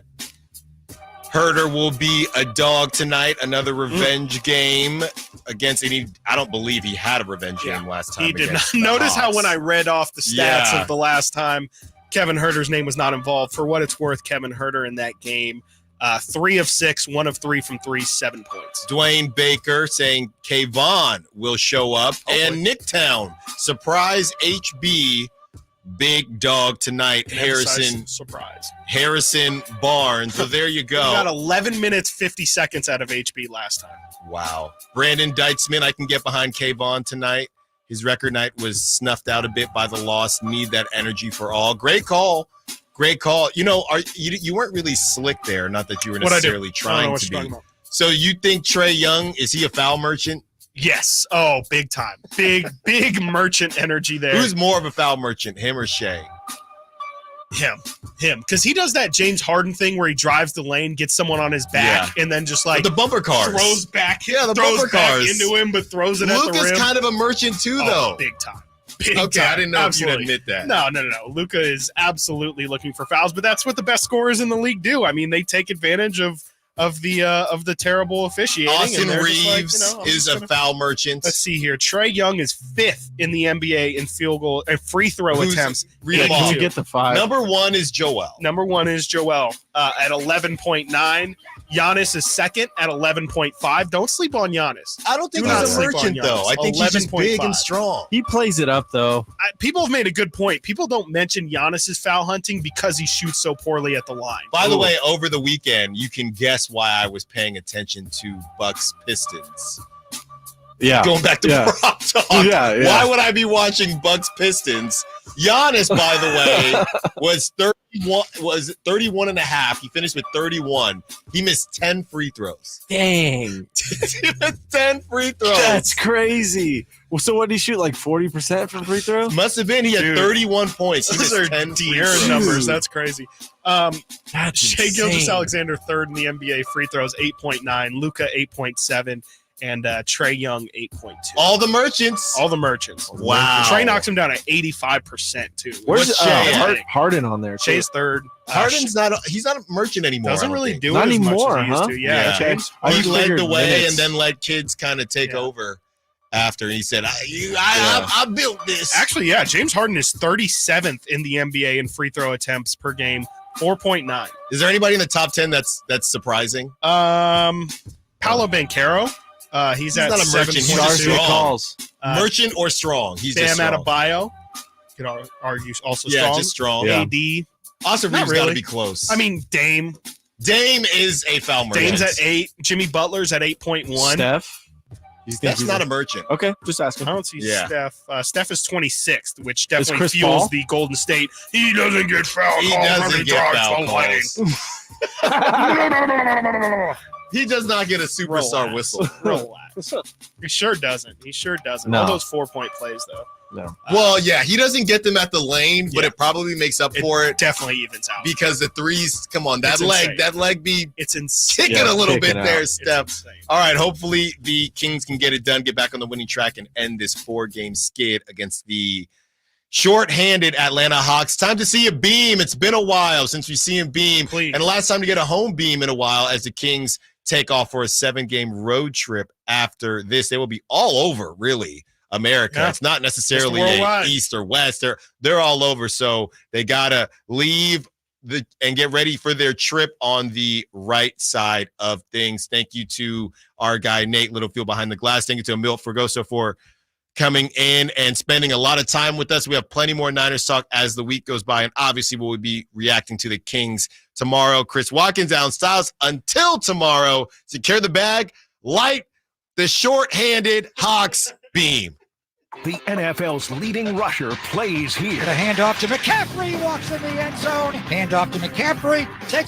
Herder will be a dog tonight. Another revenge game against any. I don't believe he had a revenge game last time. He did not. against the Notice how Hawks. when I read off the stats of the last time, Kevin Herter's name was not involved. For what it's worth, Kevin Herter in that game, 3 of 6, 1 of 3 from 3, 7 points. Dwayne Baker saying Kayvon will show up. And Nicktown, surprise HB, big dog tonight. Surprise. Harrison Barnes. So there you go. We got 11 minutes, 50 seconds out of HB last time. Wow. Brandon Deitzman, I can get behind Kayvon tonight. His record night was snuffed out a bit by the loss. Need that energy for all. Great call. Great call. You know, you weren't really slick there. Not that you were necessarily trying to be. So you think Trae Young, is he a foul merchant? Yes. Oh, big time. Big merchant energy there. Who's more of a foul merchant, him or Shea? Him. Because he does that James Harden thing where he drives the lane, gets someone on his back, and then just like the bumper cars. Throws back. Yeah, the throws bumper back cars. into him, but throws it at the rim. Luka's kind of a merchant too, though. Big time. Okay, I didn't know if you'd admit that. No. Luka is absolutely looking for fouls, but that's what the best scorers in the league do. I mean, they take advantage of the terrible officiating. Austin and Reeves is a foul merchant. Let's see here. Trae Young is 5th in the NBA in field goal and free throw attempts. Can we get the 5? Number 1 is Joel. At 11.9. Giannis is 2nd at 11.5. Don't sleep on Giannis. I don't think he's a merchant, though. I think he's just big and strong. He plays it up, though. People have made a good point. People don't mention Giannis's foul hunting because he shoots so poorly at the line. By the way, over the weekend, you can guess why I was paying attention to Bucks Pistons. Yeah. Going back to prop talk. Yeah. Why would I be watching Bucks Pistons? Giannis, by the way, was 31 and a half. He finished with 31. He missed 10 free throws. Dang. 10 free throws. That's crazy. Well, so what did he shoot? Like 40% from free throws? Must have been. He had 31 points. He Those missed are 10 free De'Aaron throws. numbers. That's crazy. That's Shai insane. Gilgeous-Alexander 3rd in the NBA free throws, 8.9. Luka 8.7. and Trae Young 8.2. All the merchants. Wow. Trae knocks him down at 85% too. Where's Harden on there? Shay's third. Harden's he's not a merchant anymore. Doesn't really do Not it as anymore, much as he used huh? to. Yeah. James. He led the way and then let kids kind of take over after. He said, I built this. Actually, yeah, James Harden is 37th in the NBA in free throw attempts per game, 4.9. Is there anybody in the top 10 that's surprising? Paolo Banchero. He's at not a merchant. He's just strong. Merchant or strong? He's Bam just strong. Adebayo. Could argue also Yeah, strong. just strong. AD. Austin Not Reeves got to really. be close. I mean, Dame. Dame is a foul merchant. Dame's at 8. Jimmy Butler's at 8.1. Steph. That's not a merchant. Okay, just asking. I don't see Yeah. Steph. Steph is 26th, which Is definitely Chris fuels Paul? the Golden State. He doesn't get foul He calls doesn't when he get drives foul the lane. He does not get a superstar Relax. whistle. Relax. He sure doesn't. No. All those 4-point plays, though. No. Well, yeah, he doesn't get them at the lane, but it probably makes up for it Definitely evens out. because the threes. Come on, It's insane. that leg be It's insane. kicking a little bit kicking there, out. Steph. It's insane. All right, hopefully the Kings can get it done, get back on the winning track, and end this 4-game skid against the short-handed Atlanta Hawks. Time to see a beam. It's been a while since we've seen a beam, Please. and the last time to get a home beam in a while as the Kings take off for a 7-game road trip after this. They will be all over, really, America. Yeah. It's not necessarily Just a worldwide. East or West. They're all over, so they got to leave and get ready for their trip on the right side of things. Thank you to our guy, Nate Littlefield, behind the glass. Thank you to Emil Fergoso for coming in and spending a lot of time with us. We have plenty more Niners talk as the week goes by, and obviously we'll be reacting to the Kings tomorrow. Chris Watkins, Alan Stiles. Until tomorrow, secure the bag, light the short-handed Hawks beam. The NFL's leading rusher plays here. A handoff to McCaffrey, walks in the end zone. Handoff to McCaffrey, takes